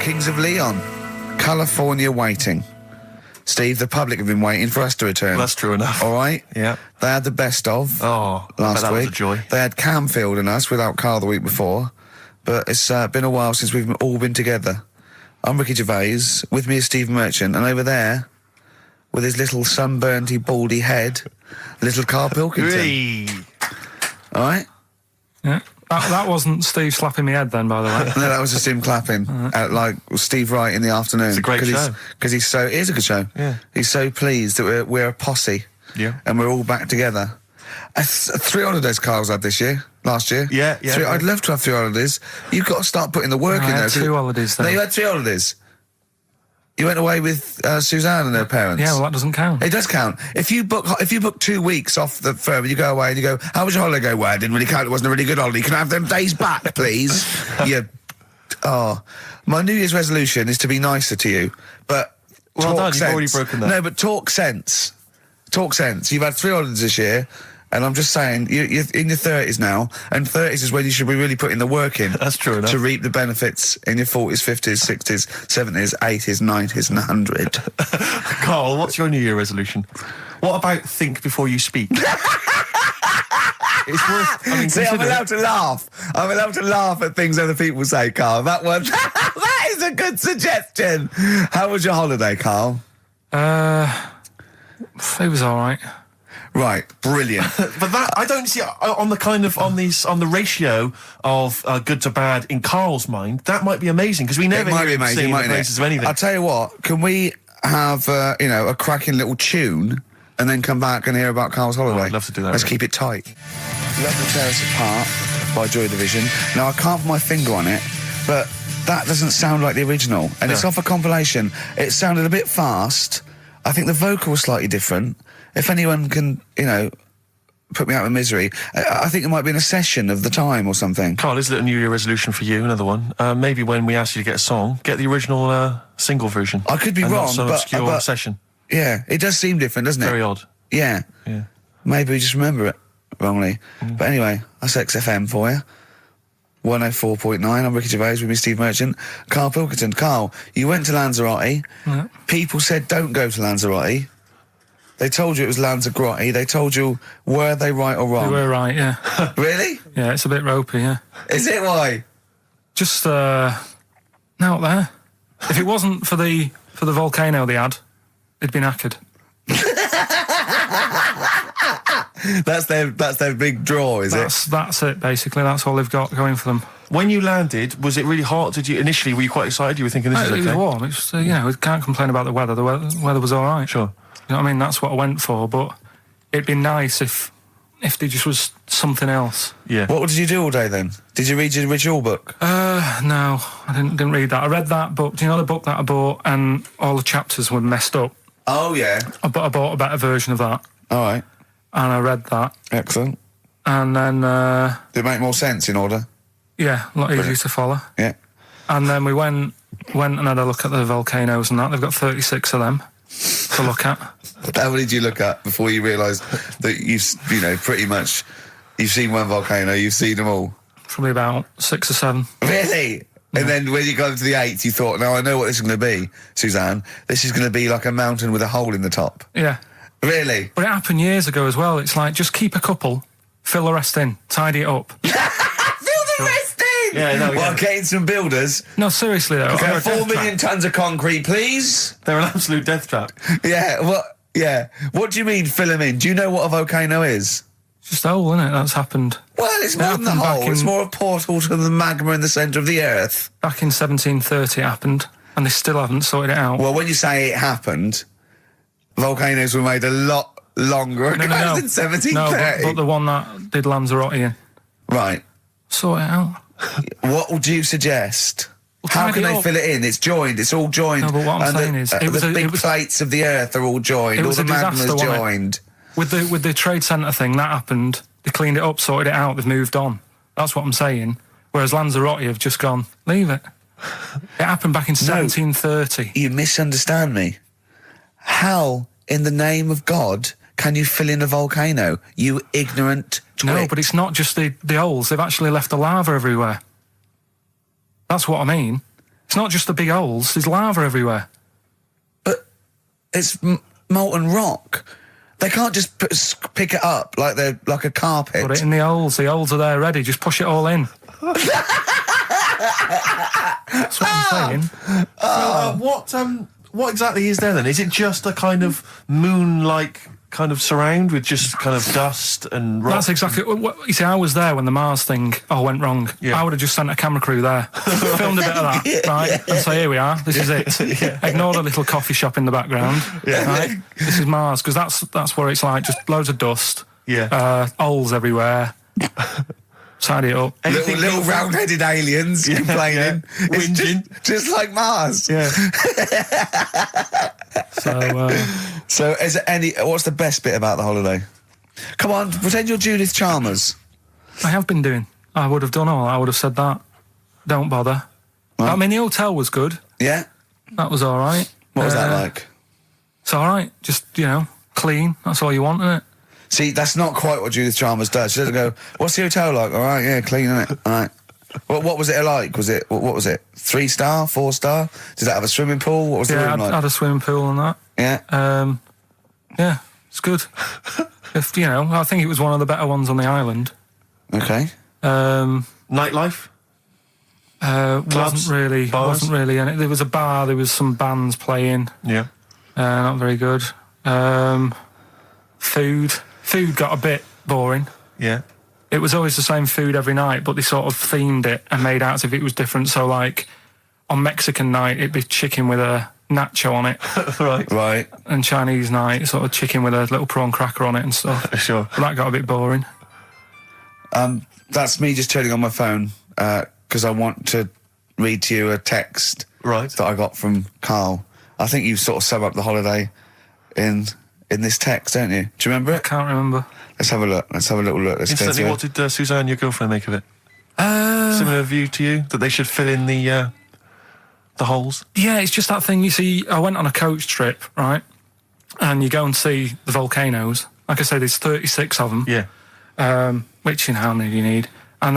Kings of Leon, California Waiting. Steve, the public have been waiting for us to return. Well, that's true enough. All right? Yeah. They had the best of last last that week. Was a joy. They had Camfield and us without Karl the week before. But it's been a while since we've all been together. I'm Ricky Gervais. With me is Steve Merchant. And over there, with his little sunburnty, baldy head, little Karl Pilkington. Hey. All right? Yeah. That wasn't Steve slapping me head then, by the way. No, that was just him clapping, like Steve Wright in the afternoon. It's a great show. Because it is a good show. Yeah. He's so pleased that we're a posse. Yeah. And we're all back together. 3 holidays Karl's had last year. Yeah. I'd love to have 3 holidays. You've got to start putting the work in there. I had 2 holidays then. No, you had 3 holidays. You went away with Suzanne and her parents. Yeah, well, that doesn't count. It does count. If you book 2 weeks off the firm and you go away and you go, how was your holiday? Go, well, I didn't really count. It wasn't a really good holiday. Can I have them days back, please? My New Year's resolution is to be nicer to you. But well done, sense. you've already broken that. No, but talk sense. Talk sense. You've had 3 holidays this year. And I'm just saying, you're in your 30s now, and 30s is when you should be really putting the work in. That's true enough. To reap the benefits in your 40s, 50s, 60s, 70s, 80s, 90s, and 100. Karl, what's your New Year resolution? What about think before you speak? It's worth. I mean, see, I'm allowed to laugh. I'm allowed to laugh at things other people say, Karl. That one, that is a good suggestion. How was your holiday, Karl? It was all right. Right, brilliant. But that I don't see on the ratio of good to bad in Karl's mind. That might be amazing because we never it might be amazing, sing the mightn't praises it? of anything. I'll tell you what. Can we have a cracking little tune and then come back and hear about Karl's holiday? I'd love to do that. Let's keep it tight. Love to Tear Us Apart by Joy Division. Now I can't put my finger on it, but that doesn't sound like the original, and it's off a compilation. It sounded a bit fast. I think the vocal was slightly different. If anyone can, put me out of misery, I think it might be in a session of the time or something. Karl, is it a New Year resolution for you? Another one. Maybe when we ask you to get a song, get the original single version. I could be and wrong, not some but obscure session. Yeah, it does seem different, doesn't it? Very odd. Yeah. Maybe we just remember it wrongly. But anyway, that's XFM for you. 104.9. I'm Ricky Gervais with me, Steve Merchant. Karl Pilkington. Karl, you went to Lanzarote. Yeah. People said don't go to Lanzarote. They told you it was Lanzarote. They told you, were they right or wrong? They were right, yeah. Really? Yeah, it's a bit ropey, yeah. Is it? Why? Just out there. If it wasn't for the volcano they had, it'd been knackered. That's their big draw, is it? That's it, basically. That's all they've got going for them. When you landed, was it really hot? Were you quite excited? You were thinking this is okay? It was warm. It's we can't complain about the weather. The weather was all right. Sure. You know what I mean? That's what I went for. But it'd be nice if there just was something else. Yeah. What did you do all day then? Did you read your ritual book? No, I didn't read that. I read that book. Do you know the book that I bought and all the chapters were messed up? Oh yeah. I bought a better version of that. All right. And I read that. Excellent. And then Did it make more sense in order? yeah, a lot easier to follow. Yeah. And then we went and had a look at the volcanoes and that. They've got 36 of them to look at. How many did you look at before you realised that pretty much you've seen one volcano, you've seen them all? Probably about 6 or 7. Really? Yeah. And then when you got to the 8th, you thought, now I know what this is going to be, Suzanne. This is going to be like a mountain with a hole in the top. Yeah. Really? But it happened years ago as well. It's like, just keep a couple, fill the rest in, tidy it up. Fill the rest in! Yeah, no, Well, getting some builders. No, seriously though. Okay, 4 million tonnes of concrete, please. They're an absolute death trap. Yeah, what do you mean fill them in? Do you know what a volcano is? It's just a hole, isn't it? That's happened. Well, it's more than the hole. It's more a portal to the magma in the centre of the earth. Back in 1730 it happened, and they still haven't sorted it out. Well, when you say it happened, volcanoes were made a lot longer ago than 1730. No, but the one that did Lanzarote in. Right. Sort it out. What would you suggest? How can they fill it in? It's joined. It's all joined. No, but what I'm saying is, the big plates of the earth are all joined. All the magma's joined. With the trade centre thing, that happened. They cleaned it up, sorted it out. They've moved on. That's what I'm saying. Whereas Lanzarote have just gone, leave it. It happened back in 1730. You misunderstand me. How, in the name of God, can you fill in a volcano? You ignorant twit. No, but it's not just the holes. They've actually left the lava everywhere. That's what I mean. It's not just the big holes. There's lava everywhere. But it's molten rock. They can't just pick it up like they're like a carpet. Put it in the holes. The holes are there ready. Just push it all in. That's what I'm saying. What exactly is there then? Is it just a kind of moon-like kind of surround with just kind of dust and rock? That's exactly what you see. I was there when the Mars thing went wrong. Yeah. I would have just sent a camera crew there, filmed a bit of that, right, and say, here we are, this is it. Ignore the little coffee shop in the background. Right? This is Mars, because that's where it's like just loads of dust, holes everywhere. Tidy it up. Little round-headed aliens complaining. It's Whinging. just like Mars. Yeah. So is there what's the best bit about the holiday? Come on, pretend you're Judith Chalmers. I have been doing. I would have done all. I would have said that. Don't bother. Right. I mean, the hotel was good. Yeah? That was all right. What was that like? It's all right. Just, clean. That's all you want, isn't it? See, that's not quite what Judith Chalmers does. She doesn't go, what's the hotel like? All right, yeah, clean, isn't it? All right. What was it like? What was it? 3-star, 4-star? Did that have a swimming pool? What was the room like? I had a swimming pool and that. Yeah? Yeah, it's good. I think it was one of the better ones on the island. Okay. Nightlife? Wasn't really any. There was a bar, there was some bands playing. Yeah. Not very good. Food got a bit boring. Yeah. It was always the same food every night, but they sort of themed it and made out as if it was different. So, like, on Mexican night, it'd be chicken with a nacho on it. Right. And Chinese night, sort of chicken with a little prawn cracker on it and stuff. Sure. But that got a bit boring. That's me just turning on my phone, because I want to read to you a text that I got from Karl. I think you sort of sum up the holiday in this text, don't you? Do you remember it? I can't remember. Let's have a look. Let's have a little look. Instantly, what did Suzanne, your girlfriend, make of it? Similar view to you, that they should fill in the holes? Yeah, it's just that thing. You see, I went on a coach trip, right? And you go and see the volcanoes. Like I say, there's 36 of them. Yeah. Which, how many do you need? And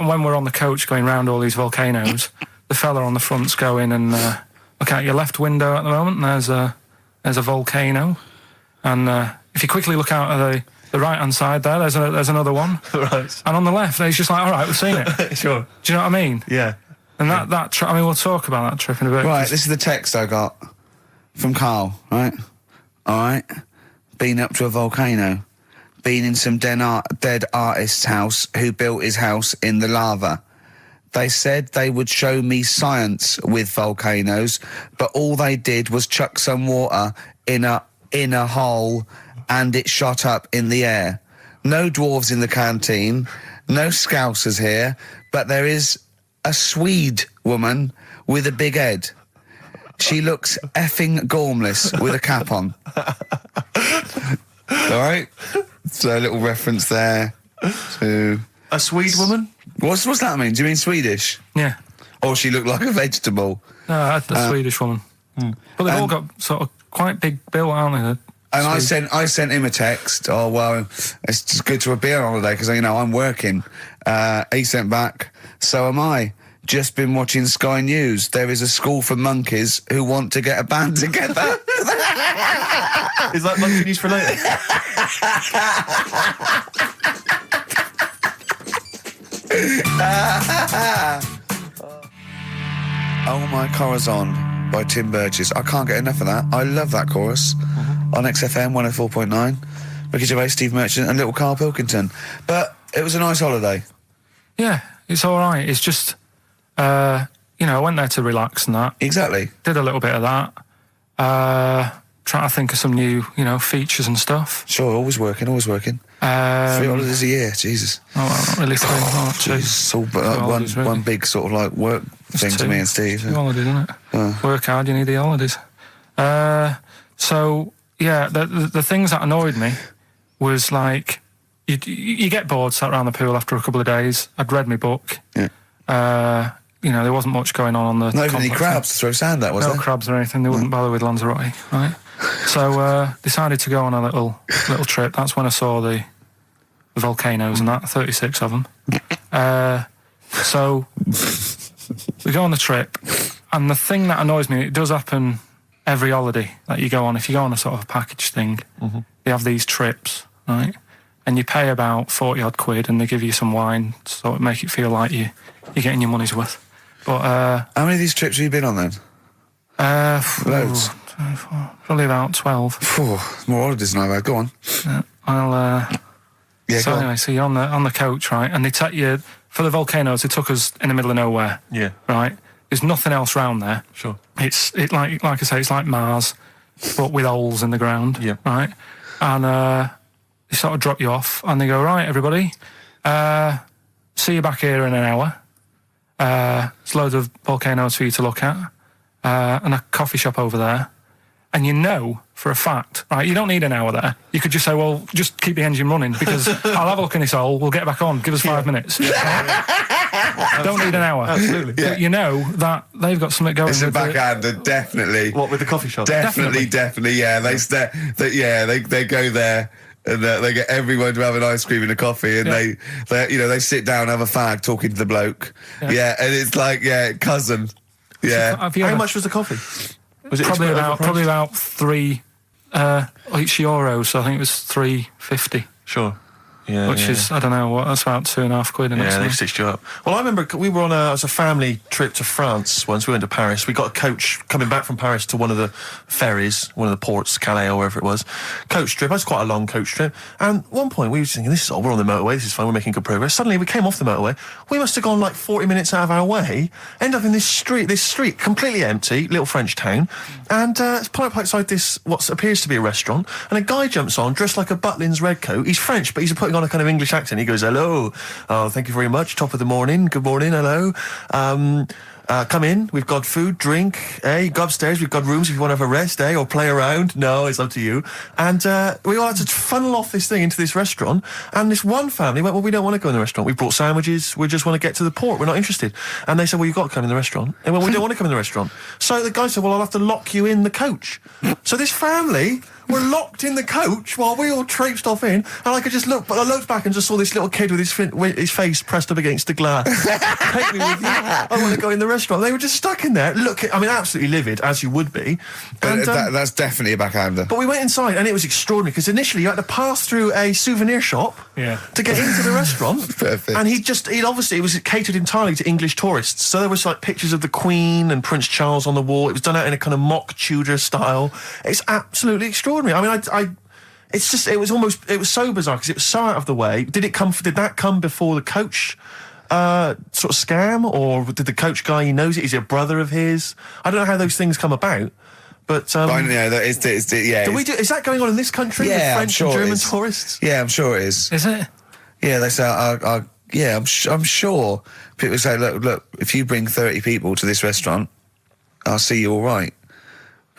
when we're on the coach going round all these volcanoes, the fella on the front's going and look out your left window at the moment, and there's a volcano. And if you quickly look out at the right-hand side there, there's another one. Right. And on the left, there's just like, all right, we've seen it. Sure. Do you know what I mean? Yeah. And that trip, we'll talk about that trip in a bit. Right, this is the text I got from Karl, right? All right. Been up to a volcano. Been in some dead artist's house who built his house in the lava. They said they would show me science with volcanoes, but all they did was chuck some water in a hole and it shot up in the air. No dwarves in the canteen, no Scousers here, but there is a Swede woman with a big head. She looks effing gormless with a cap on. All right? So a little reference there to... A Swede woman? What's that mean? Do you mean Swedish? Yeah. Or she looked like a vegetable? No, a Swedish woman. But they've all got sort of quite big bill, aren't they? And I sent him a text. Oh, well, it's just good to be on holiday because, I'm working. He sent back, so am I. Just been watching Sky News. There is a school for monkeys who want to get a band together. Is that monkey news for later? Oh My Corazon by Tim Burgess. I can't get enough of that. I love that chorus. On XFM 104.9. Ricky Gervais, Steve Merchant and little Karl Pilkington. But it was a nice holiday. Yeah, it's all right. It's just, I went there to relax and that. Exactly. Did a little bit of that. Trying to think of some new, features and stuff. Sure, always working. 3 holidays a year, Jesus. Oh, well, not really 3. Two. It's all one big sort of like work thing to me and Steve. 2 holidays, isn't it? Work hard, you need the holidays. So, yeah, the things that annoyed me was like, you get bored, sat around the pool after a couple of days. I'd read my book. Yeah. There wasn't much going on the Not even any crabs to throw sand at, was there? No crabs or anything. They wouldn't bother with Lanzarote, right? So decided to go on a little trip. That's when I saw the volcanoes and that, 36 of them. So we go on the trip, And the thing that annoys me, it does happen every holiday that you go on. If you go on a sort of a package thing, they have these trips, right? And you pay about 40 odd quid, and they give you some wine, so it make it feel like you're getting your money's worth. But how many of these trips have you been on then? Loads. Probably about 12. More holidays than I've had. Go on. So anyway, so you're on the coach, right? And they take you for the volcanoes. They took us in the middle of nowhere. Yeah. Right. There's nothing else round there. Sure. It's like I say, it's like Mars, but with holes in the ground. Yeah. Right. And they sort of drop you off, and they go, right, everybody, see you back here in an hour. There's loads of volcanoes for you to look at, and a coffee shop over there. And you know for a fact, right, you don't need an hour there. You could just say, well, just keep the engine running, because I'll have a look in this hole, we'll get back on, give us 5 minutes. Don't need an hour. Absolutely. But you know that they've got something going. It's a backhander, definitely. What, with the coffee shop? Definitely, yeah. They go there. And they get everyone to have an ice cream and a coffee, and they sit down, have a fag, talking to the bloke. Yeah, and it's like, cousin. Yeah. How much was the coffee? Was it probably about €3 each euro? So I think it was $3.50. Sure. Yeah, which is, I don't know, what, that's about £2.5. Yeah, they stitched you up. Well, I remember we were on a family trip to France once. We went to Paris. We got a coach coming back from Paris to one of the ferries, one of the ports, Calais or wherever it was. Coach trip. It was quite a long coach trip. And at one point we were thinking, we're on the motorway, this is fine, we're making good progress. Suddenly we came off the motorway. We must have gone like 40 minutes out of our way, end up in this street, completely empty, little French town. And it's pulled up outside this, what appears to be a restaurant. And a guy jumps on, dressed like a Butlins red coat. He's French, but he's putting on a kind of English accent. He goes, hello, oh, thank you very much, top of the morning, good morning, hello. Come in, we've got food, drink, go upstairs, we've got rooms if you want to have a rest, or play around. No, it's up to you. And we all had to funnel off this thing into this restaurant, and this one family went, well, we don't want to go in the restaurant, we brought sandwiches, we just want to get to the port, we're not interested. And they said, well, you've got to come in the restaurant. And well, we don't want to come in the restaurant. So the guy said, well, I'll have to lock you in the coach. So this family were locked in the coach while we all traipsed off in, and I could just look, but I looked back and just saw this little kid with his face pressed up against the glass. Take me with you, I want to go in the restaurant. They were just stuck in there, absolutely livid, as you would be. And, that's definitely a backhander. But we went inside, and it was extraordinary, because initially you had to pass through a souvenir shop to get into the restaurant. Perfect. And it was catered entirely to English tourists. So there was like pictures of the Queen and Prince Charles on the wall. It was done out in a kind of mock Tudor style. It's absolutely extraordinary. I mean, it was so bizarre because it was so out of the way. Did that come before the coach sort of scam, or did the coach guy, he knows it? Is it a brother of his? I don't know how those things come about. But I know that is that going on in this country with French and German tourists? Yeah, I'm sure it is. Is it? Yeah, they say, I'm sure people say, look, if you bring 30 people to this restaurant, I'll see you all right.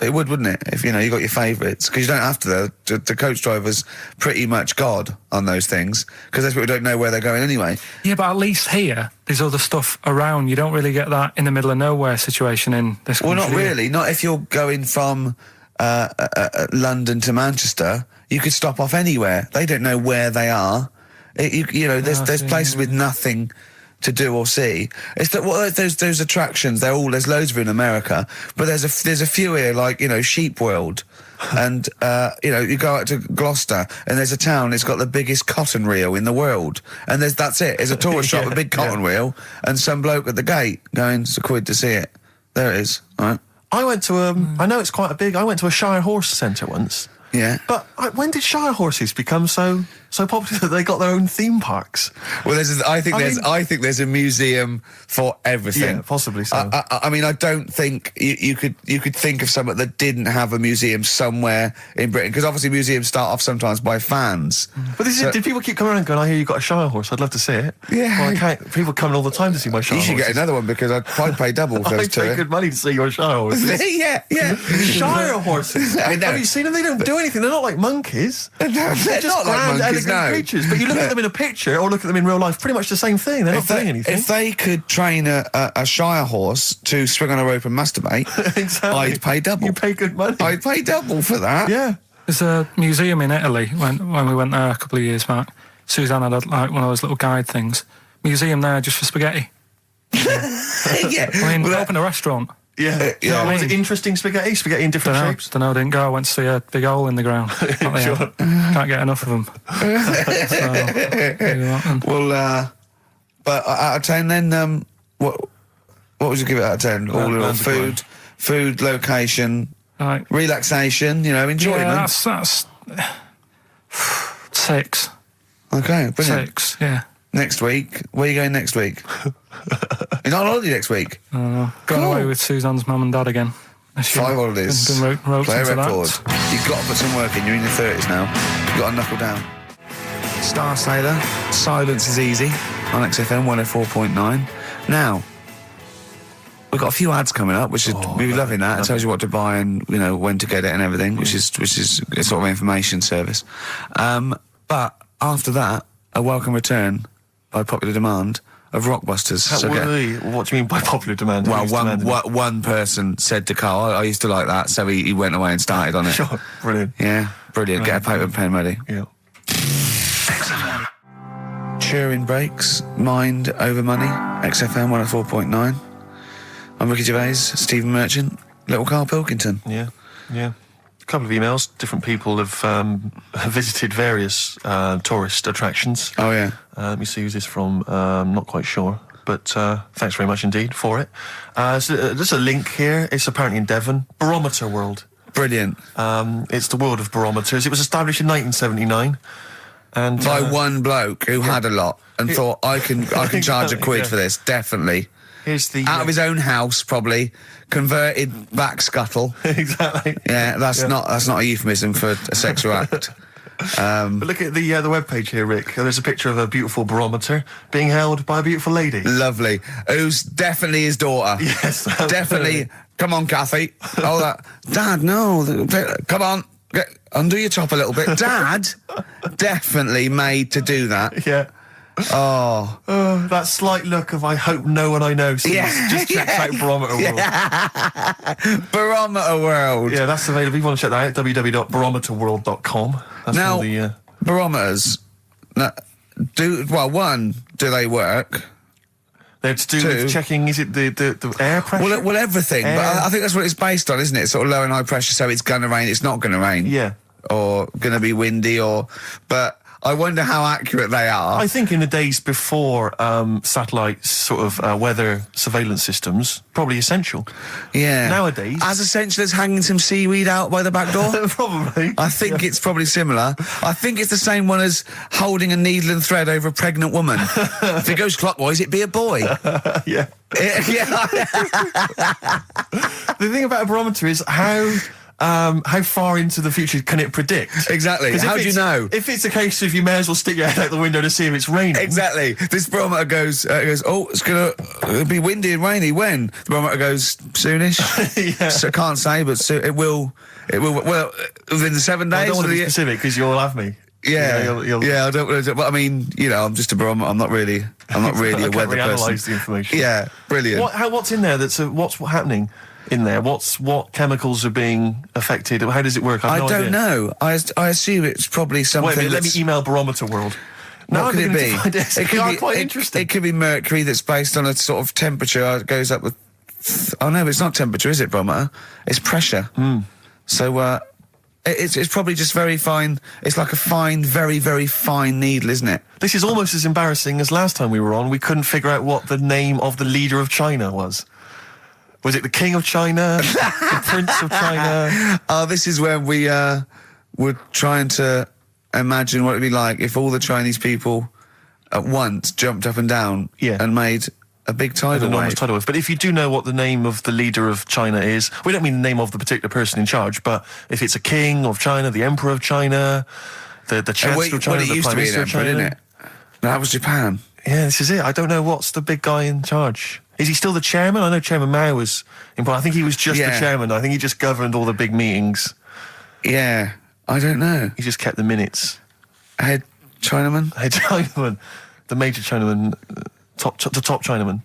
It would, wouldn't it? If, you got your favourites. Because you don't have to, the coach driver's pretty much God on those things, because those people don't know where they're going anyway. Yeah, but at least here, there's other stuff around. You don't really get that in the middle of nowhere situation in this country. Well, not really. Not if you're going from London to Manchester. You could stop off anywhere. They don't know where they are. There's places with nothing to do or see. It's that those attractions. There's loads of in America, but there's a few here, like Sheep World, and you go out to Gloucester and there's a town. It's got the biggest cotton reel in the world, and that's it. There's a tourist shop, a big cotton reel, and some bloke at the gate going, it's £1 to see it. There it is. All right. I went to I know it's quite a big. I went to a Shire Horse Centre once. Yeah. But when did Shire horses become so popular that they got their own theme parks? Well, I think there's a museum for everything. Yeah, possibly so. I mean, I don't think you could think of somewhere that didn't have a museum somewhere in Britain, because obviously museums start off sometimes by fans. But did people keep coming around and going, I hear you got a Shire horse, I'd love to see it? Yeah. Well, I can't. People coming all the time to see my Shire horses. You should get another one, because I'd pay double for those two. I'd pay good money to see your Shire horses. Yeah. Shire horses. I know. Have you seen them? They don't do anything. They're not like monkeys. No, they're just not like monkeys, elegant creatures. But you look at them in a picture or look at them in real life, pretty much the same thing. They're not doing anything. If they could train a Shire horse to swing on a rope and masturbate, exactly. I'd pay double. You pay good money. I'd pay double for that. Yeah. There's a museum in Italy when we went there a couple of years back. Suzanne had one of those little guide things. Museum there just for spaghetti. Yeah. I mean, open a restaurant. Yeah. Yeah. Was it interesting spaghetti? Spaghetti in different shapes? Don't know, didn't go. I went to see a big hole in the ground. Sure. Can't get enough of them. Well, but out of 10 then, what would you give it out of 10? All in all, food, location, Right. relaxation, enjoyment. Yeah, that's 6. Okay, brilliant. 6, yeah. Next week, where are you going next week? You're not on holiday next week? Going Cool. away with Suzanne's mum and dad again. 5 holidays. Been roped Play a into record. that. You've got to put some work in. You're in your 30s now. You've got to knuckle down. Star Sailor, Silence is Easy on XFM 104.9. Now, we've got a few ads coming up, which is we'll be loving that. It tells you what to buy and when to get it and everything, which is a sort of information service. But after that, a welcome return by popular demand of Rockbusters. What do you mean by popular demand? Well, one person said to Carl, I used to like that, so he went away and started on it. Sure, brilliant. Yeah, brilliant. Get a paper and pen ready. Yeah. Turing Breaks, Mind Over Money, XFM 104.9. I'm Ricky Gervais, Stephen Merchant, little Karl Pilkington. Yeah. A couple of emails. Different people have visited various tourist attractions. Oh, yeah. Let me see who's this from. Not quite sure. But thanks very much indeed for it. So, there's a link here. It's apparently in Devon. Barometer World. Brilliant. It's the world of barometers. It was established in 1979. And By one bloke who had a lot and thought, I can charge a quid for this, definitely. Here's the... Out of his own house, probably. Converted back scuttle. Exactly. Yeah, that's not a euphemism for a sexual act. But look at the webpage here, Rick. There's a picture of a beautiful barometer being held by a beautiful lady. Lovely. Who's definitely his daughter. Yes. Definitely. Come on, Kathy. Oh, that. Dad, no. Come on. Undo your top a little bit. Dad, definitely made to do that. Yeah. Oh, that slight look of I hope no one I know sees. Just check out Barometer World. Barometer World. Yeah, that's available. If you want to check that out, www.barometerworld.com. That's Now, all the... barometers, do they work? They're to do with checking, is it the air pressure? Well, everything. But I think that's what it's based on, isn't it? Sort of low and high pressure, so it's going to rain, it's not going to rain. Yeah. Or going to be windy, but I wonder how accurate they are. I think in the days before satellite sort of weather surveillance systems, probably essential. Yeah. Nowadays... As essential as hanging some seaweed out by the back door? Probably. I think it's probably similar. I think it's the same one as holding a needle and thread over a pregnant woman. If it goes clockwise, it'd be a boy. Yeah. Yeah. The thing about a barometer is how far into the future can it predict? Exactly. How do you know? If it's a case of you may as well stick your head out the window to see if it's raining. Exactly. This barometer goes, oh, it's going to be windy and rainy. When? The barometer goes, soonish. Yeah. So I can't say, but it will, well, within the 7 days. I don't want to be specific because you'll have me. Yeah, you'll yeah. I don't. But I mean, I'm just a barometer. I'm not really a weather person. The information. Yeah, brilliant. What's in there? What's happening in there? What chemicals are being affected? How does it work? I don't know. I assume it's probably something. Wait a minute, let me email Barometer World. What could it be? It could be quite interesting. It could be mercury that's based on a sort of temperature. It goes up with. Oh no, it's not temperature, is it? Barometer. It's pressure. So it's probably just very fine. It's like a fine, very, very fine needle, isn't it? This is almost as embarrassing as last time we were on. We couldn't figure out what the name of the leader of China was. Was it the King of China? The Prince of China? Oh, this is when we were trying to imagine what it'd be like if all the Chinese people at once jumped up and down and made a big tidal wave. But if you do know what the name of the leader of China is, we don't mean the name of the particular person in charge, but if it's a king of China, the emperor of China, the chancellor of China, the prime minister of China, didn't it? No, that was Japan. Yeah, this is it. I don't know what's the big guy in charge. Is he still the chairman? I know Chairman Mao was important. I think he was just the chairman. I think he just governed all the big meetings. Yeah, I don't know. He just kept the minutes. Head Chinaman? Head Chinaman. The major Chinaman. The top Chinaman.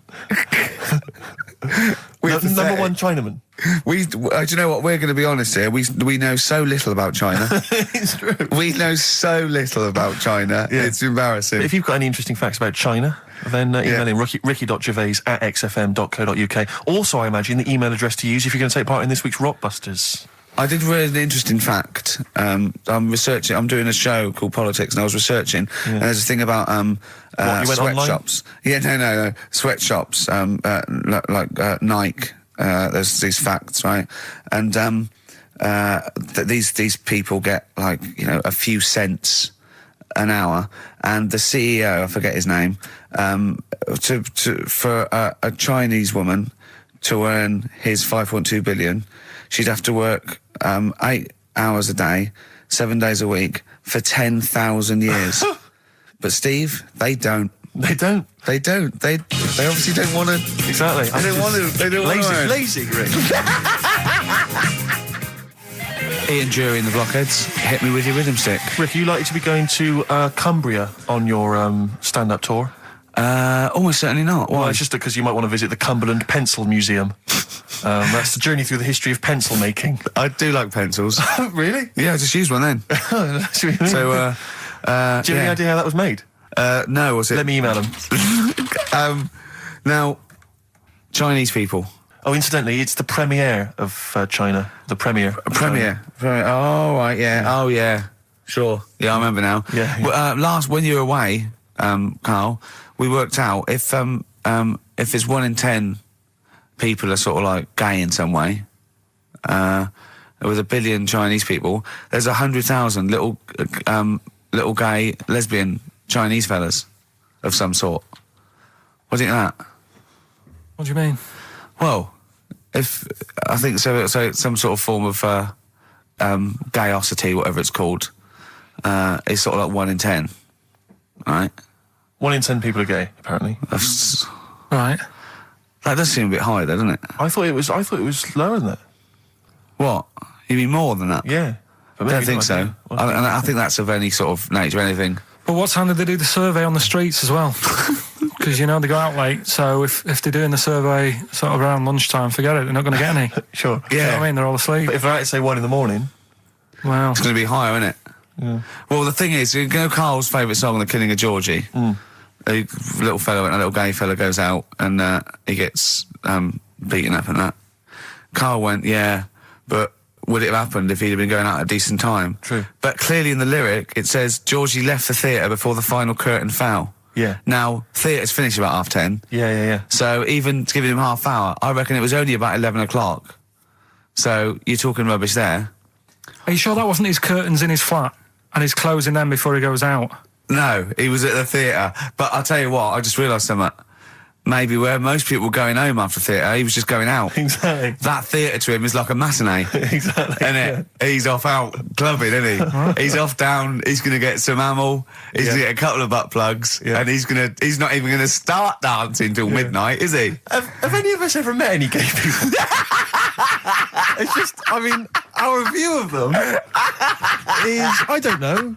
Number one Chinaman. Do you know what? We're going to be honest here. We know so little about China. It's true. We know so little about China. Yeah. It's embarrassing. If you've got any interesting facts about China, then email in ricky.gervais@xfm.co.uk. Also, I imagine the email address to use if you're going to take part in this week's Rockbusters. I did read an interesting fact. I'm researching. I'm doing a show called Politics, and I was researching. And there's a thing about you went sweatshops. Yeah, no, sweatshops. Like Nike. There's these facts, right? And these people get like a few cents an hour, and the CEO, I forget his name, for a Chinese woman to earn his 5.2 billion, she'd have to work 8 hours a day, 7 days a week for 10,000 years. But Steve, they don't. They don't. They obviously don't want to. Exactly. They don't want to. They don't want to. Lazy, Rick. Ian Jury in the Blockheads, hit me with your rhythm stick. Rick, are you likely to be going to Cumbria on your stand-up tour? Almost certainly not. Well, Why? it's just because you might want to visit the Cumberland Pencil Museum. That's the journey through the history of pencil making. I do like pencils. Really? Yeah, I just use one then. That's what you mean. So, do you have any idea how that was made? no, was it? Let me email them. Now, Chinese people. Oh, incidentally, it's the premiere of China. The premiere. Premiere. Oh, right, yeah. Oh, yeah. Sure. Yeah, I remember now. Yeah. Well, when you were away, Karl, we worked out if it's 1 in 10 people are sort of like gay in some way, with 1 billion Chinese people, there's 100,000 little gay lesbian Chinese fellas of some sort. What do you think of that? What do you mean? Well, if I think so, it's some sort of form of gayosity, whatever it's called, is sort of like 1 in 10, right? 1 in 10 people are gay, apparently. Right. That does seem a bit high, though, doesn't it? I thought it was lower than that. What? You mean more than that? Yeah. I don't think so. I think that's of any sort of nature, anything. But what time did they do the survey on the streets as well? Because, they go out late, so if they're doing the survey sort of around lunchtime, forget it, they're not going to get any. Sure. You know what I mean? They're all asleep. But if they're out at, say, 1 in the morning... Well... It's going to be higher, isn't it? Yeah. Well, the thing is, Carl's favourite song, The Killing of Georgie. A little fella and a little gay fella goes out and he gets beaten up and that. Karl went, yeah, but would it have happened if he'd have been going out at a decent time? True. But clearly in the lyric it says Georgie left the theatre before the final curtain fell. Yeah. Now, theatre's finished about 10:30. Yeah. So even giving him half hour, I reckon it was only about 11 o'clock. So you're talking rubbish there. Are you sure that wasn't his curtains in his flat and he's closing them before he goes out? No, he was at the theatre. But I'll tell you what, I just realised something. Maybe where most people were going home after theatre, he was just going out. Exactly. That theatre to him is like a matinee. Exactly. Isn't it? He's off out clubbing, isn't he? He's off down, he's going to get some amyl, he's going to get a couple of butt plugs, and he's not even going to start dancing till midnight, is he? Have any of us ever met any gay people? It's just, our view of them is, I don't know.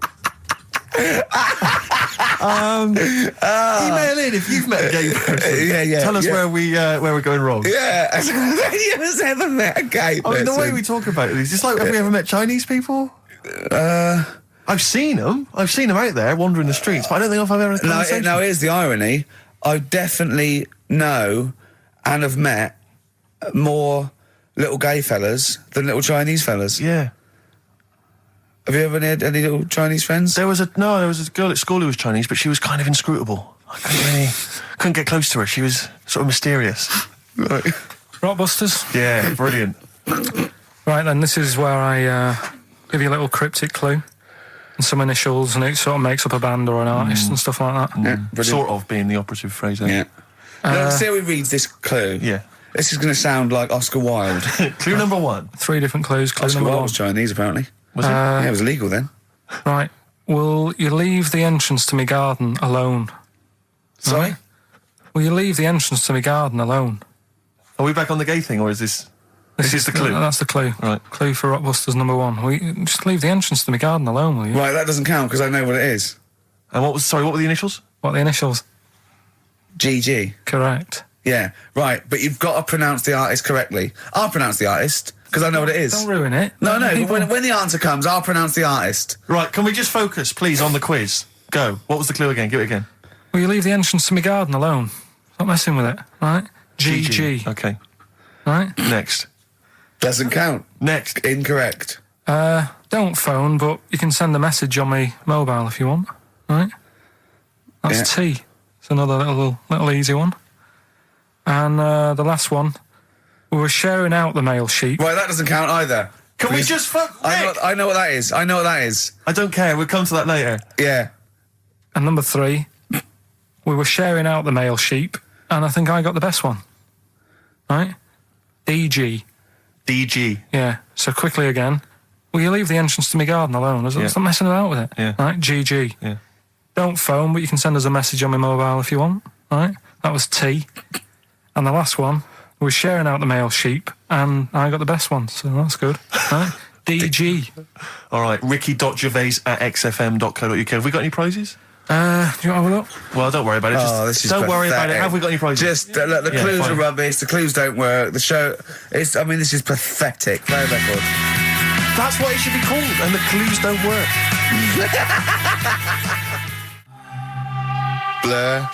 Email in if you've met a gay person. Yeah. Tell us where we're going wrong. Yeah, have you ever met a gay person? The way we talk about it is just like, have we ever met Chinese people? I've seen them. I've seen them out there wandering the streets, but I don't think I've ever had a conversation. No, here's the irony. I definitely know and have met more little gay fellas than little Chinese fellas. Yeah. Have you ever had any little Chinese friends? There was a girl at school who was Chinese, but she was kind of inscrutable. I couldn't get close to her. She was sort of mysterious. Right. Rockbusters? Yeah, brilliant. Right then, this is where I give you a little cryptic clue and some initials, and it sort of makes up a band or an artist and stuff like that. Yeah, sort of being the operative phrase there. Yeah. Let's see how he reads this clue. Yeah. This is going to sound like Oscar Wilde. Clue number 1. 3 different clues. Clue Oscar number Wilde 1. was Chinese, apparently. Was it? Yeah, it was illegal then. Right. Will you leave the entrance to my garden alone? Sorry? Right. Will you leave the entrance to my garden alone? Are we back on the gay thing, or is this... This is the clue? That's the clue. Right. Clue for Rockbusters number 1. Will you just leave the entrance to my garden alone, will you? Right, that doesn't count because I know what it is. And what were the initials? What are the initials? GG. Correct. Yeah, right. But you've got to pronounce the artist correctly. I'll pronounce the artist, because I know what it is. Don't ruin it. No, but People- when the answer comes, I'll pronounce the artist. Right, can we just focus, please, on the quiz? Go. What was the clue again? Give it again. Will you leave the entrance to my garden alone? Stop messing with it, right? GG. Okay. Right? Next. Doesn't count. Next. Incorrect. Don't phone, but you can send a message on my mobile if you want, right? That's Yeah. T. It's another little easy one. And the last one, we were sharing out the male sheep. Right, that doesn't count either. Can we just fuck? I know what that is. I know what that is. I don't care. We'll come to that later. Yeah. And number 3, we were sharing out the male sheep, and I think I got the best one. Right? DG. DG. Yeah. So quickly again, will you leave the entrance to my garden alone? Stop messing about with it. Yeah. Right? GG. Yeah. Don't phone, but you can send us a message on my mobile if you want. Right? That was T. And the last one, we were sharing out the male sheep, and I got the best one, so that's good. Right? DG. All right. Ricky.gervais@xfm.co.uk. Have we got any prizes? Do you want to have a look? Well, don't worry about it. Just this is don't worry about it. pathetic. Have we got any prizes? Just, look, the clues fine. are rubbish, the clues don't work, the show, this is pathetic. Play a record. That's what it should be called, and the clues don't work. Blur,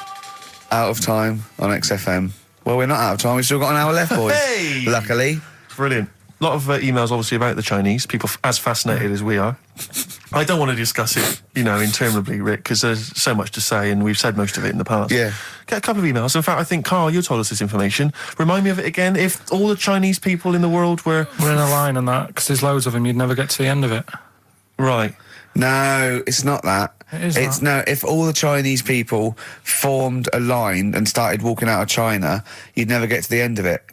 out of time on XFM. Well, we're not out of time, we've still got an hour left, boys. Hey! Luckily. Brilliant. A lot of emails, obviously, about the Chinese. People as fascinated as we are. I don't want to discuss it, interminably, Rick, because there's so much to say, and we've said most of it in the past. Yeah. Get a couple of emails. In fact, I think, Karl, you told us this information. Remind me of it again. If all the Chinese people in the world were... We're in a line on that, because there's loads of them, you'd never get to the end of it. Right. No, it's not that. It is It's that. no, if all the Chinese people formed a line and started walking out of China, you'd never get to the end of it.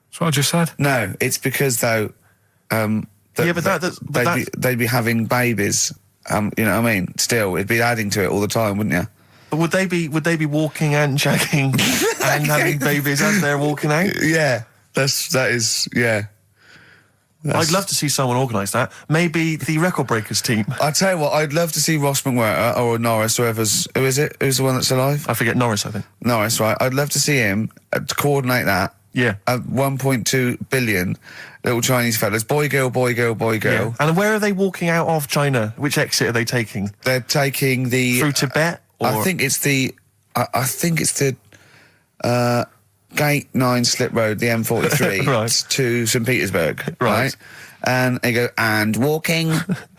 That's what I just said. No, it's because, though, they'd be having babies. You know what I mean? Still, it'd be adding to it all the time, wouldn't you? But would they be walking and shagging and having babies as they're walking out? Yeah, that is. I'd love to see someone organise that. Maybe the Record Breakers team. I tell you what, I'd love to see Ross McWhirter or Norris, who is it? Who's the one that's alive? I forget Norris, I think. Norris, right? I'd love to see him to coordinate that. Yeah. 1.2 billion little Chinese fellas, boy, girl, boy, girl, boy, girl. Yeah. And where are they walking out of China? Which exit are they taking? They're taking the Through Tibet? Or? I think it's the Gate 9 Slip Road, the M43, Right. to St Petersburg, Right. And they go, and walking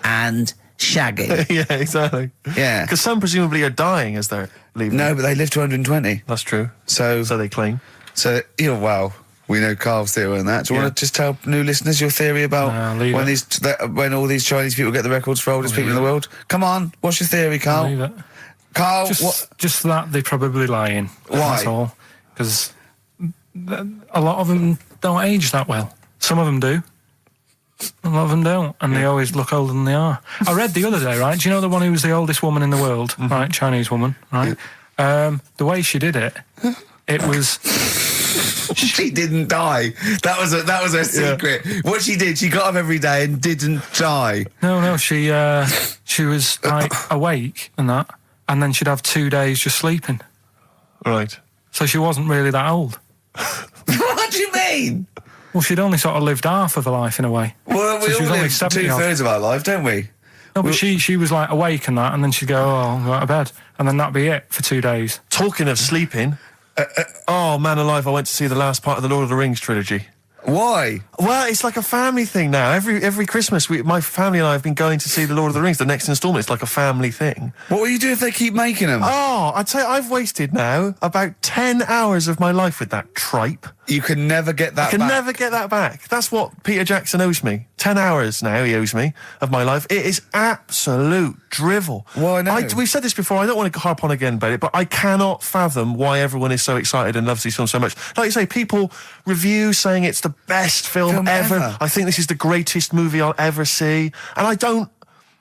and shagging. Yeah, exactly. Yeah. Because some presumably are dying as they're leaving. No, but they live to 120. That's true. So they claim. Well, we know Karl's theory on that. Do you want to just tell new listeners your theory about leave when all these Chinese people get the records for oldest people in the world? Come on, what's your theory, Karl? Leave it. Karl, Just that they're probably lying. Why? That's all. Because a lot of them don't age that well. Some of them do. A lot of them don't, and they always look older than they are. I read the other day, right? Do you know the one who was the oldest woman in the world, right? Chinese woman, right? The way she did it, it was... She didn't die. That was her secret. What she did, she got up every day and didn't die. No, she was like awake and that, and then she'd have 2 days just sleeping. Right. So she wasn't really that old. What do you mean? Well, she'd only sort of lived half of her life in a way. Well, we So she was all only live 70 odd. 2/3 of our life, don't we? No, but she was like awake and that, and then she'd go, I'll go to bed, and then that'd be it for 2 days. Talking of sleeping, oh, man alive, I went to see the last part of the Lord of the Rings trilogy. Why? Well, it's like a family thing now. Every Christmas, my family and I have been going to see the Lord of the Rings, the next instalment. It's like a family thing. What will you do if they keep making them? Oh, I'd say I've wasted now about 10 hours of my life with that tripe. You can never get that I can back. never get that back. That's what Peter Jackson owes me. 10 hours now he owes me of my life. It is absolute drivel. Well, I know. We've said this before. I don't want to harp on again about it, but I cannot fathom why everyone is so excited and loves these films so much. Like you say, people review saying it's the best film ever. I think this is the greatest movie I'll ever see. And I don't...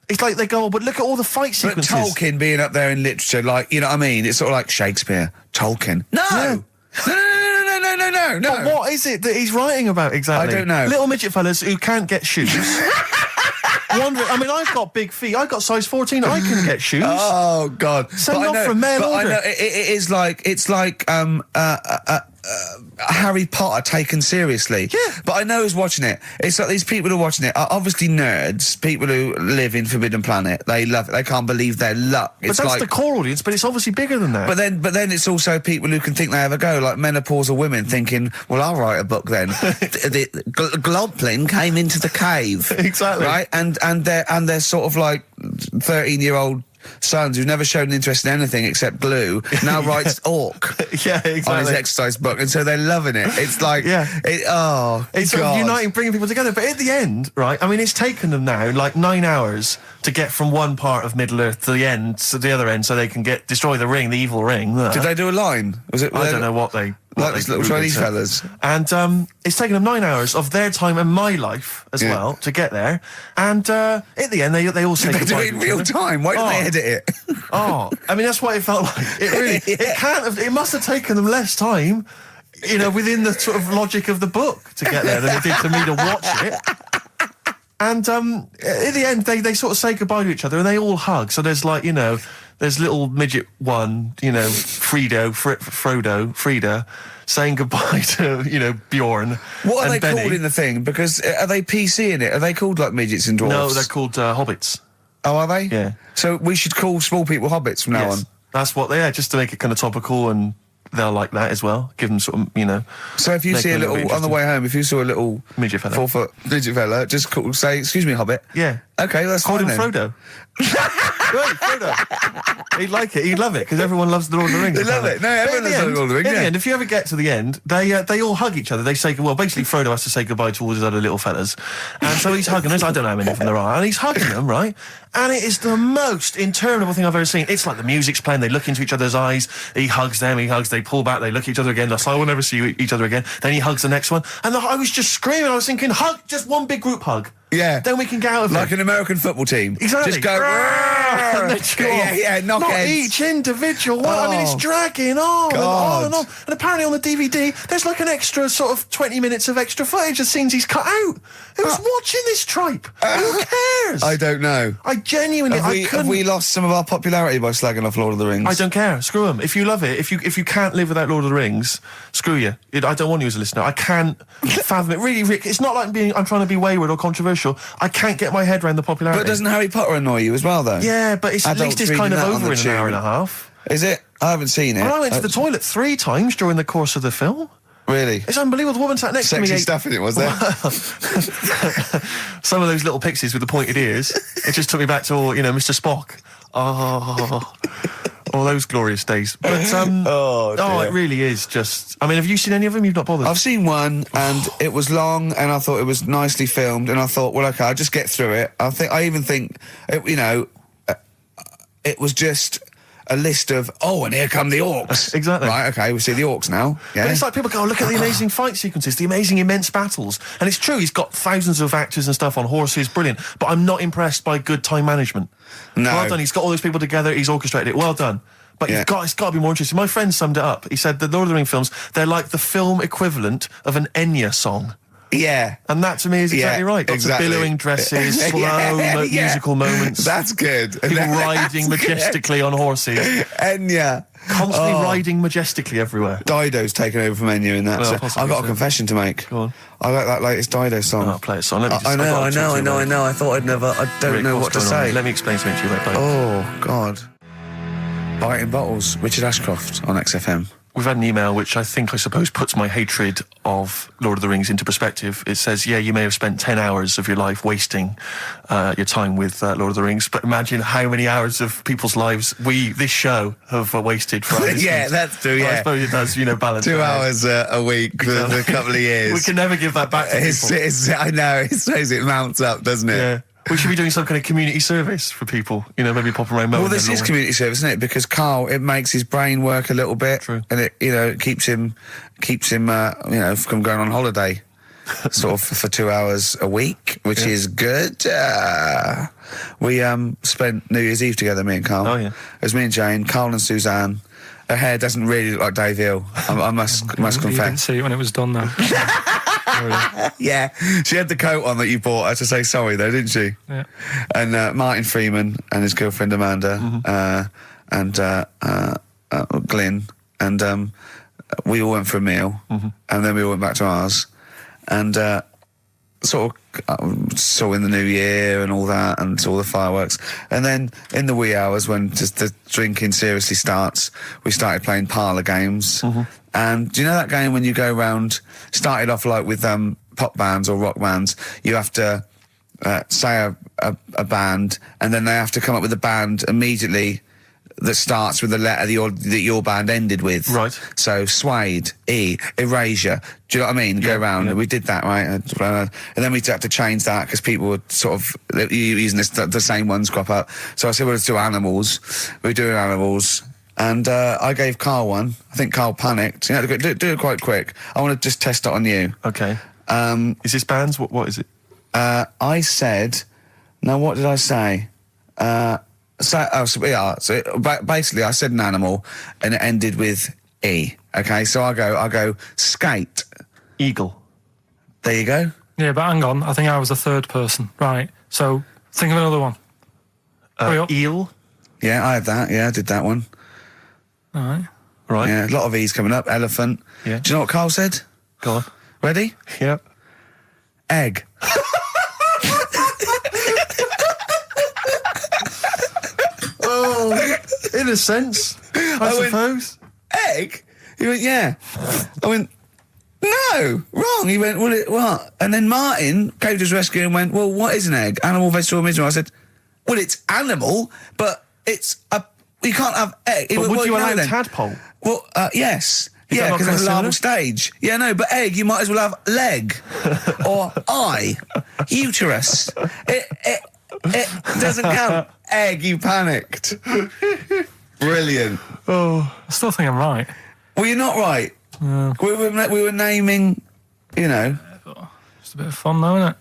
It's like they go, oh, but look at all the fight But sequences. Tolkien being up there in literature, like, you know what I mean? It's sort of like Shakespeare. Tolkien. No! Yeah. No. But what is it that he's writing about exactly? I don't know. Little midget fellas who can't get shoes. wandering. I mean, I've got big feet. I've got size 14. I can get shoes. Oh God! Send off for mail but order. I know it is like Harry Potter taken seriously. Yeah. But I know who's watching it. It's like these people who are watching it are obviously nerds, people who live in Forbidden Planet. They love it. They can't believe their luck. But that's the core audience, but it's obviously bigger than that. But then it's also people who can think they have a go, like menopausal women thinking, well, I'll write a book then. the Globplin came into the cave. Exactly. Right? And they're sort of like 13-year-old sons who've never shown interest in anything except glue now writes orc Yeah, exactly. on his exercise book, and so they're loving it. It's like, it's sort of uniting, bringing people together. But at the end, right, I mean, it's taken them now like 9 hours to get from one part of Middle Earth to the end, to the other end, so they can destroy the ring, the evil ring. Did they do a line? Was it? I don't know what they... Like those little Chinese fellas. And it's taken them 9 hours of their time and my life as well to get there. And at the end, they all say They do goodbye it in to each real other. time. Why don't they edit it? I mean, that's what it felt like. It really, it can't have, it must have taken them less time, you know, within the sort of logic of the book to get there than it did to me to watch it. And at the end, they sort of say goodbye to each other and they all hug. So there's like, you know, there's little midget one, you know, Frida, saying goodbye to, you know, Bjorn. What are and they Benny. called in the thing? Because are they PC in it? Are they called like midgets and dwarfs? No, they're called hobbits. Oh, are they? Yeah. So we should call small people hobbits from now on. That's what they are, just to make it kind of topical, and they'll like that as well. Give them sort of, you know. So if you make see it a little little, bit on the way home, if you saw a little Midget fella. 4 foot midget fella, just say, excuse me, hobbit. Yeah. Okay, that's Call fine him then. Frodo. Right, Frodo. He'd like it. He'd love it because everyone loves the Lord of the Rings. They love apparently. it. No, everyone But loves the Lord of the Rings, In yeah. the end, if you ever get to the end, they all hug each other. They say, well, basically Frodo has to say goodbye to all his other little fellas, and so he's hugging us. I don't know how many of them there are, and he's hugging them, right? And it is the most interminable thing I've ever seen. It's like the music's playing. They look into each other's eyes. He hugs them. He hugs. They pull back. They look at each other again. That's like, we'll never see each other again. Then he hugs the next one, and I was just screaming. I was thinking, hug, just one big group hug. Yeah. Then we can get out of Like here. an American football team. Exactly. Just go, And then chew off. knock Not heads. each individual one. I mean, it's Oh. dragging on and on and God. on. And apparently on the DVD, there's like an extra sort of 20 minutes of extra footage of scenes he's cut out. Who's watching this tripe? Who cares? I don't know. I genuinely, Have we lost some of our popularity by slagging off Lord of the Rings? I don't care. Screw them. If you love it, if you can't live without Lord of the Rings, screw you. I don't want you as a listener. I can't fathom it. Really, Rick, it's not like I'm trying to be wayward or controversial. I can't get my head around the popularity. But doesn't Harry Potter annoy you as well, though? Yeah, but at Adults least it's reading kind of that on over the in an hour tube. and a half. Is it? I haven't seen it. And I went to the toilet 3 times during the course of the film. Really? It's unbelievable. The woman sat next to me. Sexy stuff in it, was there? Some of those little pixies with the pointed ears. It just took me back to, you know, Mr. Spock. Oh, all those glorious days. But dear. it really is just. I mean, have you seen any of them? You've not bothered. I've seen one, and it was long, and I thought it was nicely filmed, and I thought, well, okay, I'll just get through it. I even think, it was just a list of, and here come the orcs. Exactly. Right, okay, we see the orcs now. Yeah. But it's like people go, look at the amazing fight sequences, the amazing immense battles. And it's true, he's got thousands of actors and stuff on horses, brilliant. But I'm not impressed by good time management. No. Well done, he's got all those people together, he's orchestrated it, well done. But Yeah. it's got to be more interesting. My friend summed it up. He said the Lord of the Rings films, they're like the film equivalent of an Enya song. Yeah. And that to me is exactly right. Lots exactly. of billowing dresses, slow musical moments. That's good. People riding majestically on horses. Enya. Constantly riding majestically everywhere. Dido's taken over from Enya in that. Well, So possibly I've got a so. confession to make. Go on. I like that latest Dido song. I'll play it song. Let me just, I I've got to talk to you about it. know. I thought I'd never. I don't Rick, know what's what to going on? say. Let me explain something to you about Dido. Oh, God. Biting Bottles, Richard Ashcroft on XFM. We've had an email which I suppose puts my hatred of Lord of the Rings into perspective. It says, yeah, you may have spent 10 hours of your life wasting your time with Lord of the Rings, but imagine how many hours of people's lives this show, have wasted for our listeners. Yeah, that's true, Well, I yeah. suppose it does, balance. 2 it out. hours a week for a couple of years. We can never give that back to people. I know, it shows it mounts up, doesn't it? Yeah. We should be doing some kind of community service for people, maybe pop around mowing Well, this their is lawn. community service, isn't it? Because Carl, it makes his brain work a little bit, True. and it keeps him, from going on holiday, sort of for 2 hours a week, which is good. We spent New Year's Eve together, me and Carl. Oh, yeah. It was me and Jane, Carl and Suzanne. Her hair doesn't really look like Dave Hill. I must You didn't confess. see it when it was done, though. Yeah, she had the coat on that you bought her to say sorry, though, didn't she? Yeah. And Martin Freeman and his girlfriend Amanda and Glyn and we all went for a meal, and then we all went back to ours, and sort of saw in the new year and all that, and saw the fireworks, and then in the wee hours when just the drinking seriously starts, we started playing parlour games. And do you know that game when you go round, started off like with pop bands or rock bands, you have to say a band, and then they have to come up with a band immediately that starts with the letter that your band ended with. Right. So Suede, E, Erasure. Do you know what I mean? Go around. We did that, right? And then we had to change that because people were sort of using the same ones crop up. So I said, well, let's do Animals. We were doing Animals. And I gave Karl one. I think Karl panicked. You know, do it quite quick. I want to just test it on you. Okay. Is this bands? What is it? I said... Now, what did I say? Basically, I said an animal, and it ended with E. Okay, so I go skate. Eagle. There you go. Yeah, but hang on. I think I was the third person. Right. So think of another one. Hurry up. Eel. Yeah, I had that. Yeah, I did that one. All right. Right. Yeah, a lot of E's coming up. Elephant. Yeah. Do you know what Karl said? Go on. Ready? Yep. Egg. Oh, in a sense, I suppose. Egg? He went, yeah. I went, no, wrong. He went, well, what? And then Martin came to his rescue and went, well, what is an egg? Animal, vegetable, mineral. I said, well, it's animal, but it's you can't have egg. But would you allow then? tadpole? Well, yes. Is that Yeah, not because it's a similar? larval stage. Yeah, no, but egg, you might as well have leg or eye, uterus. It doesn't count. Egg, you panicked. Brilliant. I still think I'm right. Well, you're not right. We were naming, you know. It's a bit of fun, though, isn't it?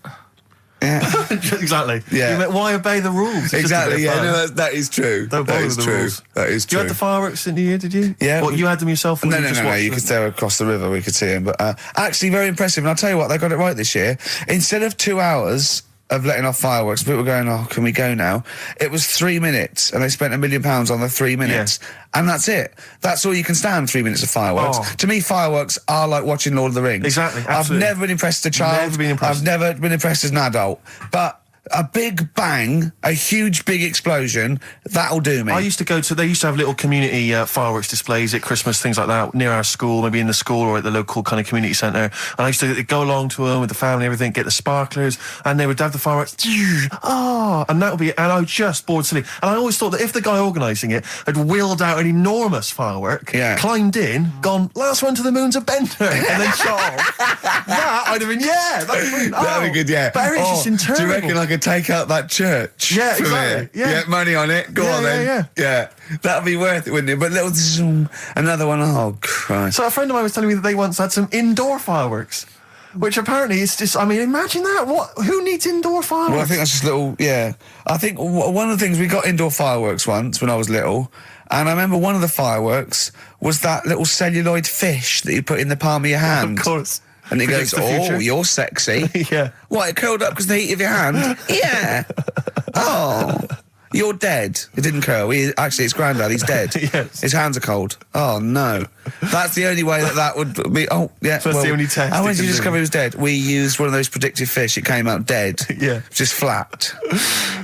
Yeah. Exactly. Yeah. You meant, why obey the rules? It's just a Exactly. bit of Yeah. fun. No, that is true. Don't That bother is with the true. rules. That is You true. had the fireworks in the year, did you? Yeah. What, you had them yourself? Or No, you no, just no, watched you them? could stare across the river, we could see him. But actually very impressive. And I'll tell you what, they got it right this year. Instead of 2 hours of letting off fireworks, people were going, oh, can we go now? It was 3 minutes, and they spent £1 million on the 3 minutes. And that's it. That's all you can stand, 3 minutes of fireworks. Oh. To me, fireworks are like watching Lord of the Rings. Exactly, I've absolutely. never been impressed as a child. Never been impressed. I've never been impressed as an adult. But a big bang, a huge big explosion, that'll do me. I used to go to, they used to have little community fireworks displays at Christmas, things like that, near our school, maybe in the school or at the local kind of community centre. And I used to go along to them with the family and everything, get the sparklers, and they would have the fireworks, and that would be, and I was just bored silly. And I always thought that if the guy organising it had wheeled out an enormous firework, climbed in, gone, last one to the moon's a bender, and then shot off, that I'd have been, that'd be brilliant. That'd be good, yeah. But it's just internal. Do you reckon I could take out that church? Yeah, from exactly. here? Yeah. Money on it. Go on then. Yeah. That'd be worth it, wouldn't it? But little zoom, another one. Oh Christ! So a friend of mine was telling me that they once had some indoor fireworks, which apparently is just, I mean, imagine that. Who needs indoor fireworks? Well, I think that's just little. Yeah, I think one of the things we got indoor fireworks once when I was little, and I remember one of the fireworks was that little celluloid fish that you put in the palm of your hand. Of course. And it Predicts goes, the future. oh, you're sexy. Yeah. What, it curled up because of the heat of your hand? Yeah. Oh, you're dead. It didn't curl. Actually, it's Grandad. He's dead. Yes. His hands are cold. Oh, no. That's the only way that would be... Oh, yeah. So that's the only test How it did you can discover do. he was dead? We used one of those predictive fish. It came out dead. Yeah. Just flat.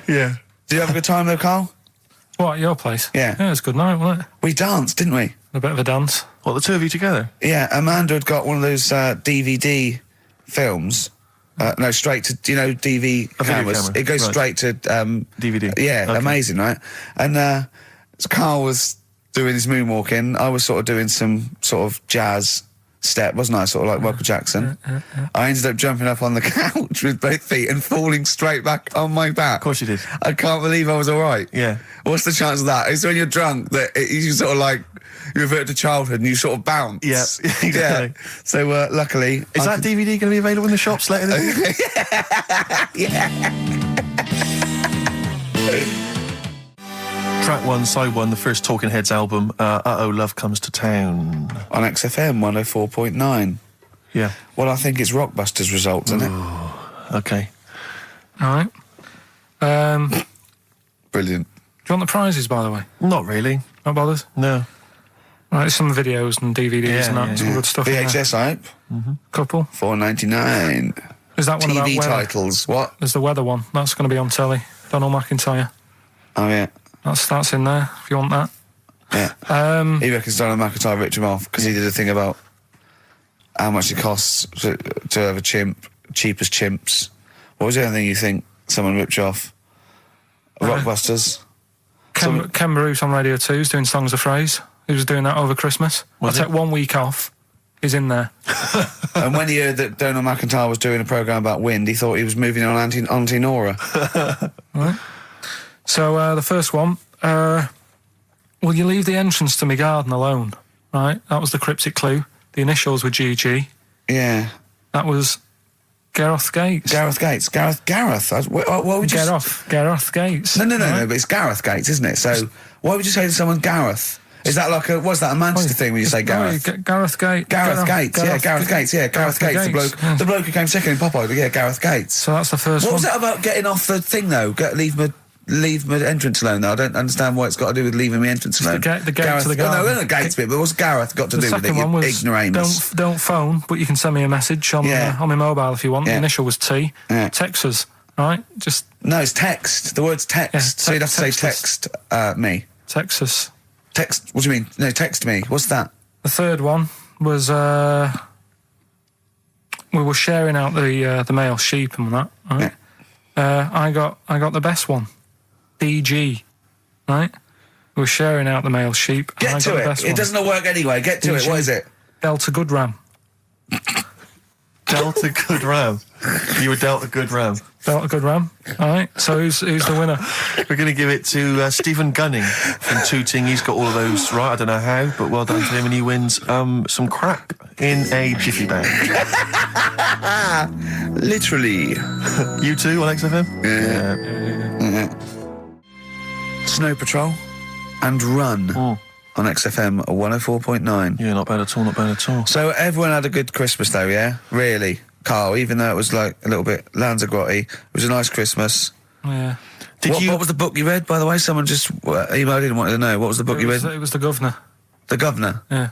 Yeah. Did you have a good time, though, Karl? What, at your place? Yeah. Yeah, it was a good night, wasn't it? We danced, didn't we? A bit of a dance. What, the two of you together? Yeah, Amanda had got one of those DVD films. No, straight to, DV A video cameras. camera, It goes right. straight to... DVD. Yeah, Okay. amazing, right? And Karl was doing his moonwalking. I was sort of doing some sort of jazz step, wasn't I? Sort of like Michael Jackson. I ended up jumping up on the couch with both feet and falling straight back on my back. Of course you did. I can't believe I was all right. Yeah. What's the chance of that? It's when you're drunk that you sort of like, you revert to childhood and you sort of bounce. Yeah, exactly. Yeah. So luckily... Is that DVD going to be available in the shops later this year? Track 1, side 1, the first Talking Heads album, Uh-Oh, Love Comes to Town. On XFM 104.9. Yeah. Well, I think it's Rockbusters results, isn't it? Okay. All right. Brilliant. Do you want the prizes, by the way? Not really. Not bothered? No. Right, some videos and DVDs and that, yeah, some good stuff in there. VHS, I hope. Couple. $4.99. Is that one about TV weather? titles. What? There's the weather one. That's going to be on telly. Donald McIntyre. Oh, yeah. That's in there, if you want that. Yeah. He reckons Donald McIntyre ripped him off because he did a thing about how much it costs to have a chimp, cheap as chimps. What was the other thing you think someone ripped you off? Rockbusters? Ken Bruce on Radio 2 is doing Songs of Phrase. He was doing that over Christmas. I took 1 week off. He's in there. And when he heard that Donald McIntyre was doing a programme about wind, he thought he was moving on Auntie Nora. Right. So the first one, will you leave the entrance to my garden alone? Right, that was the cryptic clue. The initials were GG. Yeah. That was Gareth Gates. Gareth Gates. Gareth. What would you Gareth Gates. No, but it's Gareth Gates, isn't it? So why would you say to someone Gareth? Is that like what's that, a Manchester thing when you say Gareth? Gareth Gates. Gareth Gates, Gareth Gates, the bloke who came second in Popeye, yeah, Gareth Gates. So that's the first one. What was that about getting off the thing, though? Leave my entrance alone, though. I don't understand what it's got to do with leaving my entrance alone. The gate Gareth, to the garden. No, the gates bit, but what's Gareth got to do with it, The second one was ignoramus? don't phone, but you can send me a message on my mobile if you want. The initial was T. Text us, right? Just... No, it's text. The word's text. Yeah, so you'd have to say text me. Text us. Text, what do you mean? No, text me. What's that? The third one was we were sharing out the male sheep and that, right? Yeah. I got the best one. DG, right? We were sharing out the male sheep. Get to it. It doesn't work anyway. Get to it. What is it? Delta Good Ram. Delta Good Ram. You were dealt a good ram. Delta Good Ram. All right. So who's the winner? We're going to give it to Stephen Gunning from Tooting. He's got all of those right. I don't know how, but well done to him, and he wins some crack in a jiffy bag. Literally. You too on XFM? Yeah. Snow Patrol and Run on XFM 104.9. Yeah, not bad at all, not bad at all. So everyone had a good Christmas though, yeah? Really? Carl, even though it was like a little bit Lanzagrotte, it was a nice Christmas. Yeah. What was the book you read, by the way? Someone just emailed in and wanted to know. What was the book you read? It was The Governor. The Governor? Yeah.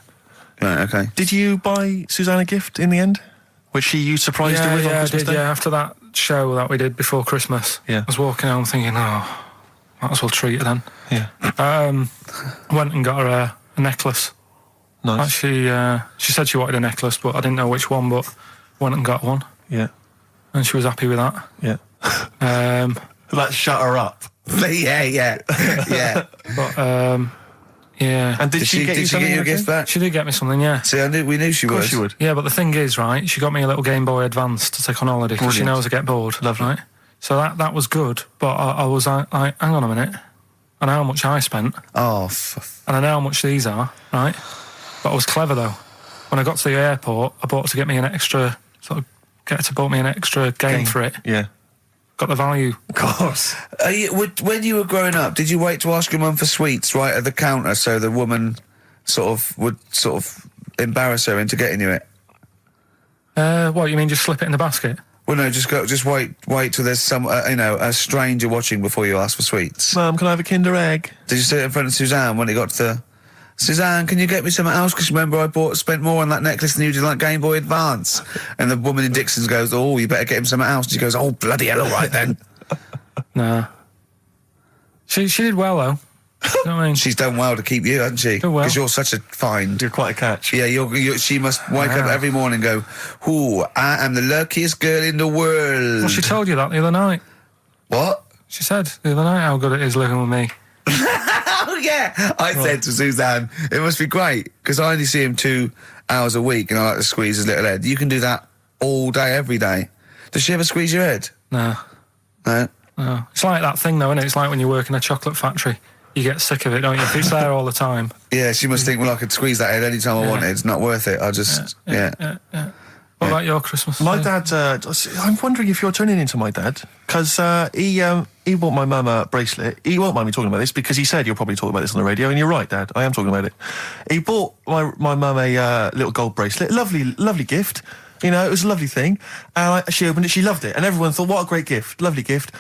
Right, okay. Did you buy Suzanne a gift in the end? Which you surprised her with on Christmas Day? Yeah, after that show that we did before Christmas. Yeah. I was walking home thinking, might as well treat her then. Yeah. Went and got her a necklace. Nice. Actually, she said she wanted a necklace, but I didn't know which one, but went and got one. Yeah. And she was happy with that. Yeah. That shut her up. yeah. But, yeah. And did she get you a gift back? She did get me something, yeah. See, we knew she would. Of course she would. Yeah, but the thing is, right, she got me a little Game Boy Advance to take on holiday because she knows I get bored. Lovely. Right? So that was good, but I was like, hang on a minute. I know how much I spent. Oh, and I know how much these are, right? But I was clever, though. When I got to the airport, I bought her to get me an extra, bought me an extra game for it. Yeah. Got the value. Of course. When you were growing up, did you wait to ask your mum for sweets right at the counter so the woman would embarrass her into getting you it? What, you mean just slip it in the basket? Well, no, just wait till there's some, a stranger watching before you ask for sweets. Mum, can I have a Kinder Egg? Did you sit in front of Suzanne when it got to Suzanne, can you get me something else? Because remember I spent more on that necklace than you did, like Game Boy Advance. And the woman in Dixon's goes, oh, you better get him something else. And she goes, oh, bloody hell, all right then. Nah. She did well, though. You know what I mean? She's done well to keep you, hasn't she? Done well. Because you're such a find. You're quite a catch. Yeah, she must wake up every morning and go, ooh, I am the luckiest girl in the world. Well, she told you that the other night. What? She said the other night how good it is living with me. Oh, yeah. I said to Suzanne, it must be great, because I only see him 2 hours a week and I like to squeeze his little head. You can do that all day, every day. Does she ever squeeze your head? No. No? No. It's like that thing, though, isn't it? It's like when you work in a chocolate factory. You get sick of it, don't you? If it's there all the time. Yeah, she must think, well, I could squeeze that head any time I wanted. It's not worth it. I just, yeah. What about your Christmas? My dad, I'm wondering if you're turning into my dad, because he bought my mum a bracelet. He won't mind me talking about this, because he said you'll probably talk about this on the radio, and you're right, Dad, I am talking about it. He bought my mum a little gold bracelet, lovely gift, You know, it was a lovely thing. And she opened it, she loved it. And everyone thought, what a great gift, lovely gift.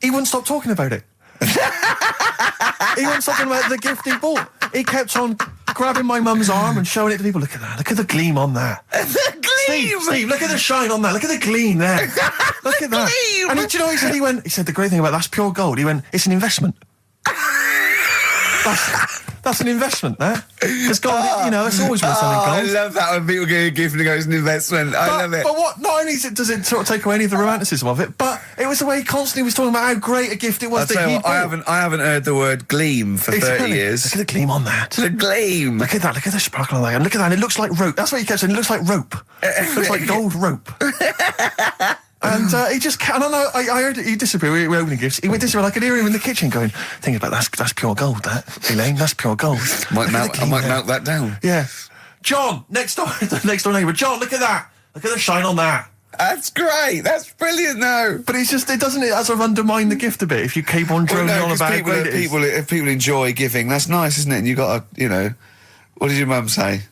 He wouldn't stop talking about it. He wouldn't stop talking about the gift he bought. He kept on grabbing my mum's arm and showing it to people. Look at that, look at the gleam on that. The gleam! Steve, look at the shine on that, look at the gleam there. Look at that. Gleam! And do you know what he said? He said, the great thing about that's pure gold. He went, it's an investment. That's an investment, there. Because gold, you know, it's always worth something gold. I love that when people get a gift and it goes an investment. I love it. But what? Not only does it sort of take away any of the romanticism of it, but it was the way he constantly was talking about how great a gift it was that he bought. I haven't heard the word gleam for 30 years. Look at the gleam on that. The gleam. Look at that. Look at the sparkle on that. And look at that. And it looks like rope. That's what he kept saying. It looks like rope. It looks like gold rope. And he just can't. I heard it. He disappeared. We were opening gifts. He went disappear. I could hear him in the kitchen going, "Think about that's pure gold. That Elaine, that's pure gold." I might melt that down. Yeah, John, next door neighbour. John, look at that. Look at the shine on that. That's great. That's brilliant, though. But it doesn't sort of undermine the gift a bit if you keep on droning on about how great it is. If people enjoy giving, that's nice, isn't it? And you got to, you know, what did your mum say?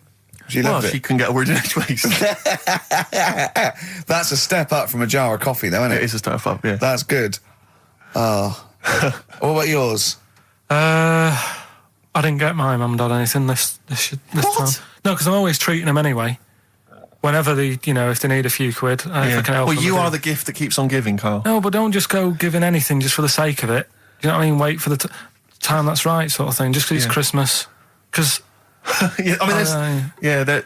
She loved it. She couldn't get a word in edgeways. That's a step up from a jar of coffee, though, isn't it? It is a step up, yeah. That's good. Oh. What about yours? I didn't get my mum and dad anything this time. No, because I'm always treating them anyway. Whenever if they need a few quid, if I can help them. Well, you are the gift that keeps on giving, Carl. No, but don't just go giving anything just for the sake of it. Do you know what I mean? Wait for the time that's right, sort of thing. Just because it's Christmas. Because... yeah, I mean,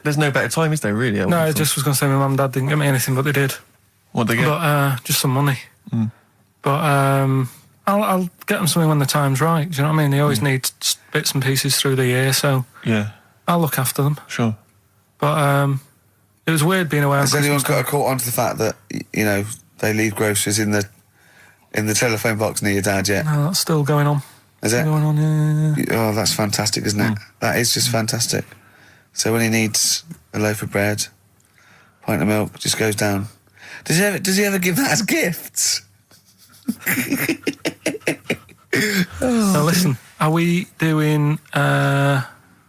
there's no better time, is there, really? No, I just was going to say my mum and dad didn't get me anything, but they did. What did they get? But just some money. But I'll get them something when the time's right. Do you know what I mean? They always need bits and pieces through the year, so I'll look after them. Sure. But it was weird being away. Has anyone got caught onto the fact that they leave groceries in the telephone box near your dad yet? No, that's still going on. Is it? Going on, yeah. Oh, that's fantastic, isn't it? That is just fantastic. So when he needs a loaf of bread, pint of milk, just goes down. Does he ever give that as gifts? Now listen, are we doing the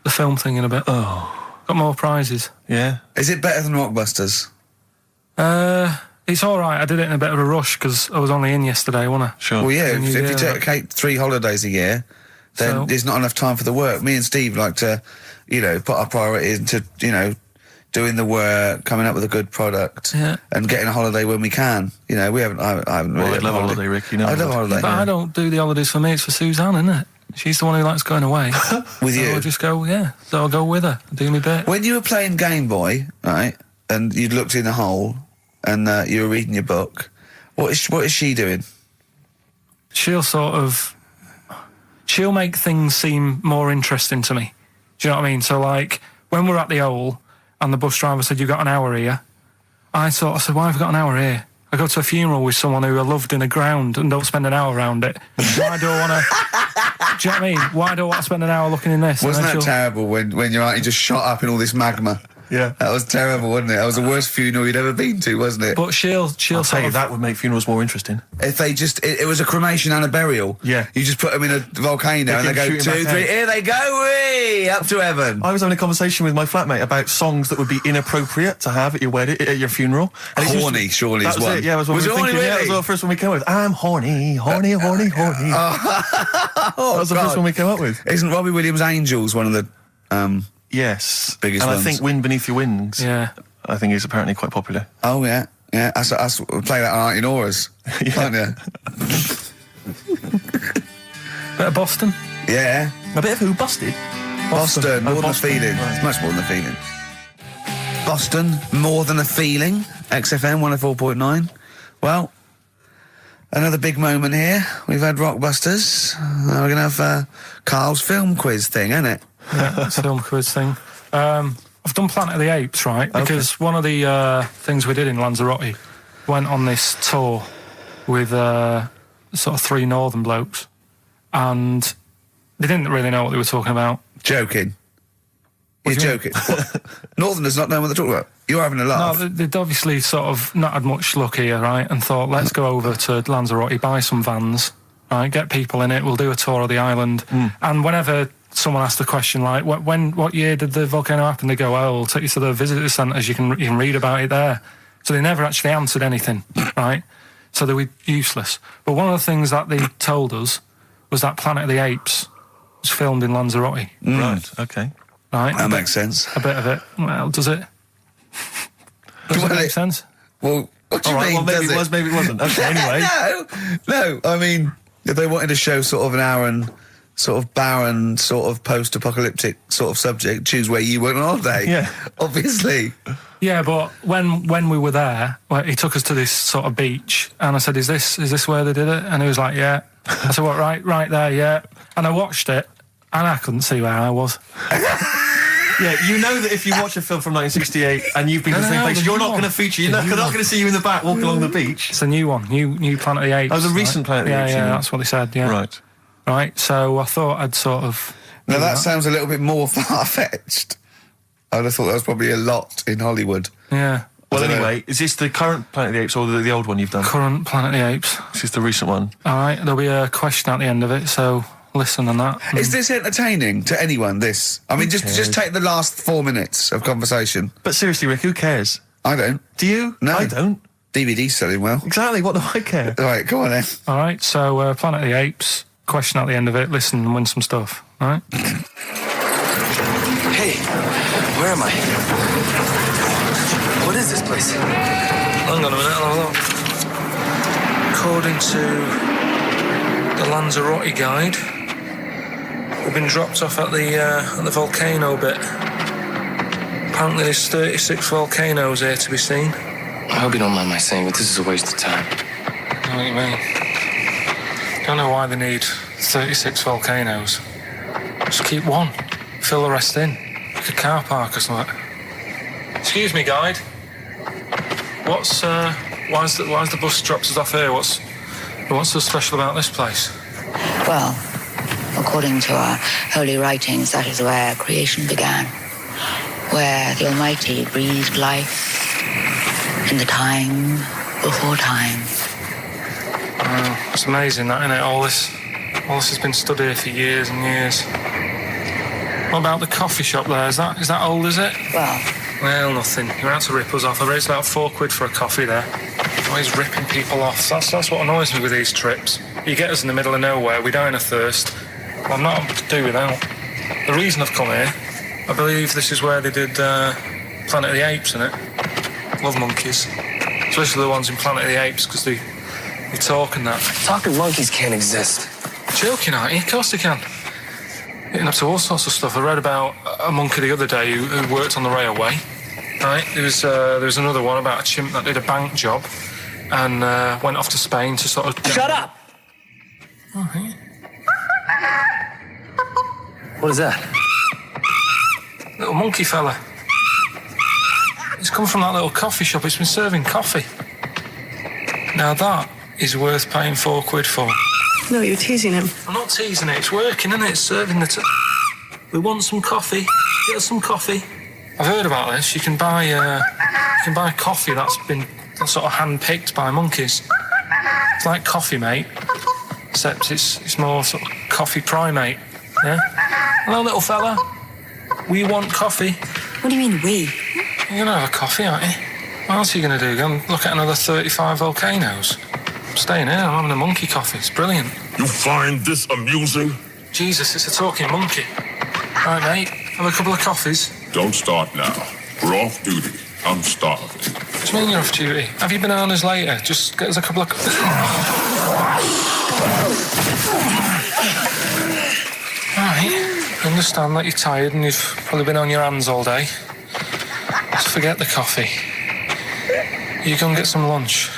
film thing in a bit? Oh. Got more prizes. Yeah. Is it better than Rockbusters? It's all right. I did it in a bit of a rush because I was only in yesterday, wasn't I? Sure. Well, yeah, if you take 3 holidays a year, then there's not enough time for the work. Me and Steve like to, put our priority into, doing the work, coming up with a good product, and getting a holiday when we can. I haven't really. Well, I'd love a holiday, Rick. I love a holiday. But I don't do the holidays for me. It's for Suzanne, isn't it? She's the one who likes going away. With you? I'll just go, so I'll go with her, do me bit. When you were playing Game Boy, right, and you'd looked in the hole, and you were reading your book, what is she doing? She'll make things seem more interesting to me. Do you know what I mean? So, like, when we're at the Owl, and the bus driver said, "You've got an hour here," I said, "Why have I got an hour here? I go to a funeral with someone who I loved in a ground and don't spend an hour around it. Why do I want to..." Do you know what I mean? Why do I want to spend an hour looking in this? Wasn't that terrible when you're out, you just shot up in all this magma? Yeah. That was terrible, wasn't it? That was the worst funeral you'd ever been to, wasn't it? But she'll tell you, that would make funerals more interesting. If they it was a cremation and a burial. Yeah. You just put them in a volcano and they go 2, 3, here they go, wee, up to heaven. I was having a conversation with my flatmate about songs that would be inappropriate to have at your wedding, at your funeral. And horny, surely is one. It, yeah, was it horny, really? Yeah, that was the first one we came up with. I'm horny, horny, horny, horny. That was the first one we came up with. Isn't Robbie Williams' Angels one of the... Yes. Biggest ones. I think Wind Beneath Your Wings. Yeah. I think is apparently quite popular. Oh, yeah. Yeah, I play that on Auntie Nora's, aren't you? Bit of Boston. Yeah. A bit of who? Busted? Boston, more than a feeling. Right. It's much more than a feeling. Boston, more than a feeling. XFM 104.9. Well, another big moment here. We've had Rockbusters. We're going to have Carl's film quiz thing, isn't it? Yeah, it's a film quiz thing. I've done Planet of the Apes, right? Because one of the things we did in Lanzarote, went on this tour with sort of 3 northern blokes, and they didn't really know what they were talking about. Joking. You're joking. Northerners not know what they're talking about. You're having a laugh. No, they'd obviously sort of not had much luck here, right? And thought, let's go over to Lanzarote, buy some vans, right? Get people in it. We'll do a tour of the island. And whenever someone asked the question like, what year did the volcano happen? They go, "Oh, we'll take you to the visitor centres. You can read about it there." So they never actually answered anything, right? So they were useless. But one of the things that they told us was that Planet of the Apes was filmed in Lanzarote. Right, okay. Right? That makes sense. A bit of it. Well, does it? Does it make sense? Well, what do you mean? Well, maybe does it was, maybe it wasn't. Okay, anyway. No. I mean, if they wanted to show sort of an Aaron, sort of barren, sort of post-apocalyptic sort of subject, choose where you went on holiday. Yeah. Obviously. Yeah, but when we were there, well, he took us to this sort of beach, and I said, "Is this where they did it?" And he was like, "Yeah." I said, "What? Right there, yeah." And I watched it, and I couldn't see where I was. Yeah, you know that if you watch a film from 1968 and you've been to the same place, you're not going to feature. You're not going to see you in the back walking along the beach. It's a new one, new Planet of the Apes. Oh, the recent Planet of the Apes. Yeah, that's what he said. Yeah, right. So I thought I'd sort of. Now that sounds a little bit more far-fetched. I'd have thought that was probably a lot in Hollywood. Yeah. Well, anyway, is this the current Planet of the Apes or the old one you've done? Current Planet of the Apes. This is the recent one. All right, there'll be a question at the end of it, so listen on that. Is this entertaining to anyone, this? I mean, just take the last 4 minutes of conversation. But seriously, Rick, who cares? I don't. Do you? No. I don't. DVD's selling well. Exactly, what do I care? Right, come on then. All right, so Planet of the Apes, question at the end of it, listen and win some stuff, all right? Hey, where am I? What is this place? Hang on a minute, I'll have a look. According to the Lanzarote guide, we've been dropped off at the volcano bit. Apparently there's 36 volcanoes here to be seen. I hope you don't mind my saying, but this is a waste of time. I know what you mean. Don't know why they need 36 volcanoes. Just keep one. Fill the rest in. Like a car park or something. Excuse me, guide. Why's the bus dropped us off here? What's so special about this place? Well, according to our holy writings, that is where creation began, where the Almighty breathed life in the time before time. Wow, it's amazing that, isn't it? All this has been stood here for years and years. What about the coffee shop there? Is that old, is it? Well, nothing. You're out to rip us off. I raised about £4 for a coffee there. Always ripping people off. That's what annoys me with these trips. You get us in the middle of nowhere, we die in a thirst. Well, I'm not able to do without. The reason I've come here, I believe this is where they did Planet of the Apes, innit? Love monkeys. Especially the ones in Planet of the Apes, because they talk and that. Talking monkeys can't exist. Joking, aren't you? Of course they can. Getting up to all sorts of stuff. I read about a monkey the other day who worked on the railway. Right? There was another one about a chimp that did a bank job and went off to Spain to sort of... Shut up! Oh, hey. What is that? Little monkey fella. It's come from that little coffee shop. It's been serving coffee. Now that is worth paying £4 for. No, you're teasing him. I'm not teasing it. It's working, isn't it? It's serving the... We want some coffee. Get us some coffee. I've heard about this. You can buy coffee that's been sort of hand-picked by monkeys. It's like Coffee Mate, except it's more sort of coffee primate. Yeah? Hello, little fella. We want coffee. What do you mean, we? You're going to have a coffee, aren't you? What else are you going to do? Go and look at another 35 volcanoes? I'm staying here. I'm having a monkey coffee. It's brilliant. You find this amusing? Jesus, it's a talking monkey. All right, mate. Have a couple of coffees. Don't start now. We're off duty. I'm starving. What do you mean you're off duty? Have you bananas later? Just get us a couple of... Right. I understand that you're tired and you've probably been on your hands all day. Just forget the coffee. You go and get some lunch.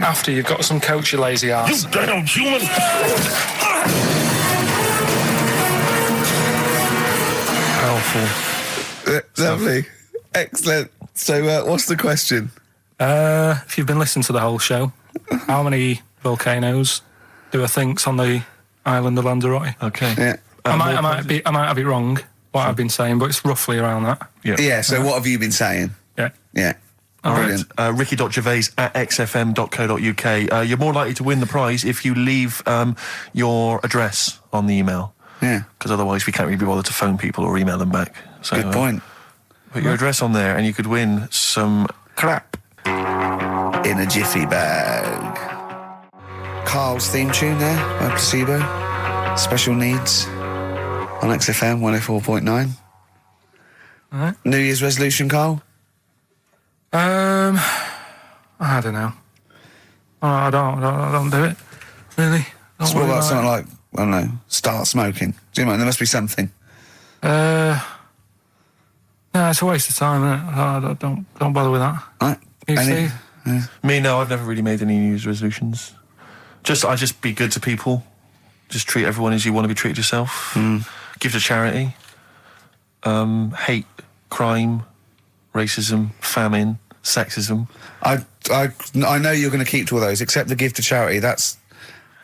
After you've got some coach, you lazy ass. You damn human! Helpful. Lovely. Excellent. So, what's the question? If you've been listening to the whole show, how many volcanoes do I think's on the island of Lanzarote? Okay. Yeah. I might have it wrong, what I've been saying, but it's roughly around that. Yeah, so what have you been saying? Yeah. Yeah. All Brilliant. right. Ricky.gervais@xfm.co.uk. You're more likely to win the prize if you leave your address on the email. Yeah. Because otherwise we can't really be bothered to phone people or email them back. So, Good point. Put your address on there and you could win some crap in a jiffy bag. Carl's theme tune there by Placebo. Special Needs on XFM 104.9. Alright. New Year's resolution, Carl? I don't know. I don't do it. Really. Don't So what worry about about something it. like, I don't know, start smoking? Do you know, there must be something. No, it's a waste of time, isn't it? Don't bother with that. Right? You, Any- Steve? Me, no, I've never really made any New Year's resolutions. I just be good to people. Just treat everyone as you want to be treated yourself. Give to charity. Hate crime, racism, famine, sexism. I know you're going to keep to all those, except the gift to charity. That's...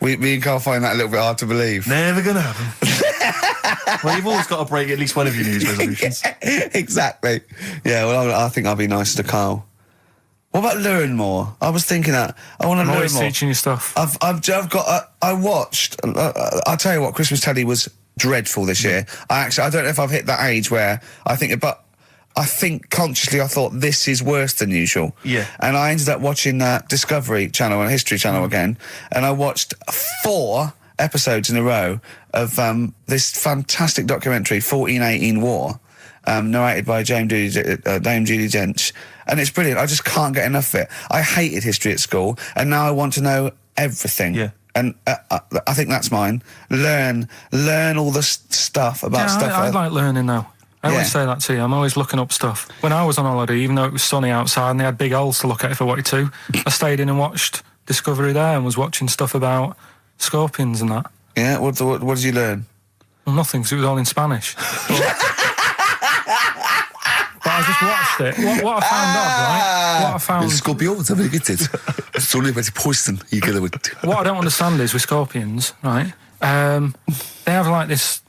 Me and Carl find that a little bit hard to believe. Never gonna happen. Well, you've always got to break at least one of your New Year's resolutions. Exactly. Yeah, well, I think I'll be nice to Carl. What about learn more? I was thinking that. I want to I'm learn always more. teaching you stuff. I watched... I'll tell you what, Christmas telly was dreadful this year. I don't know if I've hit that age where I think... But I think consciously I thought this is worse than usual. Yeah. And I ended up watching Discovery Channel and History Channel again, and I watched 4 episodes in a row of this fantastic documentary, 1418 War, narrated by Dame Judi Dench, and it's brilliant. I just can't get enough of it. I hated history at school, and now I want to know everything. Yeah. And I think that's mine. Learn all the stuff about stuff. I like learning though. I always say that to you. I'm always looking up stuff. When I was on holiday, even though it was sunny outside and they had big holes to look at if I wanted to, I stayed in and watched Discovery there and was watching stuff about scorpions and that. Yeah, what did you learn? Well, nothing, because it was all in Spanish. But I just watched it. What I found odd, right? What I found... Scorpions, I get it. It's only about poison. You get it. What I don't understand is with scorpions, right? They have like this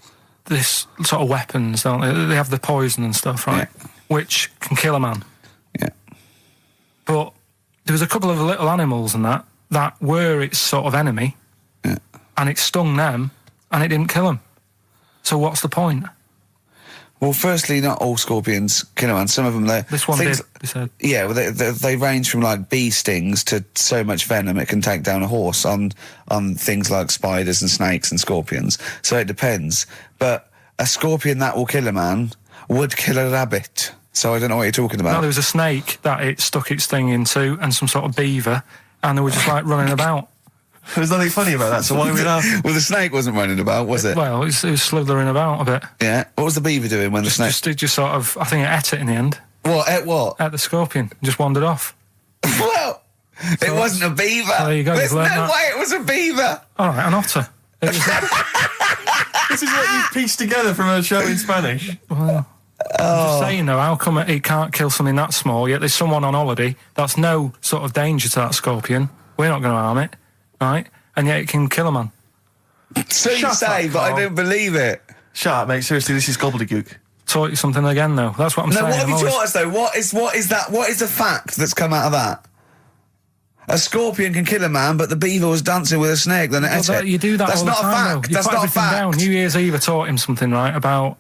sort of weapons, don't they? They have the poison and stuff, right? Yeah. Which can kill a man. Yeah. But there was a couple of little animals and that were its sort of enemy, and it stung them, and it didn't kill them. So what's the point? Well, firstly, not all scorpions kill a man. Some of them, This one did, they said. Yeah, well, they range from like bee stings to so much venom it can take down a horse on things like spiders and snakes and scorpions. So it depends. But a scorpion that will kill a man would kill a rabbit. So I don't know what you're talking about. No, there was a snake that it stuck its thing into, and some sort of beaver, and they were just like running about. There's nothing funny about that, so why are we laughing? Well, the snake wasn't running about, was it? Well, it was slithering about a bit. Yeah. What was the beaver doing when the snake... It just sort of, I think it ate it in the end. What? Ate what? Ate the scorpion. Just wandered off. Well, it wasn't a beaver. Oh, there you go, There's you've no learned that. way it was a beaver. All right, an otter. It was, This is what you've pieced together from a show in Spanish. well, I'm just saying though, how come it can't kill something that small, yet there's someone on holiday that's no sort of danger to that scorpion. We're not going to harm it, right? And yet it can kill a man. So you Shut say, up, but I Carl. don't believe it. Shut up, mate. Seriously, this is gobbledygook. Taught you something again though. That's what I'm No, saying. what have I'm you always- taught us though? What is that? What is the fact that's come out of that? A scorpion can kill a man, but the beaver was dancing with a snake. Then it Well, ate that- it. you do that That's all the not time, a though. fact. You That's put not a everything fact. down. New Year's Eve, I taught him something, right, about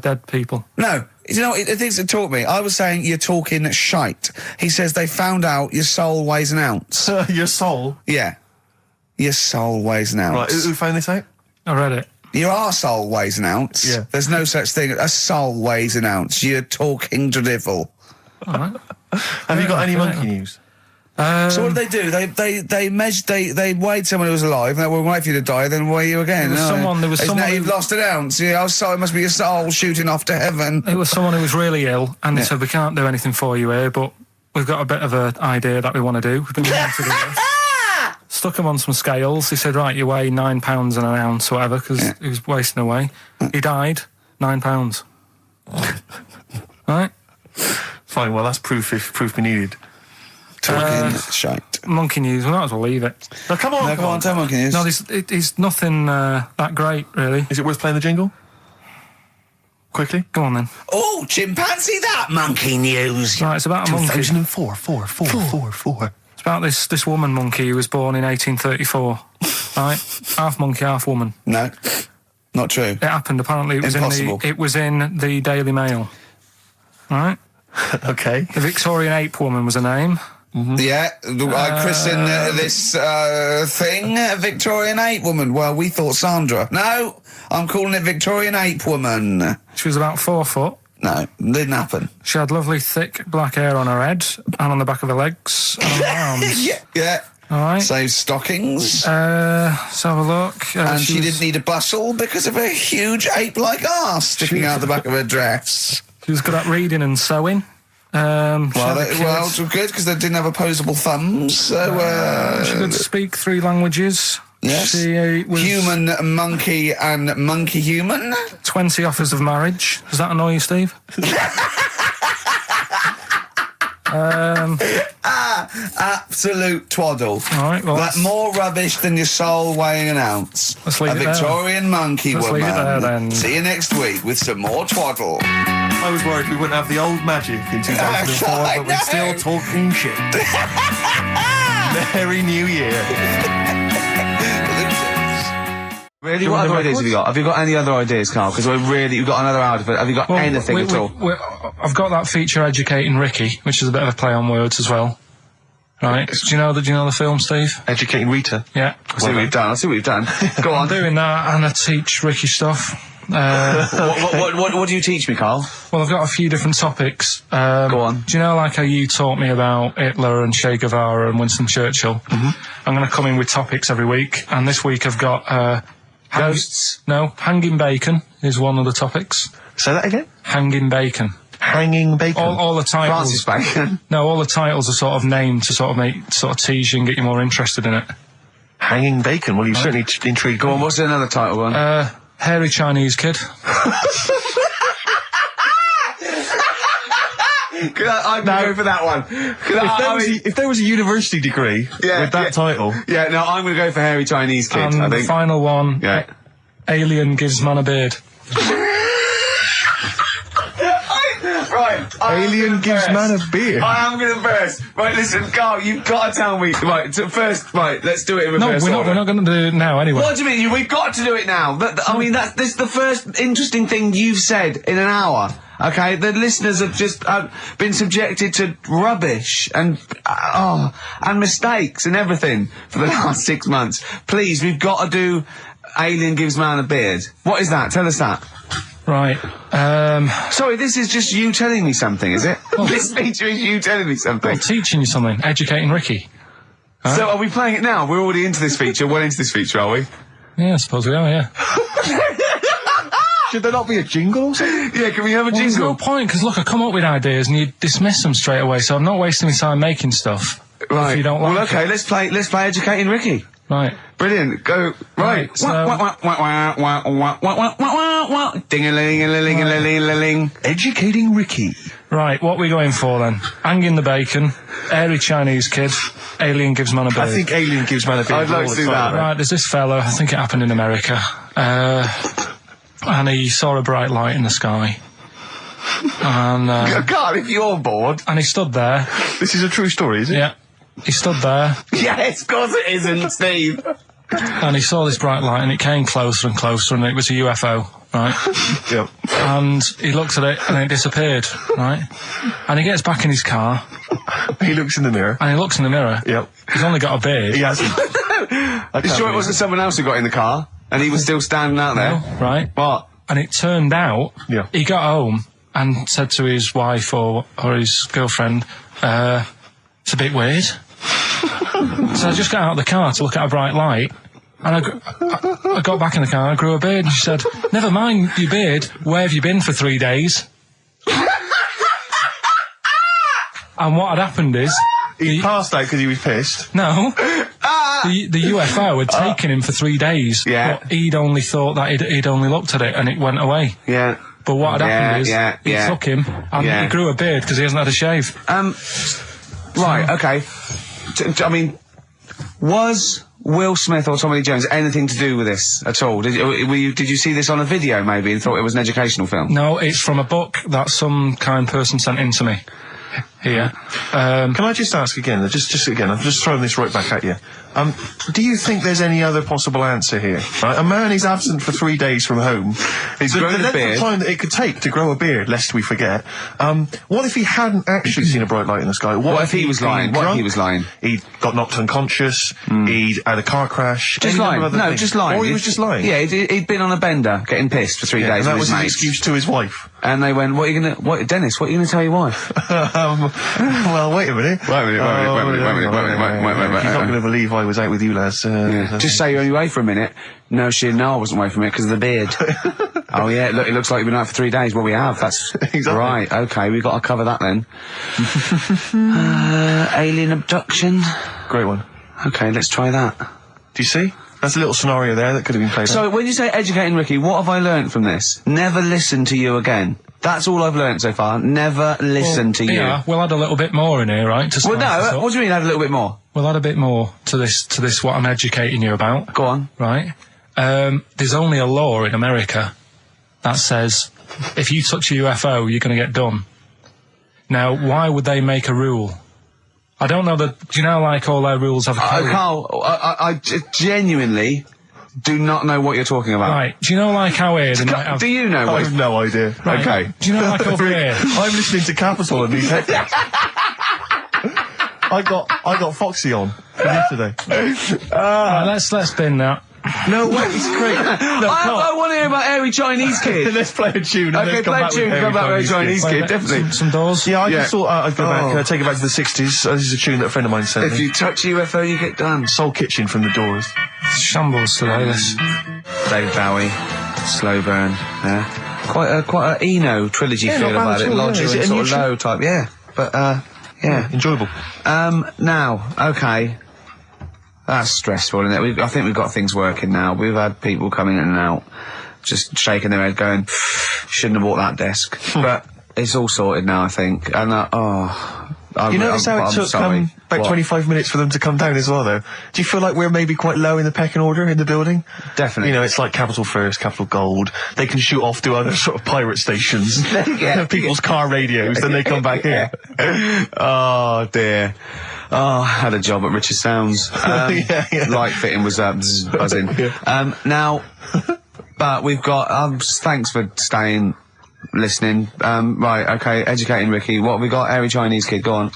dead people. No, you know, the things it taught me. I was saying you're talking shite. He says they found out your soul weighs an ounce. Your soul. Yeah, your soul weighs an ounce. Right, who found this out? I read it. Your arsehole weighs an ounce. Yeah. There's no such thing. A soul weighs an ounce. You're talking drivel. All right. Have you got any okay. monkey news? So what did they do? They weighed someone who was alive, and they will wait for you to die, then weigh you again. There was someone Now who- you've lost an ounce. Yeah, so it must be your soul shooting off to heaven. It was someone who was really ill, and they Yeah. said, we can't do anything for you here, but we've got a bit of an idea that we want to do. We've been wanting to do this. Stuck him on some scales. He said, right, you weigh 9 pounds and an ounce or whatever, because he was wasting away. He died, 9 pounds. Right? Fine, well, that's proof if proof be needed. Talking shite. Monkey news, we might as well leave it. No, come on, No, come on, tell monkey news. No, it's nothing that great, really. Is it worth playing the jingle? Quickly? Go on then. Oh, chimpanzee that monkey news. Right, it's about a monkey. 2004, four. It's about this woman monkey who was born in 1834. Right? Half monkey, half woman. No, not true. It happened, apparently. It was Impossible. it was in the Daily Mail. Right? Okay. The Victorian ape woman was her name. Yeah, I christened this thing Victorian ape woman. Well, we thought Sandra. No, I'm calling it Victorian ape woman. She was about 4 foot. No, didn't happen. She had lovely thick black hair on her head and on the back of her legs and on her arms. Yeah. All right. So stockings. Let's have a look. And she didn't need a bustle because of a huge ape-like arse sticking out the back of her dress. She was good at reading and sewing. Well, it's good because they didn't have opposable thumbs. So she could speak 3 languages. Yes. She was human, monkey, and monkey human. 20 offers of marriage. Does that annoy you, Steve? Absolute twaddle. All right, well, that's more rubbish than your soul weighing an ounce. Let's leave a it there. Victorian monkey Let's woman. leave it there, then. See you next week with some more twaddle. I was worried we wouldn't have the old magic in 2004, but we're still talking shit. Merry New Year. Really, what other ideas have you got? Have you got any other ideas, Karl? Because we've got another hour, but have you got anything at all? I've got that feature Educating Ricky, which is a bit of a play on words as well. Right? Do you know the film, Steve? Educating Rita. Yeah. I'll see what you've done. Go on. I'm doing that, and I teach Ricky stuff. What do you teach me, Karl? Well, I've got a few different topics. Go on. Do you know, like how you taught me about Hitler and Che Guevara and Winston Churchill? Mm-hmm. I'm going to come in with topics every week, and this week I've got ghosts. No, hanging bacon is one of the topics. Say that again. Hanging bacon. Hanging bacon. All the titles. Francis Bacon. No, all the titles are sort of named to sort of tease you and get you more interested in it. Hanging bacon. Well, you've certainly intrigued. Go on. What's another title one? Hairy Chinese kid. I'm going to go for that one. If there was a university degree with that title. Yeah, no, I'm going to go for hairy Chinese kid, And I think. the final one, Alien gives man a beard. Right. Alien gives man a beard. I am going to burst. Right, listen, Karl, you've got to tell me. Right, first, let's do it in reverse order. We're not going to do it now anyway. What do you mean? We've got to do it now. I mean, this is the first interesting thing you've said in an hour. Okay, the listeners have just been subjected to rubbish and mistakes and everything for the last 6 months. Please, we've got to do Alien gives man a beard. What is that? Tell us that. Right. Sorry, this is just you telling me something, is it? This feature is you telling me something. Well, teaching you something. Educating Ricky. Huh? So are we playing it now? We're already into this feature. Well into this feature, are we? Yeah, I suppose we are, yeah. Should there not be a jingle or something? Yeah, can we have a jingle? There's no point, because look, I come up with ideas and you dismiss them straight away, so I'm not wasting my time making stuff. Right. If you don't like well, okay, it. let's play Educating Ricky. Right. Brilliant. Go. Right. So- Ding-a-ling-a-ling-a-ling-a-ling. Educating Ricky. Right, what are we going for then? Hanging the bacon, hairy Chinese kid, Alien gives man a beard. I think Alien gives man a beard. I'd like to do that. Right, there's this fella, I think it happened in America, and he saw a bright light in the sky. And God, if you're bored. he stood there. This is a true story, is it? Yeah. He stood there, Yes, of course it isn't, Steve. and he saw this bright light, and it came closer and closer, and it was a UFO, right? Yep. And he looked at it, and it disappeared, right? And he gets back in his car, He looks in the mirror. and he looks in the mirror. Yep. He's only got a beard. He hasn't. You sure it wasn't someone else who got in the car? And he was still standing out there? Right? What? And it turned out, Yeah. he got home and said to his wife or his girlfriend, it's a bit weird. So I just got out of the car to look at a bright light, and I got back in the car and I grew a beard, and she said, never mind your beard, where have you been for 3 days? And what had happened is... He passed out because he was pissed. No. The UFO had taken him for 3 days. Yeah. But he'd only thought that he'd only looked at it and it went away. Yeah. But what had happened is he took him and he grew a beard because he hasn't had a shave. Right, okay. I mean, was Will Smith or Tommy Lee Jones anything to do with this at all? Did you see this on a video maybe and thought it was an educational film? No, it's from a book that some kind person sent in to me. here. Can I just ask again? Just again, I'm just throwing this right back at you. Do you think there's any other possible answer here? Right? A man is absent for 3 days from home. He's grown a length beard. of time that it could take to grow a beard, lest we forget. What if he hadn't actually seen a bright light in the sky? What if he was lying? What if he was lying? He got knocked unconscious. He'd had a car crash. Just any lying. number of No, other things. just lying. Or he was just lying. Yeah, he'd been on a bender, getting pissed for 3 days and that with was his his mates. excuse to his wife. And they went, Dennis, what are you going to tell your wife? Well, wait a minute. Wait a minute. You're not going to believe I was out with you, lads. Just say you're only away for a minute. No, I wasn't away from it because of the beard. Oh, yeah, look, it looks like you've been out for 3 days. Well, we have. That's Exactly. right. Okay, we've got to cover that then. Alien abduction. Great one. Okay, let's try that. Do you see? That's a little scenario there that could have been played out. So, when you say educating Ricky, what have I learnt from this? Never listen to you again. That's all I've learnt so far. Never listen to you. Yeah, we'll add a little bit more in here, right? To Well, spice this no, up. what do you mean add a little bit more? We'll add a bit more to this what I'm educating you about. Go on. Right? There's only a law in America that says if you touch a UFO, you're going to get done. Now, why would they make a rule? I don't know that. Do you know, like, all their rules have a code? Carl, I genuinely do not know what you're talking about. Right. Do you know, like, how here they might have... Do you know I what? have no idea. Right. Okay. Do you know, like, over here? I'm listening to Capital and these headphones. I got Foxy on from yesterday. Right, let's bin that. No way, it's great. I want to hear about Airy Chinese Kid. Let's play a tune. And Okay, then come play a back tune, with come back with Airy Airy Chinese Kid, Wait, definitely. Some doors. Yeah, I just thought I'd go back, take it back to the 60s. This is a tune that a friend of mine sent If me. you touch UFO, you get done. Soul Kitchen from the Doors. Shambles today, this. David Bowie, Slow Burn, yeah. Quite a Eno trilogy Yeah, feel not bad about at it. all, Lodger yeah. Is it and a sort new of tune? low type, yeah. But, yeah. Enjoyable. Now, okay. That's stressful, isn't it? I think we've got things working now. We've had people coming in and out, just shaking their head going, shouldn't have bought that desk. But it's all sorted now, I think. And, You notice how it took about 25 minutes for them to come down as well, though? Do you feel like we're maybe quite low in the pecking order in the building? Definitely. You know, it's like Capital First, Capital Gold. They can shoot off to other sort of pirate stations. Yeah. People's car radios, then they come back here. Oh, dear. Oh, I had a job at Richard Sounds. Yeah. Light fitting was buzzing. Now, but we've got, thanks for staying, listening. Right, okay, educating Ricky. What have we got? Airy Chinese Kid, go on.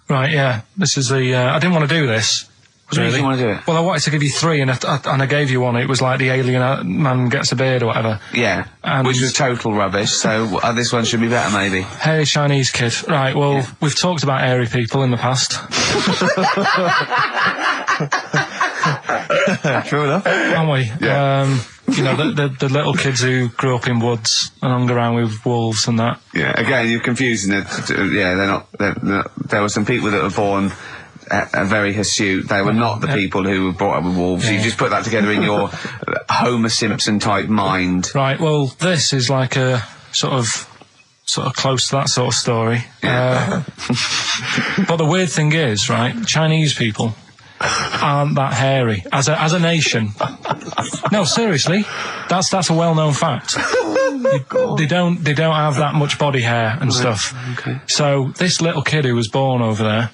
Right, yeah. This is the... I didn't want to do this. What do you mean you want to do it? Well, I wanted to give you three, and I gave you one. It was like the alien man gets a beard or whatever. Yeah, And- which was total rubbish, so this one should be better, maybe. Hey, Chinese kid. Right, well, we've talked about airy people in the past. True enough. Haven't we? Yeah. You know, the little kids who grew up in woods and hung around with wolves and that. Yeah, again, you're confusing it. Yeah, they're not, there were some people that were born very hirsute. They were not the people who were brought up with wolves. You just put that together in your Homer Simpson type mind. Right, well, this is like a sort of close to that sort of story. Yeah. But the weird thing is, right, Chinese people aren't that hairy as a nation. No, seriously, that's a well-known fact. They don't have that much body hair and stuff. Okay. So this little kid who was born over there,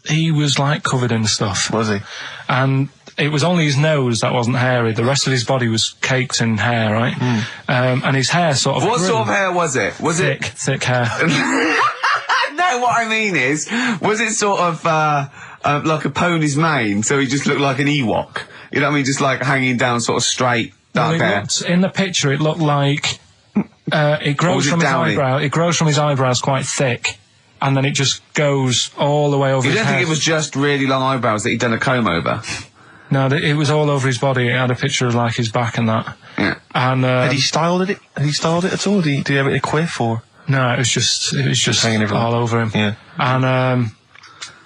he was like covered in stuff. Was he? And it was only his nose that wasn't hairy. The rest of his body was caked in hair, right? And his hair sort of What grew. sort of hair was it? Was Thick hair. No, what I mean is, was it sort of like a pony's mane, so he just looked like an Ewok? You know what I mean? Just like hanging down sort of straight, dark hair. In the picture, it looked like it grows was it from his downy? eyebrow. It grows from his eyebrows quite thick, and then it just goes all the way over You his don't head. think it was just really long eyebrows that he'd done a comb over? No, it was all over his body. It had a picture of like his back and that. Yeah. And Had he styled it? Had he styled it at all? Did he have it in a quiff or? no, it was just hanging everywhere. all over him. Yeah.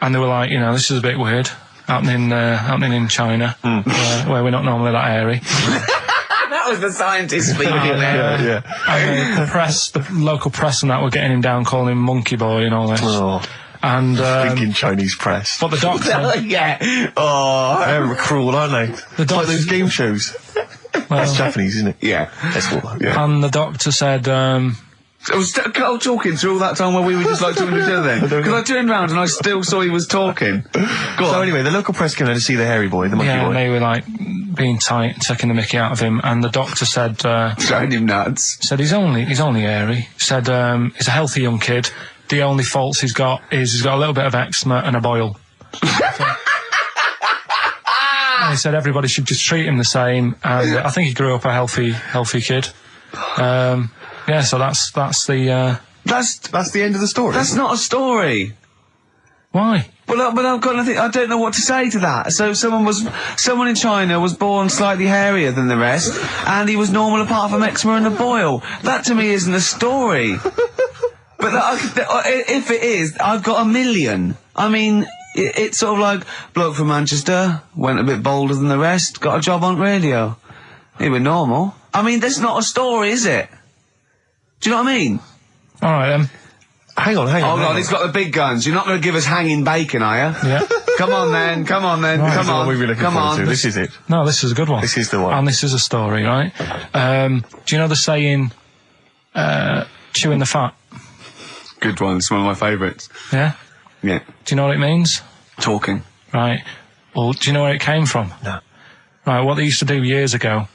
And they were like, you know, this is a bit weird happening in China, where we're not normally that airy. That was the scientist speaking there. Yeah. And the local press and that were getting him down, calling him monkey boy and all this. Oh, And thinking Chinese press. but the doctor, Yeah. Oh. They're cruel, aren't they? It's like those game shows. That's Japanese, isn't it? Yeah. That's what. Yeah. and the doctor said, I was talking through all that time while we were just like talking to each other then. Because I turned round and I still saw he was talking. Go on. So anyway, the local press came in to see the hairy boy, the monkey Yeah, boy. and they were like being tight, taking the mickey out of him, and the doctor said, Showing him nuts. said he's only hairy. Said he's a healthy young kid. The only faults he's got is he's got a little bit of eczema and a boil. And he said everybody should just treat him the same, and I think he grew up a healthy kid. Yeah, so that's the That's the end of the story. That's not a story. why. But I've got nothing. I don't know what to say to that. So someone in China was born slightly hairier than the rest, and he was normal apart from eczema and a boil. That to me isn't a story. But if it is, I've got a million. I mean, it's sort of like bloke from Manchester went a bit bolder than the rest, got a job on radio. He was normal. I mean, that's not a story, is it? Do you know what I mean? All right then. Hang on. Hold on, he's got the big guns. You're not going to give us hanging bacon, are you? Yeah. Come on then. Right. Come This is the on. one we've been looking Come forward on. to. This is it. No, this is a good one. This is the one. And this is a story, right? Do you know the saying, chewing the fat? Good one. It's one of my favourites. Yeah? Yeah. Do you know what it means? Talking. Right. Well, do you know where it came from? No. Right, what they used to do years ago,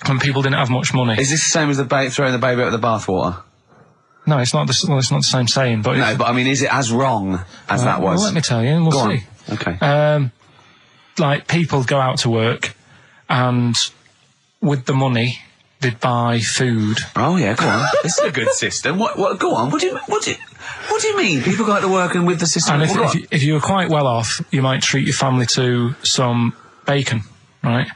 when people didn't have much money. Is this the same as throwing the baby out of the bathwater? No, it's not the same saying, but... No, but I mean, is it as wrong as that was? Well, let me tell you, and we'll Go see. on. Okay. Like, people go out to work, and with the money, they'd buy food. Oh yeah, go on. This is a good system. What? Go on. What do you mean? People go out to work and with the system. And Well, if you were quite well off, you might treat your family to some bacon, right?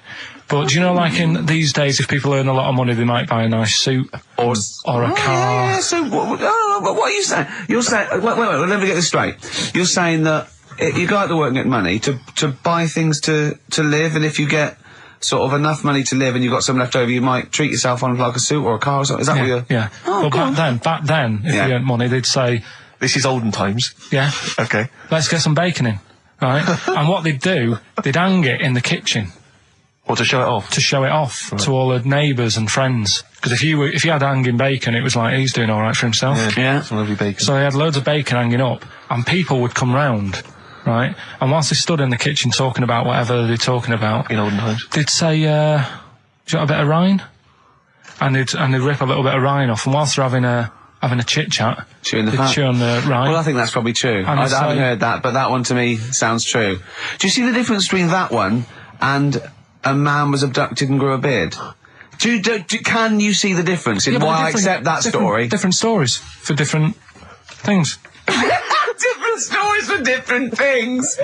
But do you know, like in these days, if people earn a lot of money, they might buy a nice suit or a car. Yeah. So what are you saying? You're saying wait. Let me get this straight. You're saying that you go out to work and get money to buy things to live, and if you get sort of enough money to live and you've got some left over, you might treat yourself on like a suit or a car or something. Is that what you're... Yeah. Oh, well, back then, if you earned money, they'd say, This is olden times. yeah, Okay. let's get some bacon in, right? And what they'd do, they'd hang it in the kitchen Or to show it off. to show it off to all the neighbours and friends. Because if you had hanging bacon, it was like, he's doing all right for himself. Yeah. Some lovely bacon. So they had loads of bacon hanging up, and people would come round, right? And whilst they stood in the kitchen talking about whatever they're talking about, In olden times. they'd say, do you got a bit of rind? And they'd rip a little bit of rind off, and whilst they're having a chit-chat, Chewing the they'd fat. chew on the rind. Well, I think that's probably true. I it's haven't like- heard that, but that one to me sounds true. Do you see the difference between that one and a man was abducted and grew a beard? Can you see the difference in Yeah, but why I different- accept that different- story? Different stories for different things. Different stories for different things.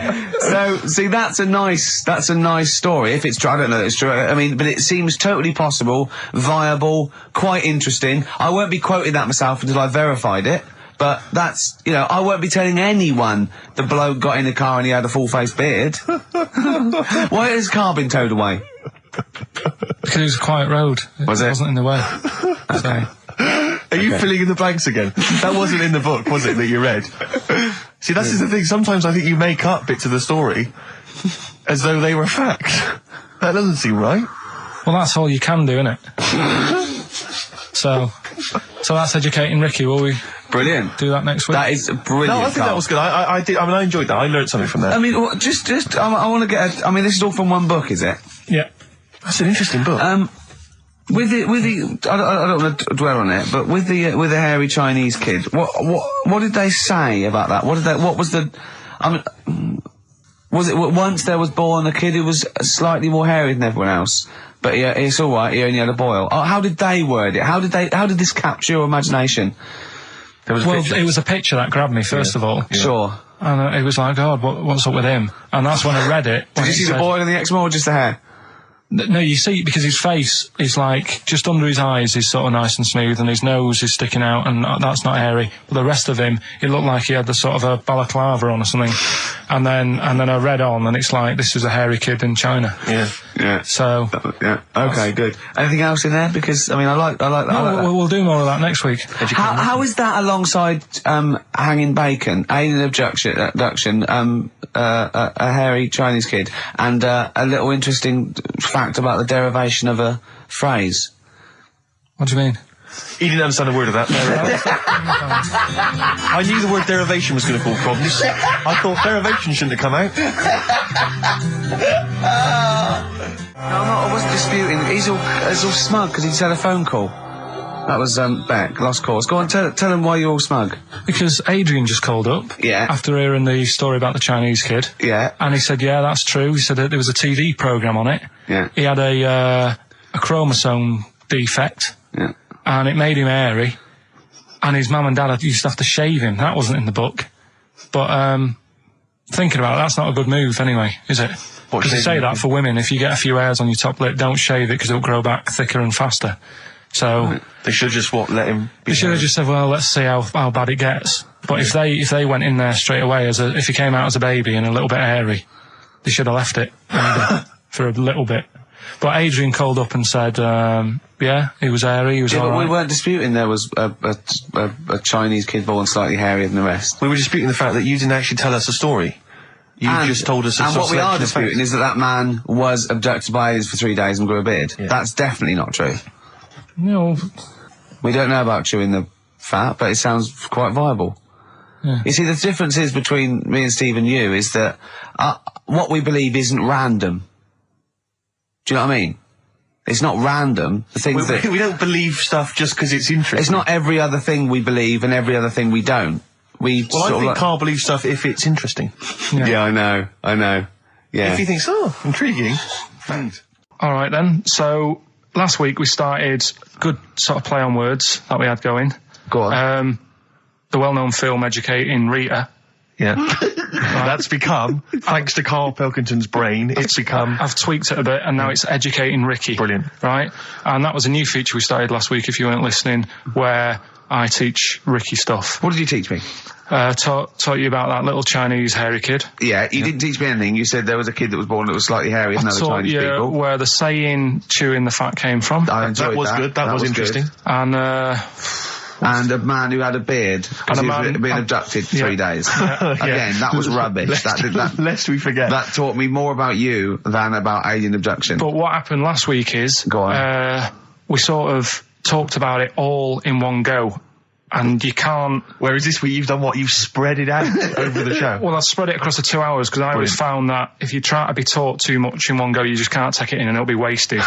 So, see, that's a nice story. If it's true, I don't know if it's true. I mean, but it seems totally possible, viable, quite interesting. I won't be quoting that myself until I've verified it. But that's, I won't be telling anyone the bloke got in the car and he had a full-face beard. Why has his car been towed away? Because it was a quiet road. Was it? wasn't in the way. So, Are you filling in the blanks again? That wasn't in the book, was it, that you read? See, that's the thing. Sometimes I think you make up bits of the story as though they were fact. That doesn't seem right. well, that's all you can do, innit? So that's educating Ricky. Will we Brilliant. do that next week? That is brilliant. No, I think that was good. I did. I mean, I enjoyed that. I learned something from that. I mean, I want to get. I mean, this is all from one book, is it? Yeah. That's an interesting book. With the, I don't want to dwell on it, but with the hairy Chinese kid, what did they say about that? What was the, I mean, was it once there was born a kid who was slightly more hairy than everyone else, but yeah, it's all right. He only had a boil. Oh, how did they word it? How did this capture your imagination? There was a picture. It was a picture that grabbed me first of all. Sure. And it was like, God, what's up with him? And that's when I read it. Did you see the boil and the eczema or just the hair? No, you see, because his face is like, just under his eyes is sort of nice and smooth, and his nose is sticking out, and that's not hairy. But the rest of him, it looked like he had the sort of a balaclava on or something. And then I read on, and it's like, this is a hairy kid in China. Yeah. Yeah. So, Yeah. Okay, good. Anything else in there? Because, I mean, I like that. we'll do more of that next week. How is that alongside hanging bacon, alien abduction, a hairy Chinese kid, and a little interesting fact about the derivation of a phrase? What do you mean? He didn't understand a word of that. I knew the word derivation was going to cause problems. I thought derivation shouldn't have come out. No, I wasn't disputing. He's all smug because he just had a phone call. That was Beck, lost cause. Go on, tell him why you're all smug. Because Adrian just called up. Yeah. After hearing the story about the Chinese kid. Yeah. And he said, yeah, that's true. He said that there was a TV programme on it. Yeah. He had a chromosome defect. Yeah. And it made him hairy. And his mum and dad used to have to shave him. That wasn't in the book. But thinking about it, that's not a good move anyway, is it? Because they say that for women, if you get a few hairs on your top lip, don't shave it because it'll grow back thicker and faster. So they should just let him. They should have just said, well, let's see how bad it gets. But if they went in there straight away if he came out as a baby and a little bit hairy, they should have left it maybe, for a little bit. But Adrian called up and said, yeah, he was hairy, he was all but right. we weren't disputing there was a Chinese kid born slightly hairier than the rest. We were disputing the fact that you didn't actually tell us a story. You just told us a And what we are selection of disputing facts. is that man was abducted by aliens for 3 days and grew a beard. Yeah. That's definitely not true. No. We don't know about chewing the fat, but it sounds quite viable. Yeah. You see, the difference is between me and Steve and you is that what we believe isn't random. Do you know what I mean? It's not random. The things that we don't believe stuff just because it's interesting. it's not every other thing we believe and every other thing we don't. Well, I think Karl believes stuff if it's interesting. Yeah, I know. Yeah. If he thinks, oh, intriguing. Thanks. All right then. So last week we started good sort of play on words that we had going. Go on. The well-known film Educating Rita. Yeah. That's become, thanks to Karl Pilkington's brain, it's become... I've tweaked it a bit and now it's Educating Ricky. Brilliant. Right? And that was a new feature we started last week, if you weren't listening, where I teach Ricky stuff. What did you teach me? Taught you about that little Chinese hairy kid. Yeah, you didn't teach me anything. You said there was a kid that was born that was slightly hairy than other Taught Chinese you people. where the saying chewing the fat came from. I enjoyed That was good. That was interesting. And And a man who had a beard because he was being abducted for 3 days. Again, that was rubbish. Lest we forget. That taught me more about you than about alien abduction. But what happened last week is Go on. we sort of talked about it all in one go. And you can't... Whereas this week you've done what? You've spread it out over the show. Well, I've spread it across the 2 hours because I always found that if you try to be taught too much in one go, you just can't take it in and it'll be wasted. Is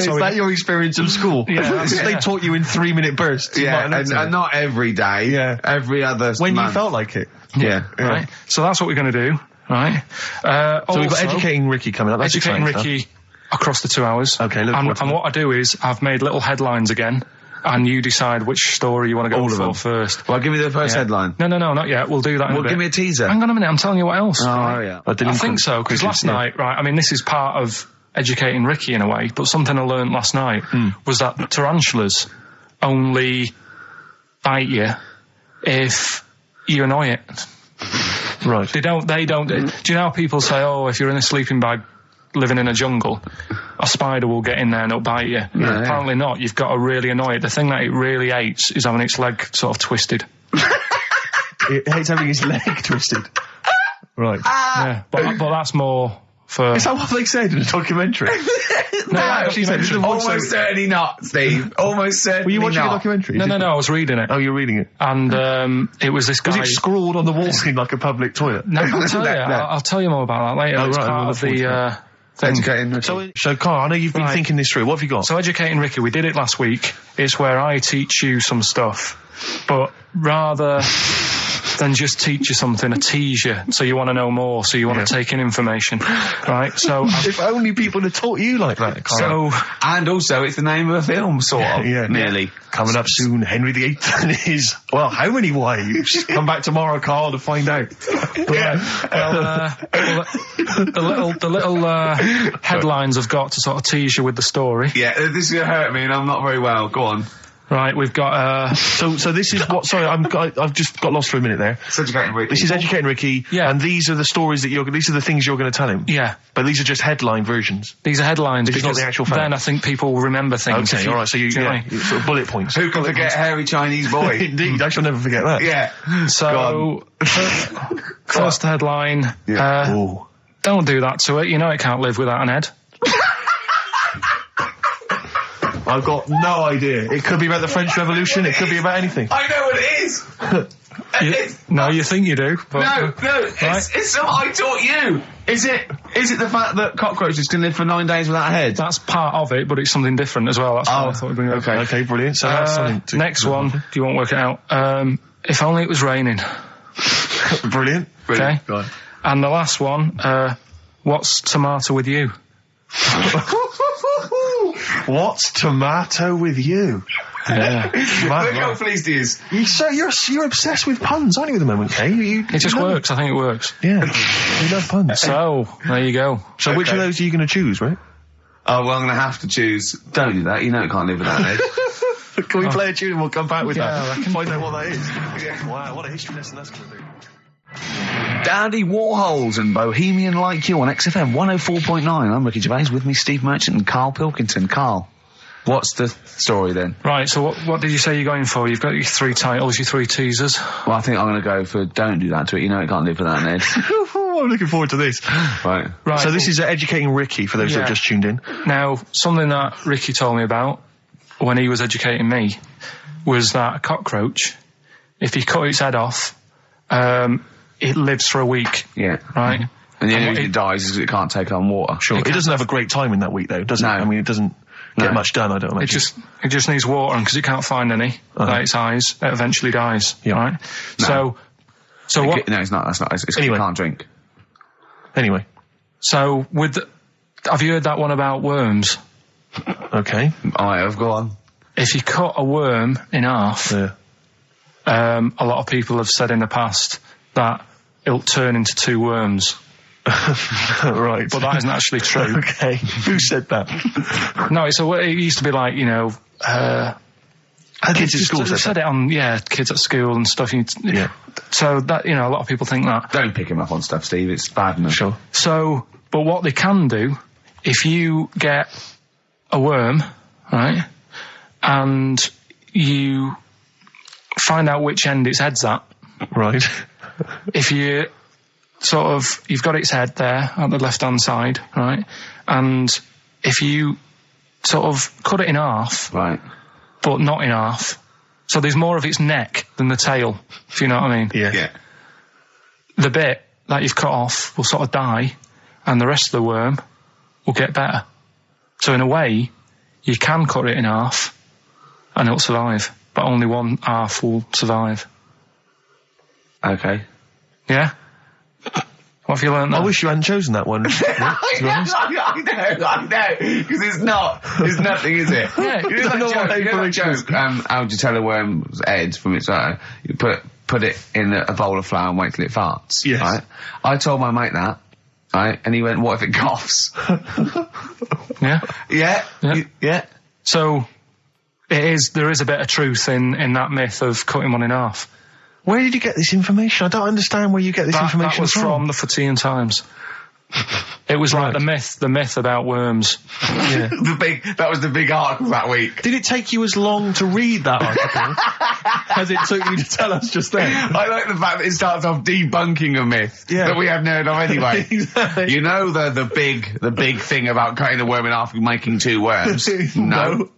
that your experience of school? Yeah. They taught you in 3 minute bursts. Yeah, and not every day. Yeah. Every other When month. you felt like it. Yeah. Right? So that's what we're going to do, right? So we've got Educating Ricky coming up. That's Educating exciting Ricky across the 2 hours. Okay, look forward to And that. what I do is I've made little headlines again, and you decide which story you want to go All of them. for first. Well, give me the first headline. No, not yet. We'll do that in a Well, bit. give me a teaser. Hang on a minute, I'm telling you what else. Oh, right? yeah. I think so, because last night, right, I mean, this is part of Educating Ricky in a way, but something I learned last night was that tarantulas only bite you if you annoy it. Right. They don't, do you know how people say, oh, if you're in a sleeping bag living in a jungle, a spider will get in there and it'll bite you? Apparently not. You've got to really annoy it. The thing that it really hates is having its leg sort of twisted. It hates having his leg twisted. Right. Yeah, but that's more for... Is that what they said in a documentary? No, actually, Almost certainly not, Steve. Almost certainly not. Were you watching a documentary? No, I was reading it. Oh, you're reading it. And it was this guy... Was it scrawled on the wall in like a public toilet? No, I'll tell you. I'll tell you more about that later. Oh, It's right, part we'll of the thing. Educating Ricky. So, Karl, I know you've been Right. thinking this through. What have you got? So Educating Ricky, we did it last week. It's where I teach you some stuff, but rather than just teach you something, I tease you, so you want to know more, so you want to take in information, right? So if only people had taught you like that, Karl. And also, it's the name of a film, sort of. Yeah. Nearly. Coming up soon, Henry VIII and his... Well, how many wives? Come back tomorrow, Karl, to find out. The little headlines I've got to sort of tease you with the story. Yeah, this is going to hurt me and I'm not very well. Go on. Right, we've got... So this is what... Sorry, I've just got lost for a minute there. It's Educating Ricky. This is Educating Ricky, and these are the stories that these are the things you're going to tell him. Yeah. But these are just headline versions. These are headlines This is not because the actual fact. then I think people will remember things. Okay, alright, so you sort of bullet points. Who can forget hairy Chinese boy? Indeed, I shall never forget that. Yeah. So, first headline, don't do that to it. You know it can't live without an head. I've got no idea. It could be about the French Revolution. It could be about anything. I know what it is. No, you think you do. But, No, it's not what I taught you. Is it the fact that cockroaches can live for 9 days without a head? That's part of it, but it's something different as well. That's why I thought we'd bring it up. Okay, brilliant. So that's something to... Next one, if you won't work it out. If only it was raining. Brilliant. Okay. Go on. And the last one, what's tomato with you? What's tomato with you? Yeah. Look how pleased he is. You're obsessed with puns, aren't you, at the moment, Kay? It just works. I think it works. Yeah. You love puns. So, there you go. So which of those are you going to choose, right? Oh, well, I'm going to have to choose. Don't do that. You know it can't live without an head. Can we play a tune and we'll come back with Yeah, that? I reckon. Find out what that is. Wow, what a history lesson that's going to be. Dandy Warhols and Bohemian Like You on XFM 104.9. I'm Ricky Gervais, with me Steve Merchant and Karl Pilkington. Karl, what's the story then? Right, so what did you say you're going for? You've got your 3 titles, your 3 teasers. Well, I think I'm going to go for Don't Do That to It. You know it can't live without an head. I'm looking forward to this. Right. So this is educating Ricky, for those that have just tuned in. Now, something that Ricky told me about when he was educating me was that a cockroach, if you cut its head off, it lives for a week. Yeah. Right? And the only reason it dies is because it can't take on water. Sure. It doesn't have a great time in that week, though, does it? No. I mean, it doesn't get much done, I don't imagine. It just needs water, and because it can't find any, like its eyes, it eventually dies. Yeah. Right? No. So what? No, it's not. That's not. It's 'cause Anyway. you can't drink. Anyway. So have you heard that one about worms? Okay. I have. Go on. If you cut a worm in half, Yeah. a lot of people have said in the past that it'll turn into 2 worms. Right. But that isn't actually true. Okay. Who said that? No, it used to be like, Kids at school said it on, kids at school and stuff. Yeah. So that, a lot of people think that. Don't pick him up on stuff, Steve. It's bad enough. Sure. So, but what they can do, if you get a worm, right, and you find out which end its head's at. Right. If you you've got its head there at the left-hand side, right, and if you sort of cut it in half, Right. but not in half, so there's more of its neck than the tail, if you know what I mean. Yeah. The bit that you've cut off will sort of die, and the rest of the worm will get better. So in a way, you can cut it in half, and it'll survive, but only one half will survive. Okay. Yeah? What have you learned there? I wish you hadn't chosen that one. I know, because it's not. There's nothing, is it? Yeah. You know that joke, how would you tell a worm's head from its eye? You put it in a bowl of flour and wait till it farts. Yes. Right? I told my mate that, right? And he went, what if it coughs? Yeah? Yeah? Yeah. So, there is a bit of truth in that myth of cutting one in half. Where did you get this information? I don't understand where you get this information That was from the Fortean Times. It was like the myth about worms. Yeah. That was the big article that week. Did it take you as long to read that article as it took you to tell us just then? I like the fact that it starts off debunking a myth that we haven't heard of anyway. Exactly. You know the big thing about cutting a worm in half and making 2 worms? No.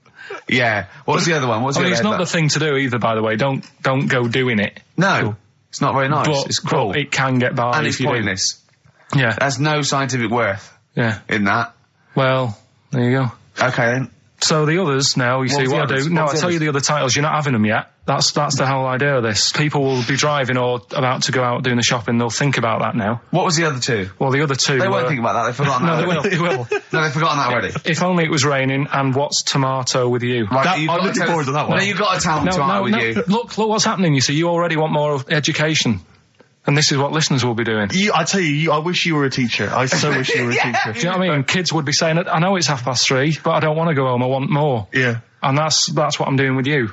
Yeah. What's the other one? It's not the thing to do either, by the way. Don't go doing it. No. It's not very nice. But, it's cruel. But it can get by and if it's you pointless. do. Yeah. There's no scientific worth in that. Well, there you go. Okay then. So the others now, you see what I do. No, I tell you the other titles. You're not having them yet. That's the whole idea of this. People will be driving or about to go out doing the shopping. They'll think about that now. What was the other 2? Well, the other 2 They won't think about that. They've forgotten that. No, they will. No, they've forgotten that already. If only it was raining, and what's tomato with you? Right, I'm looking forward to that one. No, you've got to tell them tomato with you. Look what's happening. You see, you already want more of education. And this is what listeners will be doing. I tell you, I wish you were a teacher. I so wish you were a teacher. Do you know what I mean? Kids would be saying, I know it's 3:30, but I don't want to go home. I want more. Yeah. And that's what I'm doing with you.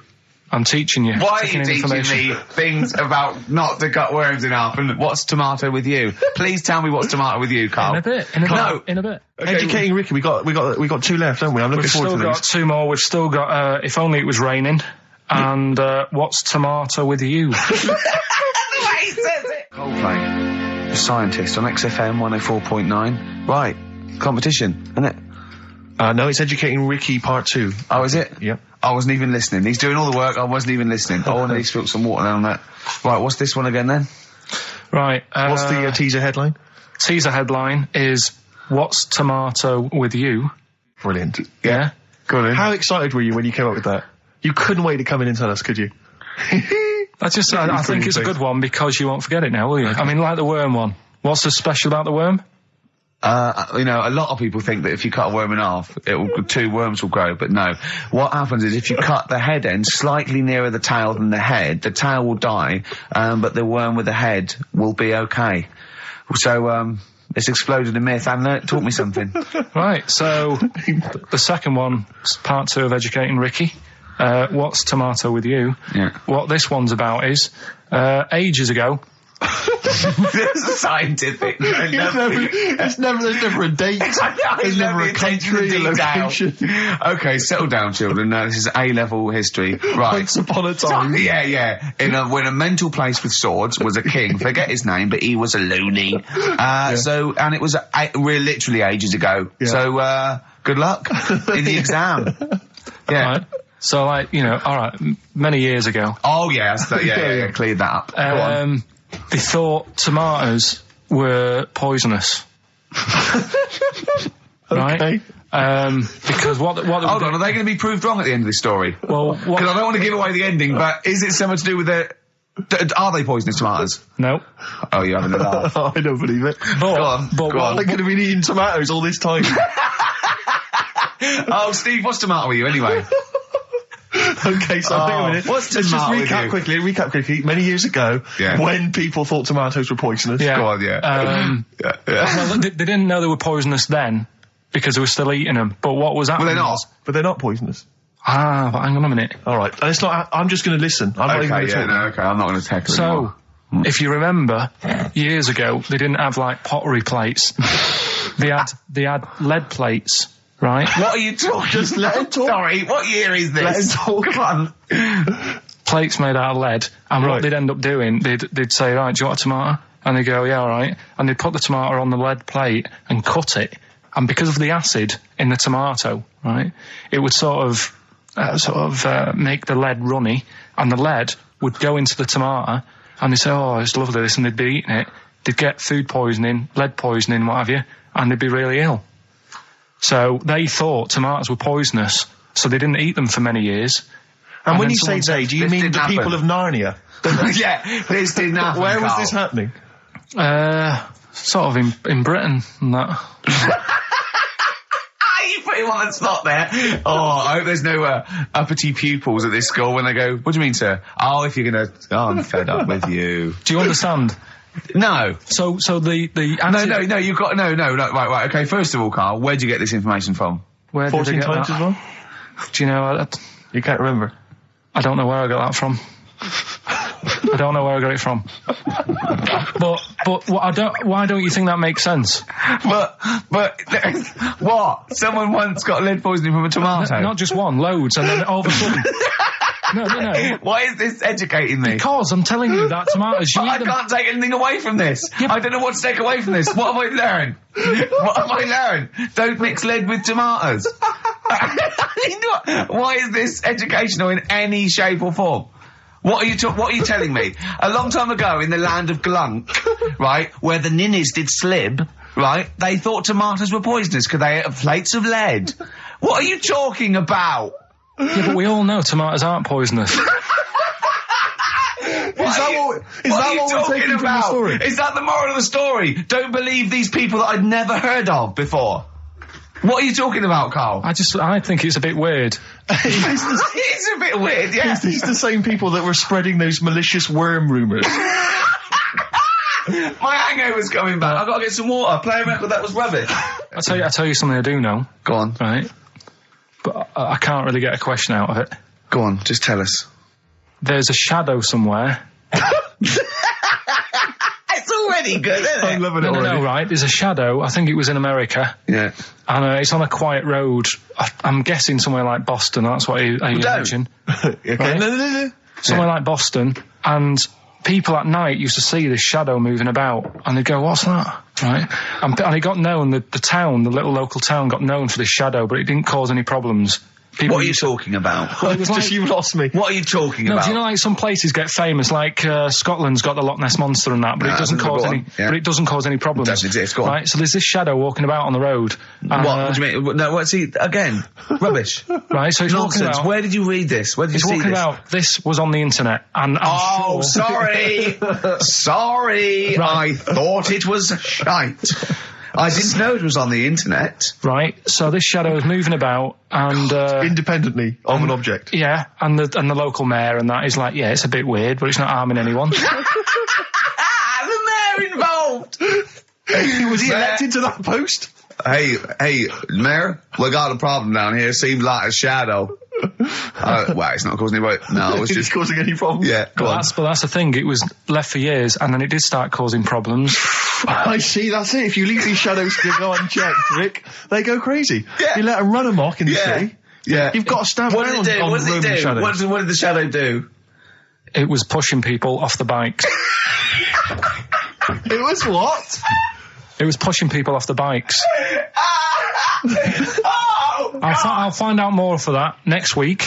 I'm teaching you. Why are you teaching me things about not to cut worms in half and what's tomato with you? Please tell me what's tomato with you, Karl. In a bit. In a bit. Okay. Educating Ricky, we got 2 left, haven't we? I'm looking forward to these. We've still got 2 more. We've still got If Only It Was Raining and What's Tomato With You? Coldplay, the scientist on XFM 104.9. Right, competition, isn't it? No, it's Educating Ricky Part 2. Oh, is it? Yep. I wasn't even listening. He's doing all the work, I wasn't even listening. Oh, and he spilled some water down that. Right, what's this one again then? Right. What's the teaser headline? Teaser headline is, What's Tomato with You? Brilliant. Yeah? Go on. How excited were you when you came up with that? You couldn't wait to come in and tell us, could you? I think it's a good one because you won't forget it now, will you? I mean, like the worm one. What's so special about the worm? You know, a lot of people think that if you cut a worm in half, 2 worms will grow, but no. What happens is if you cut the head end slightly nearer the tail than the tail will die, but the worm with the head will be okay. So, it's exploded a myth, and it taught me something. Right, so the second one, part 2 of Educating Ricky. What's Tomato with You? Yeah. What this one's about is, ages ago... It's scientific. There's never a date. There's never a country, a location. Okay, settle down, children. This is A-level history. Right. Once upon a time. Yeah. When a mental place with swords was a king, forget his name, but he was a loony. So, and it was literally ages ago. Yeah. So, good luck in the exam. Yeah. Right. So, like, you know, alright, many years ago. Oh, yeah, cleared that up. Go on. They thought tomatoes were poisonous. Right? Okay. Because what Hold on, are they going to be proved wrong at the end of this story? Well, because I don't want to give away the ending, but is it something to do with are they poisonous tomatoes? No. Oh, you're having a laugh. I don't believe it. Go on. They could have been eating tomatoes all this time. Oh, Steve, what's tomato with you anyway? Okay, so hang on a minute. Let's just recap quickly. Many years ago, when people thought tomatoes were poisonous. Yeah. Go on, Well, they didn't know they were poisonous then because they were still eating them. But what was happening? But they're not poisonous. But hang on a minute. All right, and it's not. I'm just going to listen. I'm not even going to talk. I'm not going to tackle anymore. If you remember, years ago they didn't have like pottery plates. They had lead plates. Right? What are you talking? Just let him talk. Sorry, what year is this? Let him talk. Come on. Plates made out of lead, and what they'd end up doing, they'd say, right, do you want a tomato? And they'd go, yeah, all right. And they'd put the tomato on the lead plate and cut it. And because of the acid in the tomato, right, it would sort of make the lead runny, and the lead would go into the tomato, and they'd say, oh, it's lovely this, and they'd be eating it. They'd get food poisoning, lead poisoning, what have you, and they'd be really ill. So they thought tomatoes were poisonous, so they didn't eat them for many years. And when you say they, do you mean the people of Narnia? Yeah, this didn't happen. Where was this happening? Sort of in Britain and that. You put him on the spot there. Oh, I hope there's no uppity pupils at this school when they go, what do you mean, sir? Oh, if you're gonna... Oh, I'm fed up with you. Do you understand? No. So the No, you've got... No, right, okay, first of all, Carl, where'd you get this information from? Where did 14 I get times that? as well? Do you know... You can't remember? I don't know where I got that from. I don't know where I got it from. But why don't you think that makes sense? But what? Someone once got lead poisoning from a tomato? Not just one, loads, and then all of a sudden... No. Why is this educating me? Because I'm telling you that tomatoes... I can't take anything away from this. Yeah, I don't know what to take away from this. What have I learned? Don't mix lead with tomatoes. Why is this educational in any shape or form? What are you telling me? A long time ago in the land of Glunk, right, where the ninnies did slib, right, they thought tomatoes were poisonous because they ate plates of lead. What are you talking about? Yeah, but we all know tomatoes aren't poisonous. Is that what we're taking from the story? Is that the moral of the story? Don't believe these people that I'd never heard of before. What are you talking about, Carl? I think it's a bit weird. It's a bit weird, yeah. Is these the same people that were spreading those malicious worm rumours? My hangover's coming back. I've got to get some water. Play a record that was rubbish. I'll tell you something I do know. Go on. Right. But I can't really get a question out of it. Go on, just tell us. There's a shadow somewhere. It's already good, isn't it? I'm loving it already. No, right. There's a shadow. I think it was in America. Yeah. And it's on a quiet road. I'm guessing somewhere like Boston. That's what I imagine. Okay. Right? No. Somewhere like Boston. And people at night used to see this shadow moving about, and they'd go, "What's that?" Right? And it got known, the town, the little local town, got known for this shadow, but it didn't cause any problems. What are you talking about? Well, it was like, you lost me. What are you talking about? Do you know, like, some places get famous, like Scotland's got the Loch Ness Monster and that, but it doesn't cause any. Yeah. But it doesn't cause any problems. It doesn't exist. Go on. Right? So there's this shadow walking about on the road. What do you mean? No, what's he again? Rubbish. Right? So he's walking Nonsense. about. Where did you read this? Where did you He's see walking this? about. This was on the internet, and I'm sure. Sorry. Sorry. Right. I thought it was shite. I didn't know it was on the internet. Right. So this shadow is moving about, and Independently of an object. yeah, and the local mayor and that is like, yeah, it's a bit weird, but it's not harming anyone. The mayor involved. Was he elected to that post? Hey, mayor, we got a problem down here. Seems like a shadow. Well, it's not causing any. No, it's just causing any problems. Yeah, go on. But that's the thing. It was left for years, and then it did start causing problems. I see, that's it. If you leave these shadows to go unchecked, Rick, they go crazy. Yeah. You let them run amok in the city. Yeah. You've got to stand What down did it do? on What did it Roman do? shadows. What did the shadow do? It was pushing people off the bikes. It was what? It was pushing people off the bikes. Oh, I'll find out more for that next week.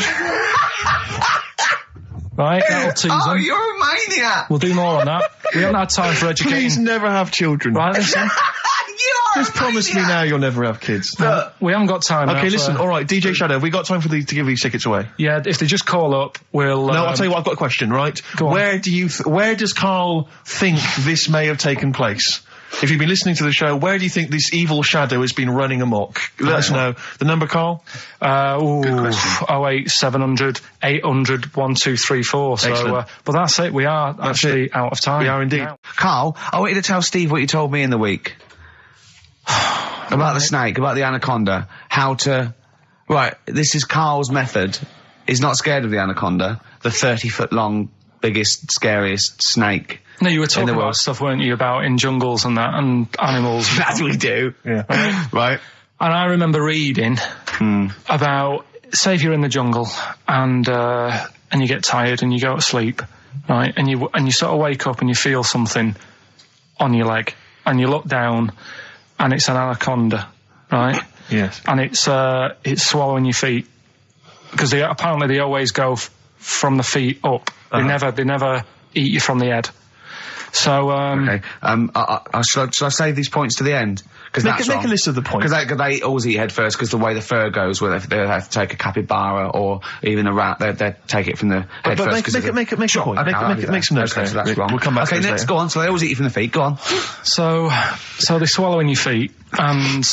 Right, that'll tease them. you're a maniac. We'll do more on that. We haven't had time for educating. Please never have children. Right, listen. You are Just promise me now you'll never have kids. We haven't got time. Okay, now, listen. so- All right, DJ Shadow, have we got time to give these tickets away? Yeah, if they just call up, we'll. No, I'll tell you what. I've got a question. Right? Go on. Where does Karl think this may have taken place? If you've been listening to the show, where do you think this evil shadow has been running amok? Let us know. The number, Karl? Good question. 08700 800 1234. So, Excellent. but that's it. We are actually out of time. We are indeed. Now. Karl, I want you to tell Steve what you told me in the week. About the snake, about the anaconda, how to... Right, this is Karl's method. He's not scared of the anaconda, the 30-foot long, biggest, scariest snake. No, you were talking the about world. stuff, weren't you, about in jungles and that, and animals. That's what we do. Yeah. Right. And I remember reading about, say if you're in the jungle and you get tired and you go to sleep, right, and you sort of wake up and you feel something on your leg, and you look down and it's an anaconda, right? Yes. And it's swallowing your feet, because apparently they always go from the feet up. They never eat you from the head. So Okay. Should I save these points to the end? Because Make a list of the points. Because they always eat head first, because the way the fur goes, where they have to take a capybara or even a rat, they take it from the head But first. make a point. Okay, Make some notes okay, there. so that's Rick. wrong. We'll come back to Okay, this next, later. go on. So they always eat you from the feet. Go on. So they're swallowing your feet, and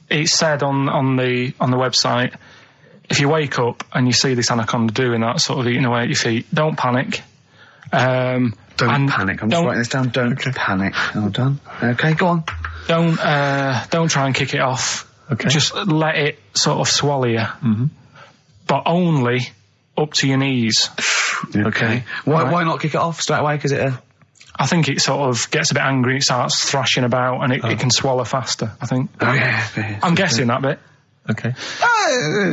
it's said on the website, if you wake up and you see this anaconda doing that, sort of eating away at your feet, don't panic. Don't panic. I'm just writing this down. Don't panic. Hold on. Okay, go on. Don't try and kick it off. Okay. Just let it sort of swallow you. Mm-hmm. But only up to your knees. Okay. Why not kick it off straight away? Because I think it sort of gets a bit angry, it starts thrashing about, and it can swallow faster, I think. yeah. I'm guessing that bit. Okay.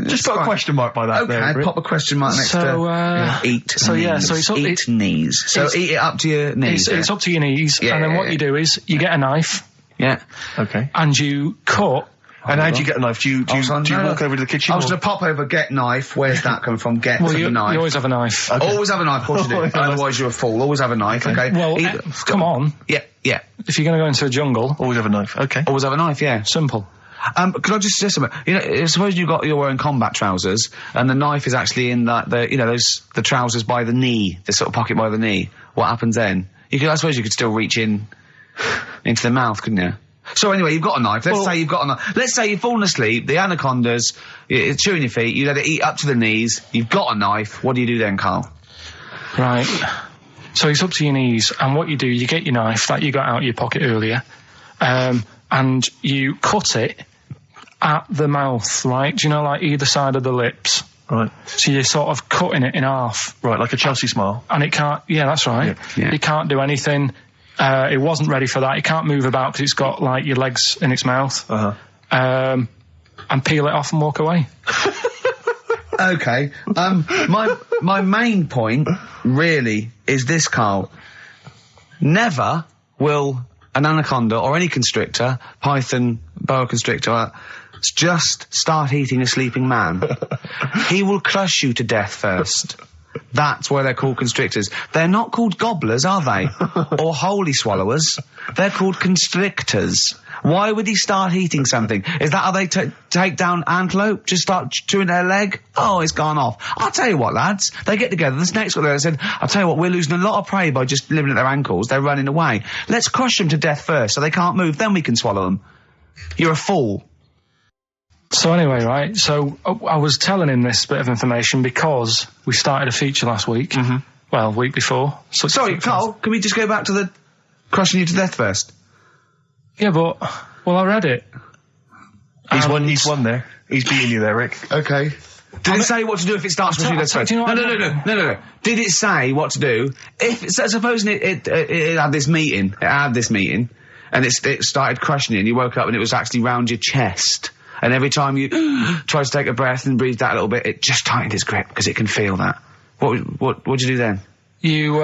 Just put a question mark by that. Okay, there, Rick. pop a question mark next So, to eat. so knees. yeah, so it's up- eat knees. So eat it up to your knees. It's up to your knees, Yeah, and then yeah, what yeah. you do is you get a knife Yeah. Okay. and you cut. And how do you get a knife? Do you walk over to the kitchen? I was or- going to pop over, get knife. Where's that coming from? Get Well, the you knife. always have a knife. Always have a knife, of course you do. Otherwise you're a fool. Always have a knife, okay? Well, come on. Yeah. If you're going to go into a jungle, Always have a knife. Okay. Always have a knife, yeah. simple. Could I just suggest something? You know, suppose you're wearing combat trousers, and the knife is actually in the trousers by the knee, the sort of pocket by the knee. What happens then? I suppose you could still reach in into the mouth, couldn't you? So anyway, you've got a knife. Let's say you've got a knife. Let's say you've fallen asleep. The anaconda's chewing your feet. You let it eat up to the knees. You've got a knife. What do you do then, Karl? Right. So it's up to your knees, and what you do, you get your knife that you got out of your pocket earlier, and you cut it at the mouth, right? Do you know, like either side of the lips? Right. So you're sort of cutting it in half. Right, like a Chelsea smile. And it can't, yeah, that's right. Yeah. It can't do anything. It wasn't ready for that. It can't move about because it's got, like, your legs in its mouth. Uh-huh. And peel it off and walk away. Okay. My main point really is this, Karl. Never will an anaconda or any constrictor, python, boa constrictor, just start eating a sleeping man. He will crush you to death first. That's why they're called constrictors. They're not called gobblers, are they? Or holy swallowers. They're called constrictors. Why would he start eating something? Is that how they take down antelope? Just start chewing their leg? Oh, it's gone off. I'll tell you what, lads. They get together. This next one there said, I'll tell you what, we're losing a lot of prey by just living at their ankles. They're running away. Let's crush them to death first so they can't move. Then we can swallow them. You're a fool. So anyway, right, so I was telling him this bit of information because we started a feature last week. Mm-hmm. Well, week before. Sorry, Carl, can we just go back to the crushing you to death first? Yeah, but, well, I read it. He's won there. He's beating you there, Rick. Okay. Did it say what to do if it starts with you death first? No. Did it say what to do? Supposing it had this meeting, and it started crushing you, and you woke up and it was actually round your chest. And every time you tried to take a breath and breathed out a little bit, it just tightened its grip because it can feel that. What'd you do then? You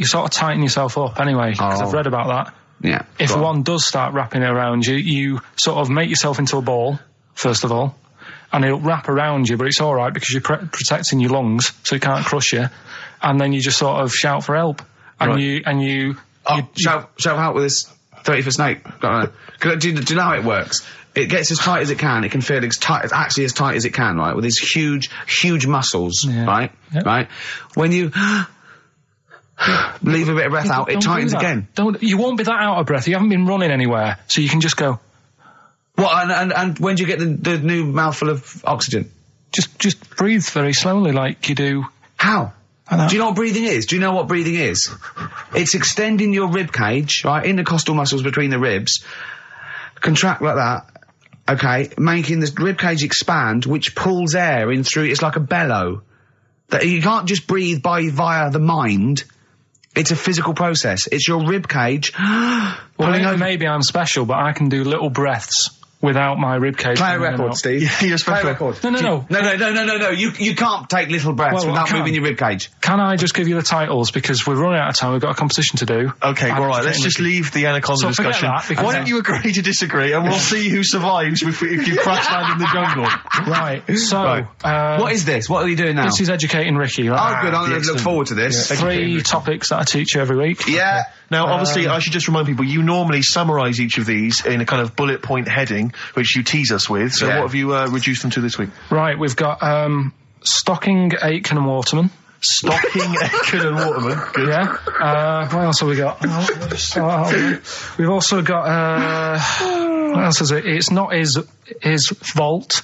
sort of tighten yourself up anyway, because I've read about that. Yeah. If one does start wrapping it around you, you sort of make yourself into a ball, first of all, and it'll wrap around you, but it's alright because you're protecting your lungs, so it can't crush you. And then you just sort of shout for help. And you shout for help with this 30-foot snake. Do you know how it works? It gets as tight as it can. It can feel as tight as it can, right? With these huge muscles, right? Yep. Right? When you leave a bit of breath out, it tightens again. You won't be that out of breath. You haven't been running anywhere, so you can just go. What? And when do you get the new mouthful of oxygen? Just breathe very slowly, like you do. How? Do you know what breathing is? Do you know what breathing is? It's extending your rib cage, right? Intercostal muscles between the ribs. Contract like that. Okay, making the rib cage expand, which pulls air in through. It's like a bellow. That you can't just breathe via the mind. It's a physical process. It's your rib cage. Well, maybe I'm special, but I can do little breaths without my rib cage. Play a record, Steve. You're special. Play a record. No. You can't take little breaths without moving your rib cage. Can I just give you the titles because we're running out of time? We've got a competition to do. Okay, all right. Let's just leave the anaconda discussion. Why don't you agree to disagree, and we'll see who survives if you crash land in the jungle. Right. So, what is this? What are you doing now? This is educating Ricky. Right? Oh, good. I'm going to look forward to this. Yeah. 3 topics that I teach you every week. Yeah. Now, obviously, I should just remind people, you normally summarise each of these in a kind of bullet point heading, which you tease us with. So what have you reduced them to this week? Right, we've got Stocking, Aitken and Waterman. Stocking, Aitken and Waterman. Good. Yeah. What else have we got? We've also got, what else is it? It's not his vault.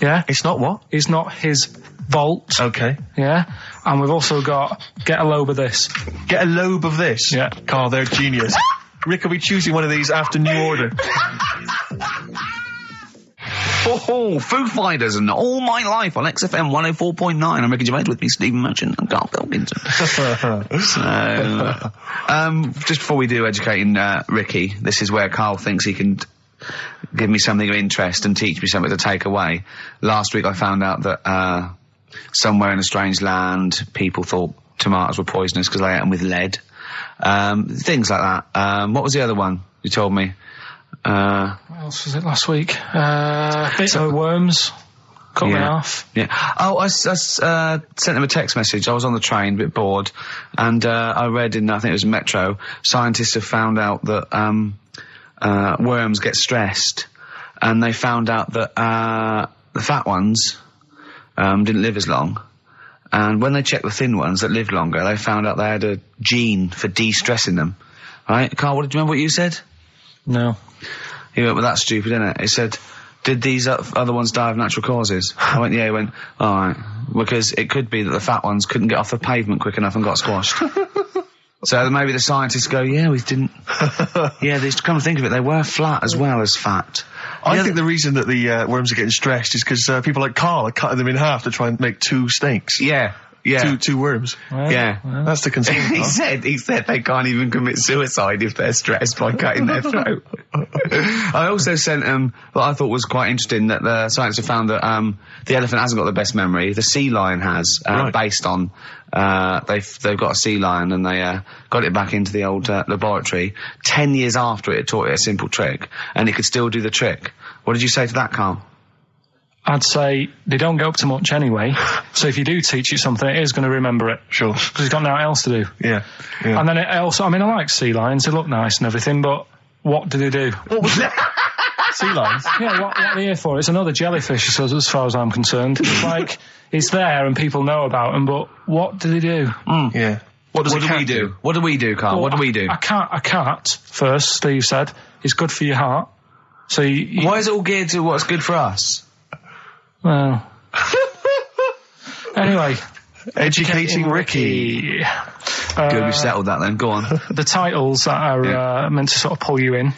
Yeah? It's not what? It's not his vault. Okay. Yeah? And we've also got Get a Lobe of This. Get a Lobe of This? Yeah. Carl, they're genius. Rick will be choosing one of these after New Order. Foo Fighters and All My Life on XFM 104.9. I'm Ricky Gervais, with me, Stephen Merchant and Karl Pilkington. Just before we do educating Ricky, this is where Karl thinks he can give me something of interest and teach me something to take away. Last week I found out that somewhere in a strange land people thought tomatoes were poisonous because they ate them with lead. Things like that. What was the other one you told me? What else was it last week? Bit of worms. Cut me off. Yeah. Oh, I sent him a text message. I was on the train, a bit bored, and I read in, I think it was Metro, scientists have found out that worms get stressed, and they found out that the fat ones didn't live as long. And when they checked the thin ones that lived longer, they found out they had a gene for de-stressing them. Right? Karl, do you remember what you said? No. He went, well, that's stupid, isn't it? He said, did these other ones die of natural causes? I went, yeah. He went, all right. Because it could be that the fat ones couldn't get off the pavement quick enough and got squashed. So maybe the scientists go, yeah, we didn't. Yeah, they come to think of it, they were flat as well as fat. I think the reason that the worms are getting stressed is because people like Karl are cutting them in half to try and make 2 steaks. Yeah. Yeah. Two worms. Yeah. That's the concern. he said they can't even commit suicide if they're stressed by cutting their throat. I also sent what I thought was quite interesting, that the scientists have found that the elephant hasn't got the best memory. The sea lion has, based on they've got a sea lion, and they got it back into the old laboratory 10 years after it had taught it a simple trick, and it could still do the trick. What did you say to that, Karl? I'd say they don't get up to much anyway, so if you do teach it something, it is going to remember it. Sure. Because it's got nothing else to do. Yeah. And then it also, I mean, I like sea lions, they look nice and everything, but what do they do? What was that? Sea lions? Yeah, what are they here for? It's another jellyfish, as far as I'm concerned. It's like, it's there and people know about them, but what do they do? Yeah. What do we do? What do we do, Karl? Well, what do we do? A cat, first, Steve said, is good for your heart. So why is it all geared to what's good for us? Well. Anyway. Educating Ricky. Good, we've settled that then. Go on. The titles that are meant to sort of pull you in.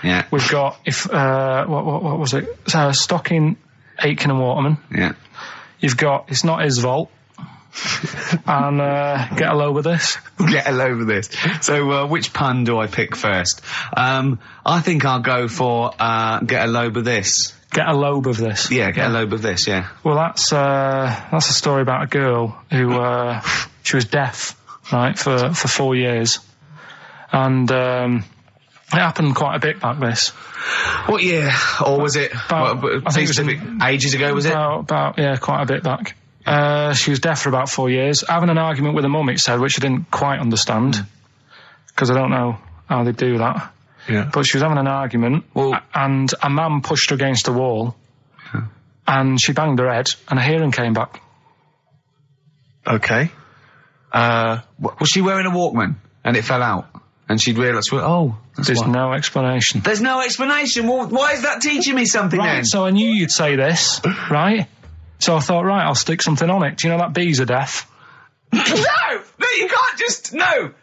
Yeah. We've got, what was it? Stocking, Aitken and Waterman. Yeah. You've got It's Not His Vault. And Get a Load with This. Get a load with this. So, which pun do I pick first? I think I'll go for Get a Load with This. Get a lobe of this. Yeah, get a lobe of this, yeah. Well, that's a story about a girl who, she was deaf, right, for 4 years. And, it happened quite a bit back this. What year? Or was it, I think it was ages ago, was it? About, yeah, quite a bit back. She was deaf for about 4 years, having an argument with her mum, it said, which I didn't quite understand, because I don't know how they do that. Yeah. But she was having an argument, and a man pushed her against the wall, and she banged her head, and her hearing came back. Okay. Was she wearing a Walkman, and it fell out? And she'd realised, there's no explanation. There's no explanation? Well, why is that teaching me something then? So I knew you'd say this, right? So I thought, right, I'll stick something on it. Do you know that bees are deaf? No, you can't just, no.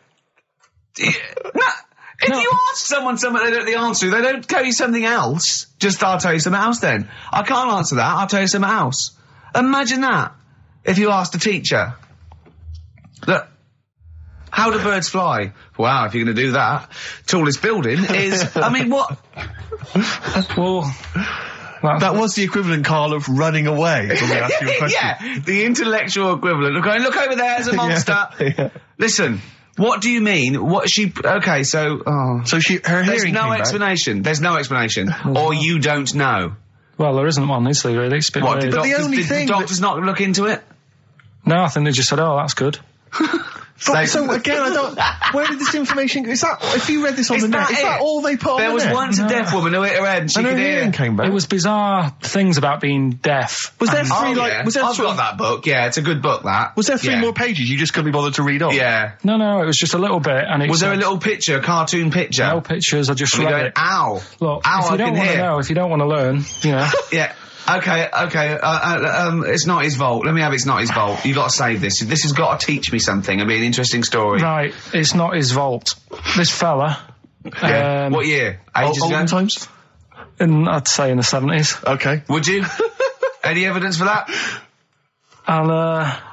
If you ask someone something they don't know the answer to, they don't tell you something else. Just, I'll tell you something else then. I can't answer that, I'll tell you something else. Imagine that, if you asked a teacher. Look, how do birds fly? Wow, if you're going to do that, tallest building is, I mean, what? Well, that was the equivalent, Karl, of running away when we asked you a question. Yeah, the intellectual equivalent of going, look over there, there's a monster. Yeah. Listen. What do you mean? What she? Okay, so her hearing. There's no explanation. Back. There's no explanation, or you don't know. Well, there isn't one, is there? Really? It's a bit weird. But the only thing the doctors not look into it. No, I think they just said, "Oh, that's good." So again, I don't. Where did this information? Is that if you read this on the net? Is that all they put on the net? There was once a deaf woman who hit her head and she could hear. Came back. It was bizarre things about being deaf. Was there three Was there I've got that book. Yeah, it's a good book. That was there 3 more pages. You just couldn't be bothered to read on. Yeah. No, it was just a little bit. And was there a little picture, a cartoon picture? No pictures. I just read it. Ow! Look, ow! If you don't want to know, if you don't want to learn, you know. Yeah. Okay. It's not his vault. Let me have It's Not His Vault. You got to save this. This has got to teach me something. It'll be an interesting story. Right. It's not his vault. This fella. Yeah. What year? Ages ago? Olden times? I'd say in the 70s. Okay. Would you? Any evidence for that? And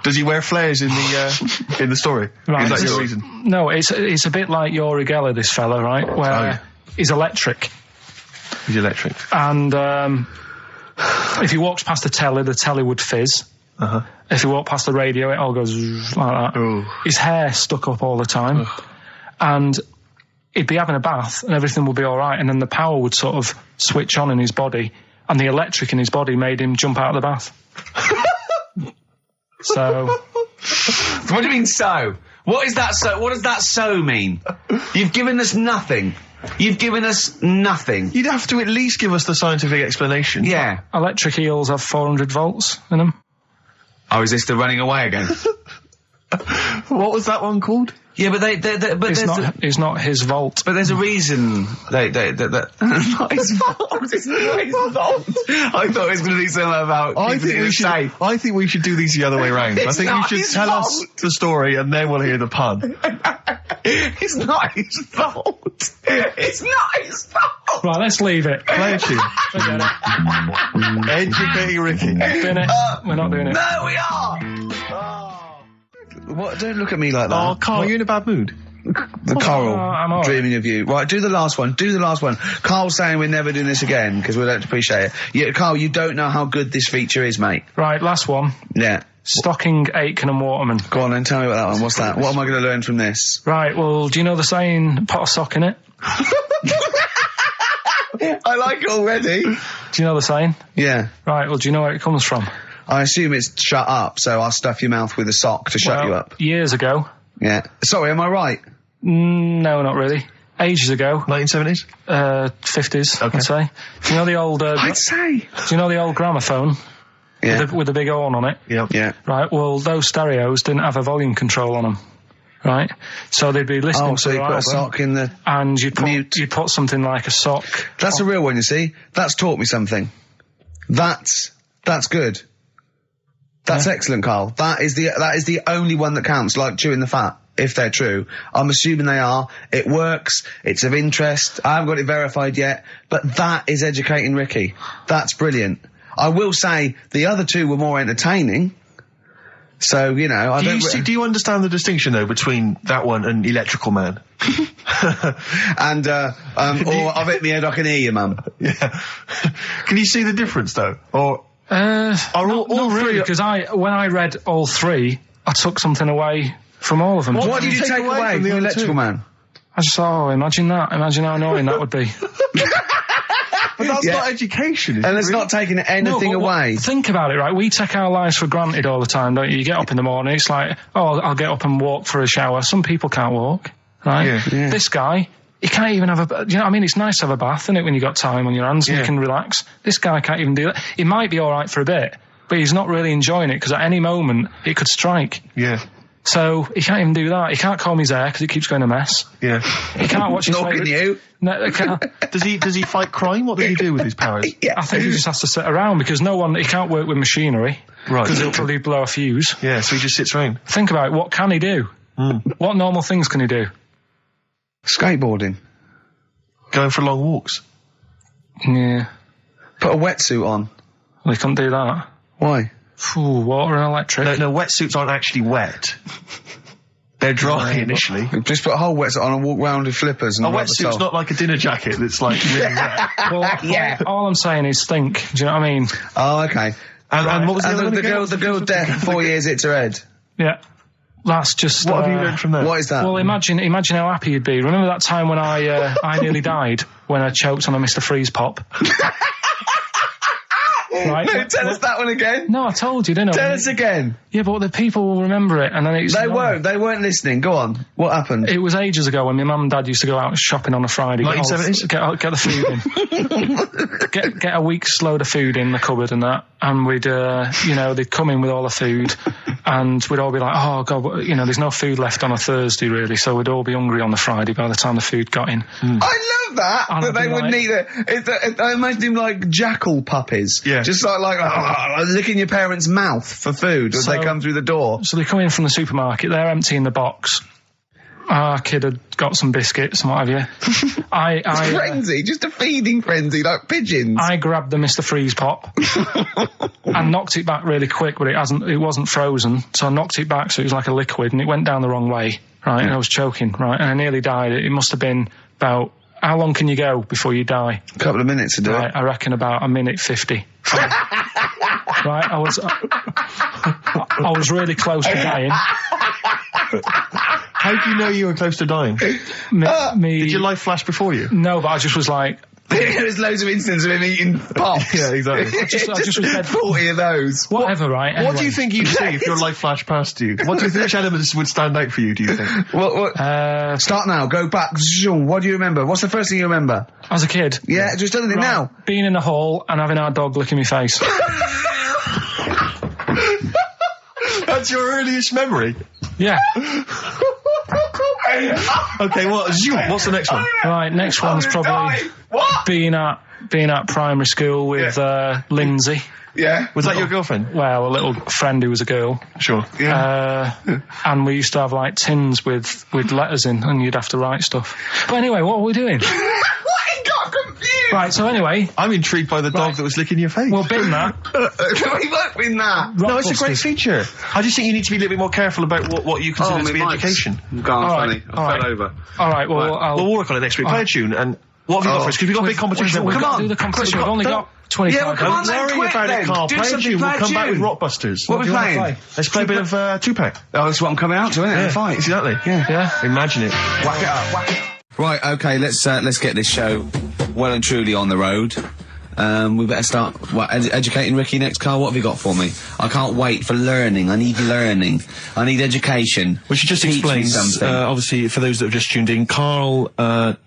does he wear flares in the story? Right. Is that your reason? No, it's a bit like Yuri Geller, this fella, right? Where he's electric. He's electric. And if he walks past the telly would fizz. If he walked past the radio, it all goes like that. Ooh. His hair stuck up all the time. And he'd be having a bath and everything would be all right, and then the power would sort of switch on in his body, and the electric in his body made him jump out of the bath. So... What do you mean, so? What is that so? What does that so mean? You've given us nothing. You've given us nothing. You'd have to at least give us the scientific explanation. Yeah. Electric eels have 400 volts in them. Oh, is this the running away again? What was that one called? Yeah, but it's not his vault. But there's a reason not his fault. It's not his fault. I thought it was going to be something about. I think we should do these the other way round. I think you should tell us the story and then we'll hear the pun. It's not his fault. It's not his fault. Right, let's leave it. Play a tune. Educating Ricky. We're not doing it. No, we are. What? Don't look at me like that. Oh, Carl, you in a bad mood? The coral, I'm all right. dreaming of you. Right, do the last one. Do the last one. Carl's saying we're never doing this again because we don't appreciate it. Yeah, Carl, you don't know how good this feature is, mate. Right, last one. Yeah. Stocking, Aitken and Waterman. Go on then, tell me about that one. What's that? What am I going to learn from this? Right, well, do you know the saying, pot a sock in it? I like it already. Do you know the saying? Yeah. Right, well, do you know where it comes from? I assume it's shut up, so I'll stuff your mouth with a sock to shut you up. Years ago. Yeah. Sorry, am I right? No, not really. Ages ago. 1970s? 50s, Okay. I'd say. Do you know the old... I'd say. Do you know the old gramophone? Yeah. With the big horn on it? Yeah. Yeah. Right, well, those stereos didn't have a volume control on them. Right? So they'd be listening Oh, to so you the put a album, sock in the... and you'd mute. put something like a sock. That's a real one, you see. That's taught me something. That's good. That's excellent, Carl. That is the only one that counts, like chewing the fat, if they're true. I'm assuming they are. It works. It's of interest. I haven't got it verified yet, but that is educating Ricky. That's brilliant. I will say the other two were more entertaining. So, you know, I don't... Do you understand the distinction, though, between that one and Electrical Man? And, or I've hit me head, I can hear you, mum. Yeah. Can you see the difference, though? Or... Not really, because when I read all three, I took something away from all of them. What did you take away from the other Electrical two? Man? I just thought, oh, imagine that. Imagine how annoying that would be. But that's Yeah. not education, is And it, it's really? not taking anything No, but away. Think about it, right? We take our lives for granted all the time, don't you? You get up in the morning, it's like, oh, I'll get up and walk for a shower. Some people can't walk, right? Yeah. This guy, he can't even have a... Do you know what I mean? It's nice to have a bath, isn't it, when you've got time on your hands and Yeah. you can relax. This guy can't even do that. He might be all right for a bit, but he's not really enjoying it because at any moment it could strike. Yeah. So he can't even do that. He can't comb his hair because it keeps going a mess. Yeah. He can't watch his Nor can favourite... you. No, he can't. Does he fight crime? What does he do with his powers? I think he just has to sit around because he can't work with machinery. Right. Because he'll probably blow a fuse. Yeah, so he just sits around. Think about it, what can he do? What normal things can he do? Skateboarding. Going for long walks. Yeah. Put a wetsuit on. Well, he couldn't do that. Why? Ooh, water and electric. No, wetsuits aren't actually wet. They're dry initially. Just put a whole wetsuit on and walk round with flippers and A rub the wetsuit's sole. not like a dinner jacket that's like really wet. Well, Yeah. all I'm saying is think. Do you know what I mean? Oh, okay. And what was the other And one the again? girl deaf, 4 years hits her head. Yeah. That's just... What have you learned from that? What is that? Well, imagine how happy you'd be. Remember that time when I nearly died when I choked on a Mr. Freeze pop? Right? No, tell us that one again. No, I told you, didn't I? Tell us again. Yeah, but the people will remember it, and then it's... They weren't listening. Go on. What happened? It was ages ago when my mum and dad used to go out shopping on a Friday. 1970s? Get the food in. get a week's load of food in the cupboard and that, and we'd, they'd come in with all the food, and we'd all be like, oh, God, there's no food left on a Thursday, really, so we'd all be hungry on the Friday by the time the food got in. I love that. And That I'd they be wouldn't like- eat it. I imagine him like jackal puppies. Yeah. Just like licking your parents' mouth for food as they So- come through the door. So they come in from the supermarket, they're emptying the box. Our kid had got some biscuits and what have you. Frenzy, just a feeding frenzy, like pigeons. I grabbed the Mr. Freeze pop and knocked it back really quick, but it wasn't frozen, so I knocked it back so it was like a liquid, and it went down the wrong way, right, and I was choking, right, and I nearly died. It must have been about, how long can you go before you die? A couple of minutes to do Right, it. I reckon about a minute 50. Right, I was really close to dying. How do you know you were close to dying? Did your life flash before you? No, but I just was like... There's loads of instances of him eating pops. Yeah, exactly. I just was dead. 40 of those. Whatever, right? What do anyway. you think you'd see if your life flashed past you? What do you think, which elements would stand out for you, do you think? What? Start now, go back. What do you remember? What's the first thing you remember? As a kid. Yeah, just tell me Right, now. being in the hall and having our dog licking my face. That's your earliest memory? Yeah. Okay, what's the next one? Right, next one's probably being at primary school with Lindsay. Yeah. Was that your girlfriend? Well, a little friend who was a girl. Sure. And we used to have like tins with letters in, and you'd have to write stuff. But anyway, what were we doing? What? He got confused. Right, so anyway... I'm intrigued by the dog that was licking your face. Well, bin that. We won't win that. No, it's a great feature. I just think you need to be a little bit more careful about what you consider to be education. Go on, All funny. right, I fell over. All right, well, We'll work on it next week. Play a tune, and what have you got for us? Because we've got a big competition. We've Come got to on. do the competition. We've only got 25 Yeah, well, come on Don't then, worry quick about then. it, Carl. Do Play a something, tune. play We'll a come back with tune. Rockbusters. What are we do you wanna playing? play? Let's play a bit of Tupac. Oh, that's what I'm coming out to, isn't it? Yeah, The fight. exactly. Yeah. Imagine it. Whack it up, whack it up. Right, okay, let's get this show well and truly on the road. We better start educating Ricky next, Carl. What have you got for me? I can't wait for learning. I need learning. I need education. We should just Teach explain me something. obviously, for those that have just tuned in, Carl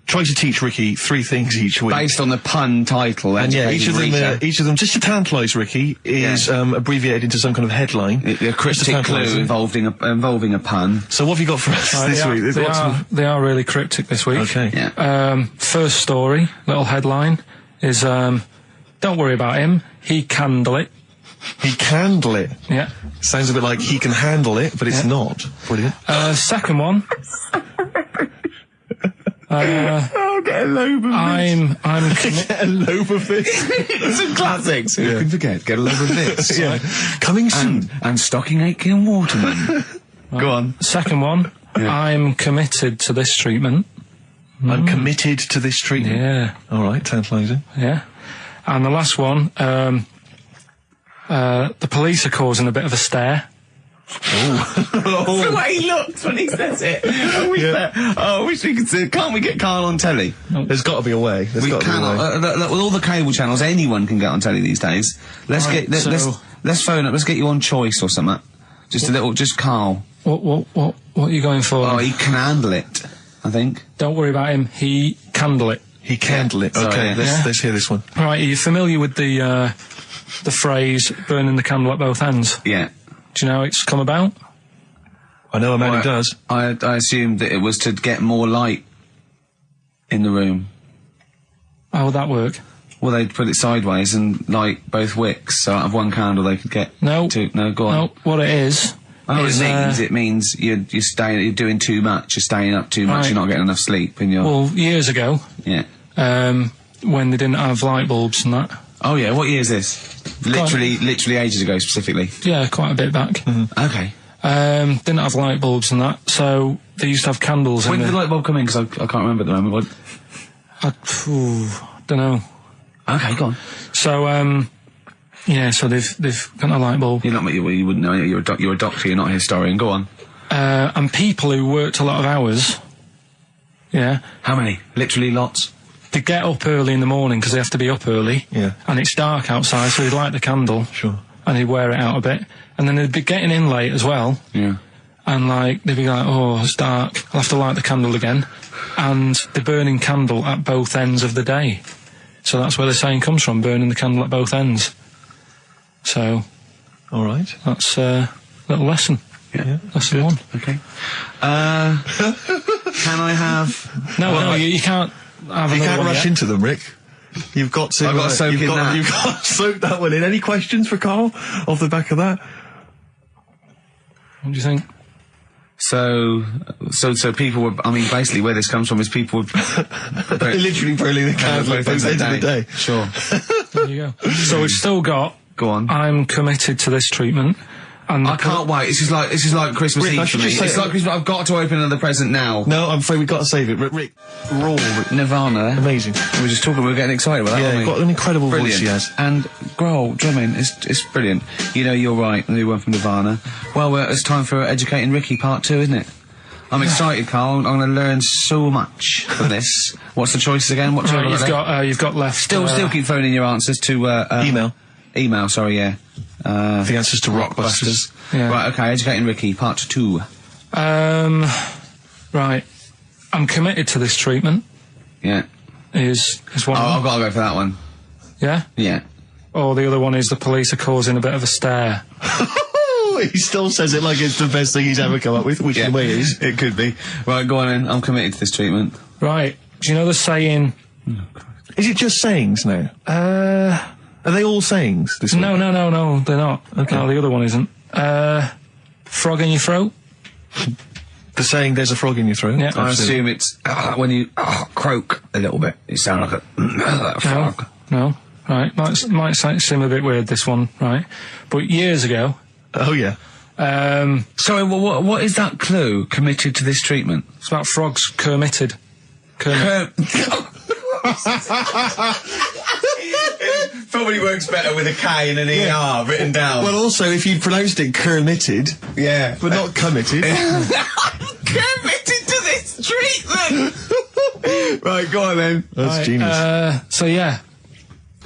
tries to teach Ricky 3 things each week. Based on the pun title, And yeah, each educating of them, just to tantalise Ricky, is abbreviated into some kind of headline. a cryptic clue involving a pun. So what have you got for us this week? They are really cryptic this week. Okay. Yeah. First story, little headline, is don't worry about him, he can handle it. He can handle it. Yeah. Sounds a bit like he can handle it, but it's not. Brilliant. Second one. Get a lobe of I'm Get a lobe of this. Some classics. Who can forget? Get a lobe of this. Yeah. Coming soon. And Stocking Aitken Waterman. Go on. Second one. I'm committed to this treatment. I'm committed to this treatment. Yeah. All right, tantalising. Yeah. And the last one, the police are causing a bit of a stare. The way he looks when he says it. I wish we could see. Can't we get Carl on telly? There's got to be a way. We cannot. With all the cable channels, anyone can get on telly these days. Let's let's phone up. Let's get you on Choice or something. Just Carl. What are you going for? Oh, he can handle it, I think. Don't worry about him, he can handle it. He can handle it. Okay, Sorry, let's hear this one. Right, are you familiar with the phrase burning the candle at both ends? Yeah. Do you know how it's come about? I know a man who does. I assumed that it was to get more light in the room. How would that work? Well, they'd put it sideways and light both wicks, so out of one candle they could get two. No, go on. No, what it is... It means you're doing too much, you're staying up too much, you're not getting enough sleep, and you're... Well, years ago, yeah. when they didn't have light bulbs and that... Oh yeah, what year is this? Literally ages ago, specifically. Yeah, quite a bit back. Mm-hmm. Okay. Didn't have light bulbs and that, so they used to have candles When did the light bulb come in? Because I can't remember at the moment. Don't know. Okay, go on. So, yeah, so they've got a light bulb. You're not, you wouldn't know, you're a doctor, you're not a historian, go on. And people who worked a lot of hours, yeah. How many? Literally lots? They get up early in the morning because they have to be up early. Yeah. And it's dark outside, so they'd light the candle. Sure. And they'd wear it out a bit. And then they'd be getting in late as well. Yeah. And they'd be like, oh, it's dark, I'll have to light the candle again. And they're burning candle at both ends of the day. So that's where the saying comes from, burning the candle at both ends. So... All right. That's a little lesson. Yeah. Lesson one. Okay. Can I have... No, you can't have You another can't one rush yet. into them, Rick. You've got to... I've got to soak in that. You've got to soak that one in. Any questions for Carl off the back of that? What do you think? So people were, I mean, basically where this comes from is people were... Literally burning the candle at both ends of the day. Sure. There you go. So we've still got... Go on. I'm committed to this treatment. And I can't wait. This is like Christmas Rick, I Eve should for me. just say- It's like Christmas. I've got to open another present now. No, I'm afraid we've got to save it. Rick, raw. Nirvana. Amazing. We were just talking. We were getting excited about that. Yeah, weren't we? got an incredible Brilliant. voice he has. And Grohl drumming it's brilliant. You know, you're right. The one from Nirvana. Well, it's time for Educating Ricky Part 2, isn't it? I'm excited, Carl. I'm going to learn so much from this. What's the choices again? What Right, you've got left... Still keep phoning your answers to Email. Email, sorry, yeah. The answers to Rockbusters. Yeah. Right, okay, Educating Ricky, Part 2. Right. I'm committed to this treatment. Yeah. Is one of them. I've got to go for that one. Yeah? Yeah. Or the other one is the police are causing a bit of a stare. He still says it like it's the best thing he's ever come up with, which in a way it is. It could be. Right, go on then. I'm committed to this treatment. Right. Do you know the saying... Is it just sayings now? Are they all sayings this week? No, they're not. Okay. No, the other one isn't. Frog in your throat? The saying, there's a frog in your throat. Yeah. I assume it's when you croak a little bit, you sound like a frog. No. Right. Might seem a bit weird, this one, right? But years ago... Oh, yeah. Sorry, what is that clue? Committed to this treatment? It's about frogs Kermitted. Probably works better with a K and an ER written down. Well, also, if you'd pronounced it Kermitted, yeah. but not committed. Committed to this treatment! Right, go on then. That's genius. So, yeah.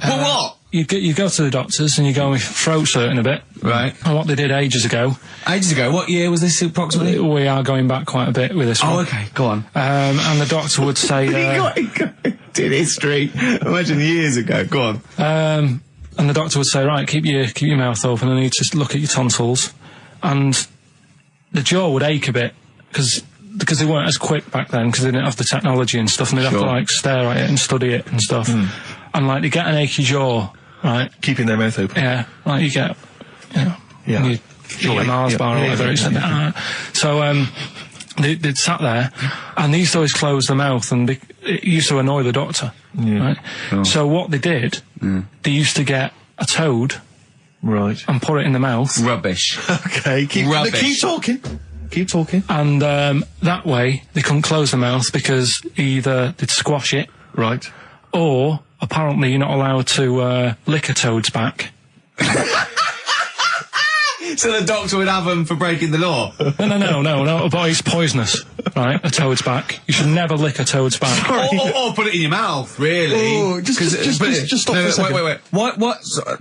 Well, what? You go to the doctors and you go with throat hurting a bit. Right. And what they did ages ago. Ages ago? What year was this approximately? We are going back quite a bit with this one. Oh, okay, go on. And the doctor would say... did history. Imagine years ago, go on. And the doctor would say, right, keep your mouth open and you just look at your tonsils. And the jaw would ache a bit, because they weren't as quick back then, because they didn't have the technology and stuff, and they'd have to, like, stare at it and study it and stuff. And, like, they get an achy jaw, right? Keeping their mouth open. Yeah, like you get, you eat a Mars bar or whatever. So, they'd sat there, and they used to always close their mouth, and it used to annoy the doctor, right? So what they did, they used to get a toad, right, and put it in the mouth. Rubbish. Okay, keep talking. Keep talking. And that way, they couldn't close the mouth, because either they'd squash it, right, or apparently you're not allowed to lick a toad's back. So the doctor would have them for breaking the law? No, but it's poisonous, right? A toad's back. You should never lick a toad's back. Or put it in your mouth, really. Oh, just stop for a second. Wait. What?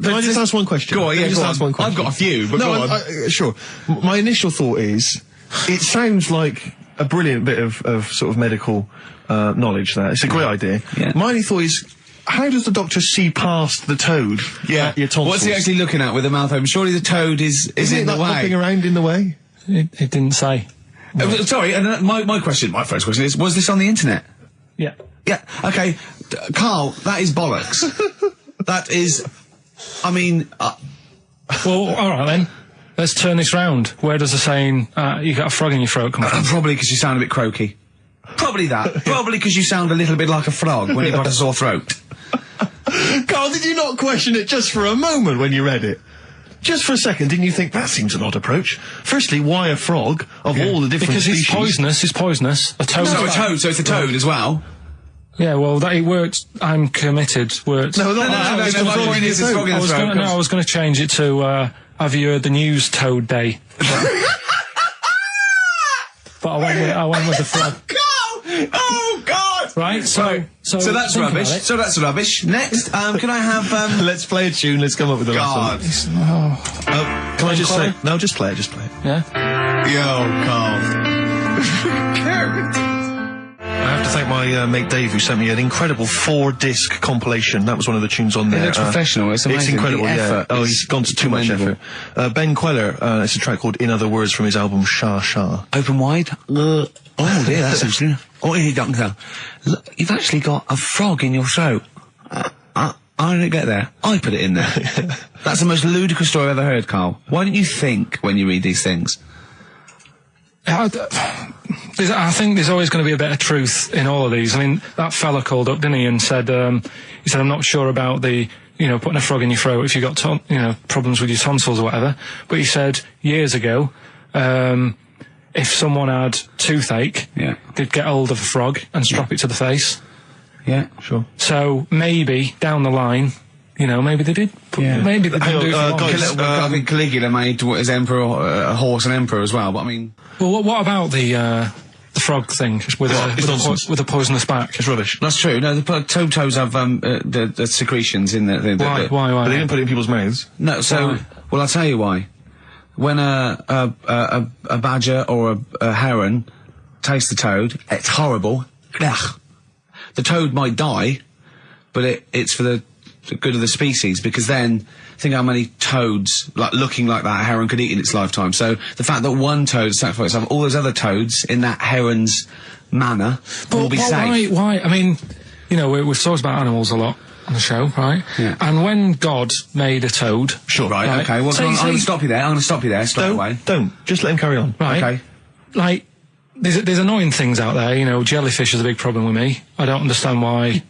Can I just ask one question? Go on, yeah, just go ask on. one question. I've got a few, but go on. Sure. My initial thought is, it sounds like a brilliant bit of sort of medical knowledge there. It's a great idea. Yeah. My only thought is, how does the doctor see past the toad? Yeah. Your tonsils? What's he actually looking at with the mouth open? Surely the toad is in the way. Hopping around in the way? It didn't say. Sorry, and my first question is, was this on the internet? Yeah. Yeah, okay. Karl, that is bollocks. That is, I mean... Well, alright then. Let's turn this round. Where does the saying, you got a frog in your throat come from? Probably because you sound a bit croaky. Probably that. Probably because you sound a little bit like a frog when you've got a sore throat. Karl, did you not question it just for a moment when you read it? Just for a second, didn't you think, that seems an odd approach? Firstly, why a frog, of all the different because species? It's poisonous. A toad. So it's a toad as well? Yeah, well, it worked. I'm committed. Worked. No, I was going to change it to, have you heard the news Toad Day? But I went with the frog. Oh, God! Right, so that's rubbish. So that's rubbish. Next, can I have, Let's play a tune, let's come up with the God. last one. Can I just say... No, just play it. Yeah? Yo, Karl. I have to thank my mate Dave, who sent me an incredible 4-disc compilation. That was one of the tunes on there. It looks professional. It's amazing. It's incredible, the effort yeah. Oh, he's gone to too much effort. Ben Queller, it's a track called In Other Words from his album Sha Sha. Open wide? Oh dear, that's interesting. Oh, here, doctor. Look, you've actually got a frog in your throat. I didn't get there. I put it in there. That's the most ludicrous story I've ever heard, Karl. Why don't you think when you read these things? I think there's always going to be a bit of truth in all of these. I mean, that fella called up, didn't he, and said, I'm not sure about the, putting a frog in your throat if you've got, problems with your tonsils or whatever. But he said years ago, if someone had toothache, they'd get hold of a frog and strap it to the face. Yeah, sure. So maybe down the line, maybe they did. Maybe they didn't do it for long. I think Caligula made his emperor a horse and emperor as well, but I mean... Well, what about the frog thing with a poisonous back? It's rubbish. That's true. No, the toads have the secretions in the... Why? But they didn't put it in people's mouths. No, so... Why? Well, I'll tell you why. When a badger or a heron tastes the toad, it's horrible. Ugh. The toad might die, but it's for the good of the species, because then think how many toads looking like that heron could eat in its lifetime. So the fact that one toad sacrificed all those other toads in that heron's manner will be safe. Why? I mean, we've talked about animals a lot on the show, right? Yeah. And when God made a toad... Sure. Right, okay. Well, I'm going to stop you there. I'm going to stop you there straight away. Don't. Just let him carry on. Right. Okay. Like, there's annoying things out there. You know, jellyfish is a big problem with me. I don't understand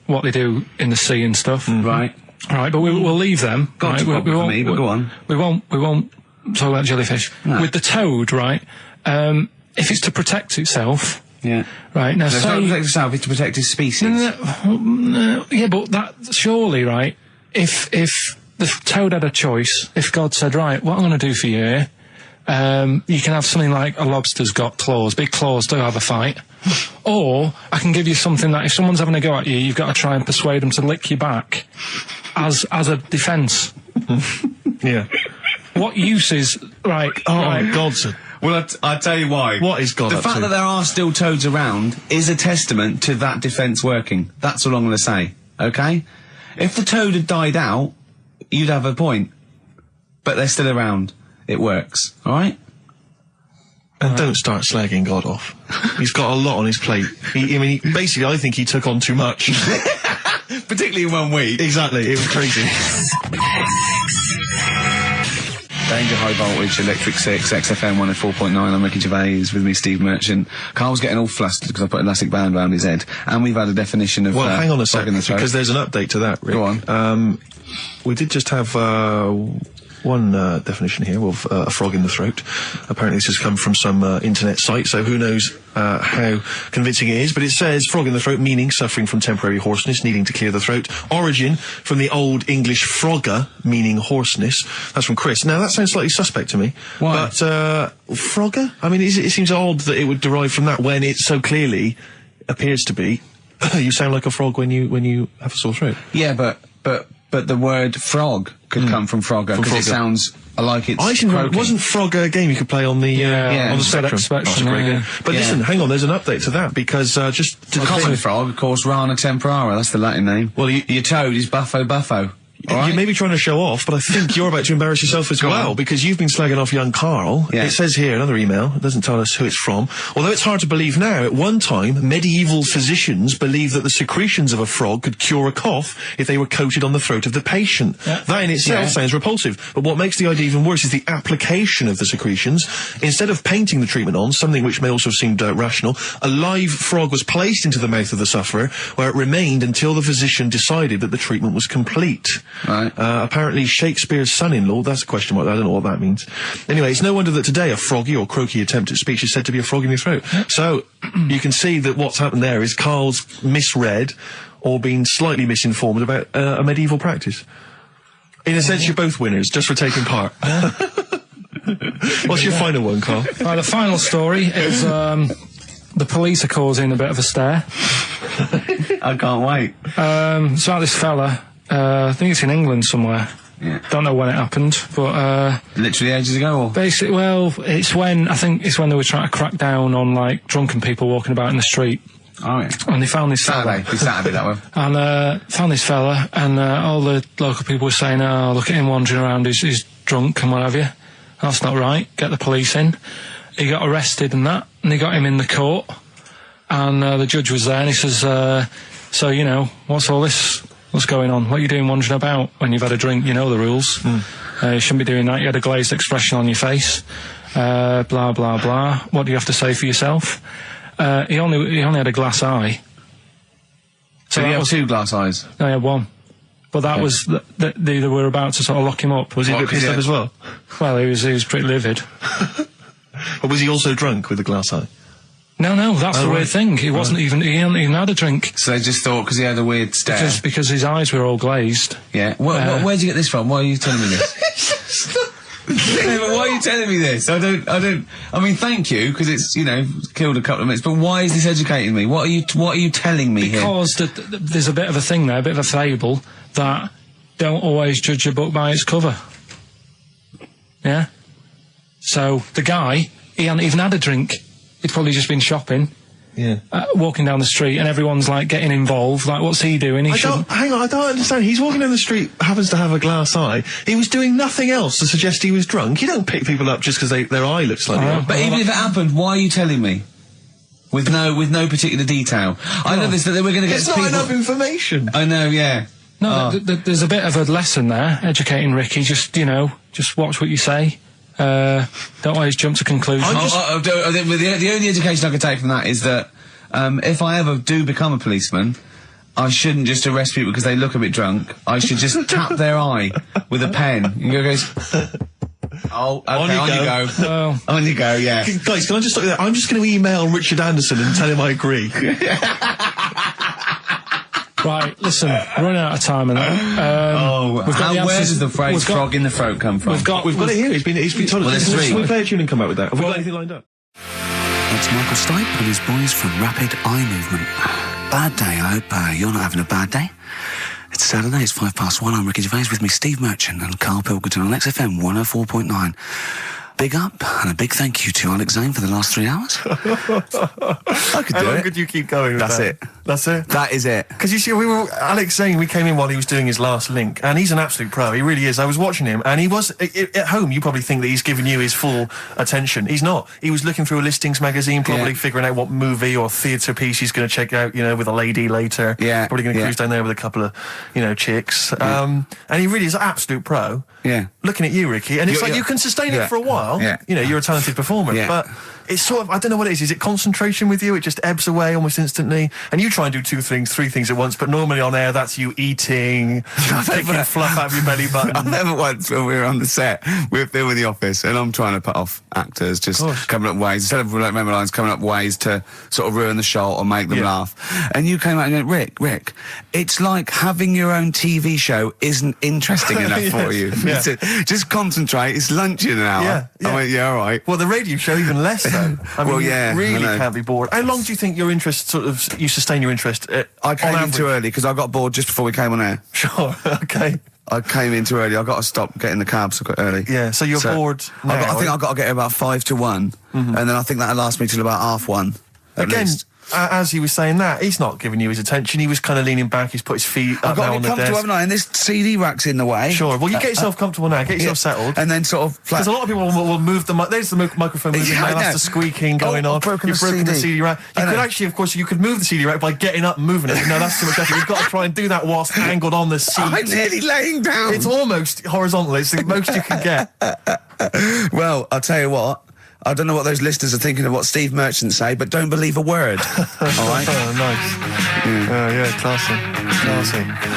what they do in the sea and stuff. Right. Right, but we'll leave them. Got right? a problem for me, but go on. We won't talk about jellyfish. No. With the toad, right? If it's to protect itself. Yeah. Right, now So it's not to protect itself, it's to protect its species. No, yeah, but that, surely, right, if the toad had a choice, if God said, right, what I'm going to do for you here, you can have something like a lobster's got claws, big claws to have a fight, or I can give you something that if someone's having a go at you, you've got to try and persuade them to lick you back as a defence. Yeah. What use is, right, Oh, God's Well, I tell you why. What is God The up fact to? that there are still toads around is a testament to that defence working. That's all I'm going to say, okay? If the toad had died out, you'd have a point. But they're still around. It works, alright? And don't start slagging God off. He's got a lot on his plate. Basically, I think he took on too much. Particularly in 1 week. Exactly, it was crazy. Danger High Voltage, Electric 6, XFM 104.9. I'm Ricky Gervais, with me Steve Merchant. Carl's getting all flustered because I put an elastic band around his head. And we've had a definition of... Well, hang on a sec, frog in the throat. because there's an update to that, Rick. Go on. We did just have one definition here of a frog in the throat. Apparently this has come from some internet site, so who knows how convincing it is, but it says frog in the throat, meaning suffering from temporary hoarseness, needing to clear the throat. Origin from the Old English frogger, meaning hoarseness. That's from Chris. Now that sounds slightly suspect to me. Why? But frogger? I mean, it seems odd that it would derive from that when it so clearly appears to be you sound like a frog when you have a sore throat. Yeah, but the word frog could come from Frogger, because it sounds like it's croaking. Wasn't Frogger a game you could play on the on the Spectrum? Spectrum, That's a great yeah. game. But listen, hang on, there's an update to that, because just to The common frog, of course, Rana temporara, that's the Latin name. Well, your toad is Buffo. All You may be trying to show off, but I think you're about to embarrass yourself as well, on. because you've been slagging off young Karl. Yeah. It says here, another email, it doesn't tell us who it's from. Although it's hard to believe now, at one time, medieval physicians believed that the secretions of a frog could cure a cough if they were coated on the throat of the patient. Yeah. That in itself sounds repulsive, but what makes the idea even worse is the application of the secretions. Instead of painting the treatment on, something which may also have seemed rational, a live frog was placed into the mouth of the sufferer, where it remained until the physician decided that the treatment was complete. Right. Apparently Shakespeare's son-in-law, that's a question mark, I don't know what that means. Anyway, it's no wonder that today a froggy or croaky attempt at speech is said to be a frog in your throat. So, you can see that what's happened there is Karl's misread or been slightly misinformed about a medieval practice. In a sense, you're both winners, just for taking part. What's your final one, Karl? Right, the final story is the police are causing a bit of a stir. I can't wait. It's about this fella. I think it's in England somewhere. Yeah. Don't know when it happened, but Literally ages ago, or? basically, well, I think it's when they were trying to crack down on like drunken people walking about in the street, Oh, yeah. and they found this Saturday. fella. It's Saturday, that one. And found this fella, and all the local people were saying, "Oh, look at him wandering around. He's drunk and what have you." That's not right. Get the police in. He got arrested and that, and they got him in the court. And the judge was there, and he says, "So you know, what's all this? What's going on? What are you doing wandering about when you've had a drink? You know the rules. You shouldn't be doing that. You had a glazed expression on your face. Blah blah blah. What do you have to say for yourself?" He only had a glass eye. So that you have was- 2 glass eyes? No, he had one. But that was they were about to sort of lock him up. Was he a bit pissed up as well? Well, he was pretty livid. Or was he also drunk with a glass eye? No, that's the right. weird thing. He wasn't even. He hadn't even had a drink So they just thought, because he had a weird stare. because his eyes were all glazed. Yeah. Where'd you get this from? Why are you telling me this? Yeah, but why are you telling me this? I mean, thank you, because it's, killed a couple of minutes, but why is this educating me? What are you telling me here? Because there's a bit of a thing there, a bit of a fable that don't always judge a book by its cover. Yeah. So the guy, he hadn't even had a drink. He'd probably just been shopping. Yeah. Walking down the street, and everyone's like getting involved. Like, what's he doing? I don't understand. He's walking down the street, happens to have a glass eye. He was doing nothing else to suggest he was drunk. You don't pick people up just because their eye looks slightly off. But even if it happened, why are you telling me? With no particular detail. I know this, that we're going to get It's people... not enough information. I know, yeah. No, there's a bit of a lesson there, educating Ricky. Just watch what you say. Don't always jump to conclusions. The only education I could take from that is that if I ever do become a policeman, I shouldn't just arrest people because they look a bit drunk. I should just tap their eye with a pen. And goes, oh, okay, on you go. Oh. On you go, yeah. Guys, can I just stop you there? I'm just going to email Richard Anderson and tell him I agree. Right, listen, we're running out of time and that. Where does the phrase frog in the throat come from? We've got it here. He's been told us. We'll play a tune and come back with that. Have we got anything lined up? That's Michael Stipe and his boys from Rapid Eye Movement. Bad day, I hope you're not having a bad day. It's Saturday, it's 1:05. I'm Ricky Gervais, with me Steve Merchant and Karl Pilkington on XFM 104.9. Big up and a big thank you to Alex Zane for the last 3 hours. I could do it. How long could you keep going with That's that? it. That's it? That is it. Because you see, Alex Zane, we came in while he was doing his last link, and he's an absolute pro. He really is. I was watching him, and he was, at home, you probably think that he's giving you his full attention. He's not. He was looking through a listings magazine, probably figuring out what movie or theatre piece he's going to check out, with a lady later. Yeah. Probably going to cruise down there with a couple of, chicks. And he really is an absolute pro. Yeah. Looking at you, Ricky, and it's like you can sustain it for a while. Yeah. You're a talented performer, but it's sort of, I don't know what it is. Is it concentration with you? It just ebbs away almost instantly. And you try and do 2 things, 3 things at once, but normally on air, that's you eating, picking fluff out of your belly button. I remember once when we were on the set, we were filming The Office, and I'm trying to put off actors, just coming up ways, instead of remember lines, coming up ways to sort of ruin the shot or make them laugh. And you came out and went, Rick, it's like having your own TV show isn't interesting enough for you. Just concentrate, it's lunch in an hour. I went, all right. Well, the radio show even less so. I mean, you really I know. can't be bored. How long do you think your interest you sustain your interest? I came in too early because I got bored just before we came on air. Sure, okay. I came in too early. I got to stop getting the cabs so early. Yeah, so you're bored now. I think I've got to get about 5 to 1, and then I think that'll last me till about 1:30. Again, as he was saying that, he's not giving you his attention. He was kind of leaning back. He's put his feet up now on the desk. I've got to be comfortable, haven't I? And this CD rack's in the way. Sure. Well, you get yourself comfortable now. Get yourself settled. And then sort of... Because a lot of people will move the... There's the microphone moving now. That's the squeaking going on. You've broken the CD rack. You could actually, of course, you could move the CD rack by getting up and moving it. No, that's too much effort. You've got to try and do that whilst angled on the seat. I'm nearly laying down. It's almost horizontal. It's the most you can get. Well, I'll tell you what. I don't know what those listeners are thinking of what Steve Merchant say, but don't believe a word. All right? Oh, nice. Classy.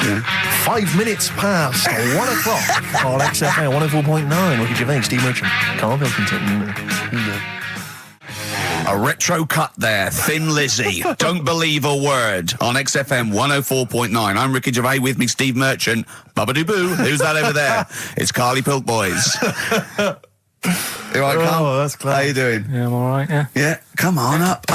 Yeah. 5 minutes past 1 o'clock on XFM 104.9. Ricky Gervais, Steve Merchant, Karl Pilkington. A retro cut there, Thin Lizzy. Don't believe a word on XFM 104.9. I'm Ricky Gervais, with me Steve Merchant. Bubba-doo-boo. Who's that over there? It's Carly Pilk Boys. You all right, Carl? Oh, that's clever. How you doing? Yeah, I'm all right, yeah. Yeah, come on, up,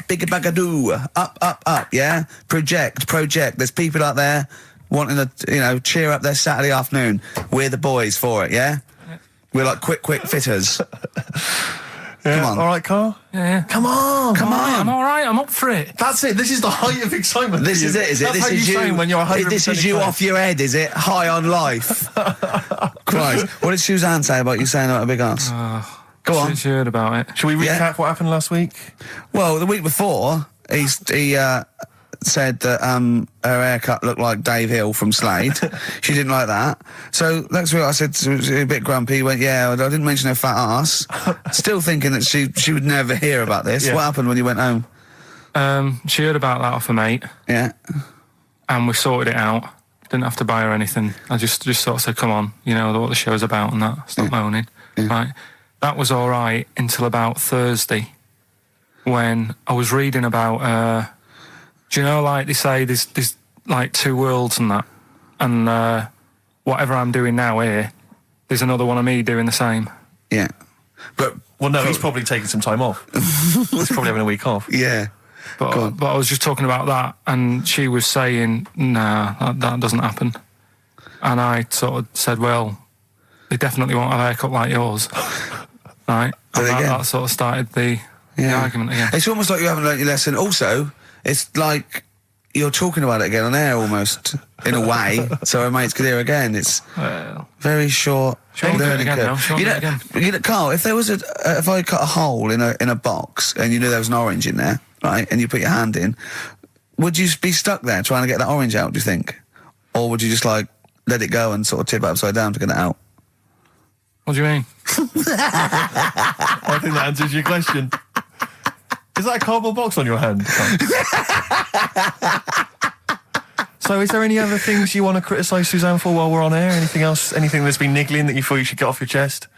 bigger bagadoo, up, yeah? Project. There's people out there wanting to, cheer up their Saturday afternoon. We're the boys for it, yeah? We're like quick fitters. Come on. All right, Carl? Yeah. Come on. I'm all right, I'm up for it. That's it. This is the height of excitement. This is it, is it? That's This how is you sound when you're 100% This is you excited. off your head, is it? High on life. Christ. What did Suzanne say about you saying about a big ass? Go on. She heard about it. Shall we recap what happened last week? Well, the week before, he said that her haircut looked like Dave Hill from Slade. She didn't like that. So next week I said, she was a bit grumpy. He went, yeah, I didn't mention her fat ass. Still thinking that she would never hear about this. Yeah. What happened when you went home? She heard about that off her mate. Yeah. And we sorted it out. Didn't have to buy her anything. I just sort of said, come on, you know what the show's about and that. Stop moaning. Yeah. Right. That was all right until about Thursday, when I was reading about, do you know, like they say there's like 2 worlds and that, and whatever I'm doing now here, there's another one of me doing the same. Yeah. But Well, no, he's probably taking some time off. He's probably having a week off. yeah. But I was just talking about that, and she was saying, nah, that doesn't happen. And I sort of said, well, they definitely won't have a haircut like yours. Right? And that sort of started the argument again. It's almost like you haven't learnt your lesson. Also, it's like you're talking about it again on air almost, in a way, so our mates could hear again. It's very short. Learning curve. You know, Carl, if there was if I cut a hole in a box and you knew there was an orange in there, right, and you put your hand in, would you be stuck there trying to get that orange out, do you think? Or would you just, like, let it go and sort of tip it upside down to get it out? What do you mean? I think that answers your question. Is that a cardboard box on your hand? So is there any other things you want to criticise Suzanne for while we're on air? Anything else? Anything that's been niggling that you feel you should get off your chest?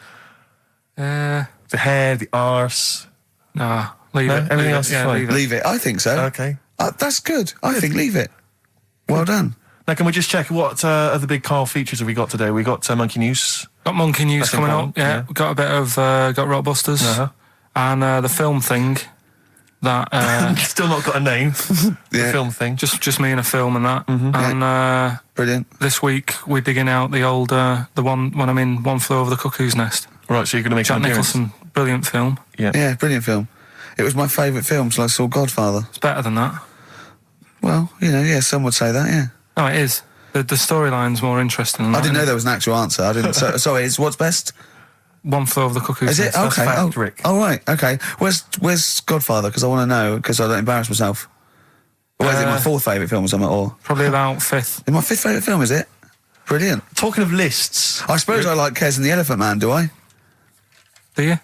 The hair, the arse. Nah, leave it. Everything else is fine. Leave it. I think so. Okay. That's good. I think leave it. Well done. Now, can we just check what other big Karl features have we got today? We got Monkey News. Got Monkey News That's coming important, up. Yeah, yeah. got a bit of got Rockbusters and the film thing. That Still not got a name. The film thing. just me in a film and that. And Brilliant. this week we're digging out the old the one when I'm in One Flew Over the Cuckoo's Nest. Right, so you're going to make Jack an appearance. Nicholson, brilliant film. Yeah, brilliant film. It was my favourite film till I saw Godfather. It's better than that. Well, some would say that, yeah. No, it is. The storyline's more interesting than I that, didn't know isn't there was an actual answer. I didn't. Sorry, it's what's best? it? One Flew Over the Cuckoo's Is it? Nest. Okay. fact, Rick. Oh, right. Okay. Where's Godfather? Because I want to know, because I don't embarrass myself. Or is it my fourth favourite film or something? Or Probably about fifth. is my fifth favourite film, is it? Brilliant. Talking of lists. I suppose I like Kez and the Elephant Man, do I? Do you?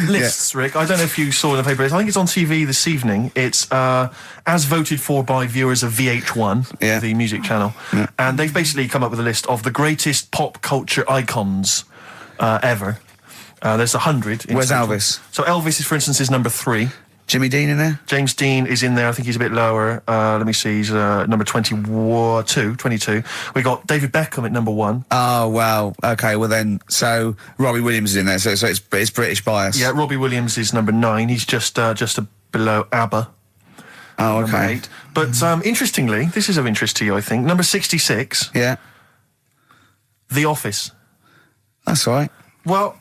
Lists, Rick. I don't know if you saw in the paper. I think it's on TV this evening. It's as voted for by viewers of VH1, the music channel. Yeah. And they've basically come up with a list of the greatest pop culture icons ever. There's 100. Where's Elvis? So Elvis, for instance, is number 3. Jimmy Dean in there? James Dean is in there. I think he's a bit lower. Let me see. He's number 22. We got David Beckham at number 1. Oh, wow. Okay, well then, so Robbie Williams is in there, so it's British bias. Yeah, Robbie Williams is number 9. He's just below ABBA. Oh, Number okay. 8. But interestingly, this is of interest to you, I think. Number 66, Yeah. The Office. That's all right. Well,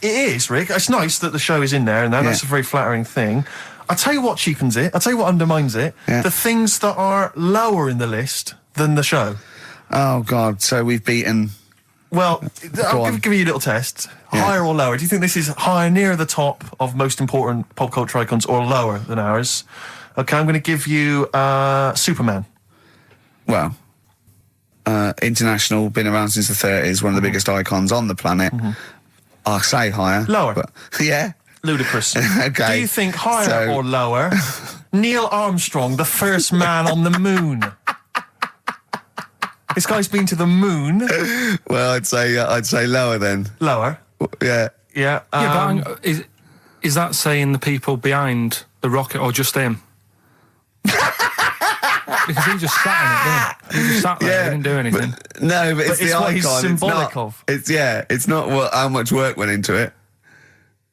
it is, Rick. It's nice that the show is in there, and that's a very flattering thing. I'll tell you what cheapens it. I'll tell you what undermines it. Yeah. The things that are lower in the list than the show. Oh, God. So we've beaten... Well, I'll on. give you a little test. Yeah. Higher or lower? Do you think this is higher, near the top of most important pop culture icons, or lower than ours? Okay, I'm going to give you Superman. Well, international, been around since the 30s, one of the biggest icons on the planet. I'll say higher. Lower. But, yeah. Ludicrous. Okay. Do you think higher So- or lower? Neil Armstrong, the first man on the moon. This guy's been to the moon. Well, I'd say lower then. Lower. Yeah. Yeah. Yeah, but is that saying the people behind the rocket or just him? Because he just sat in it, didn't he? He just sat there, he didn't do anything. But, no, but it's the it's what icon. he's symbolic it's not, of. It's not how much work went into it.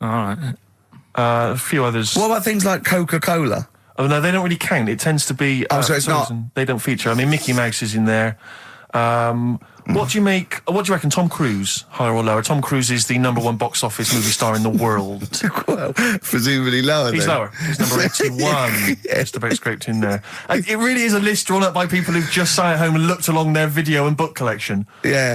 All right. A few others. What about things like Coca-Cola? Oh, no, they don't really count. It tends to be... So it's not- They don't feature. I mean, Mickey Mouse is in there. What do you reckon, Tom Cruise, higher or lower? Tom Cruise is the number 1 box office movie star in the world. Well, presumably lower He's then. lower. He's number 81. Just about scraped in there. It really is a list drawn up by people who've just sat at home and looked along their video and book collection. Yeah.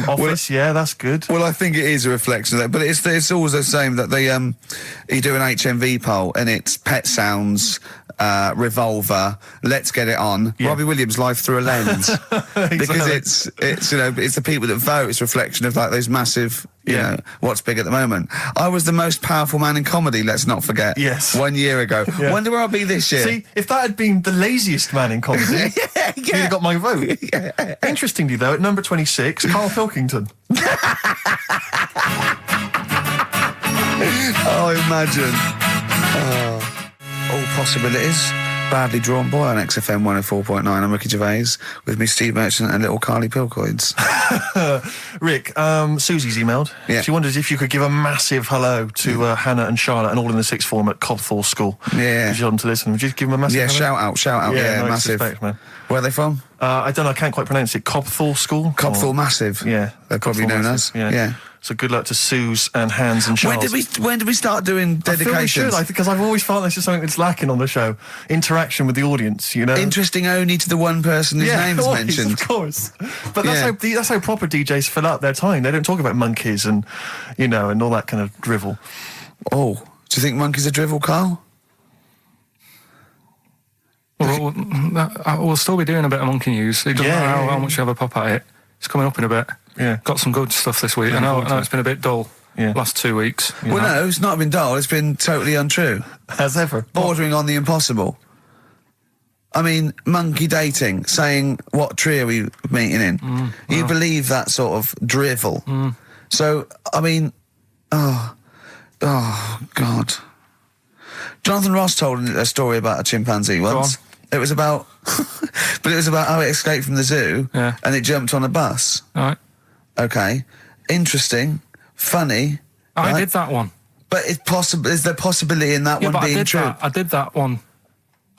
Office, yeah, that's good. Well, I think it is a reflection of that, but it's always the same that they you do an HMV poll and it's Pet Sounds, Revolver, Let's Get It On, Yeah. Robbie Williams, Life Through a Lens, because Exactly. it's the people that vote. It's a reflection of like those massive, you know, what's big at the moment. I was the most powerful man in comedy. Let's not forget. Yes. 1 year ago. Yeah. Wonder where I'll be this year. See, if that had been the laziest man in comedy, you'd have got my vote. Interestingly, though, at number 26, Karl Pilkington. Oh, imagine. All possibilities. Badly Drawn Boy on XFM 104.9. I'm Ricky Gervais with me, Steve Merchant, and little Carly Pilkington. Rick, Susie's emailed. Yeah. She wondered if you could give a massive hello to Hannah and Charlotte and all in the sixth form at Cobthall School. Yeah. If you want them to listen, would you give them a massive Yeah, hello? shout out. Yeah, nice massive. respect, man. Where are they from? I don't know, I can't quite pronounce it. Cobthall School? Cobthall Or- Massive. Yeah. They're probably Cobthall known Massive, as. Yeah. So good luck to Suze and Hans and Charles. When did we start doing I feel we dedications? should, because I've always felt this is something that's lacking on the show. Interaction with the audience, you know? Interesting only to the one person whose name is always, mentioned. Of course. But that's, Yeah. that's how proper DJs fill up their time. They don't talk about monkeys and, you know, and all that kind of drivel. Oh, do you think monkeys are drivel, Carl? We'll still be doing a bit of monkey news. It doesn't Yeah, matter yeah, how yeah. much you have a pop at it. It's coming up in a bit. got some good stuff this week. I know it's been a bit dull last 2 weeks. Well, no, it's not been dull. It's been totally untrue. As ever. Bordering on the impossible. I mean, monkey dating, saying what tree are we meeting in? You believe that sort of drivel. So, I mean, oh, God. Jonathan Ross told a story about a chimpanzee once. It was about, but it was about how it escaped from the zoo and it jumped on a bus. All right. Okay. Interesting. Funny. I right? did that one. But is there possibility in that one being true? I did that one.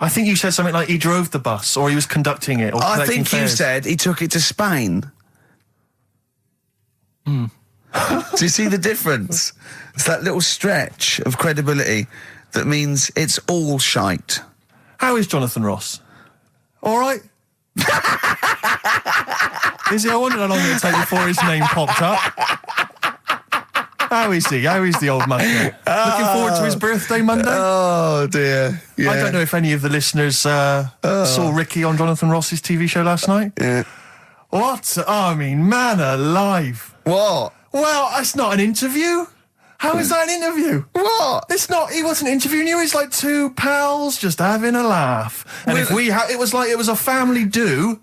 I think you said something like he drove the bus, or he was conducting it, or I collecting think you fares. said he took it to Spain. Do you see the difference? It's that little stretch of credibility that means it's all shite. How is Jonathan Ross? All right? Is he? I wondered how long it would take before his name popped up. How is he? How is the old man? Looking forward to his birthday Monday? Oh, dear. Yeah. I don't know if any of the listeners saw Ricky on Jonathan Ross's TV show last night. Yeah. What? I mean, man alive. What? Well, that's not an interview. How is that an interview? What? It's not. He wasn't interviewing you. He's like two pals just having a laugh. And if it was like it was a family do,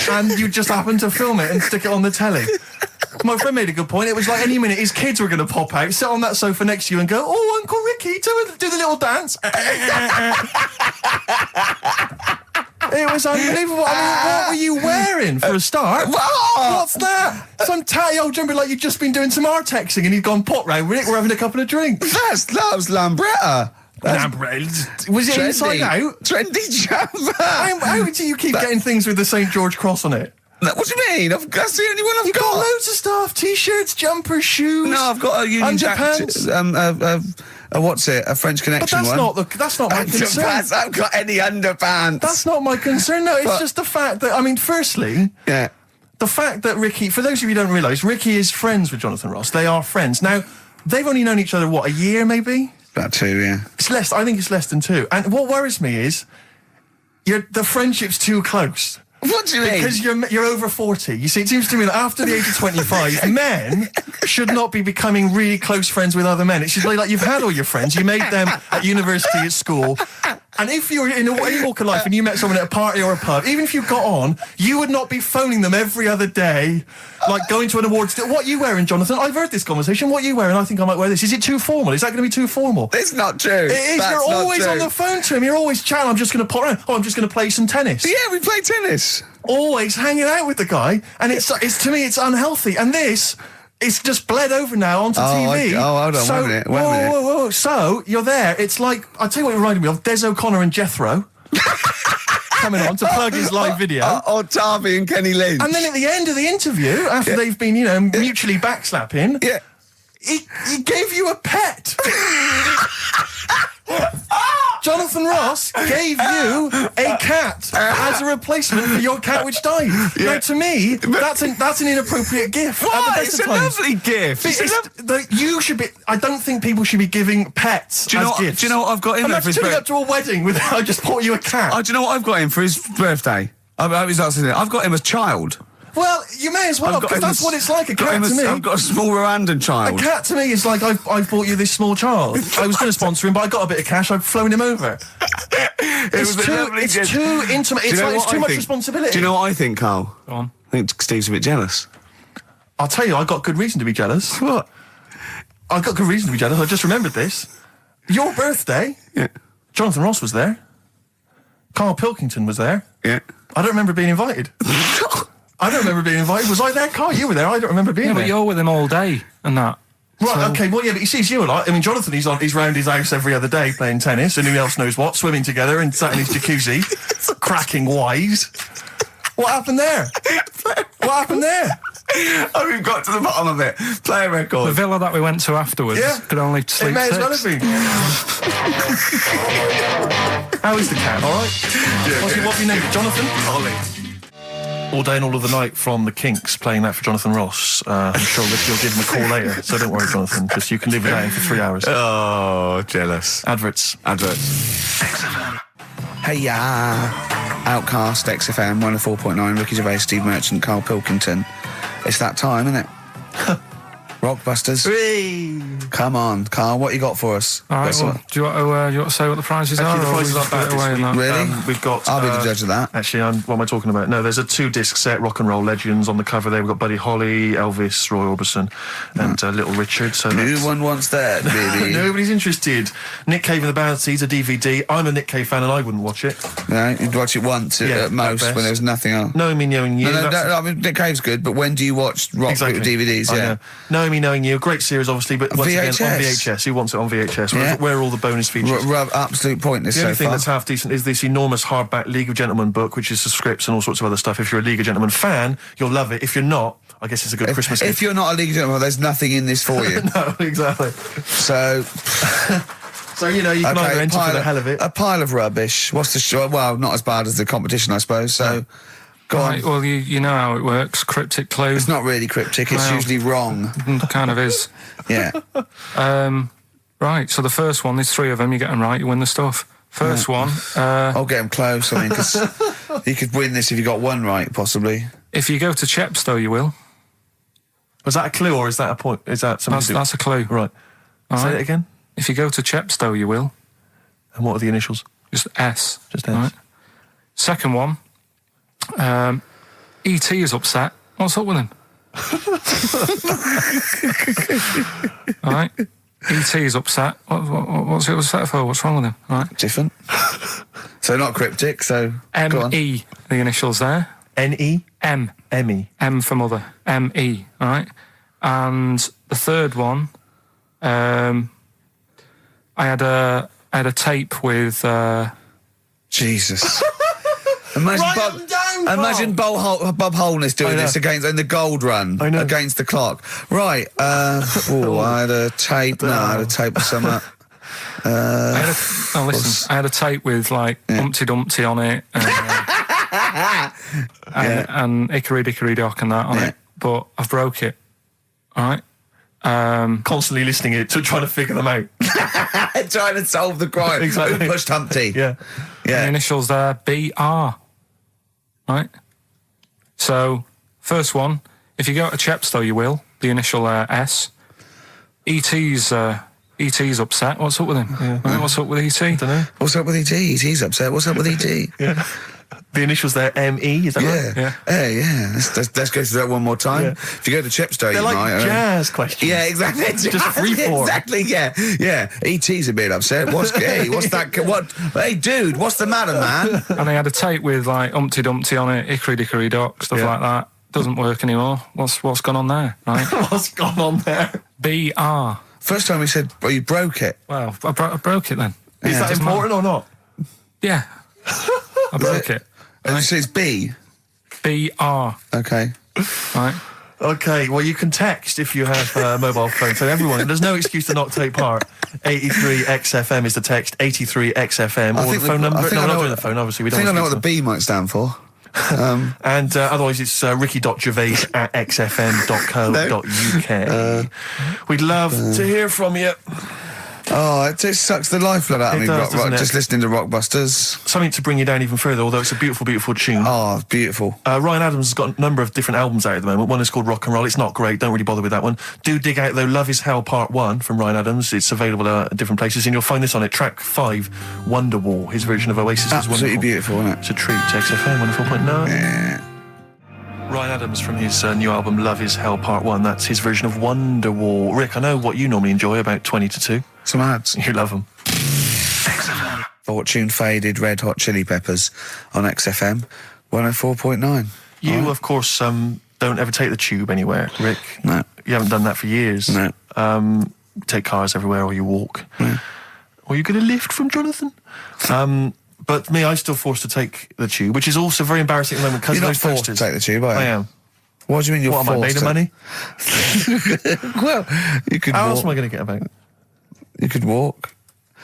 and you just happened to film it and stick it on the telly. My friend made a good point. It was like any minute his kids were going to pop out, sit on that sofa next to you and go, "Oh, Uncle Ricky, do the little dance." It was unbelievable. I mean, what were you wearing for a start? What's that? Some tatty old jumper like you'd just been doing some Artexing and he'd gone pot round with it. We're having a couple of drinks. That was Lambretta. Was it inside out? Trendy jumper. How do you keep getting things with the St. George cross on it? What do you mean? That's the only one I've got. You've got loads of stuff. T-shirts, jumpers, shoes. No, I've got a Union Jack. What's it? A French Connection one. But that's not my concern. I haven't got any underpants. That's not my concern. No, it's just the fact that, I mean, firstly, the fact that Ricky, for those of you who don't realise, Ricky is friends with Jonathan Ross. They are friends. Now, they've only known each other, what, a year maybe? About 2, yeah. It's less. I think it's less than 2. And what worries me is the friendship's too close. What do you mean? Because you're over 40. You see, it seems to me that after the age of 25, men should not be becoming really close friends with other men. It should be like you've had all your friends, you made them at university, at school, and if you're in any walk of life and you met someone at a party or a pub, even if you got on, you would not be phoning them every other day, like going to an awards dinner. What are you wearing, Jonathan? I've heard this conversation. What are you wearing? I think I might wear this. Is it too formal? Is that going to be too formal? It's not true. It is. That's you're always true. on the phone to him. You're always chatting. I'm just going to pop around. Oh, I'm just going to play some tennis. Yeah, we play tennis. Always hanging out with the guy, and it's to me it's unhealthy. And this, it's just bled over now onto TV. Hold on, so, wait a minute. Whoa. So you're there. It's like, I'll tell you what it reminded me of: Des O'Connor and Jethro coming on to plug his live video. Or Tarby and Kenny Lynch. And then at the end of the interview, after they've been, mutually backslapping, he gave you a pet. Jonathan Ross gave you a cat as a replacement for your cat which died. Now, to me, that's an inappropriate gift. What? It's a lovely gift. You should be. I don't think people should be giving pets as gifts. Do you know what I've got him for his turning birthday? up to a wedding with I just bought you a cat. Do you know what I've got him for his birthday? I've got him as child. Well, you may as well, because that's what it's like, a cat to me. I've got a small Rwandan child. A cat to me is like, I've bought you this small child. I was going to sponsor him, but I got a bit of cash, I've flown him over. It's too intimate, it's too much responsibility. Do you know what I think, Carl? Go on. I think Steve's a bit jealous. I'll tell you, I got good reason to be jealous. What? I got good reason to be jealous, I just remembered this. Your birthday, Jonathan Ross was there. Karl Pilkington was there. Yeah. I don't remember being invited. I don't remember being invited. Was I there, Carl? You were there. I don't remember being there. But you're with him all day and that. Right, okay, well, yeah, but he sees you a lot. I mean, Jonathan, he's round his house every other day playing tennis, and who else knows what, swimming together and sat in his jacuzzi, cracking wise. What happened there? What happened there? Oh, we've got to the bottom of it. Play a record. The villa that we went to afterwards could only sleep It may as well have 6. been. How is the cat, all right? What's your name? Jonathan? Ollie. All day and all of the night from the Kinks, playing that for Jonathan Ross. I'm sure Ricky will give him a call later, so don't worry, Jonathan. Just you can leave it out for 3 hours. Oh, jealous. Adverts. XFM. Hey, Outcast, XFM, 104.9, Ricky Gervais, Steve Merchant, Karl Pilkington. It's that time, isn't it? Rockbusters. Come on, Carl, what you got for us? All right, Got some- well, do you want to say what the prizes are? Actually, the or prizes we aren't bad get this away week. in that? Really? We've got... I'll be the judge of that. Actually, what am I talking about? No, there's a 2-disc set, Rock and Roll Legends, on the cover there. We've got Buddy Holly, Elvis, Roy Orbison, and Little Richard. So No that's... one wants that, baby. Nobody's interested. Nick Cave and the Bounties, a DVD. I'm a Nick Cave fan and I wouldn't watch it. No, you'd watch it once Yeah, at most at best. when there's nothing else. Knowing Me, Knowing You. No, that's- I mean, Nick Cave's good, but when do you watch rock Exactly. DVDs? I Yeah. know. Knowing Me, Knowing You, a great series, obviously, but once again, on VHS. VHS. Who wants it on VHS? Yeah. Where are all the bonus features? Absolute pointless The so only thing far. that's half decent is this enormous hardback League of Gentlemen book, which is the scripts and all sorts of other stuff. If you're a League of Gentlemen fan, you'll love it. If you're not, I guess it's a good Christmas If gift. you're not a League of Gentlemen, there's nothing in this for you. No, exactly. So, So, you know, you can either enter for the hell of it. a pile of rubbish. What's the show? Well, not as bad as the competition, I suppose. So, go Right, on. well, you know how it works. Cryptic clue. It's not really cryptic. It's Well. usually wrong. Kind of is. Yeah. Right, so the first one, there's 3 of them, you get them right, you win the stuff. First one, I'll get him close. I mean, because you could win this if you got one right, possibly. if you go to Chepstow, you will. Was that a clue or is that a point? Is that something That's a clue. Right. All Say right. it again. If you go to Chepstow, you will. And what are the initials? Just S. Just S. Right. Second one, E.T. is upset. What's up with him? All right. E.T. is upset. What's he upset for? What's wrong with him? All right. Different. So not cryptic. So go on. M.E. The initials there. N-E? M. M-E. M for mother. M.E. All right. And the third one, I had a tape with. Jesus. Imagine Bob Holness doing this in the gold run against the clock. Right. I had a tape. No, I had a tape with some. I had a tape with like Humpty Dumpty on it, and Hickory Dickory Dock and that on it. But I've broke it. All right. Constantly listening it to trying to figure them out. Trying to solve the crime. Exactly. Who pushed Humpty? Yeah. The initials there, B.R. Right? So, first one, if you go to Chepstow, you will. The initial S. E.T.'s upset. What's up with him? Yeah. Right, what's up with E.T.? I don't know. What's up with E.T.? E.T.'s upset. What's up with E.T.? Yeah. The initials there, M-E, is that right? Yeah. Yeah. Let's go through that one more time. Yeah. If you go to Chepstow, They're you like might. jazz questions. Yeah, exactly. Just free form. Exactly. Yeah. E.T.'s a bit upset. What's that? What? Hey, dude, what's the matter, man? And I had a tape with like Humpty Dumpty on it, Hickory Dickory Dock, stuff like that. Doesn't work anymore. What's gone on there? Right? What's gone on there? B.R. First time we said, well, you broke it. Well, I broke it then. Is that important or not? Yeah. I broke it. And so it's B. B.R. Okay. Right? Okay, well, you can text if you have a mobile phone. So everyone, there's no excuse to not take part. 83XFM is the text, 83XFM, or the phone number. No, we're not doing the phone, obviously. We I don't think I know what want the B might stand for. And otherwise, it's ricky.gervais@xfm.co.uk. We'd love to hear from you. Oh, it just sucks the lifeblood out of It me, does, doesn't it? just listening to Rockbusters. Something to bring you down even further, although it's a beautiful, beautiful tune. Oh, beautiful. Ryan Adams has got a number of different albums out at the moment. One is called Rock and Roll. It's not great. Don't really bother with that one. Do dig out, though, Love Is Hell Part 1 from Ryan Adams. It's available at different places, and you'll find this on it. Track 5, Wonderwall. His version of Oasis is wonderful. Absolutely beautiful, isn't it? It's a treat. XFM 104.9. Yeah. Ryan Adams from his new album Love Is Hell Part 1. That's his version of Wonderwall. Rick, I know what you normally enjoy, about 20 to 2. Some ads. You love them. Fortune Faded, Red Hot Chili Peppers on XFM 104.9. You, of course, don't ever take the tube anywhere, Rick. No. You haven't done that for years. No. Take cars everywhere, or you walk. No. Or you get a lift from Jonathan. But me, I'm still forced to take the tube, which is also very embarrassing at the moment because You're of not those forced to posters. take the tube, are you? I am. What do you mean you're What am I, forced made of money? Well, you could How walk. else am I going to get about? You could walk.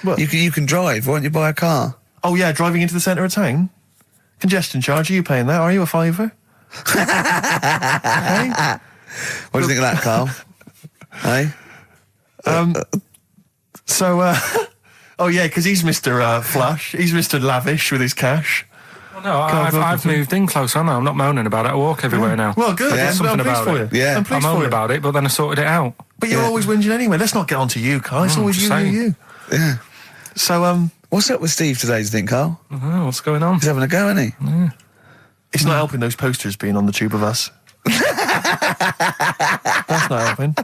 What? You can drive. Why don't you buy a car? Oh, yeah, driving into the centre of town? Congestion charge, are you paying that? Are you a fiver? Hey? What do you think of that, Carl? Hey? So, oh, yeah, because he's Mr. Flush. He's Mr. Lavish with his cash. No, I've moved in closer. I'm not moaning about it. I walk everywhere now. Well, good. Yeah. There's something about it. Yeah. I'm I pleased moaned for you. about it, but then I sorted it out. But you're always whinging anyway. Let's not get on to you, Carl. It's always just you, saying. you. Yeah. So, What's up with Steve today, do you think, Carl? Oh, what's going on? He's having a go, isn't he? it's not helping those posters being on the tube of us. That's not helping.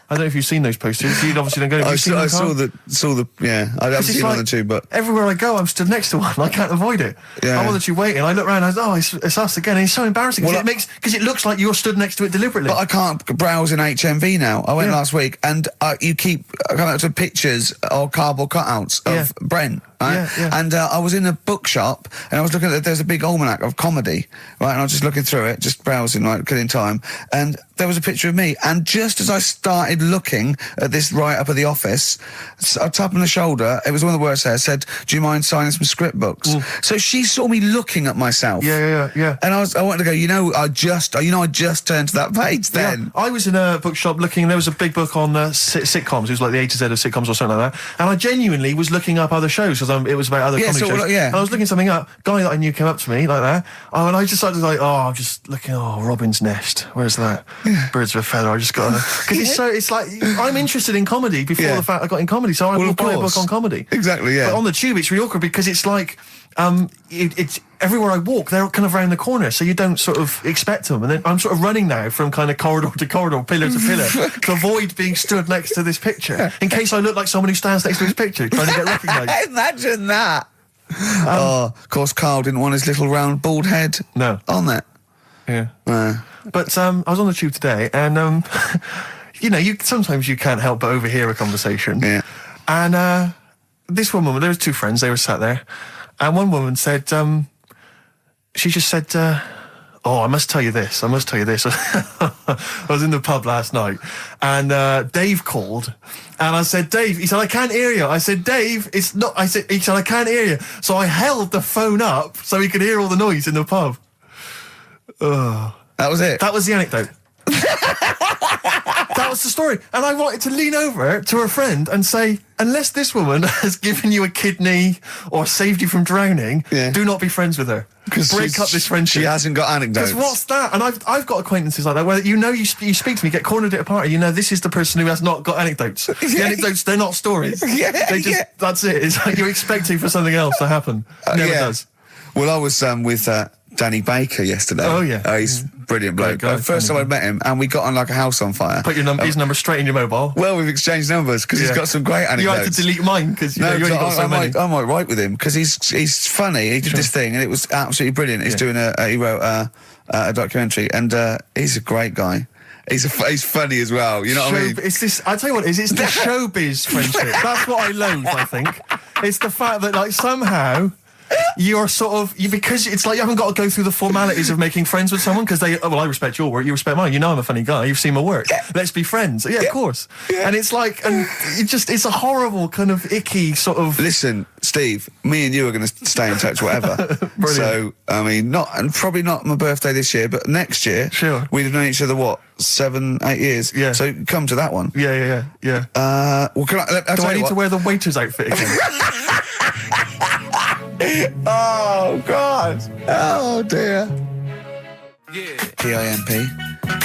I don't know if you've seen those posters. You obviously don't go. I saw the, yeah. I haven't seen it on the tube, but everywhere I go, I'm stood next to one. I can't avoid it. Yeah. I'm on the tube waiting. I look around. It's us again. And it's so embarrassing because it looks like you're stood next to it deliberately. But I can't browse in HMV now. I went last week, and you keep coming up to pictures or cardboard cutouts of Brent. Right? Yeah. And I was in a bookshop, and I was looking at, there's a big almanac of comedy, right? And I was just looking through it, just browsing, like, killing time. And there was a picture of me. And just as I started looking at this right up at the office, a tap on the shoulder, it was one of the words there, said, "Do you mind signing some script books?" So she saw me looking at myself. Yeah. And I wanted to go, I just turned to that page then. Yeah. I was in a bookshop looking, there was a big book on sitcoms. It was like the A to Z of sitcoms or something like that. And I genuinely was looking up other shows because it was about other comedy shows. And I was looking something up. Guy that I knew came up to me like that. And I just started like, I'm just looking, Robin's Nest. Where's that? Birds of a Feather. I just got to... Because it's like, I'm interested in comedy before the fact I got in comedy. So I will buy a book on comedy. Exactly, yeah. But on the tube, it's really awkward because it's like... it's everywhere I walk, they're kind of round the corner, so you don't sort of expect them. And then I'm sort of running now from kind of corridor to corridor, pillar to pillar, to avoid being stood next to this picture, in case I look like someone who stands next to this picture, trying to get recognised. Imagine that. Of course, Carl didn't want his little round bald head on that. Yeah. But I was on the tube today, and sometimes you can't help but overhear a conversation. Yeah. And this one woman, there was two friends, they were sat there. And one woman said, she just said, I must tell you this. I was in the pub last night, and Dave called, and I said, Dave, he said, I can't hear you. I said, Dave, it's not, he said, I can't hear you. So I held the phone up so he could hear all the noise in the pub. That was it? That was the anecdote. That was the story. And I wanted to lean over to her friend and say, unless this woman has given you a kidney or saved you from drowning, do not be friends with her. Break up this friendship. She hasn't got anecdotes. Because what's that? And I've got acquaintances like that where you speak to me, get cornered at a party, this is the person who has not got anecdotes. The anecdotes, they're not stories. That's it. It's like you're expecting for something else to happen. Never does. Well, I was with Danny Baker yesterday. Oh, yeah. He's a brilliant bloke. Guy, first time I met him, and we got on like a house on fire. Put his number straight in your mobile. Well, we've exchanged numbers because he's got some great anecdotes. You had to delete mine because you only got so many. I might write with him because he's funny. He did this thing and it was absolutely brilliant. He's doing he wrote a documentary, and he's a great guy. He's funny as well. You know what I mean? It's this. I tell you what, it's the showbiz friendship. That's what I loathe. I think it's the fact that like somehow. You're sort of because it's like you haven't got to go through the formalities of making friends with someone because I respect your work, you respect mine. I'm a funny guy. You've seen my work. Let's be friends. Yeah, of course. Yeah. And it's like, it's a horrible kind of icky sort of. Listen, Steve, me and you are going to stay in touch, whatever. So I mean, probably not my birthday this year, but next year, sure. We've known each other 7-8 years. Yeah. So come to that one. Yeah. Well, can do I need to wear the waiter's outfit again? Oh, God. Oh, dear. Yeah. PIMP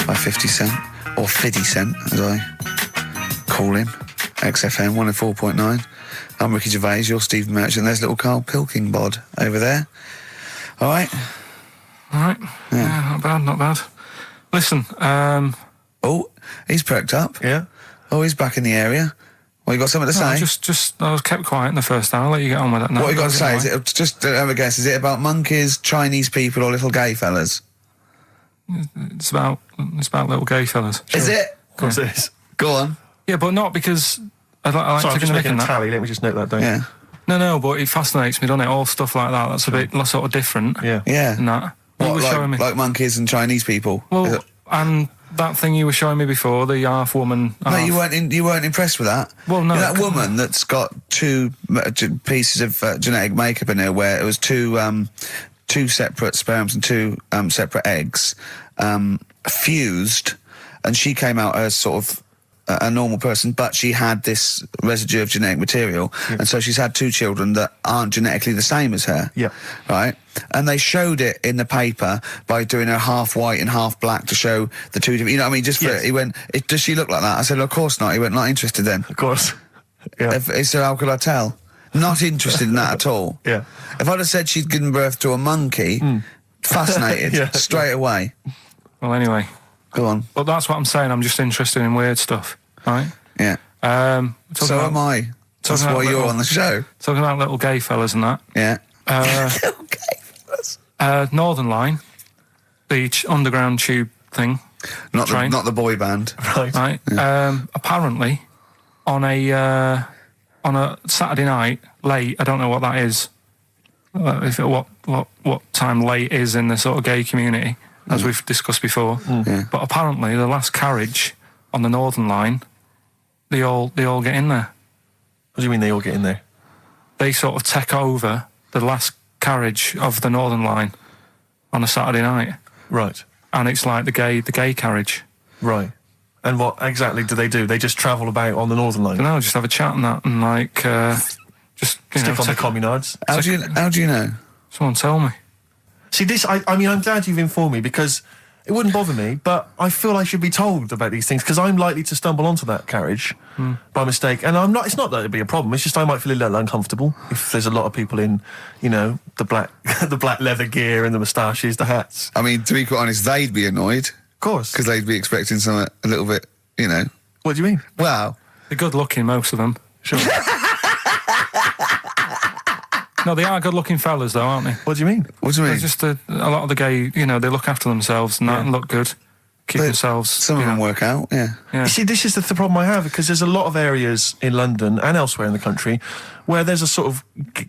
by 50 Cent, or 50 Cent, as I call him. XFM 104.9. I'm Ricky Gervais, you're Steve Merchant. There's little Karl Pilkington over there. All right? All right. Yeah, not bad. Listen, Oh, he's perked up. Yeah. Oh, he's back in the area. Well, you got something to say? I was kept quiet in the first hour. I'll let you get on with it now. What you got to say? Is it just have a guess? Is it about monkeys, Chinese people, or little gay fellas? It's about little gay fellas. Sure. Is it? Of course it is. Go on. Yeah, but not because I like Sorry, I'm just making a that. tally. Let me just note that down. Yeah. No, but it fascinates me, doesn't it? All stuff like that. That's a bit sort of different. Yeah. And that. What, showing me. like monkeys and Chinese people? Well, and that thing you were showing me before, the half woman. No, you weren't impressed with that. Well, no. That woman that's got two pieces of genetic makeup in her, where it was two separate sperms and two separate eggs fused, and she came out as sort of a normal person, but she had this residue of genetic material, and so she's had 2 children that aren't genetically the same as her. Yeah. Right? And they showed it in the paper by doing her half white and half black to show the 2 different, you know what I mean? Just for, he went, does she look like that? I said, of course not. He went, not interested then. Of course. Yeah. He said, how could I tell? Not interested in that at all. Yeah. If I'd have said she'd given birth to a monkey, fascinated straight away. Well, anyway. Go on. But that's what I'm saying. I'm just interested in weird stuff, right? Yeah. So am I. That's why you're on the show. Talking about little gay fellas and that. Yeah. Little gay fellas. Northern Line, the underground tube thing. Not the boy band. Right. Yeah. Apparently, on a Saturday night late, I don't know what that is. What time late is in the sort of gay community, as we've discussed before. Yeah. But apparently, the last carriage on the Northern Line, they all get in there. What do you mean they all get in there? They sort of take over the last carriage of the Northern Line on a Saturday night. Right. And it's like the gay carriage. Right. And what exactly do? They just travel about on the Northern Line? No, just have a chat and that, and like just stick on the communards. How do you know? Someone tell me. See, this, I mean, I'm glad you've informed me, because it wouldn't bother me, but I feel I should be told about these things, because I'm likely to stumble onto that carriage by mistake. And I'm not, it's not that it'd be a problem, it's just I might feel a little uncomfortable if there's a lot of people in, you know, the black the black leather gear and the moustaches, the hats. I mean, to be quite honest, they'd be annoyed. Of course. Because they'd be expecting something a little bit, you know. What do you mean? Well, they're good looking, most of them. Sure. No, they are good-looking fellas, though, aren't they? What do you mean? What do you mean? They're just a lot of the gay, you know, they look after themselves and that and look good, keep themselves. Some of them work out, yeah. You see, this is the problem I have, because there's a lot of areas in London and elsewhere in the country where there's a sort of,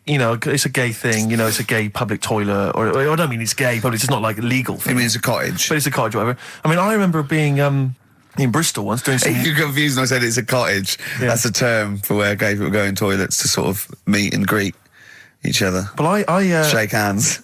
you know, it's a gay thing, you know, it's a gay public toilet, or I don't mean it's gay, but it's not like a legal thing. I mean, it's a cottage. But it's a cottage or whatever. I mean, I remember being in Bristol once doing some... You're confused when I said it's a cottage. Yeah. That's a term for where gay people go in toilets to sort of meet and greet each other. But I shake hands.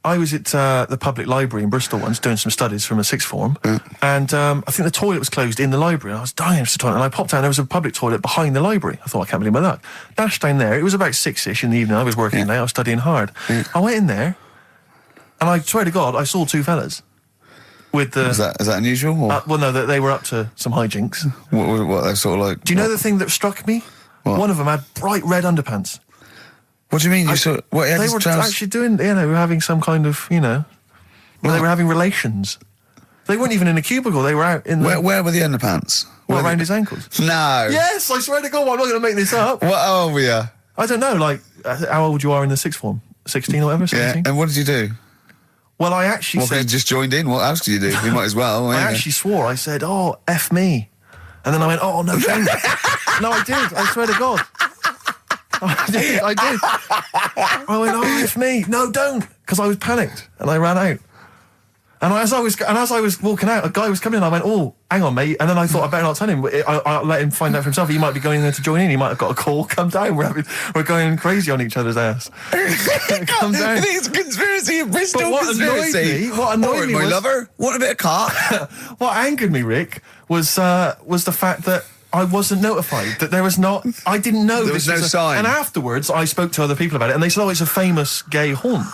I was at the public library in Bristol once doing some studies from a sixth form, and I think the toilet was closed in the library, and I was dying for the toilet, and I popped down, there was a public toilet behind the library. I thought, I can't believe my luck. Dashed down there, it was about 6-ish in the evening, I was working late, I was studying hard. I went in there, and I swear to God, I saw 2 fellas. With the... Is that unusual? Or? Well, no, they were up to some hijinks. What they're sort of like... Do you know the thing that struck me? What? One of them had bright red underpants. What do you mean? They were actually doing, you know, they were having some kind of, you know, they were having relations. They weren't even in a cubicle, they were out in the... Where were the underpants? Around his ankles. No. Yes, I swear to God, I'm not going to make this up. What old were you? I don't know, like, how old you are in the sixth form? 16 or whatever, 17? Yeah, and what did you do? Well, I actually said... you just joined in? What else did you do? You might as well. I actually swore, I said, oh, F me. And then I went, oh, no, don't. No, I did, I swear to God. I did. I went, oh, F me. No, don't. Because I was panicked and I ran out. And as I was walking out, a guy was coming in. I went, oh, hang on, mate. And then I thought I better not tell him. I'll let him find out for himself. He might be going in there to join in. He might have got a call. Come down. We're going crazy on each other's ass. Come down. It's a conspiracy in Bristol. What annoyed me my was, lover. Want a bit of cart? What angered me, Rick, was the fact that I wasn't notified, that there was not... I didn't know there was no sign. And afterwards, I spoke to other people about it, and they said, oh, it's a famous gay haunt.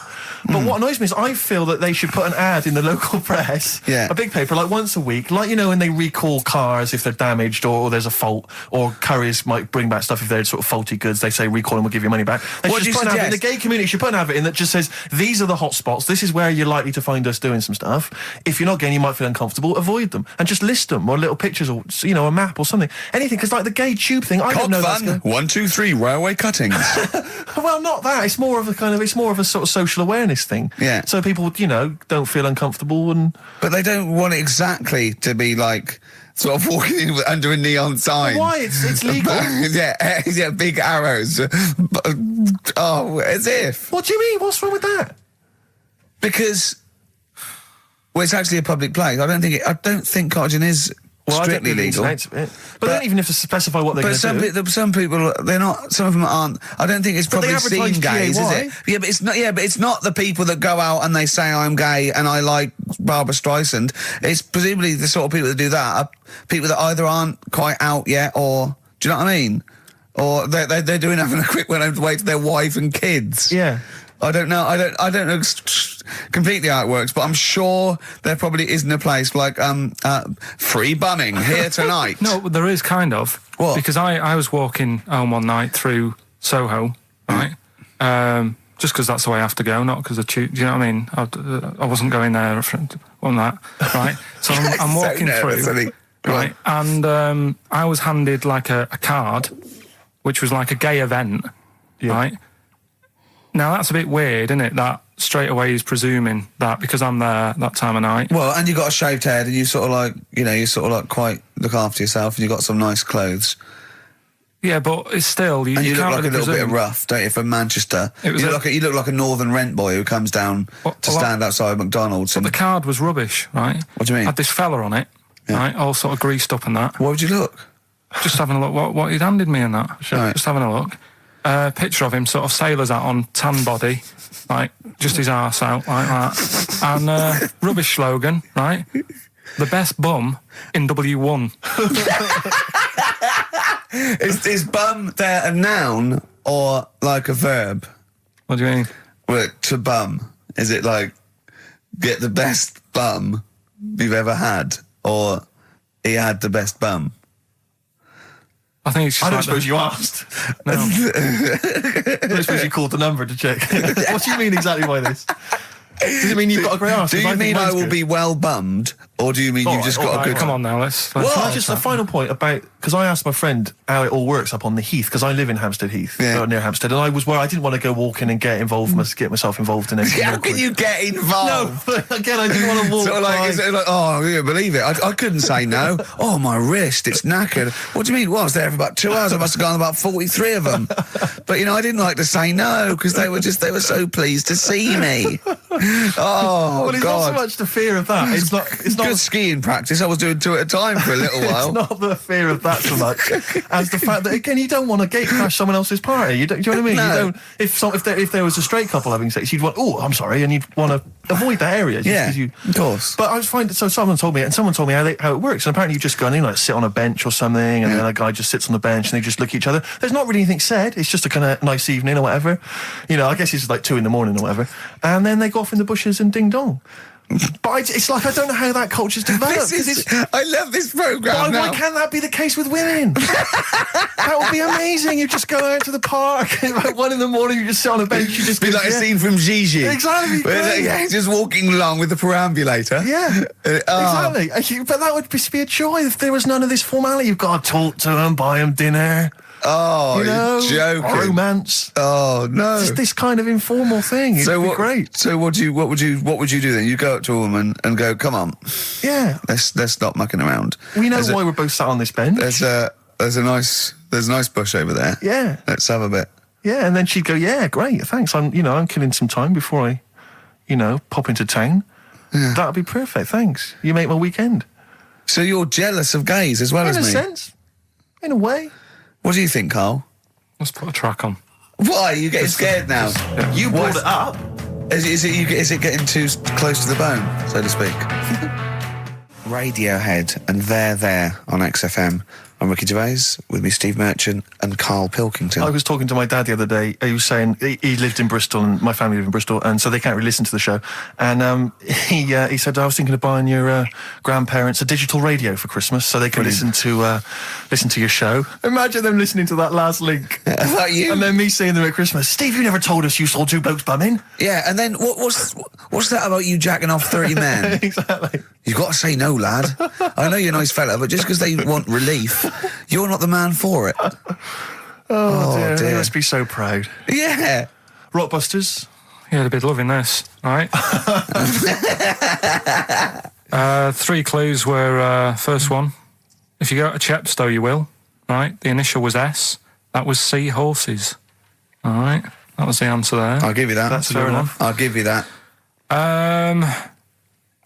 But what annoys me is I feel that they should put an ad in the local press, a big paper, like once a week, like, you know, when they recall cars if they're damaged or there's a fault, or couriers might bring back stuff if they're sort of faulty goods, they say recall and we'll give you money back. They should just put an ad in. The gay community should put an advert in that just says, these are the hot spots, this is where you're likely to find us doing some stuff. If you're not gay and you might feel uncomfortable, avoid them. And just list them, or little pictures, or, you know, a map or something. Anything, because like the gay tube thing, I don't know that's fun. 1, 2, 3, railway cuttings. Well, not that. It's more of a sort of social awareness thing. Yeah. So people, you know, don't feel uncomfortable and... But they don't want it exactly to be like sort of walking in under a neon sign. Why? It's legal. yeah, big arrows. Oh, as if. What do you mean? What's wrong with that? Because, well, it's actually a public place. I don't think cottaging is strictly legal. But they don't even have to specify what they're going to do. But some people, they're not. Some of them aren't. I don't think it's probably seen gays, is it? Yeah, but it's not. Yeah, but it's not the people that go out and they say I'm gay and I like Barbara Streisand. It's presumably the sort of people that do that are people that either aren't quite out yet, or do you know what I mean? Or they're doing having a quick one away to their wife and kids. Yeah. I don't know. I don't know completely how it works, but I'm sure there probably isn't a place like free bumming here tonight. No, there is kind of. What? Because I was walking home one night through Soho, right? Just because that's the way I have to go, not because do you know what I mean? I wasn't going there on that, right? So I'm walking through, right? And I was handed like a card, which was like a gay event, right? Now that's a bit weird, isn't it? That straight away he's presuming that because I'm there that time of night. Well, and you got a shaved head, and you sort of like, you sort of like quite look after yourself, and you got some nice clothes. Yeah, but it's still and you look can't like really a little bit presume. rough, don't you? From Manchester, It was you look like a northern rent boy who comes down to stand outside McDonald's. But the card was rubbish, right? What do you mean? Had this fella on it, right? All sort of greased up and that. What would you look? Just having a look what he'd handed me and that. Right. Just having a look. Picture of him, sort of sailor's hat on, tan body, like just his arse out like that, and rubbish slogan, right? The best bum in W1. Is bum there a noun or like a verb? What do you mean? Well, to bum, is it like get the best bum you've ever had, or he had the best bum? I think it's just I don't like suppose you asked. No. I don't suppose you called the number to check. What do you mean exactly by this? Does it mean you've got a great arse? Do you mean I will be well bummed, or do you mean you've just got a good... Come on now, let's Can I just a final point about, because I asked my friend how it all works up on the Heath, because I live in Hampstead Heath, near Hampstead, and I was where I didn't want to go walking and get myself involved in anything. How can you get involved? No, again, I didn't want to walk. Sort of like, is it like, oh, you believe it? I couldn't say no. Oh, my wrist, it's knackered. What do you mean? Well, I was there for about 2 hours. I must have gone about 43 of them. But, I didn't like to say no, because they were so pleased to see me. Oh, well, it's God. not so much the fear of that. It's not good skiing practice. I was doing 2 at a time for a little while. It's not the fear of that so much as the fact that, again, you don't want to gate crash someone else's party. Do you know what I mean? No. You don't. If there was a straight couple having sex, you'd want, oh, I'm sorry, and you'd want to avoid that area. Of course. But I was finding, so someone told me how it works, and apparently you just go in, like sit on a bench or something, and then a guy just sits on the bench and they just look at each other. There's not really anything said. It's just a kind of nice evening or whatever. I guess it's like 2 a.m. or whatever, and then they go off in the bushes and ding dong. But it's like I don't know how that culture's developed. I love this programme now. Why can't that be the case with women? That would be amazing. You just go out to the park at like 1 a.m, you just sit on a bench. You just be like a scene from Gigi. Exactly. Just walking along with the perambulator. Yeah, exactly. But that would be a joy if there was none of this formality. You've got to talk to them, buy them dinner. Oh, you're joking. Romance. Oh no. Just this kind of informal thing. It'd be great. So what would you do then? You go up to a woman and go, come on. Yeah. Let's stop mucking around. We know why we're both sat on this bench. There's a nice bush over there. Yeah. Let's have a bit. Yeah, and then she'd go, yeah, great, thanks. I'm killing some time before I, pop into town. Yeah. That'd be perfect, thanks. You make my weekend. So you're jealous of gays as well as me? In a sense. In a way. What do you think, Karl? Let's put a track on. Why? Are you getting scared now? You brought it up. Is it getting too close to the bone, so to speak? Radiohead and They're There on XFM. I'm Ricky Gervais, with me Steve Merchant and Karl Pilkington. I was talking to my dad the other day. He was saying he lived in Bristol, and my family live in Bristol, and so they can't really listen to the show. And he said, I was thinking of buying your grandparents a digital radio for Christmas so they can listen to your show. Imagine them listening to that last link. About you? And then me seeing them at Christmas. Steve, you never told us you saw 2 blokes bumming. Yeah, and then what's that about you jacking off 30 men? Exactly. You've got to say no, lad. I know you're a nice fella, but just because they want relief, you're not the man for it. Oh dear. They must be so proud. Yeah. Rockbusters. Yeah, they'd be loving this, right? 3 clues were, first one, if you go to Chepstow, you will, right? The initial was S. That was sea horses. All right? That was the answer there. I'll give you that. That's fair enough. I'll give you that.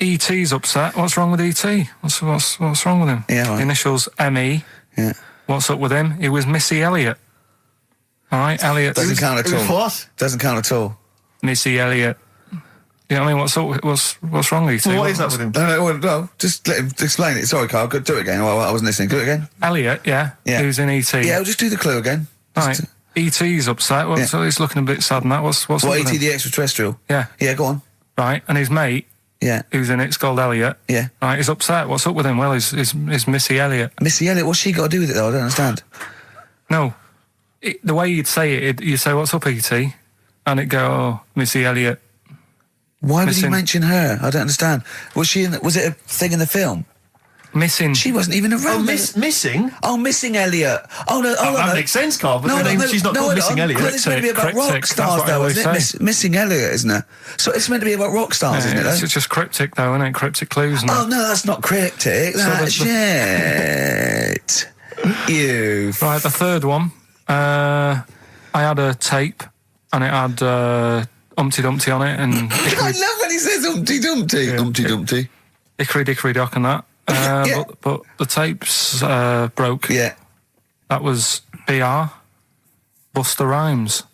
E.T.'s upset. What's wrong with E.T.? What's wrong with him? Yeah, right. The initials M.E. Yeah. What's up with him? He was Missy Elliott. All right, Elliott. Doesn't count at all. What? Doesn't count at all. Missy Elliott. You know what I mean? What's wrong with you two? What is that with him? No, just let him explain it. Sorry, Carl, do it again. I wasn't listening. Do it again. Elliot, yeah, who's in E.T. Yeah, just do the clue again. Right. E.T.'s upset. So he's looking a bit sad and that. What's What, up with E.T. him? the extraterrestrial? Yeah. Yeah, go on. Right, and his mate, Yeah. who's in it's called Elliot. Yeah. Right, he's upset. What's up with him? Well, he's Missy Elliot. Missy Elliott, what's she got to do with it, though? I don't understand. No. The way you'd say it, you say, what's up, E.T.? And it'd go, oh, Missy Elliot. Why would he Missing. mention her? I don't understand. Was it a thing in the film? Missing. She wasn't even around. Missing? Oh, Missing Elliot. Oh, no. Oh, That no. makes sense, Carl, but she's not called Missing Elliot. It's meant to be about rock Cryptic, stars, that's what I though, always isn't it? say. Missing Elliot, isn't it? So it's meant to be about rock stars, isn't it? It's though? just cryptic, though, isn't it? Cryptic clues. And Oh, no, that's not cryptic. That's shit. You. Right, the third one. I had a tape, and it had Humpty Dumpty on it, and I love when he says Humpty Dumpty. Humpty Dumpty. Hickory Dickory Dock and that. Yeah. But the tapes broke. Yeah. That was BR. Buster Rhymes.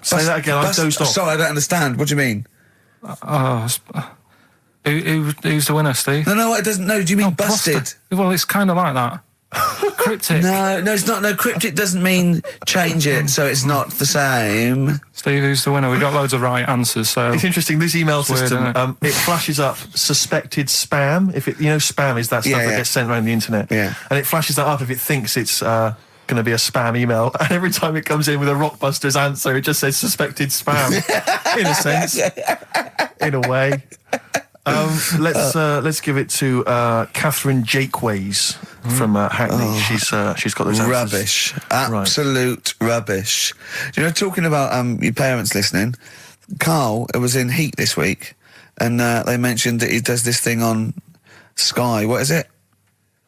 Say that again, I dozed off. Sorry, I don't understand. What do you mean? Who's the winner, Steve? No, it doesn't. No, do you mean busted? Well, it's kind of like that. Cryptic. No, it's not. No, cryptic doesn't mean change it, so it's not the same. Steve, who's the winner? We got loads of right answers, so... It's interesting, this email weird, system, isn't it flashes up suspected spam. If it, spam is that stuff that gets sent around the internet. Yeah. And it flashes that up if it thinks it's going to be a spam email. And every time it comes in with a Rockbusters answer, it just says suspected spam. In a sense. In a way. Let's give it to Catherine Jakeways from Hackney. She's got those answers. Rubbish. Absolute rubbish. Talking about your parents listening, Carl was in Heat this week, and they mentioned that he does this thing on Sky. What is it?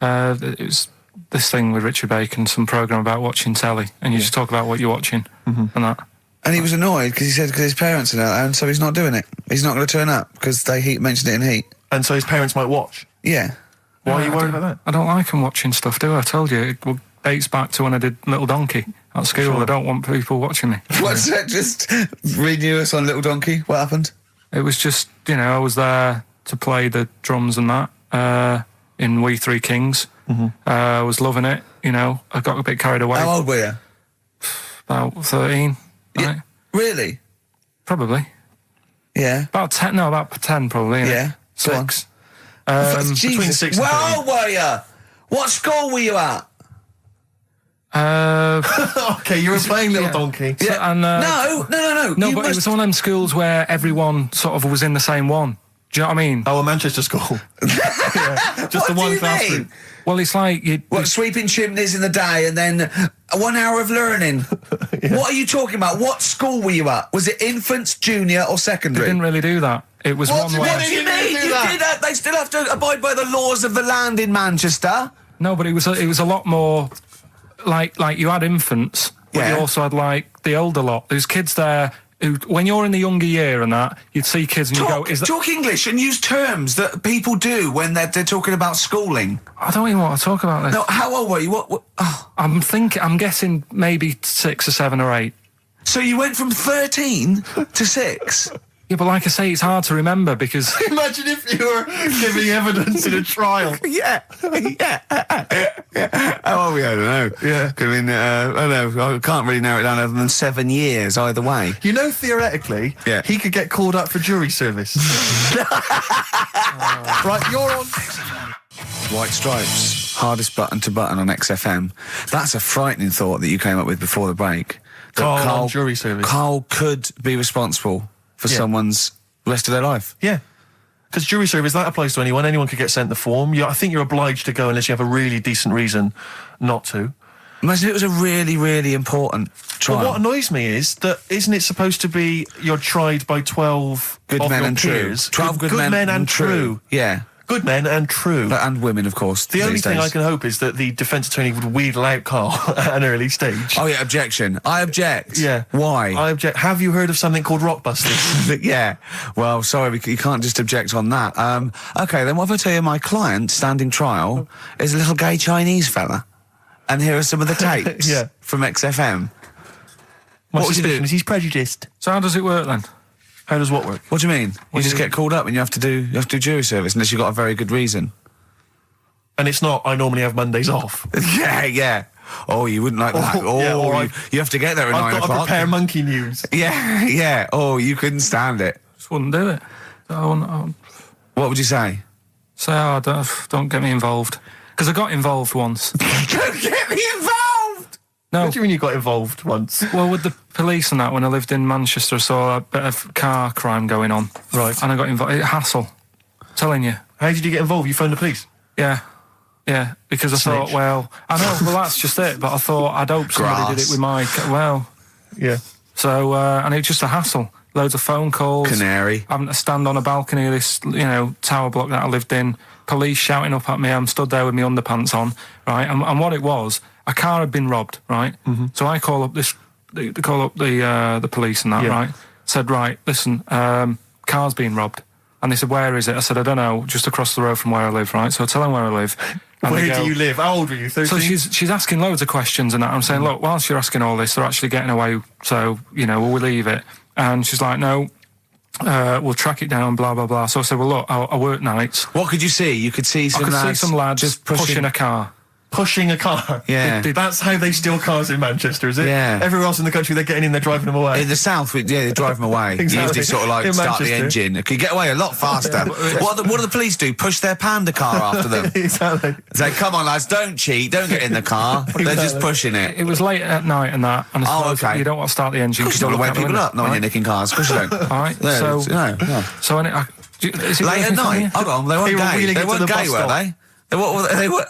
It was this thing with Richard Bacon, some programme about watching telly, and you just talk about what you're watching and that. And he was annoyed because he said because his parents are there, and so he's not doing it. He's not going to turn up because they mentioned it in Heat. And so his parents might watch? Yeah. Why are you worried about that? I don't like them watching stuff, do I? I told you, it dates back to when I did Little Donkey at school. Sure. I don't want people watching me. What's that? Just renew us on Little Donkey. What happened? It was just, I was there to play the drums and that in We Three Kings. I was loving it, I got a bit carried away. How old were you? About 13. Yeah. Right? Really? Probably. Yeah. About 10, about 10 probably. Yeah. Go on. 6. Between 6 and 13. How old were you? What school were you at? Okay, you were playing Little Donkey. So, and, No. No, You but it must- was one of them schools where everyone sort of was in the same one. Do you know what I mean? Oh, a Manchester school. Yeah, just the What do one you classroom. mean? Well, it's like you. What, sweeping chimneys in the day and then 1 hour of learning? What are you talking about? What school were you at? Was it infants, junior or They secondary? didn't really do that. It was one What way. do you mean? They still have to abide by the laws of the land in Manchester. No, but it was a lot more like you had infants, but you Yeah. also had like the older lot. There's kids there who, when you're in the younger year and that, you'd see kids and you go, "Is that?" Talk English and use terms that people do when they're talking about schooling. I don't even want to talk about this. No, how old were you? What I'm guessing maybe 6 or 7 or 8. So you went from 13 to 6? Yeah, but like I say, it's hard to remember because Imagine if you were giving evidence in a trial. Yeah. Oh, yeah, I don't know. Yeah. I mean, I don't know. I can't really narrow it down other than 7 years either way. Theoretically, Yeah. he could get called up for jury service. Right, you're on. White Stripes, hardest button to button on XFM. That's a frightening thought that you came up with before the break. That Carl on jury service. Carl could be responsible for someone's rest of their life. Yeah. Because jury service, that applies to anyone. Anyone could get sent the form. I think you're obliged to go unless you have a really decent reason not to. Imagine it was a really, really important trial. But what annoys me is that isn't it supposed to be you're tried by 12 Good of men your and true. peers? 12 good men and true. Yeah. Good men and true. And women, of course. The only these thing days. I can hope is that the defence attorney would wheedle out Carl at an early stage. Oh, yeah, objection. I object. Yeah. Why? I object. Have you heard of something called Rockbusters? Yeah. Well, sorry, you can't just object on that. Okay, then what if I tell you my client, standing trial, is a little gay Chinese fella? And here are some of the tapes from XFM. My What would you suspicion do? is he's prejudiced. So how does it work then? How does what work? What do you mean? You just get called up and you have to do jury service unless you've got a very good reason. And it's not, I normally have Mondays off. Yeah. Oh, you wouldn't like that. You have to get there at 9 o'clock. I've got to prepare monkey news. Yeah. Oh, you couldn't stand it. Just wouldn't do it. What would you say? Say, don't get me involved. Because I got involved once. Don't get me involved! No. What do you mean you got involved once? Well, with the police and that, when I lived in Manchester, I saw a bit of car crime going on. Right. And I got involved. Hassle. I'm telling you. How did you get involved? You phoned the police? Yeah, because I thought, well, I know, well, that's just it, but I thought I'd hope somebody did it with my, Yeah. So, and it was just a hassle. Loads of phone calls. Canary. Having to stand on a balcony of this, tower block that I lived in. Police shouting up at me. I'm stood there with my underpants on, right? And what it was, a car had been robbed, right? Mm-hmm. So I call up the police and that, right? Said, right, listen, car's been robbed. And they said, where is it? I said, I don't know, just across the road from where I live, right? So I tell them where I live. And where do you live? How old were you, 13? So she's asking loads of questions and that. I'm saying, look, whilst you're asking all this, they're actually getting away, so, will we leave it? And she's like, no, we'll track it down, blah, blah, blah. So I said, well, look, I work nights. What could you see? You could see some lads... see some lads just pushing a car. Pushing a car? Yeah. That's how they steal cars in Manchester, is it? Yeah. Everywhere else in the country, they're getting in, they're driving them away. In the south, they drive them away. Exactly. You usually sort of like In start the Manchester. engine. It could get away a lot faster. What do the police do? Push their panda car after them. Exactly. Say, come on, lads, don't cheat, don't get in the car. They're just pushing it. It was late at night and that. And I suppose you don't want to start the engine. Because you don't want to wake people up, not when you're nicking cars. Of course you don't. All right. So late at night? Hold on, they weren't gay. They weren't gay, were they? They were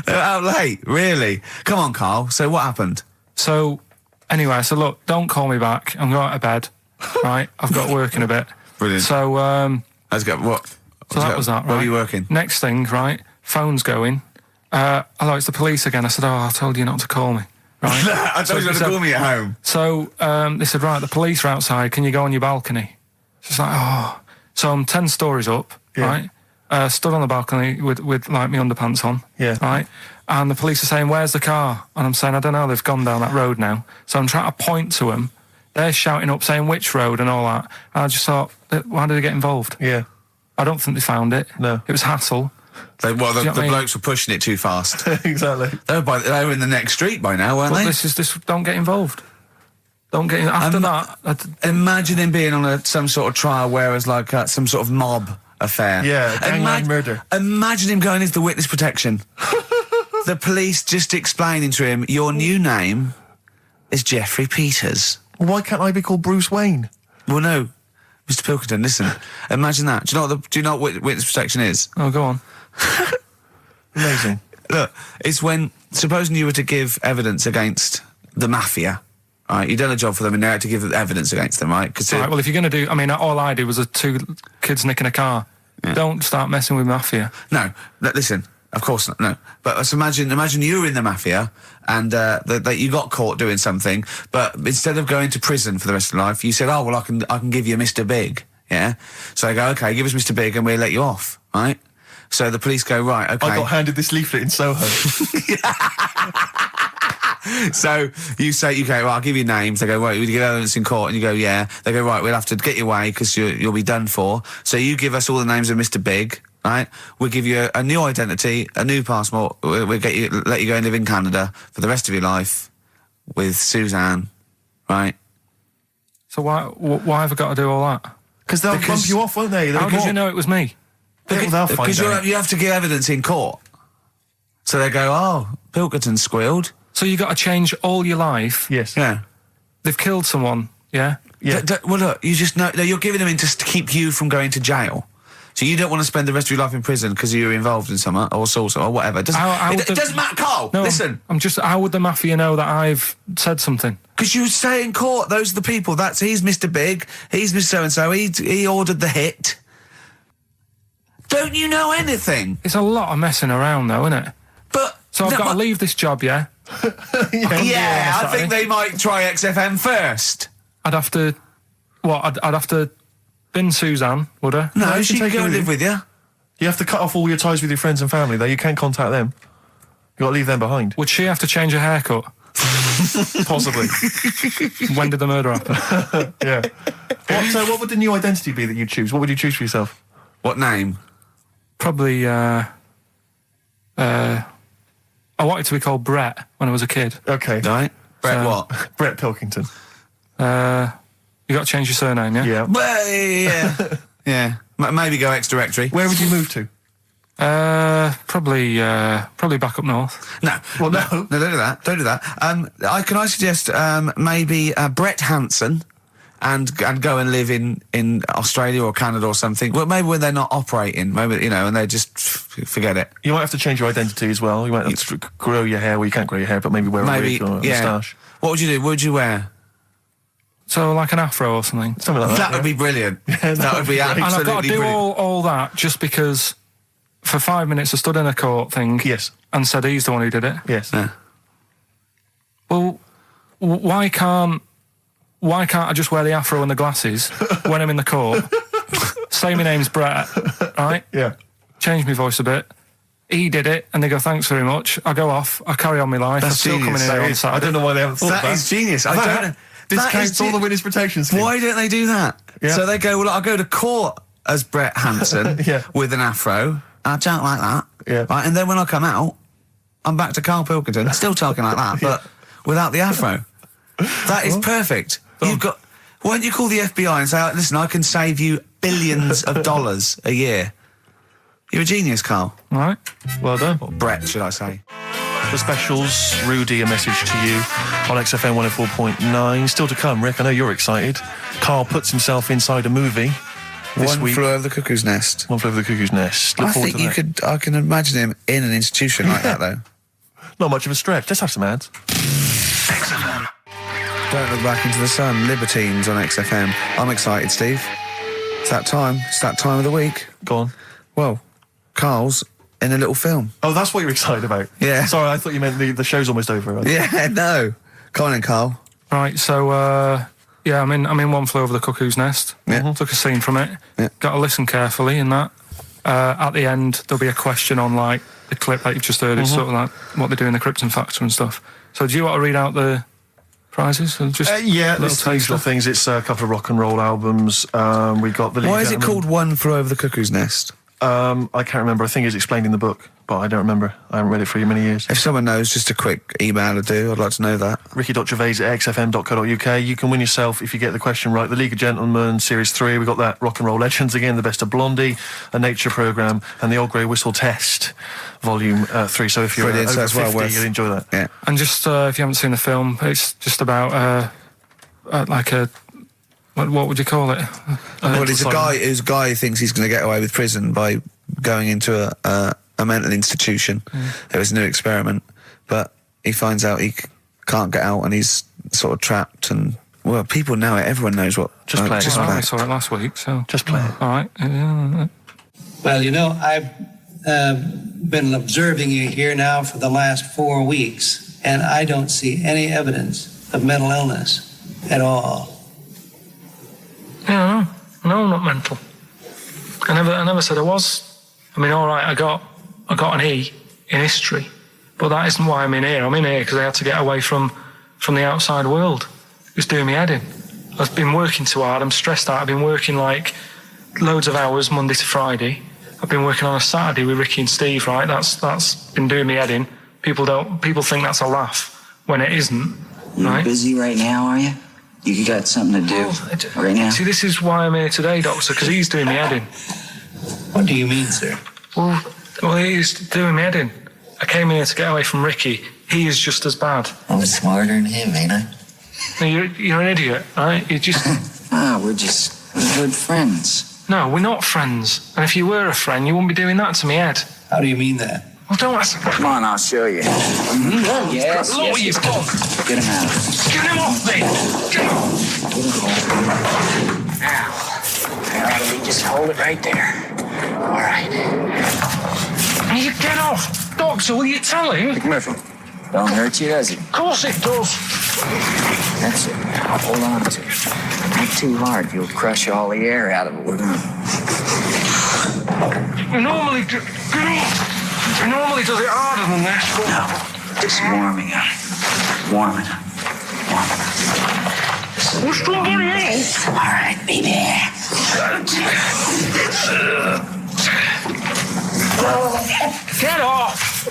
out late, really? Come on, Carl. So what happened? So, anyway, I said, look, don't call me back. I'm going to bed, right? I've got work in a bit. Brilliant. So, what? So that was that, right? Where were you working? Next thing, right? Phone's going. Hello, it's the police again. I said, I told you not to call me. Right? I told you not to call me at home. So, they said, right, the police are outside. Can you go on your balcony? She's like, oh. So I'm 10 stories up, right? Stood on the balcony with like my underpants on, right? And the police are saying, where's the car? And I'm saying, I don't know, they've gone down that road now. So I'm trying to point to them. They're shouting up, saying which road and all that. And I just thought, why did they get involved? Yeah. I don't think they found it. No. It was hassle. The blokes were pushing it too fast. Exactly. They were in the next street by now, weren't they? This don't get involved. Don't get after that. Imagine him being on some sort of trial where it's like some sort of mob affair. Yeah, gangland murder. Imagine him going into the witness protection. The police just explaining to him, your new name is Jeffrey Peters. Why can't I be called Bruce Wayne? Well, no. Mr. Pilkington, listen. Imagine that. Do you know what witness protection is? Oh, go on. Amazing. Look, it's when, supposing you were to give evidence against the mafia, right, you've done a job for them and they had to give evidence against them, right? Right, well, if you're going to do... I mean, all I did was 2 kids nicking a car. Yeah. Don't start messing with mafia. No, listen, of course not, no. But let's imagine you were in the mafia and that you got caught doing something, but instead of going to prison for the rest of your life, you said, oh, well, I can give you Mr. Big, yeah? So they go, okay, give us Mr. Big and we'll let you off, right? So the police go, right, okay. I got handed this leaflet in Soho. So you say, okay, well, I'll give you names. They go, right, we get evidence in court, and you go, yeah. They go, right, we'll have to get you away because you'll be done for. So you give us all the names of Mr. Big, right? We'll give you a new identity, a new passport. We'll let you go and live in Canada for the rest of your life with Suzanne, right? So why have I got to do all that? Because they'll bump you off, won't they? How did you know it was me? Because you have to give evidence in court. So they go, oh, Pilkington squealed. So you got to change all your life? Yes. Yeah. They've killed someone, yeah? Yeah. Well, look, you just know... You're giving them in to keep you from going to jail. So you don't want to spend the rest of your life in prison because you're involved in something, or assault, or whatever. It doesn't matter, Carl! No, listen. How would the mafia know that I've said something? Because you say in court, those are the people. He's Mr. Big, he's Mr. So-and-so, he ordered the hit. Don't you know anything? It's a lot of messing around, though, isn't it? So I've got to leave this job, yeah? Yeah, I think they might try XFM first. I'd have to... What? I'd have to bin Suzanne, would I? No, she can go and live with you. You have to cut off all your ties with your friends and family, though. You can't contact them. You've got to leave them behind. Would she have to change her haircut? Possibly. When did the murder happen? Yeah. What would the new identity be that you'd choose? What would you choose for yourself? What name? Probably, I wanted to be called Brett when I was a kid. Okay. Right? Brett what? Brett Pilkington. You got to change your surname, yeah? Yeah. Well, yeah. Yeah. Maybe go ex-directory. Where would you move to? Probably back up north. No. Well, no. No, don't do that. Don't do that. Can I suggest maybe Brett Hanson and go and live in Australia or Canada or something? Well, maybe when they're not operating, maybe, and they just forget it. You might have to change your identity as well. You might have to grow your hair. Well, you can't grow your hair, but maybe wear a wig or a moustache. What would you do? What would you wear? So like an afro or something. Something like that. That would be brilliant. That would be absolutely And I've got to do brilliant. all that just because for 5 minutes I stood in a court thing. Yes. And said he's the one who did it. Yes. Yeah. Well, why can't I just wear the afro and the glasses when I'm in the court? Say my name's Brett, right? Yeah. Change my voice a bit. He did it, and they go, thanks very much. I go off, I carry on my life. That's I'm still coming genius. in here on I Saturday. don't know why they haven't thought That that. is genius. I don't know. Discounts all the witness protection scheme. Why don't they do that? Yeah. So they go, well, I'll go to court as Brett Hanson Yeah. with an afro. I don't like that. Yeah. Right, and then when I come out, I'm back to Karl Pilkington, still talking like that, but without the afro. That is perfect. You've got... Why don't you call the FBI and say, listen, I can save you billions of dollars a year. You're a genius, Karl. All right. Well done. Or Brett, should I say. The specials, Rudy, a message to you on XFM 104.9. Still to come, Rick. I know you're excited. Karl puts himself inside a movie this One week. Flew Over the Cuckoo's Nest. One Flew Over the Cuckoo's Nest. Look I forward think to you that. could... I can imagine him in an institution like that, though. Not much of a stretch. Let's have some ads. XFM. Don't Look Back Into the Sun, Libertines on XFM. I'm excited, Steve. It's that time. It's that time of the week. Go on. Well, Karl's in a little film. Oh, that's what you're excited about? Yeah. Sorry, I thought you meant the show's almost over. Right? Yeah, no. Come on in, Karl. Right, so, I'm in One Flew Over the Cuckoo's Nest. Yeah. Took a scene from it. Yeah. Got to listen carefully in that. At the end, there'll be a question on, like, the clip that you've just heard. It's sort of like what they do in the Krypton Factor and stuff. So do you want to read out the prizes? Or just Yeah, little there's these little things. It's a couple of rock and roll albums. We got the... Why is it called One Flew Over the Cuckoo's Nest? I can't remember. I think it's explained in the book, but I don't remember. I haven't read it for many years. If someone knows, just a quick email or do. I'd like to know that. Ricky.gervais@xfm.co.uk. You can win yourself, if you get the question right, the League of Gentlemen Series 3. We've got that Rock and Roll Legends again, the Best of Blondie, a nature programme, and the Old Grey Whistle Test, Volume 3. So if you're Brilliant, so over that's well 50, worth- you'll enjoy that. Yeah. And just if you haven't seen the film, it's just about like a what would you call it? Well, it's a guy who thinks he's going to get away with prison by going into a mental institution. It was a new experiment, but he finds out he can't get out and he's sort of trapped. And well, people know it. Everyone knows what. Just play it. Just I play. saw it last week, so Just play it. all right. Well, I've been observing you here now for the last 4 weeks, and I don't see any evidence of mental illness at all. Yeah, no, I'm not mental. I never said I was. I mean, all right, I got an E in history, but that isn't why I'm in here. I'm in here because I had to get away from the outside world. It was doing me head in. I've been working too hard. I'm stressed out. I've been working like loads of hours Monday to Friday. I've been working on a Saturday with Ricky and Steve. Right, that's been doing me head in. People think that's a laugh when it isn't. You're right? busy right now, are you? You got something to do right now? See, this is why I'm here today, Doctor, because he's doing me head in. What do you mean, sir? Well, he's doing me head in. I came in here to get away from Ricky. He is just as bad. I'm smarter than him, ain't I? No, you're an idiot, right? You're just... We're just good friends. No, we're not friends. And if you were a friend, you wouldn't be doing that to me, Ed. How do you mean that? Well, don't ask... Come on, I'll show you. Yes, Look what you've done. Get him out. Get him off me! Get him off! Now, just hold it right there. All right. Now you get off! Doctor, will you tell him? Murphy, don't hurt you, does it? Of course it does. That's it. Now hold on to it. Not too hard. You'll crush all the air out of it. He normally does it harder than this, but... No. Just warming up. Warming up. Warming up. All right, baby. Get off!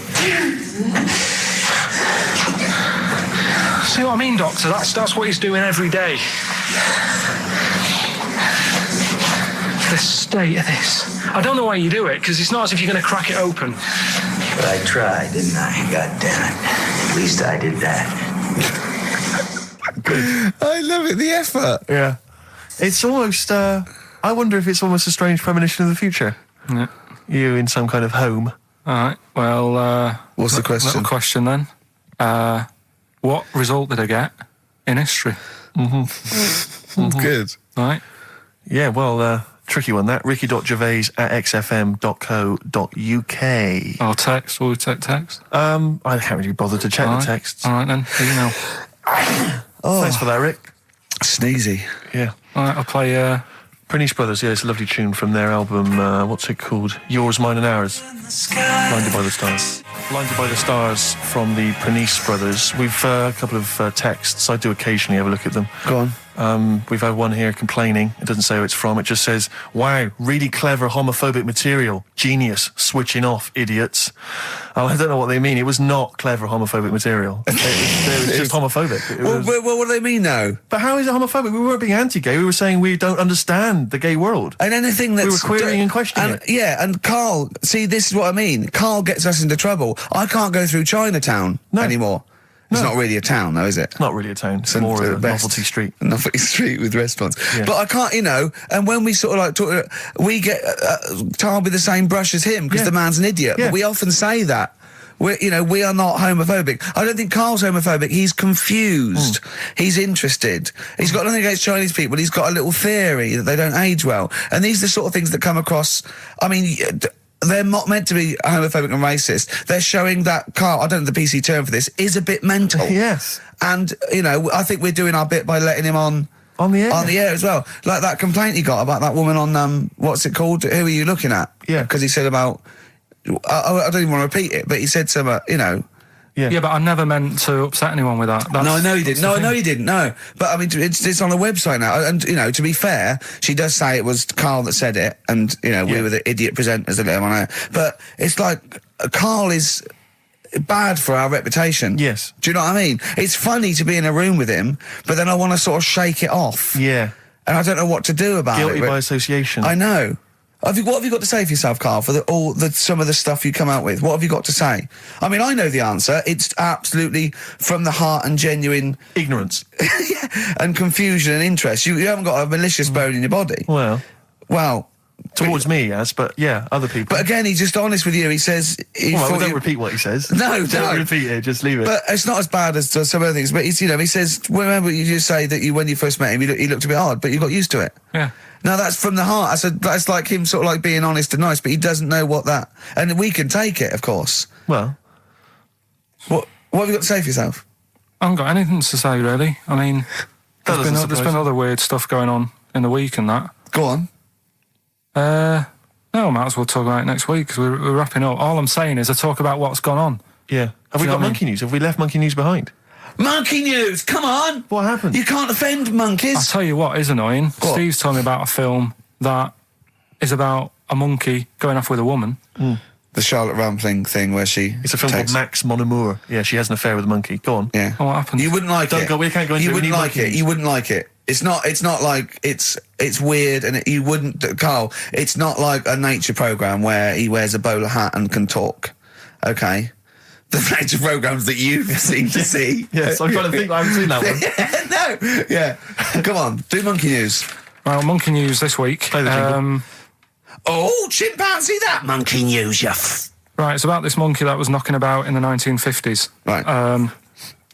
See what I mean, Doctor? That's what he's doing every day. The state of this. I don't know why you do it, because it's not as if you're going to crack it open. But I tried, didn't I? God damn it. At least I did that. I love it, the effort. Yeah. It's almost, I wonder if it's almost a strange premonition of the future. Yeah. You in some kind of home. All right, well... What's the question? Little question, then. What result did I get in history? Good. Right. Yeah, well, tricky one, that. ricky.gervais@xfm.co.uk. Or text. Will we take text? I can't really bother to check the texts. All right, then. Here you know. Thanks for that, Rick. Sneezy. Yeah. All right, I'll play... Prinice Brothers, yeah, it's a lovely tune from their album, what's it called? Yours, Mine and Ours. Blinded by the Stars. Blinded by the Stars from the Prinice Brothers. We've a couple of texts. I do occasionally have a look at them. Go on. We've had one here complaining. It doesn't say who it's from. It just says, wow, really clever homophobic material. Genius. Switching off, idiots. Oh, I don't know what they mean. It was not clever homophobic material. It was just homophobic. Well, what do they mean, though? But how is it homophobic? We weren't being anti-gay. We were saying we don't understand the gay world. And anything that's... We were querying and questioning it. Yeah, and Karl, see, this is what I mean. Karl gets us into trouble. I can't go through Chinatown anymore. It's not really a town, though, is it? It's not really a town. It's more of a novelty street. Novelty street with restaurants. Yeah. But I can't, and when we sort of like talk, we get tarred with the same brush as him because the man's an idiot. Yeah. But we often say that. We are not homophobic. I don't think Karl's homophobic. He's confused. He's interested. He's got nothing against Chinese people. He's got a little theory that they don't age well. And these are the sort of things that come across, I mean... They're not meant to be homophobic and racist. They're showing that Karl, I don't know the PC term for this, is a bit mental. Yes. And, I think we're doing our bit by letting him on the air. On the air as well. Like that complaint he got about that woman on, what's it called? Who are you looking at? Yeah. Because he said about, I don't even want to repeat it, but he said some, Yeah, but I never meant to upset anyone with that. No, I know you didn't. No, I know you didn't. No, but I mean, it's on a website now, and to be fair, she does say it was Karl that said it, and we were the idiot presenters that let him on air. But it's like Karl is bad for our reputation. Yes. Do you know what I mean? It's funny to be in a room with him, but then I want to sort of shake it off. Yeah. And I don't know what to do about Guilty it. by association. I know. What have you got to say for yourself, Karl, for some of the stuff you come out with? What have you got to say? I mean, I know the answer. It's absolutely from the heart and genuine... ignorance. and confusion and interest. You haven't got a malicious bone in your body. Well... Towards but, me, yes, but yeah, other people. But again, he's just honest with you. He says... don't repeat what he says. No, don't repeat it, just leave it. But it's not as bad as some other things. But he says, remember you just say that when you first met him, he looked a bit odd, but you got used to it. Yeah. No, that's from the heart. That's like him sort of like being honest and nice, but he doesn't know what that... And we can take it, of course. Well... What have you got to say for yourself? I haven't got anything to say, really. I mean, there's been other weird stuff going on in the week and that. Go on. No, I might as well talk about it next week, because we're wrapping up. All I'm saying is I talk about what's gone on. Yeah. Have we got monkey news? Have we left monkey news behind? Monkey news, come on! What happened? You can't offend monkeys. I'll tell you what is annoying. What? Steve's told me about a film that is about a monkey going off with a woman. The Charlotte Rampling thing where she... It's a film called Max Mon Amour. Yeah, she has an affair with a monkey. Go on. Yeah. Oh, what happened? You wouldn't like it. We can't go into it. You wouldn't like it. You wouldn't like it. It's not like it's weird, and you wouldn't, Karl. It's not like a nature program where he wears a bowler hat and can talk. Okay, the nature programs that you've seemed to see. Yes, I'm trying to think. I haven't seen that one. No, yeah. Come on, do monkey news. Well, monkey news this week. Play the jingle. Oh, chimpanzee, that monkey news, Right, it's about this monkey that was knocking about in the 1950s. Right.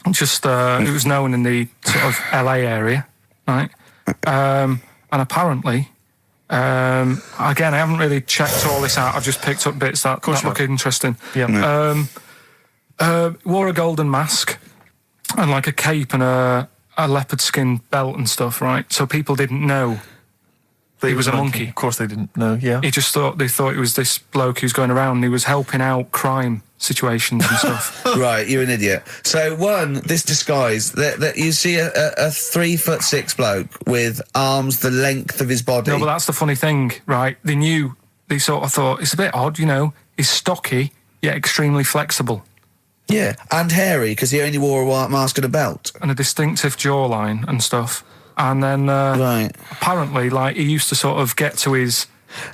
It was known in the sort of LA area. Right, and apparently, again, I haven't really checked all this out. I've just picked up bits that look interesting. Yeah. Wore a golden mask and like a cape and a leopard skin belt and stuff. Right, so people didn't know That he was a monkey. Of course they didn't know, yeah. They thought it was this bloke who's going around and he was helping out crime situations and stuff. Right, you're an idiot. So this disguise, that you see a 3'6" bloke with arms the length of his body. No, but that's the funny thing, right? They sort of thought, it's a bit odd, he's stocky, yet extremely flexible. Yeah, and hairy, because he only wore a white mask and a belt. And a distinctive jawline and stuff. And then, apparently, he used to sort of get to his...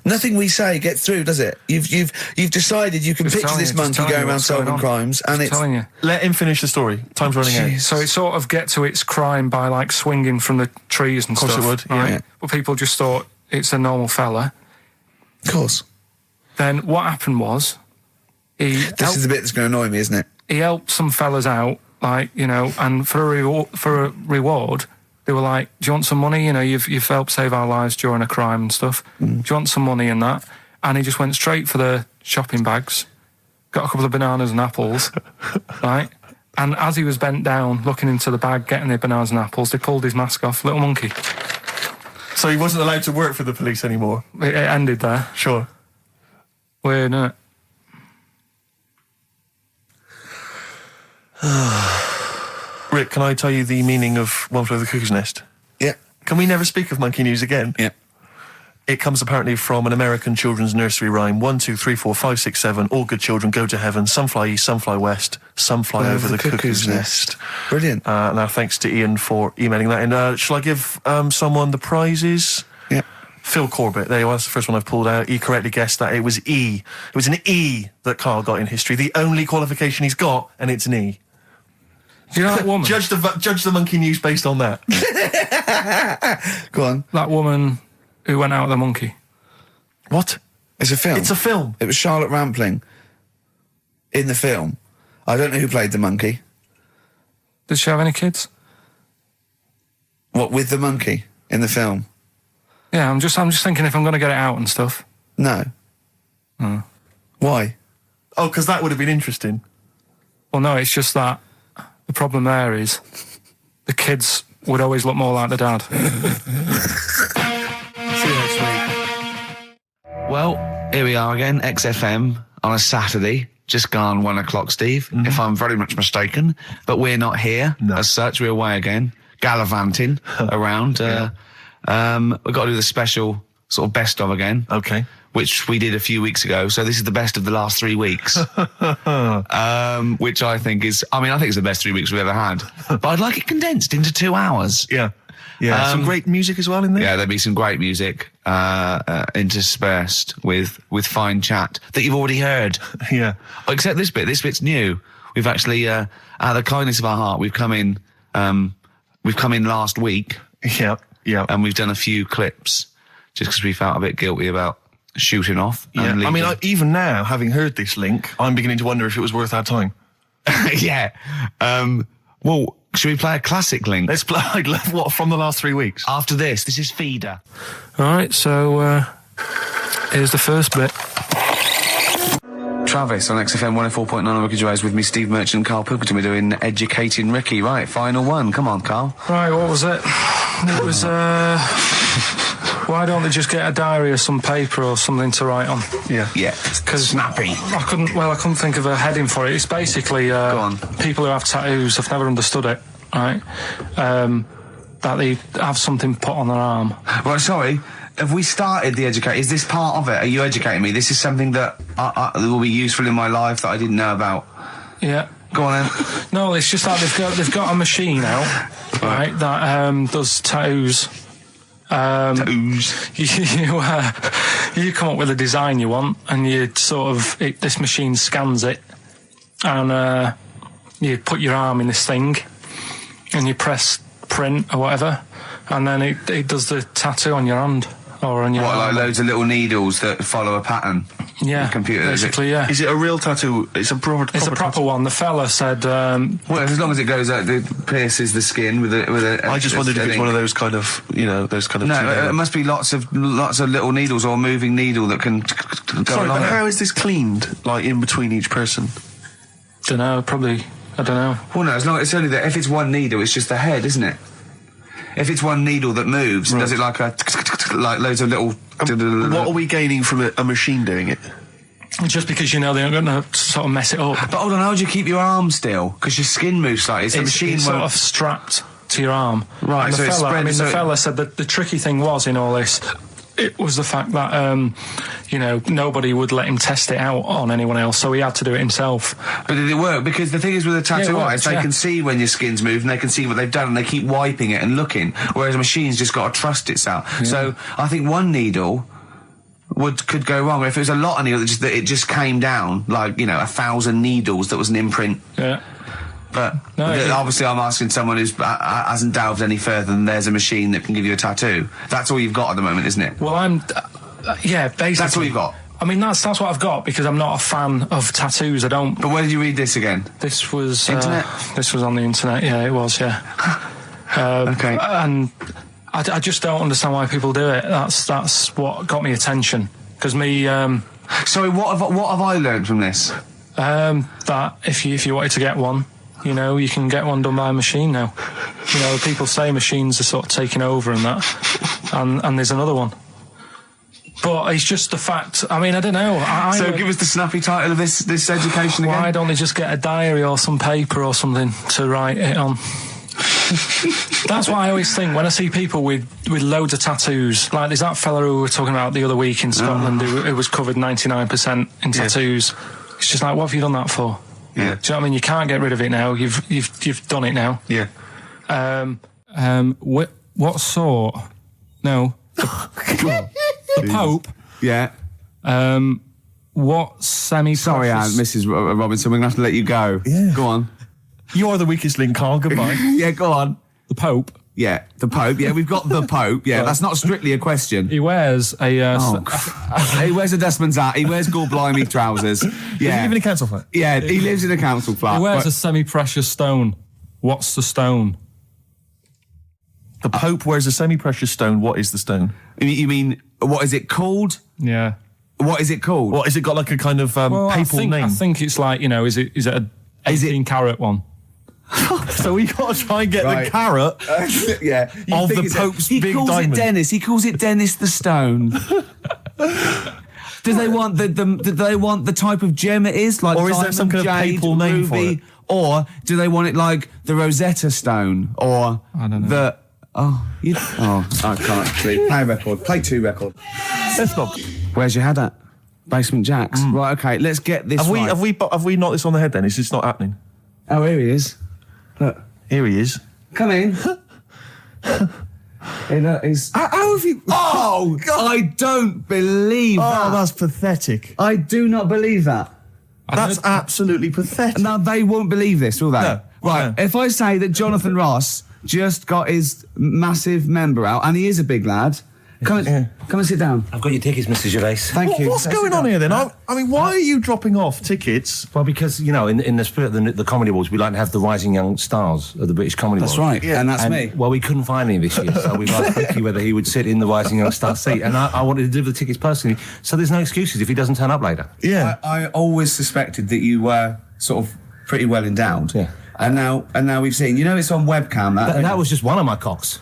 Nothing we say gets through, does it? You've decided you can picture this monkey going around solving crimes, and it's... telling you. Let him finish the story. Time's running out. So it sort of get to its crime by, swinging from the trees and stuff. Of course it would, right? yeah. But people just thought it's a normal fella. Of course. Then what happened was... This is the bit that's going to annoy me, isn't it? He helped some fellas out, and for a reward... They were like, do you want some money? You've helped save our lives during a crime and stuff. Do you want some money and that? And he just went straight for the shopping bags, got a couple of bananas and apples, right? And as he was bent down, looking into the bag, getting the bananas and apples, they pulled his mask off, little monkey. So he wasn't allowed to work for the police anymore? It ended there. Sure. Weird, isn't it? Rick, can I tell you the meaning of One Flew Over the Cuckoo's Nest? Yeah. Can we never speak of monkey news again? Yeah. It comes apparently from an American children's nursery rhyme. 1, 2, 3, 4, 5, 6, 7. All good children go to heaven. Some fly east, some fly west. Some fly over the cuckoo's nest. Brilliant. Now, thanks to Ian for emailing that in. Shall I give someone the prizes? Yeah. Phil Corbett, there you are, that's the first one I've pulled out. He correctly guessed that it was E. It was an E that Karl got in history. The only qualification he's got, and it's an E. Do you know that woman? Judge the monkey news based on that. Go on. That woman who went out with the monkey. What? It's a film. It's a film. It was Charlotte Rampling in the film. I don't know who played the monkey. Did she have any kids? What, with the monkey in the film? Yeah, I'm just thinking if I'm going to get it out and stuff. No. Why? Oh, because that would have been interesting. Well, no, it's just that the problem there is the kids would always look more like the dad. See you next week. Well, here we are again, XFM, on a Saturday, just gone 1 o'clock, Steve, if I'm very much mistaken. But we're not here, as such, we're away again, gallivanting around. We've got to do the special sort of best of again. Okay. Which we did a few weeks ago, so this is the best of the last 3 weeks. Which I think is, I think it's the best 3 weeks we've ever had. But I'd like it condensed into 2 hours. Yeah. Yeah, some great music as well in there. Yeah, there'll be some great music interspersed with fine chat that you've already heard. Yeah. Except this bit. This bit's new. We've actually, out of the kindness of our heart, we've come in last week. Yeah, yeah. And we've done a few clips just because we felt a bit guilty about shooting off. Yeah. Even now, having heard this link, I'm beginning to wonder if it was worth our time. Yeah. Well, should we play a classic link? Let's play, what, from the last 3 weeks? After this is Feeder. Alright, so, here's the first bit. Travis on XFM 104.9 on Ricky Gervais with me, Steve Merchant and Karl Pilkington. We're doing Educating Ricky. Right, final one. Come on, Karl. Right, what was it? It was, why don't they just get a diary or some paper or something to write on? Yeah. Yeah. Because snappy. I couldn't think of a heading for it. It's basically, Go on. people who have tattoos, I've never understood it, right? That they have something put on their arm. Well, sorry. Have we started the educate? Is this part of it? Are you educating me? This is something that will be useful in my life that I didn't know about. Yeah. Go on then. No, it's just that they've got a machine out, right, that does tattoos. Tattoos. You come up with a design you want, and you this machine scans it, and you put your arm in this thing, and you press print or whatever, and then it does the tattoo on your hand. Or on your like loads of little needles that follow a pattern? Yeah, the computer, basically, yeah. Is it a real tattoo? It's a proper tattoo one. The fella said... well, as long as it goes out, it pierces the skin with a I just wondered if it's one of those kind of, those kind of... No, it must be lots of little needles or a moving needle that can go along. But how is this cleaned, in between each person? Don't know, probably, I don't know. Well, no, as long as it's only that, if it's one needle, it's just the head, isn't it? If it's one needle that moves and does it like like loads of little. What are we gaining from a machine doing it? Just because you know they're going to sort of mess it up. But hold on, how do you keep your arm still? Because your skin moves slightly. So the machine it's won't... sort of strapped to your arm. Right, and so it's spread. The fella said that the tricky thing was in all this, it was the fact that nobody would let him test it out on anyone else, so he had to do it himself. But did it work? Because the thing is with a tattoo artist, they can see when your skin's moved and they can see what they've done and they keep wiping it and looking, whereas a machine's just got to trust itself. Yeah. So I think one needle could go wrong. If it was a lot of needles, that it just came down, like, 1,000 needles, that was an imprint. Yeah. But obviously I'm asking someone who hasn't delved any further than there's a machine that can give you a tattoo. That's all you've got at the moment, isn't it? Well, basically. That's all you've got? I mean, that's what I've got, because I'm not a fan of tattoos. I don't... But where did you read this again? This was... Internet? This was on the internet, yeah, it was, yeah. Okay. And I just don't understand why people do it. That's what got me attention. Because me... Sorry, what have I learned from this? That if you wanted to get one, you can get one done by a machine now. People say machines are sort of taking over and that, and there's another one. But it's just the fact. I mean, I don't know. So give us the snappy title of this education again. Why don't they just get a diary or some paper or something to write it on? That's what I always think when I see people with loads of tattoos. Like there's that fella who we were talking about the other week in Scotland who was covered 99% in tattoos. It's just like, what have you done that for? Yeah. Do you know what I mean? You can't get rid of it now. You've done it now. Yeah. What sort? No. The Pope. Yeah. What semi-precious... Sorry, Mrs. Robinson, we're going to have to let you go. Yeah. Go on. You are the weakest link, Karl. Goodbye. Yeah, go on. The Pope. Yeah, the Pope. Yeah, we've got the Pope. Yeah, that's not strictly a question. He wears a... he wears a dustman's hat. He wears gore-blimey trousers. Yeah. Does he live in a council flat? Yeah, he lives in a council flat. He wears a semi-precious stone. What's the stone? The Pope wears a semi-precious stone. What is the stone? You mean, what is it called? Yeah. What is it called? What, has it got like a kind of papal name? I think it's like, is it a 18-carat one? So we got to try and get the carat of the Pope's big diamond. He calls it Dennis. He calls it Dennis the Stone. Do they want the type of gem it is, like or is diamond, there some kind of jade, papal name for it? Or do they want it like the Rosetta Stone, or I don't know. I can't see. Play a record. Play 2 record. Let's not. Where's your head at? Basement Jacks. Right. Okay. Let's get this. Have we knocked this on the head? Then it's just not happening. Oh, here he is. Look. Here he is. Come in. Hey, look, how have you... Oh, God. I don't believe that. Oh, that's pathetic. I do not believe that. That's absolutely pathetic. Now, they won't believe this, will they? No. Right, if I say that Jonathan Ross just got his massive member out, and he is a big lad... Come and sit down. I've got your tickets, Mr. Gervais. Thank you. What's going on here then? I mean, why are you dropping off tickets? Well, because, in the spirit of the Comedy Awards, we like to have the rising young stars of the British Comedy Awards. That's right, and that's me. Well, we couldn't find any this year, so we've asked Ricky whether he would sit in the rising young star seat, and I wanted to deliver the tickets personally, so there's no excuses if he doesn't turn up later. Yeah. I always suspected that you were sort of pretty well endowed. Yeah. And now we've seen, it's on webcam. That was just one of my cocks.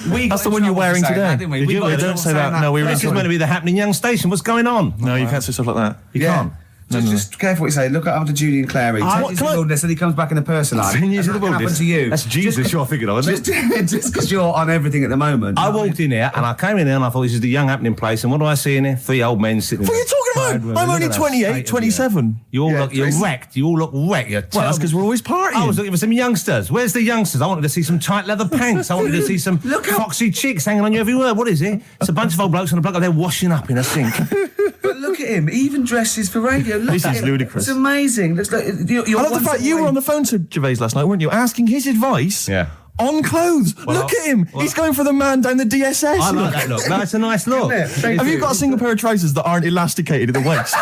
That's the one you're wearing today. That, didn't we? Don't say that. No, This is meant to be the happening young station. What's going on? No, you can't say stuff like that. You can't. Just careful what you say. Look after Judy and Clary. Take his wildest and he comes back in a person life. 10 years of the What happened wildest. to you? That's Jesus you're thinking of, isn't it? Just because you're on everything at the moment. I walked in here and I came in here and I thought this is the young happening place, and what do I see in here? 3 old men sitting What are you talking about? I'm only 28, 27. You're wrecked. You all look wrecked. Well, that's because we're always partying. I was looking for some youngsters. Where's the youngsters? I wanted to see some tight leather pants. I wanted to see some foxy chicks hanging on you every word. What is it? It's a bunch of old blokes on a block up there washing up in a sink. But look at him. He even dresses for radio. Look This at is him. ludicrous. It's amazing. Looks like you're I love the fact you were on the phone to Gervais last night, weren't you? Asking his advice. Yeah. On clothes. Look at him. He's going for the man down the DSS. I like that look. That's a nice look. Have you got a single pair of trousers that aren't elasticated at the waist?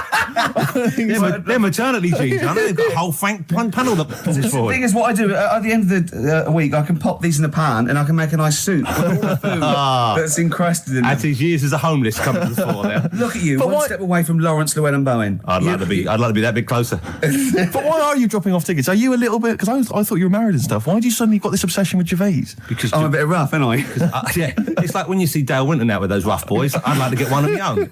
They're maternity jeans, aren't they? They've got a whole panel that pulls The forward. thing is, what I do at the end of the week, I can pop these in the pan and I can make a nice soup with all the food that's encrusted in As them. his years as a homeless coming to the fore there. Look at you, But one why- step away from Lawrence Llewellyn Bowen. I'd like to be that bit closer. But why are you dropping off tickets? Are you a little bit... Because I thought you were married and stuff. Why do you suddenly got this obsession with with Gervais? Because I'm a bit rough, ain't I? yeah, it's like when you see Dale Winton out with those rough boys. I'd like to get one of my own.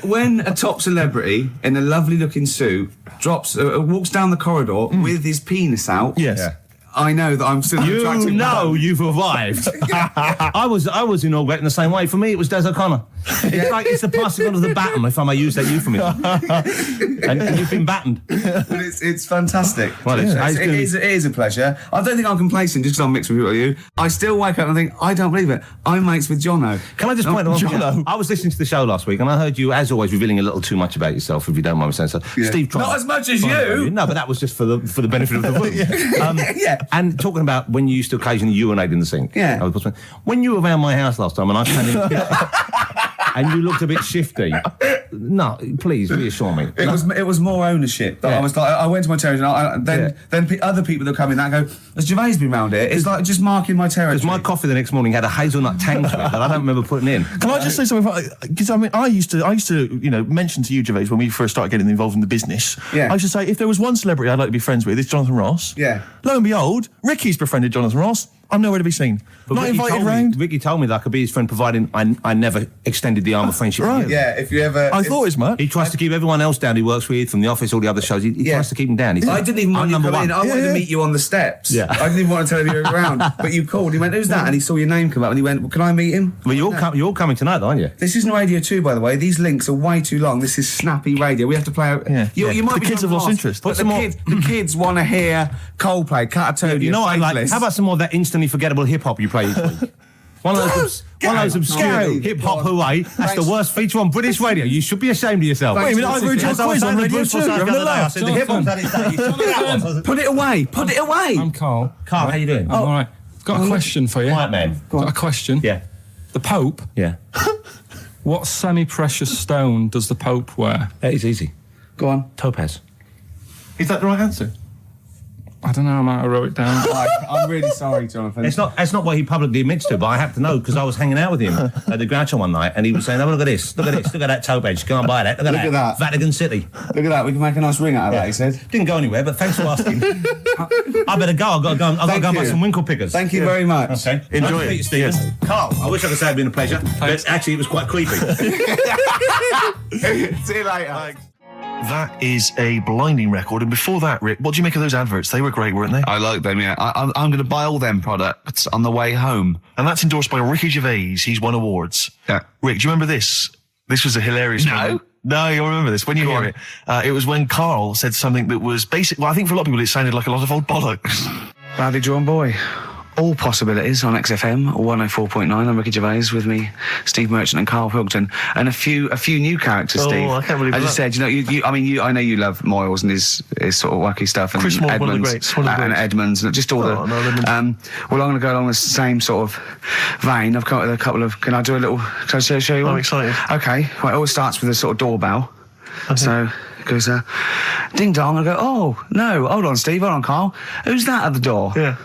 When a top celebrity in a lovely looking suit walks down the corridor with his penis out, Yes. Yeah. I know that I'm still You attractive. know you've arrived. I was inaugurating the same way. For me, it was Des O'Connor. It's like it's the passing on of the baton, if I may use that euphemism. and you've been battened. But it's fantastic. Well, it is a pleasure. I don't think I'm complacent just because I'm mixed with people like you. I still wake up and think, I don't believe it. I'm mates with Jono. Can I just point out one thing? I was listening to the show last week and I heard you, as always, revealing a little too much about yourself, if you don't mind me saying so. Yeah. Steve tried. Not as much as you. No, but that was just for the benefit of the room. Yeah. And talking about when you used to occasionally urinate in the sink. Yeah. When you were around my house last time and I came in and you looked a bit shifty. No, please reassure me. It was more ownership. I was like, I went to my territory and then other people that come in that go, has Gervais been round here? It's like just marking my territory. Because my coffee the next morning had a hazelnut tang to it that I don't remember putting in. Can I just say something? Because I mean, I used to, mention to you, Gervais, when we first started getting involved in the business. Yeah. I used to say, if there was one celebrity I'd like to be friends with, it's Jonathan Ross. Yeah. Lo and behold, Ricky's befriended Jonathan Ross. I'm nowhere to be seen. But Not Ricky invited round. Ricky told me that I could be his friend, providing I never extended the arm of friendship. Right. to you. Yeah, if you ever... I thought it was mad. He tries to keep everyone else down he works with, from the office, all the other shows. He tries to keep them down. I didn't even want you to come in. I wanted to meet you on the steps. Yeah. I didn't even want to tell him you were around. But you called. He went, who's that? And he saw your name come up and he went, well, can I meet him? Well, you're all coming tonight, though, aren't you? This isn't Radio 2, by the way. These links are way too long. This is snappy radio. We have to play out... Yeah. You might The be kids have lost interest. But the kids want to hear Coldplay, Catatonia, You know what I like? Faithless. How about some more of that instantly forgettable hip-hop you play each week? One of those obscure hip-hop hooey. That's the worst feature on British radio. You should be ashamed of yourself. Wait a minute, I've heard your quiz on Radio 2. The hip-hop that is Put it away. Put it away. I'm Carl. Carl, how you doing? I'm all right. Got a question for you. Right, man. Got a question. Yeah. The Pope. Yeah. What semi-precious stone does the Pope wear? That is easy. Go on. Topaz. Is that the right answer? I don't know, I might have wrote it down. I'm really sorry, Jonathan. It's not what he publicly admits to, but I have to know because I was hanging out with him at the Groucho one night and he was saying, oh, look at this, look at that topaz, go and buy that, look at that. Vatican City. Look at that, we can make a nice ring out of that, he said. Didn't go anywhere, but thanks for asking. I better go, I've got to go and buy some winkle pickers. Thank you very much. Okay. Enjoy it. Steve. Carl, I wish I could say it's been a pleasure, but actually it was quite creepy. See you later. Thanks. That is a blinding record. And before that, Rick, what do you make of those adverts? They were great, weren't they? I like them, yeah. I'm going to buy all them products on the way home. And that's endorsed by Ricky Gervais. He's won awards. Yeah. Rick, do you remember this? This was a hilarious moment. No, you'll remember this when you hear it. It was when Karl said something that was basic. Well, I think for a lot of people it sounded like a lot of old bollocks. Badly drawn boy. All possibilities on XFM 104.9. I'm Ricky Gervais, with me, Steve Merchant and Karl Pilkington, and a few new characters. Steve, I can't believe as that. you said, I know you love Moyles and his sort of wacky stuff, and Chris Moore, Edmonds, one of the greats, and Edmonds, and just all Well, I'm going to go along the same sort of vein. I've got a couple of. Can I do a little? Can I show you one? I'm excited. Okay, well, it always starts with a sort of doorbell. Okay. So it goes, ding dong. I go, oh no, hold on, Steve, hold on, Karl. Who's that at the door? Yeah.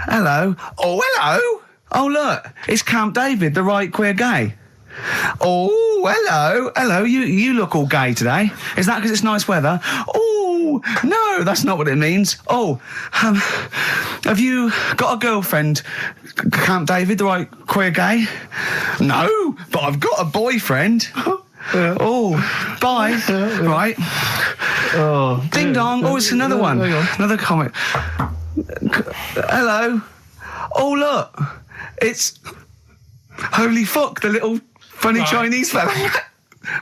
Hello. Oh, hello. Oh, look, it's Camp David, the right queer gay. Oh, hello. Hello, you look all gay today. Is that because it's nice weather? Oh, no, that's not what it means. Oh, have you got a girlfriend, Camp David, the right queer gay? No, but I've got a boyfriend. Oh, bye. Right. Oh, ding dong. Oh, it's another one. Another comment. Hello. Oh, look. It's Holy Fuck, the little funny Chinese fella.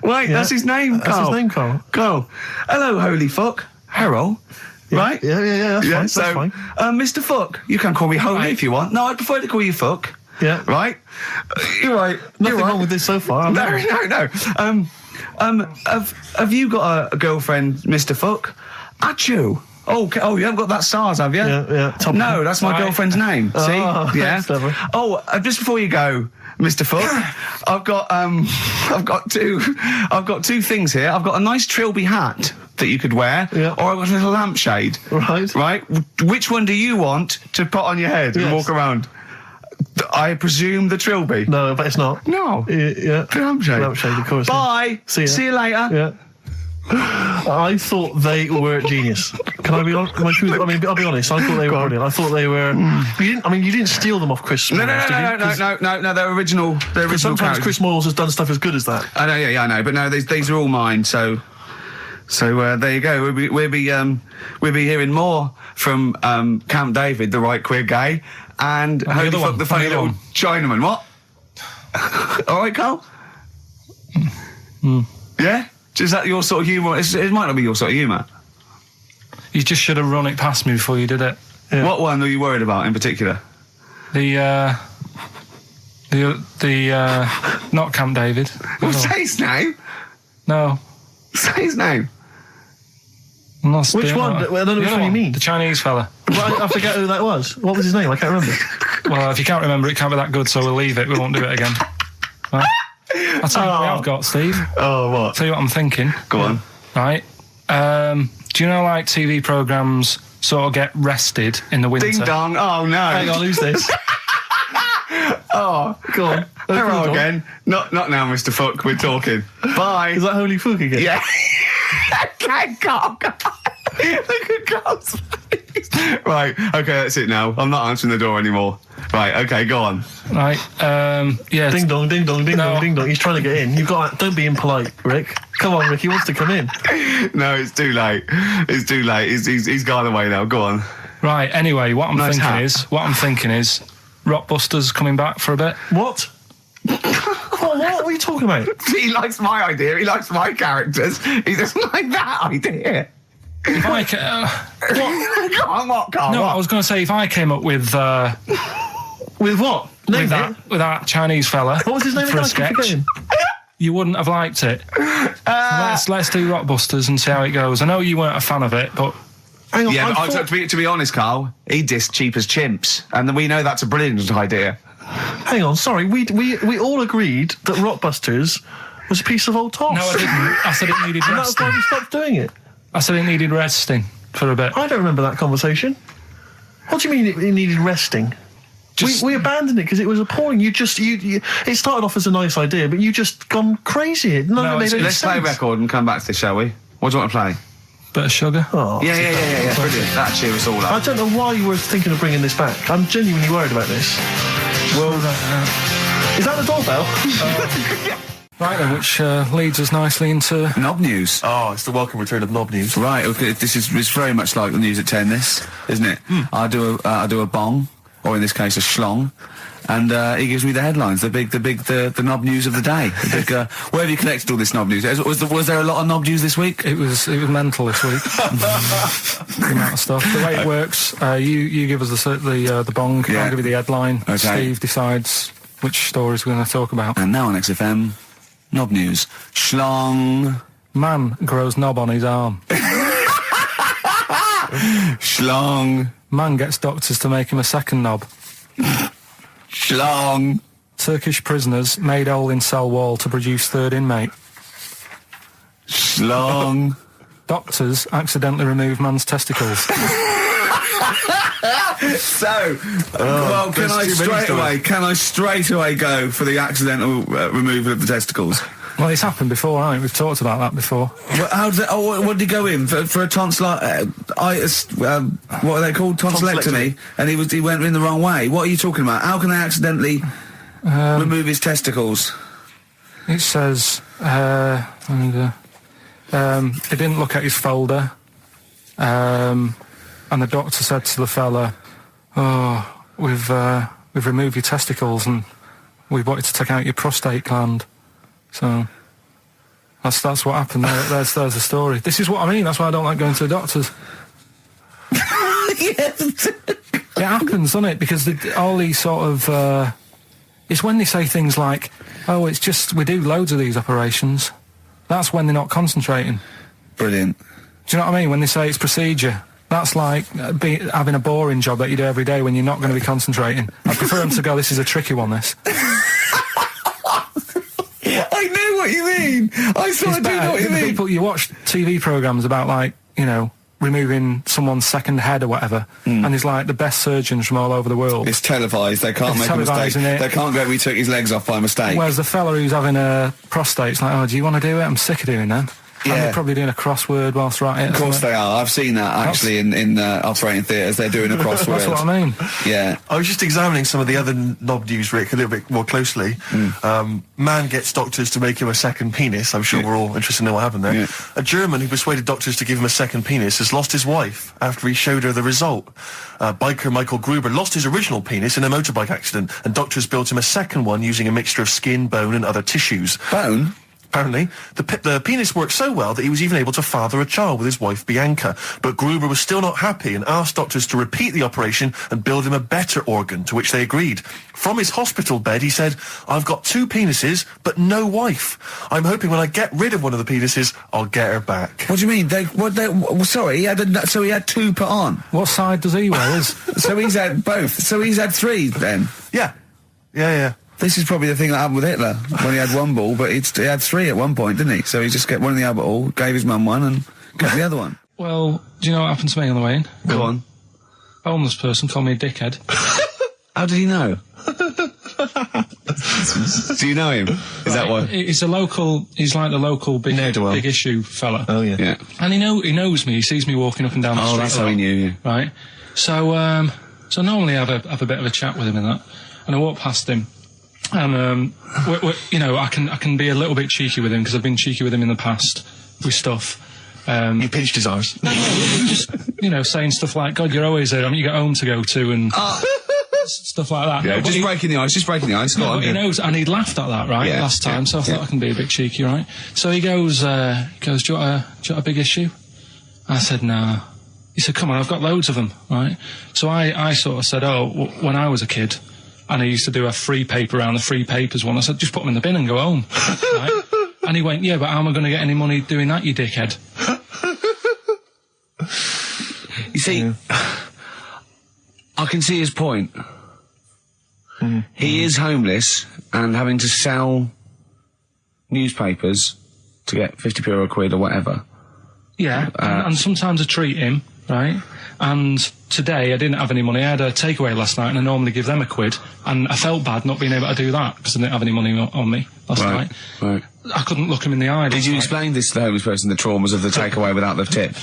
Wait, that's his name, Karl. That's his name, Karl. Karl. Hello, Holy Fuck. Harold. Yeah. Right? Yeah, that's fine. Mr. Fuck, you can call me Holy if you want. No, I'd prefer to call you Fuck. Yeah. Right? You're right. Nothing wrong with this so far. No. Have you got a girlfriend, Mr. Fuck? Achoo. Oh, you haven't got that SARS, have you? Yeah. No, that's my girlfriend's name. See? Yeah. Clever. Oh, just before you go, Mr. Fuck, I've got two things here. I've got a nice trilby hat that you could wear, or I've got a little lampshade. Right. Which one do you want to put on your head and walk around? I presume the trilby. No, but it's not. No. Yeah. The lampshade. Lampshade, of course. Bye. See you later. Yeah. I thought they were genius. Can I be honest? I'll be honest. I thought they were brilliant. I thought they were. You didn't steal them off Chris. No, Moyles, they're original. They're original. Sometimes characters. Chris Moyles has done stuff as good as that. I know, yeah, I know, but no, these are all mine. So there you go. We'll be hearing more from Camp David, the right queer gay, and Holy Fuck, the funny little Chinaman. What? All right, Carl. Yeah. Is that your sort of humour? It might not be your sort of humour. You just should have run it past me before you did it. Yeah. What one are you worried about in particular? The not Camp David. Well, say his name. No. Say his name. Which one? I don't know which one you mean. The Chinese fella. Well, I forget who that was. What was his name? I can't remember. Well, if you can't remember, it can't be that good, so we'll leave it. We won't do it again. Right? I'll tell you what I've got, Steve. Oh, what? I'll tell you what I'm thinking. Go on. Right. Do you know, like, TV programmes sort of get rested in the winter? Ding dong. Oh, no. Hang on, who's this? Oh, go on. Hello again. Not now, Mr. Fuck. We're talking. Bye. Is that Holy Fuck again? Yeah. Okay, Carl. Look at Carl's face. Right. Okay, that's it now. I'm not answering the door anymore. Right. Okay, go on. Right. Yeah. Ding dong, ding dong, ding dong, ding dong. He's trying to get in. You've got. Don't be impolite, Rick. Come on, Rick. He wants to come in. No, it's too late. It's too late. He's gone away now. Go on. Right. Anyway, what I'm thinking is, Rockbusters coming back for a bit. What? What are you talking about? He likes my idea. He likes my characters. He doesn't like that idea. If I what, Carl? No, I was going to say if I came up with what? With that Chinese fella. What was his name for a sketch? You wouldn't have liked it. Let's do Rockbusters and see how it goes. I know you weren't a fan of it, but. Hang on, yeah, but to be honest, Carl, he dissed Cheap as Chimps, and we know that's a brilliant idea. Hang on, sorry, we all agreed that Rockbusters was a piece of old toss. No, I didn't. I said it needed resting. That's why we stopped doing it. I said it needed resting for a bit. I don't remember that conversation. What do you mean it needed resting? We abandoned it because it was appalling. It started off as a nice idea, but you just gone crazy. Let's play a record and come back to this, shall we? What do you want to play? Bit of sugar. Oh, yeah. Brilliant. That cheer us all up. I don't know why you were thinking of bringing this back. I'm genuinely worried about this. Well, is that the doorbell? Right then, which leads us nicely into Knob News. Oh, it's the welcome return of Knob News. Right. Okay. It's very much like the news at 10. This, isn't it? I do a bong, or in this case, a schlong. And he gives me the headlines, the knob news of the day. Where have you collected all this knob news? Was there a lot of knob news this week? It was mental this week. The amount of stuff. The way it works, you give us the bong. Yeah. I'll give you the headline. Okay. Steve decides which stories we're going to talk about. And now on XFM, knob news. Schlong. Man grows knob on his arm. Schlong. Man gets doctors to make him a second knob. Schlong. Turkish prisoners made hole in cell wall to produce third inmate. Schlong. Doctors accidentally remove man's testicles. So, well, can I straight away go for the accidental removal of the testicles? Well, it's happened before, hasn't it? We've talked about that before. Well, what did he go in for a tonsillitis? What are they called? Tonsillectomy. And he went in the wrong way. What are you talking about? How can they accidentally remove his testicles? It says he didn't look at his folder, and the doctor said to the fella, "Oh, we've removed your testicles and we wanted to take out your prostate gland." So that's what happened. There's the story. This is what I mean. That's why I don't like going to the doctors. Yes. It happens, doesn't it? Because all these sort of it's when they say things like, "Oh, it's just we do loads of these operations." That's when they're not concentrating. Brilliant. Do you know what I mean? When they say it's procedure, that's like having a boring job that you do every day when you're not going to be concentrating. I prefer them to go, "This is a tricky one, this." I know what you mean. I sort of do know what you mean. People, you watch TV programmes about, like, you know, removing someone's second head or whatever, and there's like the best surgeons from all over the world. It's televised. They can't make a mistake. They can't go, "We took his legs off by mistake." Whereas the fella who's having a prostate's like, "Oh, do you want to do it? I'm sick of doing that." And they're probably doing a crossword whilst they're at it. Of course they are. I've seen that actually in operating theatres. They're doing a crossword. That's what I mean. Yeah. I was just examining some of the other knob news, Rick, a little bit more closely. Man gets doctors to make him a second penis. I'm sure we're all interested to know what happened there. Yeah. A German who persuaded doctors to give him a second penis has lost his wife after he showed her the result. Biker Michael Gruber lost his original penis in a motorbike accident, and doctors built him a second one using a mixture of skin, bone, and other tissues. Bone? Apparently, the penis worked so well that he was even able to father a child with his wife Bianca. But Gruber was still not happy and asked doctors to repeat the operation and build him a better organ, to which they agreed. From his hospital bed, he said, "I've got 2 penises, but no wife. I'm hoping when I get rid of one of the penises, I'll get her back." What do you mean? Sorry, he had 2 put on. What side does he wear? So he's had both. So he's had 3 then. Yeah. Yeah. This is probably the thing that happened with Hitler when he had 1 ball, but he had 3 at one point, didn't he? So he just got one in the Albert Hall, gave his mum one, and got the other one. Well, do you know what happened to me on the way in? Go on. A homeless person called me a dickhead. How did he know? Do you know him? Is that why? He's like the local big issue fella. Oh yeah. Yeah. And he knows me. He sees me walking up and down the street. Oh, that's how he knew you. Right. So normally I have a bit of a chat with him and that, and I walk past him. And I can be a little bit cheeky with him because I've been cheeky with him in the past with stuff. You pinched his arse. No, just saying stuff like, "God, you're always there. You got home to go to," and stuff like that. Yeah, just breaking the ice. Go on. He knows, and he'd laughed at that last time. So I thought I can be a bit cheeky, right? So he goes, "Do you want a big issue?" I said, "No." He said, "Come on, I've got loads of them," right? So I sort of said, when I was a kid. And I used to do a free paper around the free papers one. I said, just put them in the bin and go home. Right? And he went, "Yeah, but how am I going to get any money doing that, you dickhead?" You see, I can see his point. He is homeless and having to sell newspapers to get 50p or a quid or whatever. Yeah, and sometimes I treat him, right? And today I didn't have any money. I had a takeaway last night and I normally give them a quid. And I felt bad not being able to do that because I didn't have any money on me last night. Right. I couldn't look him in the eye. Did you explain this to the homeless person, the traumas of the takeaway without the tip?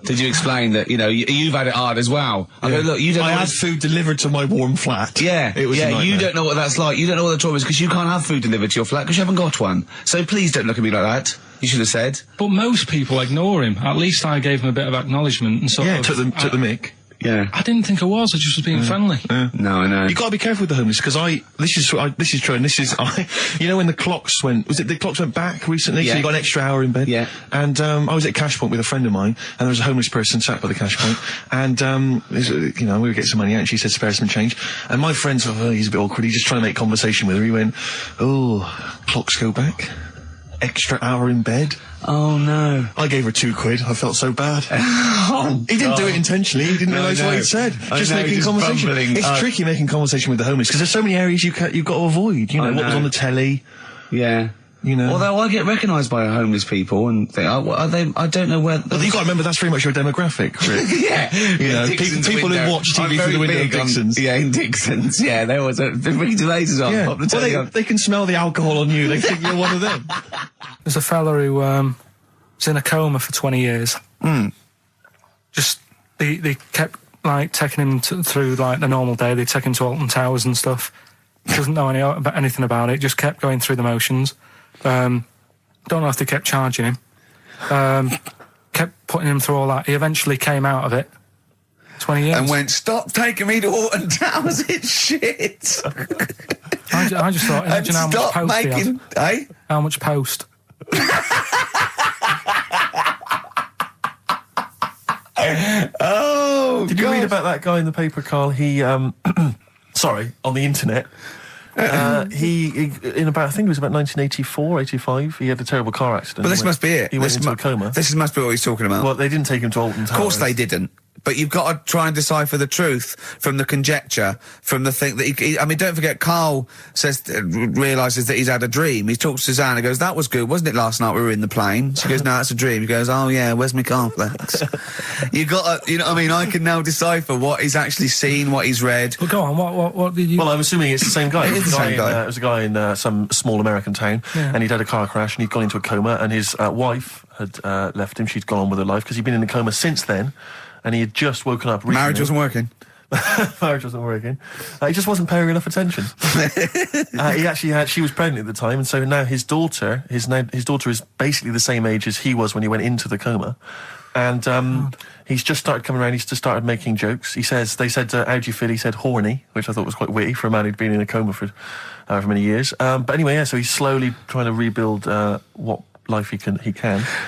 Did you explain that, you've had it hard as well? I go, look, you don't I know had food delivered to my warm flat. Yeah, it was a nightmare. You don't know what that's like. You don't know what the trauma is because you can't have food delivered to your flat because you haven't got one. So please don't look at me like that. You should have said. But most people ignore him. At least I gave him a bit of acknowledgement and sort of... took the mick. Yeah. I didn't think I was. I just was being friendly. No, I know. You got to be careful with the homeless because this is true, and this is when the clocks went back recently, so you got an extra hour in bed. Yeah. And I was at Cash Point with a friend of mine, and there was a homeless person sat by the Cash Point, and we were getting some money out, and she said spare some change, and my friend sort of, he's a bit awkward. He's just trying to make conversation with her. He went, "Oh, clocks go back. Extra hour in bed." Oh no. I gave her 2 quid. I felt so bad. He didn't do it intentionally. He didn't realise what he'd said. Just making conversation. It's tricky making conversation with the homeless because there's so many areas you've got to avoid. What was on the telly. Yeah. Although I get recognised by homeless people and think, are they? I don't know where. Well, you got to remember that's very much your demographic, Rick. Yeah. People who watch TV through the window of Dixon's. In Dixon's. Yeah, there was Ricky Gervais is on. Yeah. Pop the telly on. They can smell the alcohol on you. They think you're one of them. There's a fella who was in a coma for 20 years. Just they kept taking him through the normal day. They take him to Alton Towers and stuff. Doesn't know anything about it. Just kept going through the motions. Don't know if they kept charging him. Kept putting him through all that. He eventually came out of it. 20 years. And went, "Stop taking me to Alton Towers, it's shit." I just thought, imagine how much post he had. Eh? How much post? Oh, Did you read about that guy in the paper, Karl? He, sorry, on the internet. He in about, I think it was about 1984, 85, he had a terrible car accident. But this must be it. He went into a coma. This must be what he's talking about. Well, they didn't take him to Alton Towers. Of course they didn't. but you've got to try and decipher the truth from the conjecture, from the thing that I mean, don't forget, Karl realises that he's had a dream. He talks to Suzanne and goes, "That was good, wasn't it, last night we were in the plane?" She goes, "No, it's a dream." He goes, "Oh yeah, where's my cornflakes?" You got to, you know what I mean? I can now decipher what he's actually seen, what he's read. Well, go on, what did you... Well, I'm assuming it's the same guy. It is the same guy. It was a guy in some small American town, and he'd had a car crash, and he'd gone into a coma, and his wife had left him. She'd gone on with her life, because he'd been in a coma since then, and he had just woken up recently. Marriage wasn't working. Marriage wasn't working. He just wasn't paying enough attention. He actually had... She was pregnant at the time, and so now his daughter is basically the same age as he was when he went into the coma. And he's just started coming around. He's just started making jokes. They said, "How do you feel?" He said, "Horny," which I thought was quite witty for a man who'd been in a coma for however many years. But anyway, so he's slowly trying to rebuild what life he can.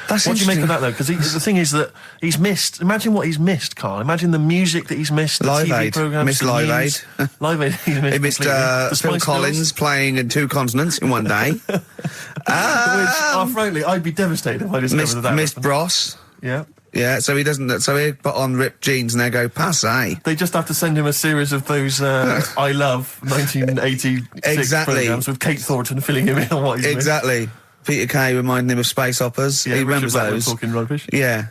That's what do you make of that, though? Because the thing is that he's missed. Imagine what he's missed, Karl. Imagine the music that he's missed. The Live TV Aid. programs, Missed Live Aid. Live Aid. He missed Phil Collins playing in 2 continents in one day. Which, frankly, I'd be devastated if I discovered that. Missed Bros. Yeah. Yeah, so he doesn't. So he put on ripped jeans and they go passe. They just have to send him a series of those I Love 1986 programs with Kate Thornton filling him in on what he's Exactly. Peter Kay reminding him of space operas. Yeah, he remembers those. Talking rubbish. Yeah.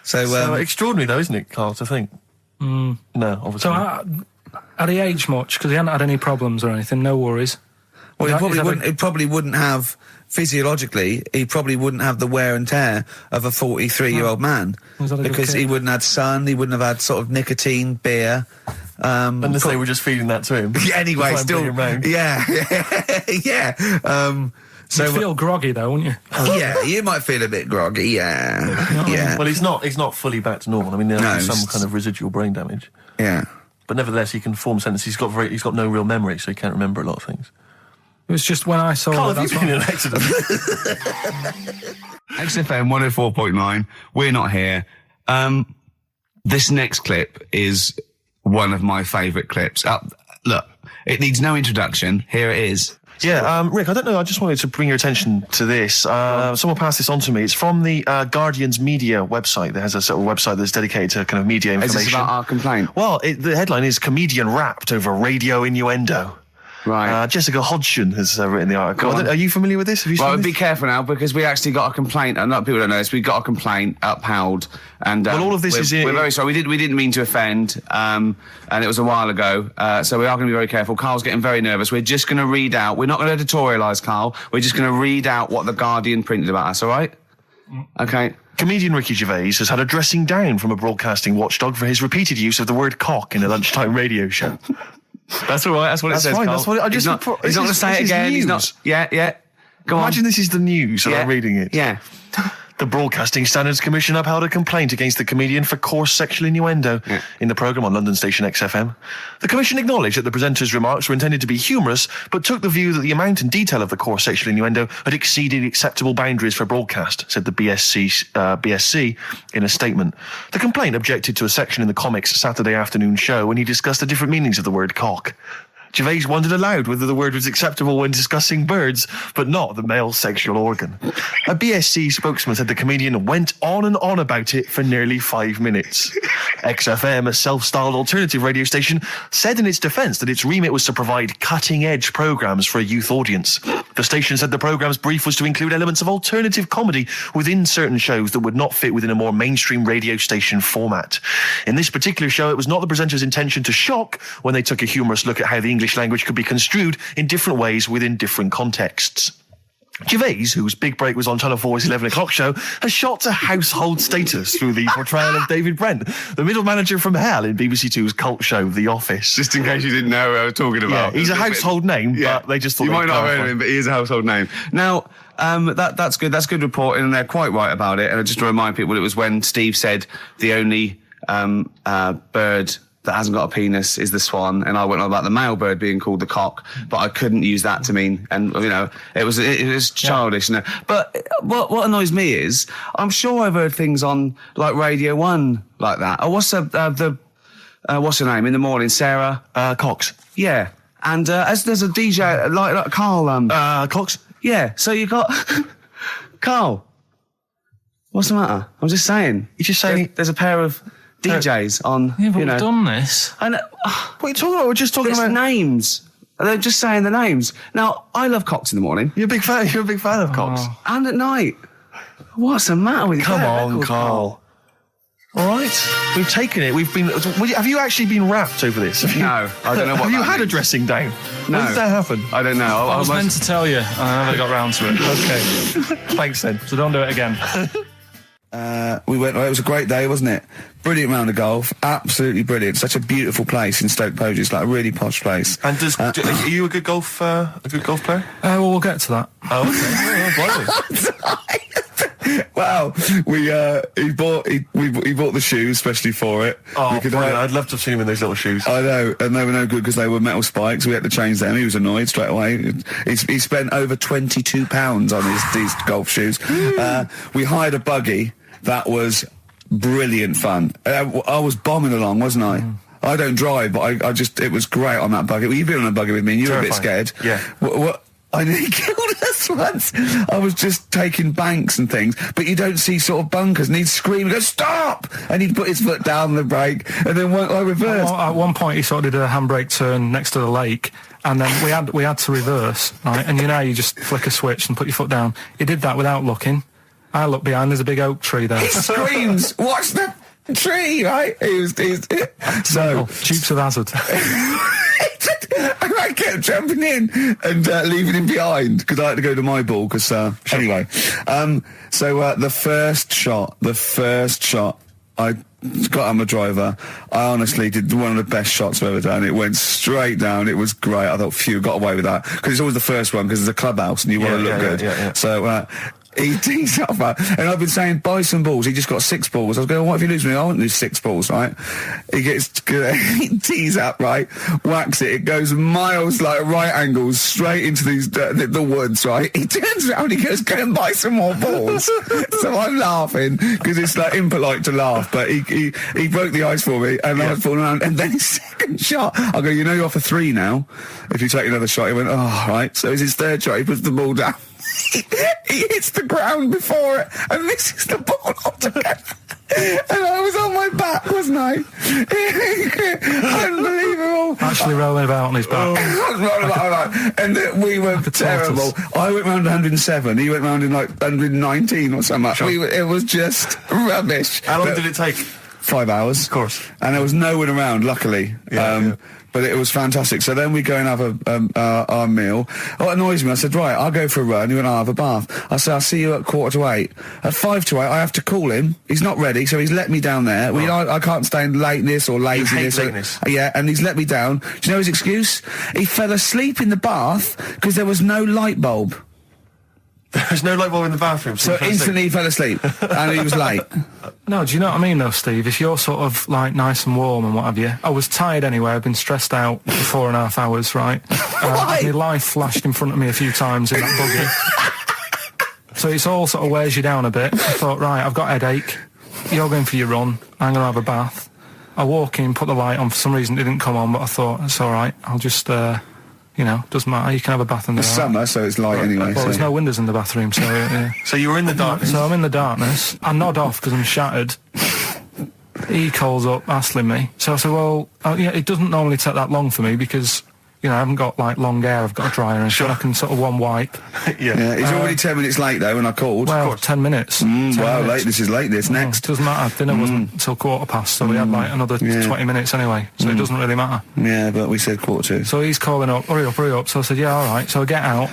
So extraordinary, though, isn't it, Karl? To think. No, obviously. So had he aged much? Because he hadn't had any problems or anything. No worries. Well, he probably wouldn't have. Physiologically, he probably wouldn't have the wear and tear of a 43-year-old man, because he wouldn't have had sun, he wouldn't have had sort of nicotine, beer. Unless they were just feeding that to him. Anyway, still, yeah. So you'd feel groggy though, wouldn't you? Yeah, you might feel a bit groggy. Yeah. Well, he's not fully back to normal. I mean, there's some kind of residual brain damage. Yeah. But nevertheless, he can form sentences. He's got no real memory, so he can't remember a lot of things. It was just when I saw... Karl, have you been in an accident? XFM 104.9, we're not here. This next clip is one of my favourite clips. Look, it needs no introduction. Here it is. Yeah, Rick, I don't know, I just wanted to bring your attention to this. Someone passed this on to me. It's from the Guardian's media website. There has a sort of website that's dedicated to kind of media information. Is this about our complaint? Well, the headline is "Comedian Rapped Over Radio Innuendo." Right. Jessica Hodgson has written the article. Are you familiar with this? Have you seen this? Be careful now, because we actually got a complaint. A lot of people don't know this. We got a complaint upheld, and well, all of this we're very sorry. We didn't mean to offend, and it was a while ago. So we are going to be very careful. Karl's getting very nervous. We're just going to read out. We're not going to editorialise, Karl. We're just going to read out what the Guardian printed about us. All right? Okay. Comedian Ricky Gervais has had a dressing down from a broadcasting watchdog for his repeated use of the word cock in a lunchtime radio show. That's all right. That's what it says. Fine, Karl. that's what he's not going to say it again. He's not. Yeah. Go on. Imagine this is the news and I'm reading it. Yeah. The Broadcasting Standards Commission upheld a complaint against the comedian for coarse sexual innuendo in the programme on London station XFM. The Commission acknowledged that the presenter's remarks were intended to be humorous, but took the view that the amount and detail of the coarse sexual innuendo had exceeded acceptable boundaries for broadcast, said the BSC in a statement. The complaint objected to a section in the Comics Saturday afternoon show when he discussed the different meanings of the word cock. Gervais wondered aloud whether the word was acceptable when discussing birds, but not the male sexual organ. A BSC spokesman said the comedian went on and on about it for nearly 5 minutes. XFM, a self-styled alternative radio station, said in its defence that its remit was to provide cutting-edge programmes for a youth audience. The station said the programme's brief was to include elements of alternative comedy within certain shows that would not fit within a more mainstream radio station format. In this particular show, it was not the presenter's intention to shock when they took a humorous look at how the English language could be construed in different ways within different contexts. Gervais, whose big break was on Channel 4's 11 o'clock show, has shot to household status through the portrayal of David Brent, the middle manager from hell in BBC Two cult show The Office. Just in case you didn't know who I was talking about. Yeah, he's a household name, but they just thought you might not have heard of him, but he is a household name. Now, that's good. That's good reporting, and they're quite right about it. And just to remind people, it was when Steve said the only bird that hasn't got a penis is the swan, and I went on about the male bird being called the cock, but I couldn't use that to mean, and it was childish. Yeah. But what annoys me is, I'm sure I've heard things on like Radio 1 like that. Or what's what's her name in the morning? Sarah Cox. Yeah, and as there's a DJ like Karl Cox. Yeah, so you got Karl. What's the matter? I'm just saying. You're just saying there's a pair of DJs on, Yeah, but you know. we've done this. And, What are you talking about? We're just talking it's about names. They're just saying the names. Now, I love cocks in the morning. You're a big fan. You're a big fan of cocks. And at night. What's the matter with you? Come Get a on, record, Carl. All right, we've taken it. We've been. Have you actually been wrapped over this? No, I don't know what Have you that had a means. dressing down? No. When did that happen? I don't know. I was meant to tell you, and I never got round to it. Okay. Thanks then. So don't do it again. We went. It was a great day, wasn't it? Brilliant round of golf. Absolutely brilliant. Such a beautiful place in Stoke Poges. It's like a really posh place. And are you a good golf player? Well, we'll get to that. Oh, okay. Oh, blimey. Wow, he bought the shoes especially for it. Oh, We could brilliant. have- I'd love to have seen him in those little shoes. I know, and they were no good because they were metal spikes. We had to change them. He was annoyed straight away. He spent over £22 on these golf shoes. We hired a buggy that was brilliant fun. I was bombing along, wasn't I? I don't drive, but it was great on that buggy. Well, you've been on a buggy with me, and you were a bit Terrifying. scared. Yeah. What I nearly killed us once. I was just taking banks and things, but you don't see sort of bunkers, and he'd scream and go, "Stop!" And he'd put his foot down the brake, and then I reversed. At one point, he sort of did a handbrake turn next to the lake, and then we had to reverse, right? And you know, you just flick a switch and put your foot down. He did that without looking. I looked behind. There's a big oak tree there. He screams, "Watch the tree!" Right? He's so Dukes of Hazzard. And I kept jumping in and leaving him behind because I had to go to my ball. Because anyway, so the first shot, I got on the driver. I honestly did one of the best shots I've ever done. It went straight down. It was great. I thought, phew, got away with that because it's always the first one because it's a clubhouse and you want to look good. Yeah. So. He tees up, and I've been saying, buy some balls. He just got 6 balls. I was going, what if you lose me? I won't lose 6 balls, right? He tees up, right? Whacks it. It goes miles, like right angles, straight into these the woods, right? He turns around, he goes, go and buy some more balls. So I'm laughing because it's like impolite to laugh, but he broke the ice for me, and I was falling around. And then his second shot, I go, you know, you're off for 3 now. If you take another shot, he went, oh, right. So it's his third shot. He puts the ball down. He hits the ground before it and misses the ball altogether. And I was on my back, wasn't I? Unbelievable. Actually rolling about on his back. And we were terrible. I went round 107. He went round in like 119 or something. Sure. It was just rubbish. How long did it take? 5 hours. Of course. And there was no one around, luckily. Yeah. But it was fantastic. So then we go and have our meal. What annoys me, I said, right, I'll go for a run. He went, I'll have a bath. I said, I'll see you at 7:45. At 7:55, I have to call him. He's not ready, so he's let me down there. I can't stand lateness or laziness. You hate lateness. Yeah, and he's let me down. Do you know his excuse? He fell asleep in the bath because there was no light bulb. There's no light bulb in the bathroom. So instantly he fell asleep, and he was late. No, do you know what I mean though, Steve? If you're sort of like nice and warm and what have you, I was tired anyway. I've been stressed out for 4.5 hours, right? My life flashed in front of me a few times in that buggy. So it's all sort of wears you down a bit. I thought, right, I've got a headache. You're going for your run. I'm going to have a bath. I walk in, put the light on. For some reason it didn't come on, but I thought, it's all right. I'll just... you know, doesn't matter. You can have a bath in the It's summer, so it's light anyway. Well, there's no windows in the bathroom, so... Yeah. So you were in the darkness? So I'm in the darkness. I nod off because I'm shattered. He calls up, hassling me. So I said, well, it doesn't normally take that long for me because, you know, I haven't got, like, long hair. I've got a dryer and I can sort of one wipe. Yeah, he's already 10 minutes late, though, when I called. Well, 10 minutes. 10 wow, minutes. this is late, next. Doesn't matter. Dinner wasn't until 7:15, so we had, like, another 20 minutes anyway, so it doesn't really matter. Yeah, but we said 7:45. So he's calling up, hurry up. So I said, yeah, all right. So I get out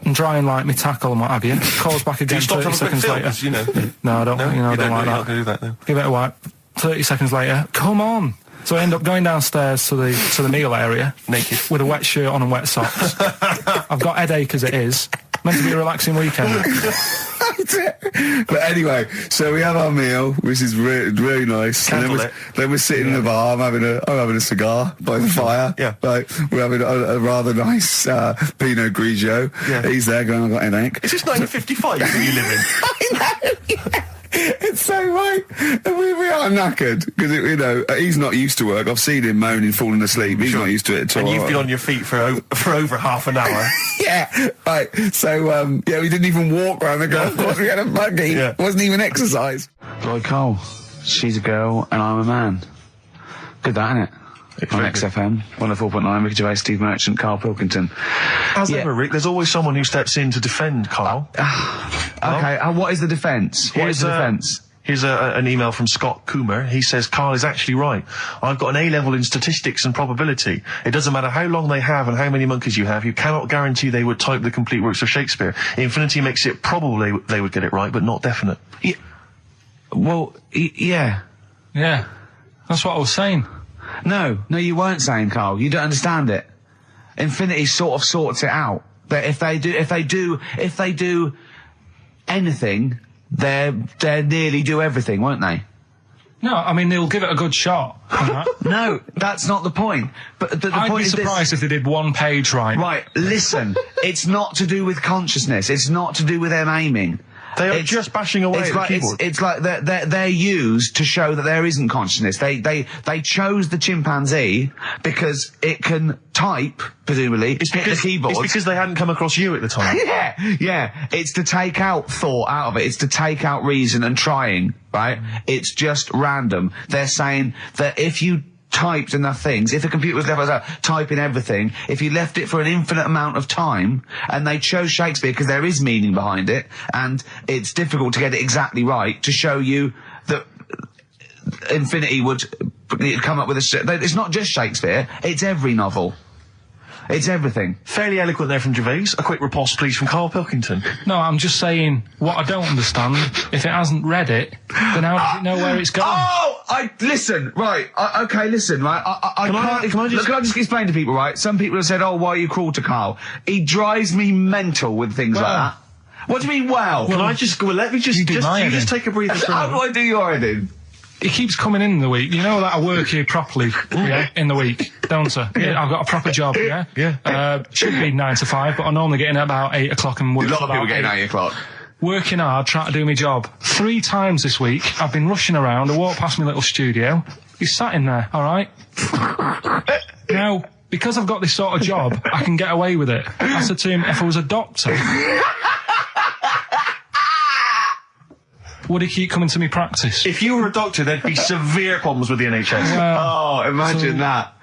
and dry and like me tackle and what have you. Calls back again 30 seconds later. You know. No, I don't. No? You know, I You don't like you're that. not going to do that, no. Give it a wipe. 30 seconds later, come on. So I end up going downstairs to the meal area, naked, with a wet shirt on and wet socks. I've got headache as it is. Meant to be a relaxing weekend. But anyway, so we have our meal, which is really nice. And then we're sitting in the bar. I'm having a cigar by the fire. Yeah. Like, we're having a rather nice Pinot Grigio. Yeah. He's there going, I've got a headache. Is this 1955 that you live in? I know, yeah. It's so right. And we are knackered because, you know, he's not used to work. I've seen him moaning, falling asleep. He's not used to it at all. And you've been on your feet for over half an hour. Yeah, right. So, we didn't even walk around the golf course. We had a buggy. Yeah. It wasn't even exercise. Right, Carl, She's a girl and I'm a man. Good that, innit? On XFM, 104.9, Ricky Gervais, Steve Merchant, Karl Pilkington. As ever, Rick, there's always someone who steps in to defend Karl. Okay, what is the defence? What is the defence? Here's an email from Scott Coomer. He says, Karl is actually right. I've got an A-level in statistics and probability. It doesn't matter how long they have and how many monkeys you have. You cannot guarantee they would type the complete works of Shakespeare. Infinity makes it probably they would get it right, but not definite. Yeah. Well, yeah. Yeah. That's what I was saying. No, you weren't saying, Karl. You don't understand it. Infinity sort of sorts it out. That if they do anything, they nearly do everything, won't they? No, I mean, they'll give it a good shot. No, that's not the point. But the I'd point be is surprised if they did one page right. Right, listen, it's not to do with consciousness. It's not to do with them aiming. They are just bashing away at the keyboard. It's like they're used to show that there isn't consciousness. They chose the chimpanzee because it can type, presumably, hit the keyboard. It's because they hadn't come across you at the time. Yeah. It's to take out thought out of it. It's to take out reason and trying, right? It's just random. They're saying that if you typed enough things, if the computer was left typing everything, if you left it for an infinite amount of time, and they chose Shakespeare because there is meaning behind it, and it's difficult to get it exactly right, to show you that Infinity would come up with it's not just Shakespeare, it's every novel. It's everything. Fairly eloquent there from Gervais. A quick riposte, please, from Karl Pilkington. No, I'm just saying, what I don't understand, if it hasn't read it, then how does it know where it's going? Listen, right, listen, right, Can I just explain to people, right? Some people have said, why are you cruel to Karl? He drives me mental with things like that. What do you mean, wow? Let me just take a breather for a How do I do your editing? He keeps coming in the week. You know that I work here properly, in the week, don't I? Yeah, I've got a proper job, Yeah. Should be 9 to 5, but I normally get in at about 8 o'clock and work. A lot of people getting 8 o'clock. Working hard, trying to do my job. 3 times this week, I've been rushing around. I walked past my little studio. He's sat in there, all right? Now, because I've got this sort of job, I can get away with it. I said to him, if I was a doctor, would he keep coming to me practice? If you were a doctor, there'd be severe problems with the NHS. Imagine that.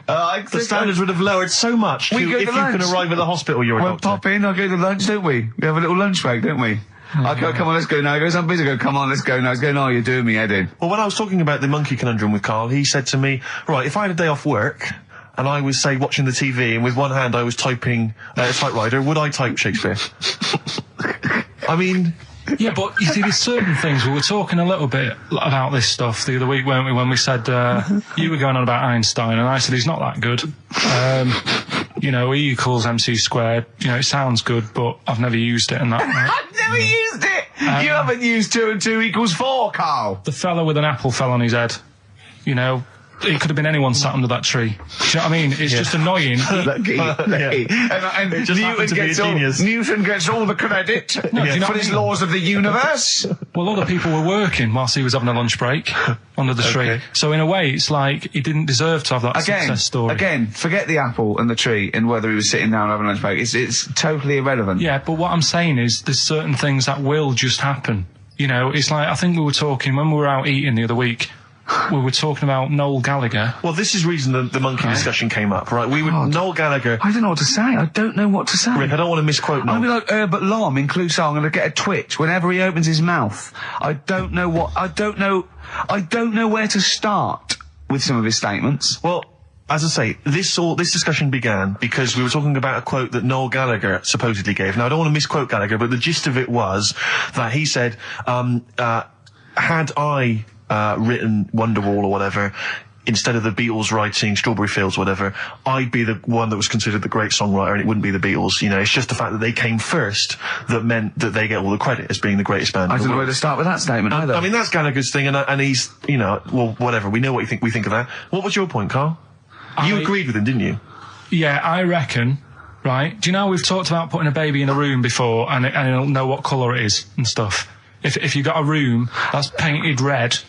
The standards would have lowered so much if you can arrive at the hospital, you're a doctor. We'll pop in, I'll go to lunch, don't we? We have a little lunch break, don't we? I go, come on, let's go now. He goes, I'm busy. I go, come on, let's go now. He's going, you're doing me head in. Well, when I was talking about the monkey conundrum with Karl, he said to me, right, if I had a day off work, and I was, say, watching the TV, and with one hand I was typing a typewriter, would I type Shakespeare? I mean... Yeah, but you see, there's certain things. We were talking a little bit about this stuff the other week, weren't we, when we said, you were going on about Einstein, and I said he's not that good. E equals MC squared. It sounds good, but I've never used it and that. I've never used it! You haven't used 2 and 2 equals 4, Karl! The fella with an apple fell on his head. It could have been anyone sat under that tree. Do you know what I mean? It's just annoying. Lucky. And Newton gets all the credit for his laws of the universe. Well, other people were working whilst he was having a lunch break under the tree. So in a way, it's like he didn't deserve to have that success story. Again, forget the apple and the tree and whether he was sitting down having a lunch break. It's totally irrelevant. Yeah, but what I'm saying is there's certain things that will just happen. It's like, I think we were talking when we were out eating the other week. We were talking about Noel Gallagher. Well, this is the reason the monkey discussion came up, right? Noel Gallagher... I don't know what to say. I don't know what to say. Rick, I don't want to misquote Noel. I'll be like Herbert Lom in Clouseau. I'm going to get a twitch whenever he opens his mouth. I don't know where to start with some of his statements. Well, as I say, this discussion began because we were talking about a quote that Noel Gallagher supposedly gave. Now, I don't want to misquote Gallagher, but the gist of it was that he said, had I... written Wonderwall or whatever, instead of the Beatles writing Strawberry Fields or whatever, I'd be the one that was considered the great songwriter and it wouldn't be the Beatles. It's just the fact that they came first that meant that they get all the credit as being the greatest band. I don't know where to start with that statement either. I mean, that's Gallagher's thing and he's, well, whatever. We know what we think of that. What was your point, Karl? You agreed with him, didn't you? Yeah, I reckon, right? Do you know we've talked about putting a baby in a room before and it'll know what colour it is and stuff? If you've got a room that's painted red,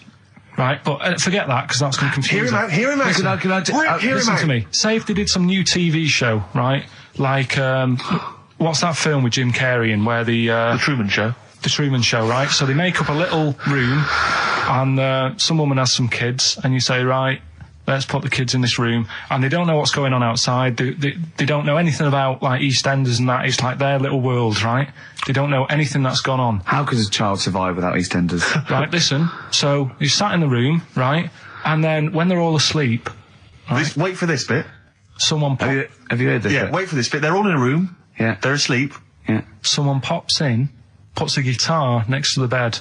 right, but forget that because that's going to confuse him. Hear him out. Listen to me. Say if they did some new TV show, right? Like, what's that film with Jim Carrey in where the Truman Show? The Truman Show, right? So they make up a little room And some woman has some kids, and you say, right, let's put the kids in this room, and they don't know what's going on outside. They don't know anything about, like, EastEnders and that. It's like their little world, right? They don't know anything that's gone on. How could a child survive without EastEnders? Right, listen. So you sat in the room, right? And then when they're all asleep, right, Wait for this bit. someone Have you heard this? Yeah, bit? wait for this bit. They're all in a room. Yeah. They're asleep. Yeah. someone pops in, puts a guitar next to the bed,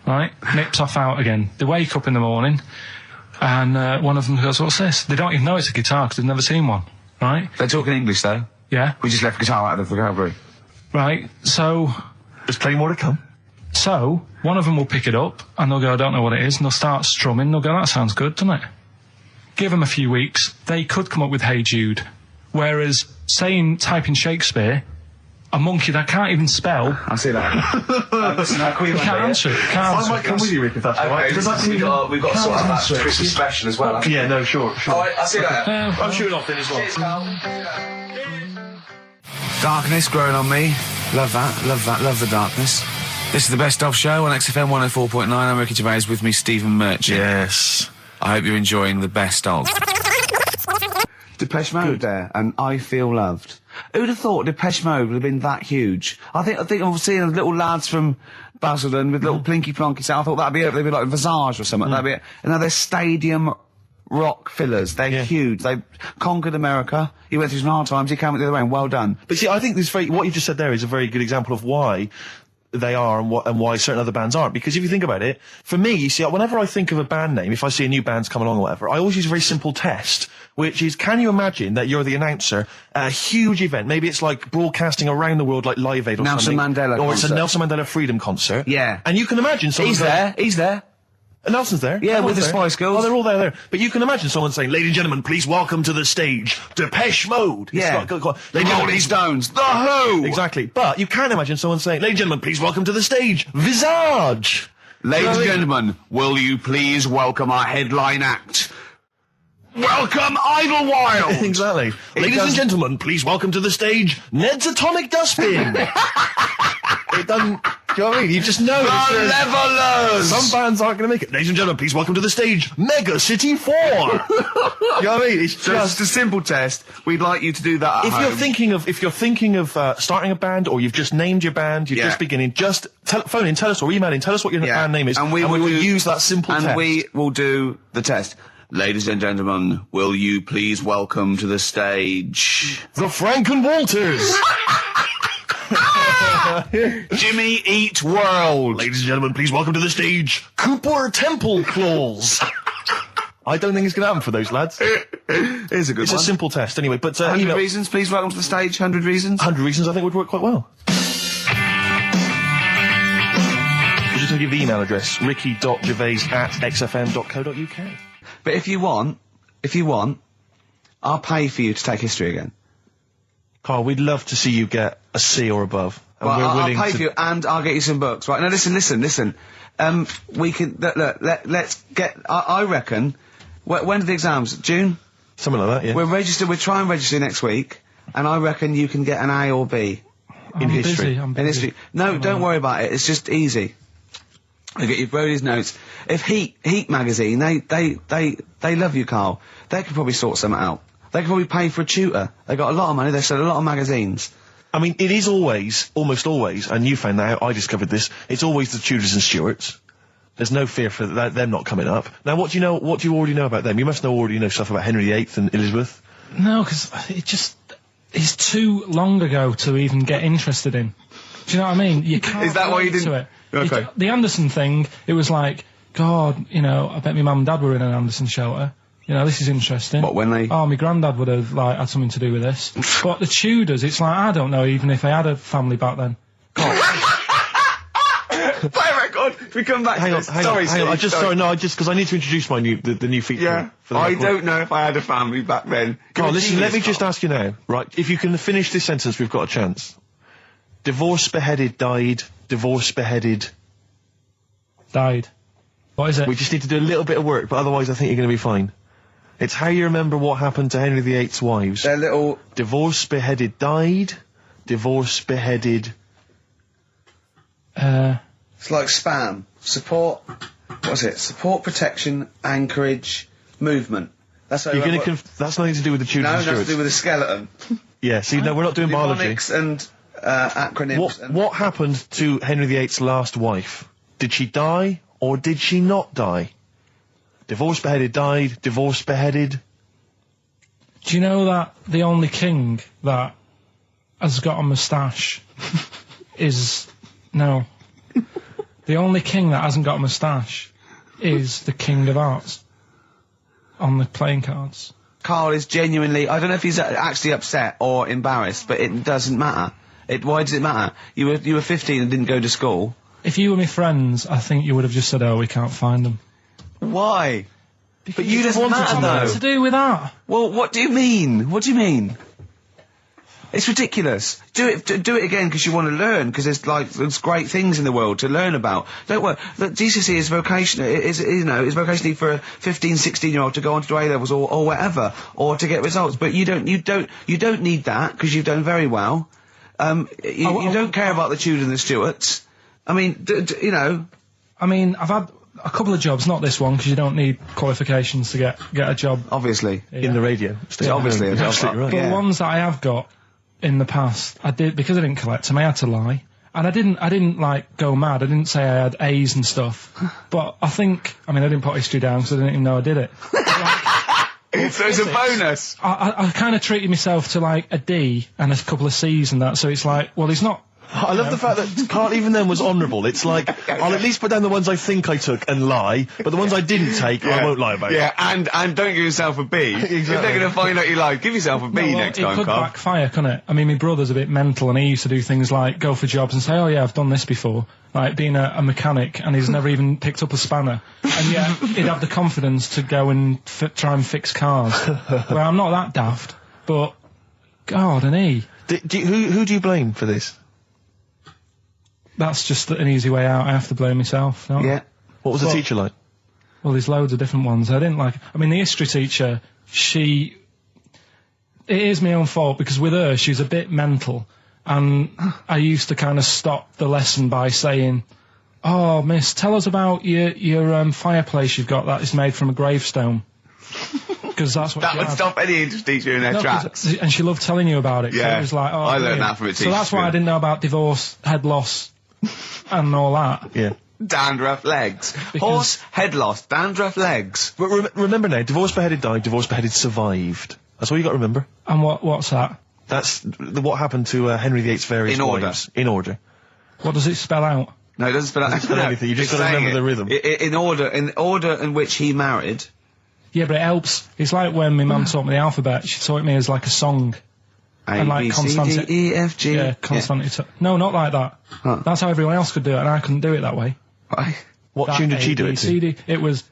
right? Nips off out again. They wake up in the morning, and one of them goes, "What's this?" They don't even know it's a guitar because they've never seen one, right? They're talking English, though. Yeah. We just left the guitar out of the vocabulary. Right, so... There's plenty more to come. So, one of them will pick it up, and they'll go, "I don't know what it is," and they'll start strumming. They'll go, "That sounds good, doesn't it?" Give them a few weeks, they could come up with Hey Jude. Whereas, type in Shakespeare, a monkey that can't even spell... I see that. Listen, You can't answer it. I might come with you, Rick, if that's all right. We've got to sort out that Christmas special as well. Yeah, no, sure. Alright, I'll see you later. I'm shooting off then as well. Cheers, Carl. Darkness growing on me. Love that, love the darkness. This is the Best Of Show on XFM 104.9. I'm Ricky Gervais, with me Stephen Merchant. Yes. I hope you're enjoying the Best Of. Depeche Mode there, and I Feel Loved. Who'd have thought Depeche Mode would have been that huge? I think I'm seeing little lads from Basildon with little plinky plonky sound. I thought that'd be it. They'd be like Visage or something. That'd be it. And now they're stadium rock fillers. They're huge. They've conquered America. He went through some hard times. He came out the other way, and well done. But see, I think what you just said there is a very good example of why they are and why certain other bands aren't. Because if you think about it, for me, you see, whenever I think of a band name, if I see a new band's come along or whatever, I always use a very simple test, which is, can you imagine that you're the announcer at a huge event? Maybe it's like broadcasting around the world, like Live Aid or Nelson something. Mandela Or it's a concert. Nelson Mandela Freedom concert. Yeah. And you can imagine someone... He's there. Nelson's there. Yeah, with the Everyone's Spice Girls. Oh, they're all there. But you can imagine someone saying, "Ladies and gentlemen, please welcome to the stage, Depeche Mode." Yeah. Rolling Stones, The Who. Exactly. But you can imagine someone saying, "Ladies and gentlemen, please welcome to the stage, Visage." Ladies and gentlemen, will you please welcome our headline act? Welcome Idlewild! Exactly. Ladies and gentlemen, please welcome to the stage, Ned's Atomic Dustbin. It doesn't... Do you know what I mean? You just know. The Levelers! Some bands aren't going to make it. Ladies and gentlemen, please welcome to the stage, Mega City 4. You know what I mean? It's Just a simple test. We'd like you to do that at If home. you're thinking of starting a band, or you've just named your band, you're just beginning, just phone in, tell us, or email in, tell us what your band name is, and we will use that simple test. And we will do the test. Ladies and gentlemen, will you please welcome to the stage... The Franken Walters! Jimmy Eat World! Ladies and gentlemen, please welcome to the stage, Cooper Temple Claws! I don't think it's going to happen for those lads. Here's a good It's one. a simple test, anyway. But 100 reasons, please welcome to the stage. 100 reasons. 100 reasons, I think, would work quite well. I'm just going to give the email address, ricky.gervais@xfm.co.uk. But if you want, I'll pay for you to take history again. Carl, we'd love to see you get a C or above. And Well, we're I'll willing pay to... for you, and I'll get you some books. Right, now listen. We can, let's get, I reckon, when are the exams? June? Something like that, yeah. We'll try and register next week, and I reckon you can get an A or B in history. I'm In busy. history. No, don't worry about it, it's just easy. I'll get you Brody's notes. If Heat magazine, they love you, Carl. They could probably sort something out. They could probably pay for a tutor. They got a lot of money, they sell a lot of magazines. I mean, it is always, almost always, and you found that out, I discovered this, it's always the Tudors and Stuarts. There's no fear for them not coming up. Now, what do you already know about them? You must already know stuff about Henry VIII and Elizabeth. No, because it's too long ago to even get interested in. Do you know what I mean? You can't. Is that why you relate didn't- to it? Okay. The Anderson thing, it was like, God, you know, I bet my mum and dad were in an Anderson shelter. You know, this is interesting. What, when they... Oh, my granddad would have, like, had something to do with this. But the Tudors, it's like, I don't know even if they had a family back then. Play record. We come back Hang to on, this. hang Sorry, on. Steve, Because I need to introduce my the new feature. Yeah, For the I record. don't know if I had a family back then. Carl, listen, let me Carl. just ask you now, right? If you can finish this sentence, we've got a chance. Divorced, beheaded, died. Divorced, beheaded. Died. What is it? We just need to do a little bit of work, but otherwise I think you're going to be fine. It's how you remember what happened to Henry VIII's wives. They're little... Divorced, beheaded, died. Divorced, beheaded. It's like spam. Support. what's it? Support, protection, anchorage, movement. That's how You're going to. That's nothing to do with the Tudors No, and nothing to Stuarts. do with the skeleton. Yeah. See, no, we're not doing biology. Mnemonics and acronyms. What happened to Henry VIII's last wife? Did she die or did she not die? Divorced, beheaded, died. Divorced, beheaded. Do you know that the only king that has got a moustache is... No. The only king that hasn't got a moustache is the King of Hearts on the playing cards. Karl is genuinely... I don't know if he's actually upset or embarrassed, but it doesn't matter. Why does it matter? You were 15 and didn't go to school. If you were my friends, I think you would have just said, oh, we can't find them. Why? But you just wanted to know. What's to do with that? Well, what do you mean? What do you mean? It's ridiculous. Do it again because you want to learn, because there's great things in the world to learn about. Don't worry. Look, GCSE is vocational. Is vocationally for a 15, 16-year-old to go on to do A-levels or whatever, or to get results. But you don't need that because you've done very well. You don't care about the Tudors and the Stuarts. I mean, I mean, I've had a couple of jobs, not this one, because you don't need qualifications to get a job. Obviously. Yeah. In the radio. Yeah, obviously. You're absolutely right. But the ones that I have got in the past, I did, because I didn't collect them, I had to lie. And I didn't like go mad. I didn't say I had A's and stuff. But I didn't put history down because I didn't even know I did it. So it's a bonus. I kind of treated myself to like a D and a couple of C's and that, so it's like, well, he's not... I love the fact that Karl even then was honourable. It's like, I'll at least put down the ones I think I took and lie, but the ones I didn't take, I won't lie about. Yeah, and don't give yourself a B. Exactly. If they're going to find out you lied, give yourself a B next time, It could Karl. backfire, couldn't it? I mean, my brother's a bit mental, and he used to do things like go for jobs and say, oh yeah, I've done this before, like being a mechanic, and he's never even picked up a spanner. And yet, he'd have the confidence to go and try and fix cars. Well, I'm not that daft, but, God, and he... Who do you blame for this? That's just an easy way out. I have to blame myself. No? Yeah. What was the teacher like? Well, there's loads of different ones. I didn't like... I mean, the history teacher, it is my own fault, because with her, she's a bit mental. And I used to kind of stop the lesson by saying, oh, miss, tell us about your fireplace you've got that is made from a gravestone. Because that's what that would stop any English teacher in their tracks. And she loved telling you about it. Yeah. It was like, oh, I learned that from a teacher. So that's why I didn't know about divorce, head loss, and all that. Yeah. Dandruff legs. Horse, head loss, dandruff legs. But remember now, divorced, beheaded, died, divorced, beheaded, survived. That's all you got to remember. And what's that? That's what happened to Henry VIII's various wives. In order. What does it spell out? No, it doesn't spell out anything. You just got to remember the rhythm. In order in which he married. Yeah, but it helps. It's like when my mum taught me the alphabet. She taught me as like a song. A, B, C, D, E, F, G. Yeah, constant. Yeah. No, not like that. Huh. That's how everyone else could do it, and I couldn't do it that way. Why? What tune did she do it to? It was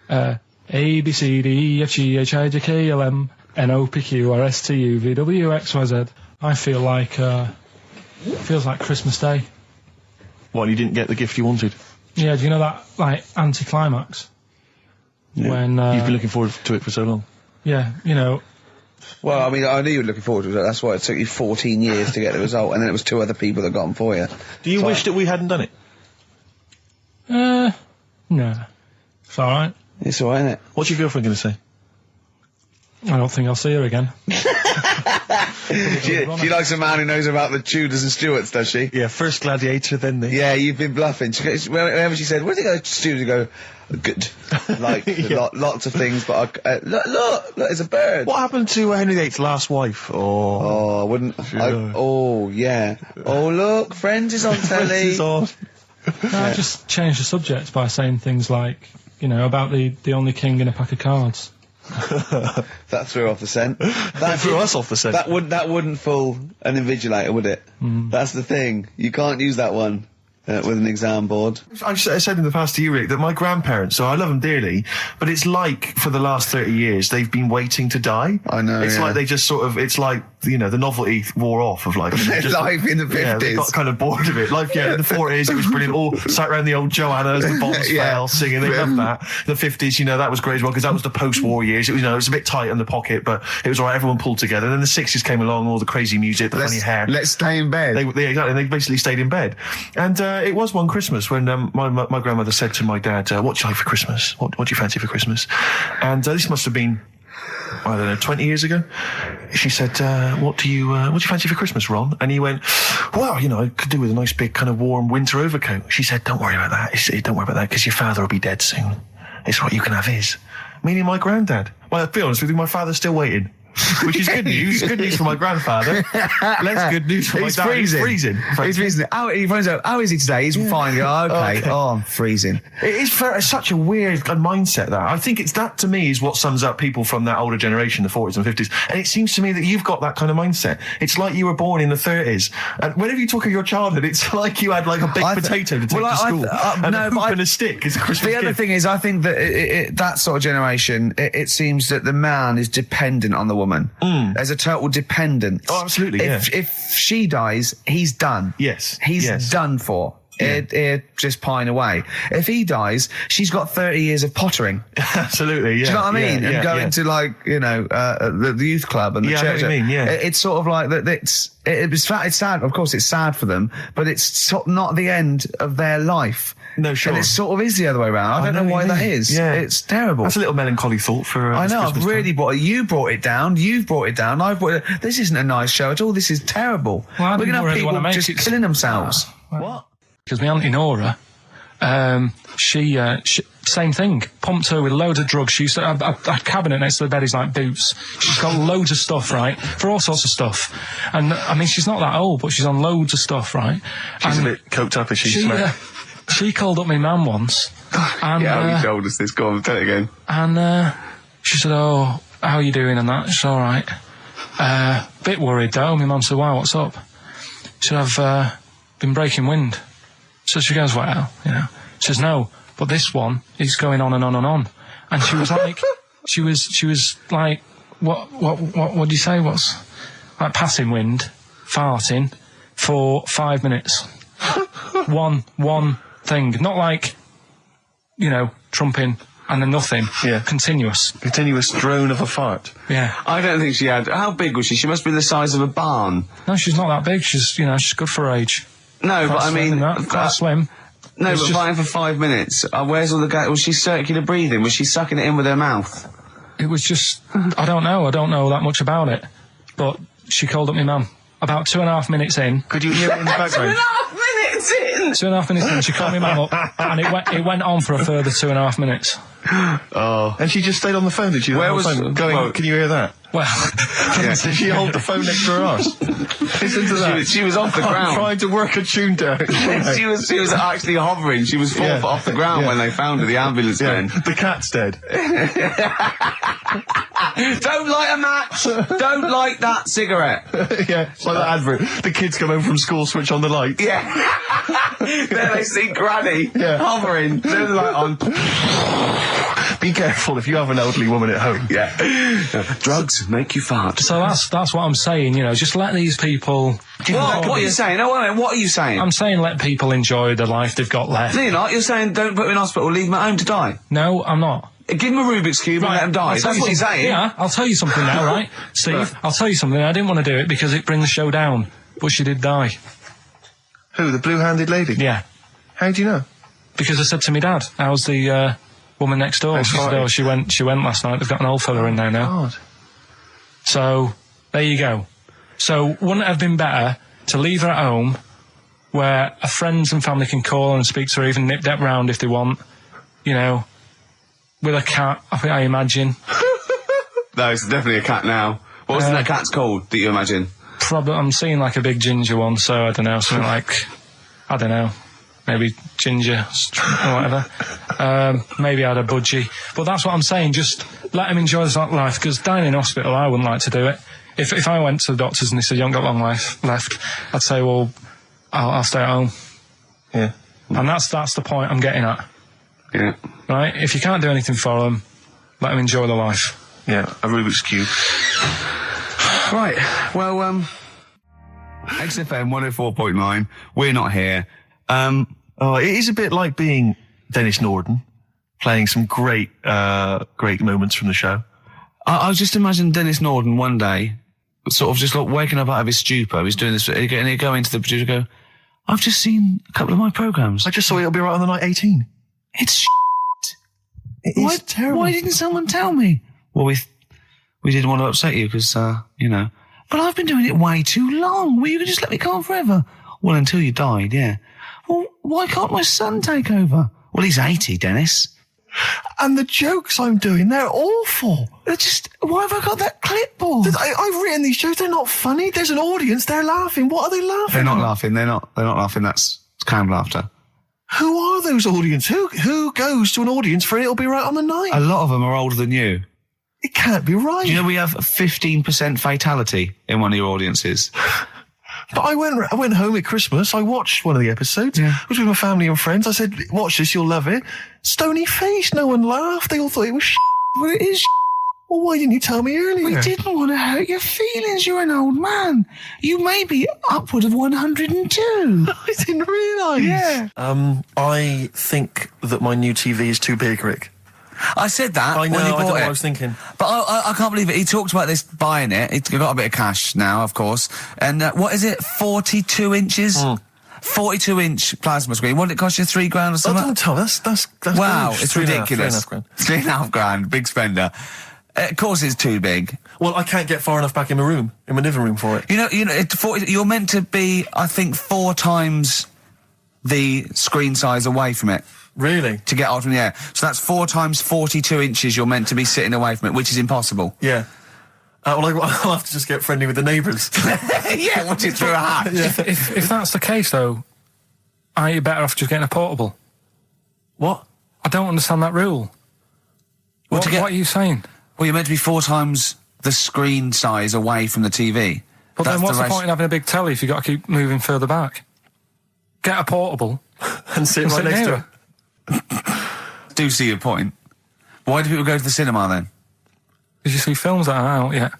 A, B, C, D, E, F, G, H, I, J, K, L, M, N, O, P, Q, R, S, T, U, V, W, X, Y, Z. I feel like, feels like Christmas Day. What, you didn't get the gift you wanted? Yeah, do you know that, like, anticlimax? Yeah. When, you've been looking forward to it for so long. Yeah, you know. Well, I mean, I knew you were looking forward to it. That's why it took you 14 years to get the result, and then it was 2 other people that got them for you. Do you wish that we hadn't done it? No. It's alright. It's alright, isn't it? What's your girlfriend going to say? I don't think I'll see her again. She likes a man who knows about the Tudors and Stuarts, does she? Yeah, first gladiator, then the... Yeah, you've been bluffing. Whenever she said, where did you go to Stuarts? You go, good. Like, lots of things, but look, there's a bird. What happened to Henry VIII's last wife? Oh, I wouldn't... oh, yeah. Oh, look, Friends is on telly. Friends is on. No, I just changed the subject by saying things like, you know, about the only king in a pack of cards. That threw off the scent. That threw us off the scent. That wouldn't fool an invigilator, would it? That's the thing. You can't use that one with an exam board. I've said in the past to you, Rick, that my grandparents, so I love them dearly, but it's like for the last 30 years they've been waiting to die. I know. It's like they just sort of, it's like you know, the novelty wore off of life. Life in the 50s. Yeah, they got kind of bored of it. Life, in the 40s, it was brilliant. All sat around the old Joanna as the bombs fell, singing. They loved that. The 50s, you know, that was great as well, because that was the post-war years. It was, you know, it was a bit tight in the pocket, but it was all right. Everyone pulled together. And then the 60s came along, all the crazy music, the funny hair. Let's stay in bed. Exactly. They basically stayed in bed. And it was one Christmas when my grandmother said to my dad, what do you like for Christmas? What do you fancy for Christmas? And this must have been, I don't know, 20 years ago. She said, what do you fancy for Christmas, Ron? And he went, well, you know, I could do with a nice big kind of warm winter overcoat. She said, don't worry about that. Don't worry about that, because your father will be dead soon. It's right, you can have his. Meaning my granddad. Well, to be honest with you, my father's still waiting. Which is good news. Good news for my grandfather. Less good news for my dad. Freezing. He's freezing. He's freezing. He finds out, how is he today? He's fine. Oh, okay. Oh, I'm freezing. It's such a weird mindset, that. I think that, to me, is what sums up people from that older generation, the 40s and 50s. And it seems to me that you've got that kind of mindset. It's like you were born in the 30s. And whenever you talk of your childhood, it's like you had like a baked potato to take to school. And a hoop and a stick is a Christmas gift. The other thing is, I think that that sort of generation, it seems that the man is dependent on the woman. There's a total dependence. Oh, absolutely, If she dies, he's done. Yes. He's done for. Yeah. Just pine away. If he dies, she's got 30 years of pottering. Absolutely, yeah. Do you know what I mean? Yeah, and going to, like, you know, the youth club and the church. I know what you mean, yeah. It's sort of like that. It's sad. Of course, it's sad for them, but it's not the end of their life. No, sure. And it sort of is the other way around. I don't know why that is. Yeah. It's terrible. That's a little melancholy thought for I know, Christmas I've really brought it. You brought it down. You've brought it down. I've brought it. This isn't a nice show at all. This is terrible. Well, we're going to have really people just it killing themselves. What? Because my Auntie Nora, she same thing. Pumped her with loads of drugs. She used to have a cabinet next to the bed is like boots. She's got loads of stuff, right? For all sorts of stuff. And, I mean, she's not that old, but she's on loads of stuff, right? She's a bit coked up, is she? She called up my mum once. And, you told us this. Go on, tell it again. And she said, oh, how are you doing and that? She's all right. Bit worried, though. My mum said, wow, what's up? She said, I've been breaking wind. So she goes, well, you know. She says, no, but this one is going on and on and on. And she was like, she was like, what do you say? What's like passing wind, farting for 5 minutes. One thing, not like, you know, trumping and then nothing. Yeah. Continuous drone of a fart. Yeah. I don't think she had. How big was she? She must be the size of a barn. No, she's not that big. She's good for her age. No, but I mean, quite slim. No, but fighting for 5 minutes. Where's all the gas? Was she circular breathing? Was she sucking it in with her mouth? It was just, I don't know that much about it. But she called up my mum. About 2.5 minutes in. Could you hear it in the background? 2.5 minutes in! 2.5 minutes in, she called my mum up, and it went on for a further 2.5 minutes. Oh. And she just stayed on the phone, did she? Where was going, can you hear that? Well, did she hold the phone next to her arse? Listen to that. She was off the ground. Trying to work a tune down. she was actually hovering. She was 4 foot off the ground when they found her, the ambulance men. The cat's dead. Don't light a match! Don't light that cigarette! Yeah, it's like that advert. The kids come home from school, switch on the light. Yeah. Then they see Granny hovering, turn the light on. Be careful if you have an elderly woman at home. Yeah. Drugs make you fart. So that's what I'm saying, you know, just let these people... What are you saying? No, wait, what are you saying? I'm saying let people enjoy the life they've got left. No, you're not. You're saying don't put them in hospital, leave them at home to die. No, I'm not. Give them a Rubik's Cube and let them die. That's what you're saying. Yeah, I'll tell you something now, right? Steve, I'll tell you something. I didn't want to do it because it brings the show down, but she did die. Who, the blue-handed lady? Yeah. How do you know? Because I said to my dad, how's the woman next door? She said, oh, she went last night. They've got an old fella in there now. God. So, there you go. So, wouldn't it have been better to leave her at home where her friends and family can call and speak to her, even nip-dap round if they want, you know, with a cat, I imagine. No, it's definitely a cat now. What was that cat's called, that you imagine? Probably, I'm seeing like a big ginger one, so I don't know, something like, I don't know, maybe ginger or whatever. Maybe I had a budgie. But that's what I'm saying, just let him enjoy this life, because dying in hospital, I wouldn't like to do it. If I went to the doctors and they said, you haven't got long life left, I'd say, well, I'll stay at home. Yeah. And that's the point I'm getting at. Yeah. Right? If you can't do anything for them, let them enjoy their life. Yeah, a Rubik's Cube. Right, well, XFM 104.9, we're not here. It is a bit like being Dennis Norden, playing some great moments from the show. I was just imagining Dennis Norden one day, sort of just like waking up out of his stupor. He's doing this, and he'd go into the producer and go, I've just seen a couple of my programmes. I just saw It'll Be Right on the Night 18. It's shit. It is terrible. Why didn't someone tell me? Well, we didn't want to upset you because, you know. But I've been doing it way too long. Well, you can just let me go on forever. Well, until you died, yeah. Well, why can't my son take over? Well, he's 80, Dennis. And the jokes I'm doing, they're awful. They're just, why have I got that clipboard? I've written these jokes, they're not funny. There's an audience, they're laughing. What are they laughing They're not at? laughing, they're not laughing, that's canned laughter. Who are those audience? Who goes to an audience for It'll Be Right on the Night? A lot of them are older than you. It can't be right. Do you know we have a 15% fatality in one of your audiences? But I went home at Christmas, I watched one of the episodes. Yeah. I was with my family and friends. I said, watch this, you'll love it. Stony face, no one laughed. They all thought it was shit. Well, it is shit. Well, why didn't you tell me earlier? We didn't want to hurt your feelings. You're an old man. You may be upward of 102. I didn't realise. Yeah. I think that my new TV is too big, Rick. I said that I know, when he I don't know bought what it. I was thinking. But I can't believe it. He talked about this buying it. He's got a bit of cash now, of course. And what is it? 42 inches? 42-inch plasma screen. What did it cost you? $3,000 or something? Don't tell me. That's wow, huge. it's ridiculous. $3,500. Big spender. Of course it's too big. Well, I can't get far enough back in my living room for it. You know, you're meant to be, I think, 4 times the screen size away from it. Really? To get out from the air. So that's 4 times 42 inches you're meant to be sitting away from it, which is impossible. Yeah. Well, I'll have to just get friendly with the neighbours. Yeah, watch it through a hatch. Yeah. If that's the case, though, are you better off just getting a portable? What? I don't understand that rule. What are you saying? Well, you're meant to be 4 times the screen size away from the TV. But then what's the point in having a big telly if you've got to keep moving further back? Get a portable and sit right next to it. Do see your point. Why do people go to the cinema then? Did you see films that are out yet?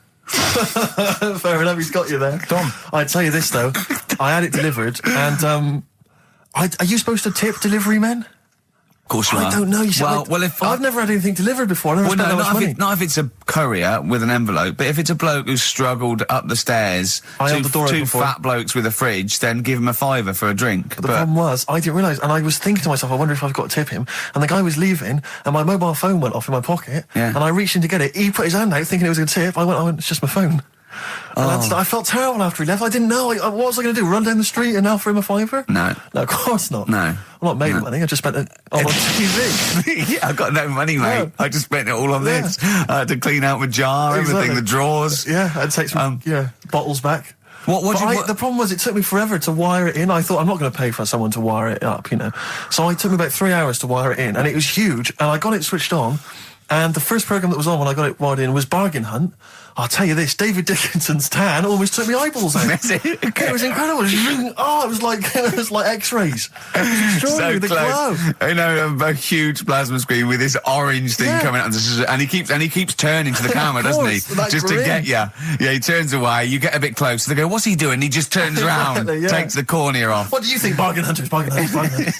Fair enough, he's got you there. Done. I'd tell you this though, I had it delivered, and are you supposed to tip delivery men? Of course you are. I don't know. You see, I've never had anything delivered before. I never spent that much money. Not if it's a courier with an envelope, but if it's a bloke who's struggled up the stairs, two fat blokes with a fridge, then give him a $5 for a drink. But the problem was, I didn't realise, and I was thinking to myself, I wonder if I've got to tip him. And the guy was leaving, and my mobile phone went off in my pocket, and I reached in to get it. He put his hand out, thinking it was a tip. I went, it's just my phone. And I felt terrible after he left. I didn't know. What was I going to do? Run down the street and offer him a $5? No, of course not. No. I'm not made of money. I just spent it on TV. Yeah, I've got no money, mate. Yeah. I just spent it all on this. I had to clean out my jar, everything, the drawers. Yeah, I'd take some bottles back. The problem was it took me forever to wire it in. I thought I'm not going to pay for someone to wire it up, you know. So it took me about 3 hours to wire it in, and it was huge. And I got it switched on, and the first program that was on when I got it wired in was Bargain Hunt. I'll tell you this, David Dickinson's tan almost took me eyeballs out. It was incredible. It was like X-rays. It was so the close. glow. You know, a huge plasma screen with this orange thing coming out, and he keeps turning to the camera, doesn't he? Just to get you. Yeah, he turns away. You get a bit closer. They go, "What's he doing?" He just turns around, takes the cornea off. What do you think, Bargain Hunters? Bargain Hunters.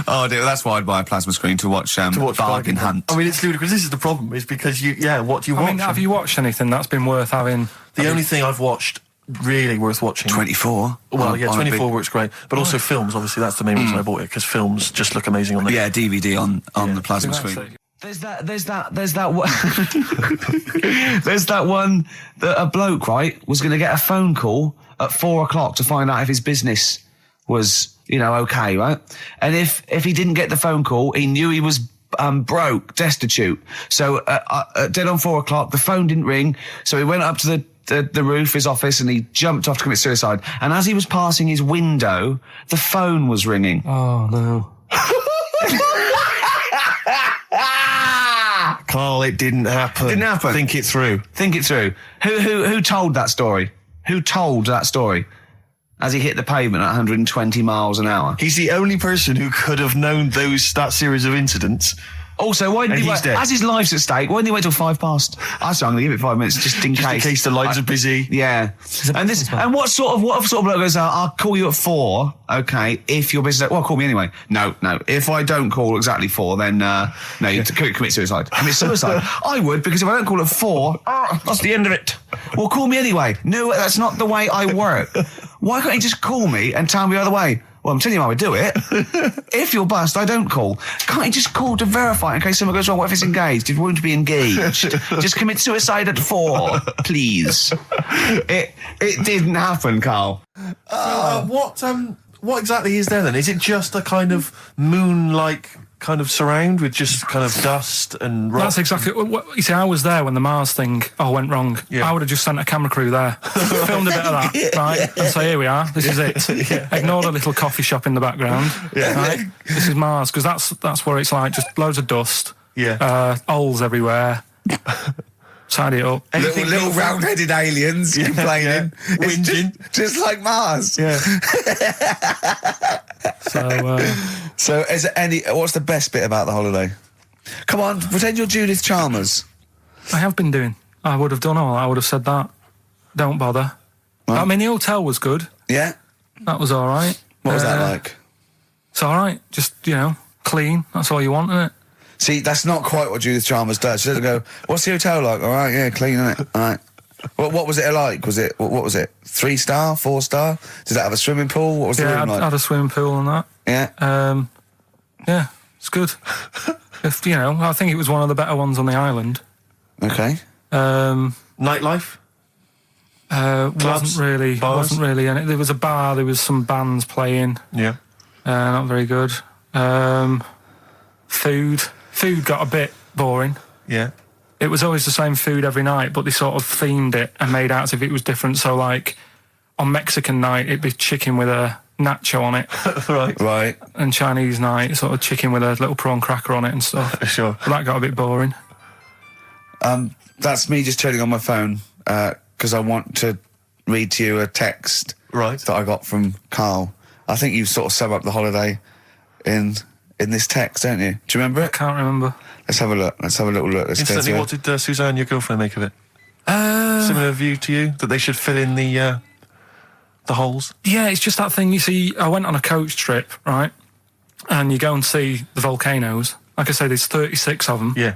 Oh dear, that's why I'd buy a plasma screen to watch Bargain Hunt. I mean, it's ludicrous. This is the problem, is because what do you watch? I mean, have you watched anything that's been worth having? The only thing I've watched really worth watching. 24. Well, 24 works great, but also films. Obviously, that's the main reason I bought it, because films just look amazing on there. Yeah, DVD on the plasma screen. There's that one that a bloke, right, was going to get a phone call at 4 o'clock to find out if his business was, okay, right? And if he didn't get the phone call, he knew he was broke, destitute. So dead on 4 o'clock, the phone didn't ring, so he went up to the roof of his office and he jumped off to commit suicide. And as he was passing his window, the phone was ringing. Oh no. Carl, it didn't happen. Didn't happen. Think it through. Who told that story? Who told that story? As he hit the pavement at 120 miles an hour. He's the only person who could have known that series of incidents Also, why didn't And he he's wait? dead. As his life's at stake, why didn't he wait till 5 past? I said, I'm going to give it 5 minutes just in Just in case the lines are busy. Yeah. And what sort of bloke goes, I'll call you at 4, okay, if you're busy. Well, call me anyway. No. If I don't call exactly 4, then, no, you commit suicide. Commit suicide. I would, because if I don't call at 4, that's the end of it. Well, call me anyway. No, that's not the way I work. Why can't you just call me and tell me the other way? Well, I'm telling you how I do it. If you're bust, I don't call. Can't you just call to verify in case something goes wrong? What if it's engaged? If you want to be engaged, just commit suicide at 4, please. It didn't happen, Carl. What exactly is there then? Is it just a kind of moon-like kind of surround with just kind of dust and rock? That's exactly what you see. I was there when the Mars thing went wrong. Yeah. I would have just sent a camera crew there, filmed a bit of that, right, and say, here we are, this is it. Ignore the little coffee shop in the background, right? This is Mars, because that's where it's like just loads of dust, holes everywhere. Tidy it up. Little round-headed aliens complaining. Whinging. Just like Mars. Yeah. So is there what's the best bit about the holiday? Come on, pretend you're Judith Chalmers. I have been doing. I would have done all. I would have said that. Don't bother. Right. I mean, the hotel was good. Yeah? That was all right. What was that like? It's all right. Just, clean. That's all you want, isn't it? See, that's not quite what Judith Chalmers does. She doesn't go, what's the hotel like? All right, yeah, clean, innit? All right. What was it like? What was it? 3-star, 4-star? Did it have a swimming pool? What was the room like? Had a swimming pool and that. Yeah? Yeah, it's good. I think it was one of the better ones on the island. Okay. Nightlife? Wasn't really in it. There was a bar, there was some bands playing. Yeah. Not very good. Food got a bit boring. Yeah. It was always the same food every night, but they sort of themed it and made out as if it was different. So, like, on Mexican night, it'd be chicken with a nacho on it. Right. And Chinese night, sort of chicken with a little prawn cracker on it and stuff. Sure. But that got a bit boring. That's me just turning on my phone, because I want to read to you a text that I got from Karl. I think you sort of sum up the holiday in this text, don't you? Do you remember it? I can't remember. Let's have a look. Let's have a little look. Instantly, what did Suzanne, your girlfriend, make of it? Similar view to you, that they should fill in the holes? Yeah, it's just that thing. You see, I went on a coach trip, right? And you go and see the volcanoes. Like I say, there's 36 of them. Yeah.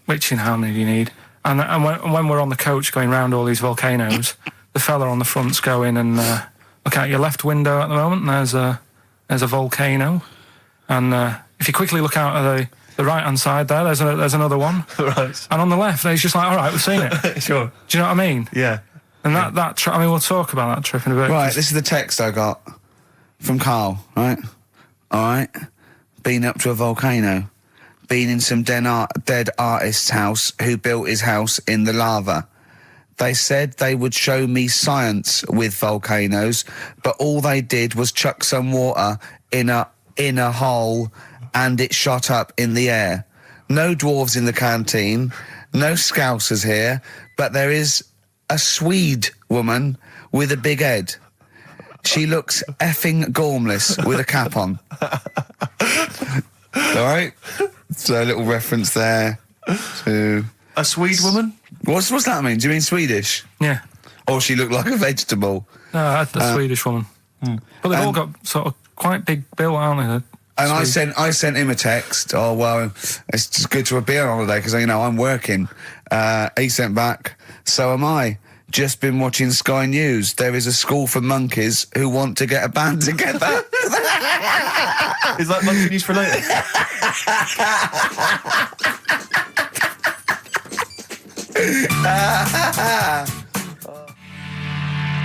Which, how many do you need? And when we're on the coach going round all these volcanoes, the fella on the front's going and look out your left window at the moment, and there's a volcano. And if you quickly look out at the right-hand side there's another one. Right. And on the left, he's just like, all right, we've seen it. Sure. Do you know what I mean? Yeah. And that trip, we'll talk about that trip in a bit. Right, this is the text I got from Karl, right? All right. Been up to a volcano. Been in some dead artist's house who built his house in the lava. They said they would show me science with volcanoes, but all they did was chuck some water in a hole and it shot up in the air. No dwarves in the canteen, no scousers here, but there is a Swede woman with a big head. She looks effing gormless with a cap on. All right? So a little reference there to... A Swede woman? What's that mean? Do you mean Swedish? Yeah. Or she looked like a vegetable? No, the Swedish woman. But they've all got sort of quite big bill, aren't they? And I sent him a text. Oh, well, it's just good to be on holiday because, I'm working. He sent back, so am I. Just been watching Sky News. There is a school for monkeys who want to get a band together. Is that monkey news for later?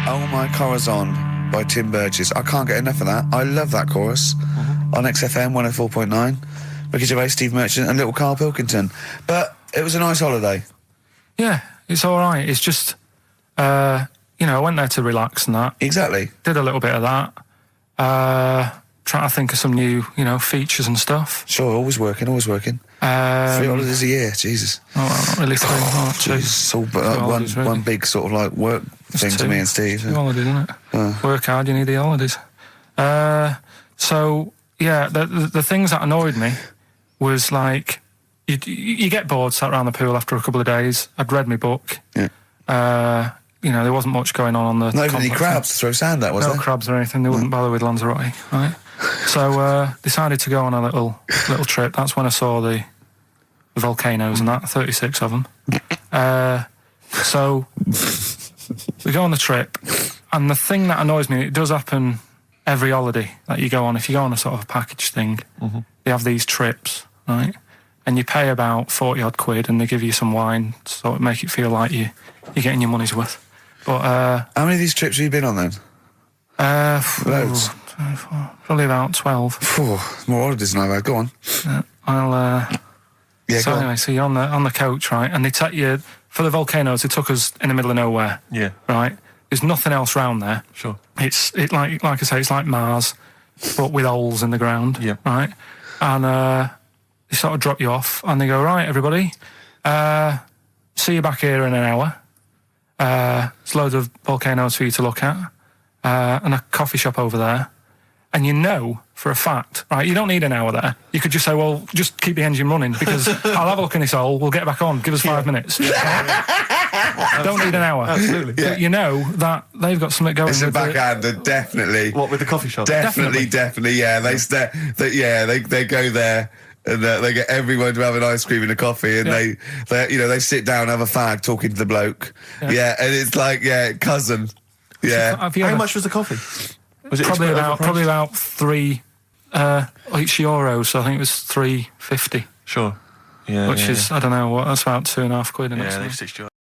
Oh My Corazon by Tim Burgess. I can't get enough of that. I love that chorus. On XFM 104.9. Ricky Gervais, Steve Merchant and little Karl Pilkington. But it was a nice holiday. Yeah, it's all right. It's just, I went there to relax and that. Exactly. Did a little bit of that. Trying to think of some new, features and stuff. Sure, always working. 3 holidays a year, Jesus. Oh, well, not really 3. Oh, two. It's all one big sort of like work thing to me and Steve. 2 holidays, isn't it? Work hard, you need the holidays. So, yeah, the things that annoyed me was like, you get bored sat around the pool after a couple of days. I'd read my book. Yeah. You know, there wasn't much going on the Not even any complex. crabs to throw sand at, was No there? crabs or anything. They wouldn't bother with Lanzarote, right? So decided to go on a little trip. That's when I saw the volcanoes and that, 36 of them. So we go on the trip, and the thing that annoys me, it does happen every holiday that you go on. If you go on a sort of a package thing, they have these trips, right? And you pay about 40 odd quid, and they give you some wine, so it make it feel like you're getting your money's worth. But how many of these trips have you been on then? Loads. Probably about 12. More holidays than I've had. Go on. Yeah, so go anyway, on. so you're on the coach, right? And they take you for the volcanoes. They took us in the middle of nowhere. Yeah. Right. There's nothing else round there. Sure. It's like I say, it's like Mars, but with holes in the ground. Yeah. Right. And they sort of drop you off, and they go, right, everybody, see you back here in an hour. There's loads of volcanoes for you to look at, and a coffee shop over there. And you know for a fact, right, you don't need an hour there. You could just say, well, just keep the engine running, because I'll have a look in this hole, we'll get back on, give us 5 minutes. Don't need an hour. Absolutely. But you know that they've got something going It's a with it. backhander, definitely. What, with the coffee shop? Definitely, yeah. They go there. And they get everyone to have an ice cream and a coffee, and they sit down, have a fag, talking to the bloke. Yeah, and it's like, cousin. Yeah. How much was the coffee? Was it probably about €3 euros, so I think it was $3.50. Sure. Yeah. Which is, I don't know, that's about £2.5 quid. Yeah, they've stitched you up.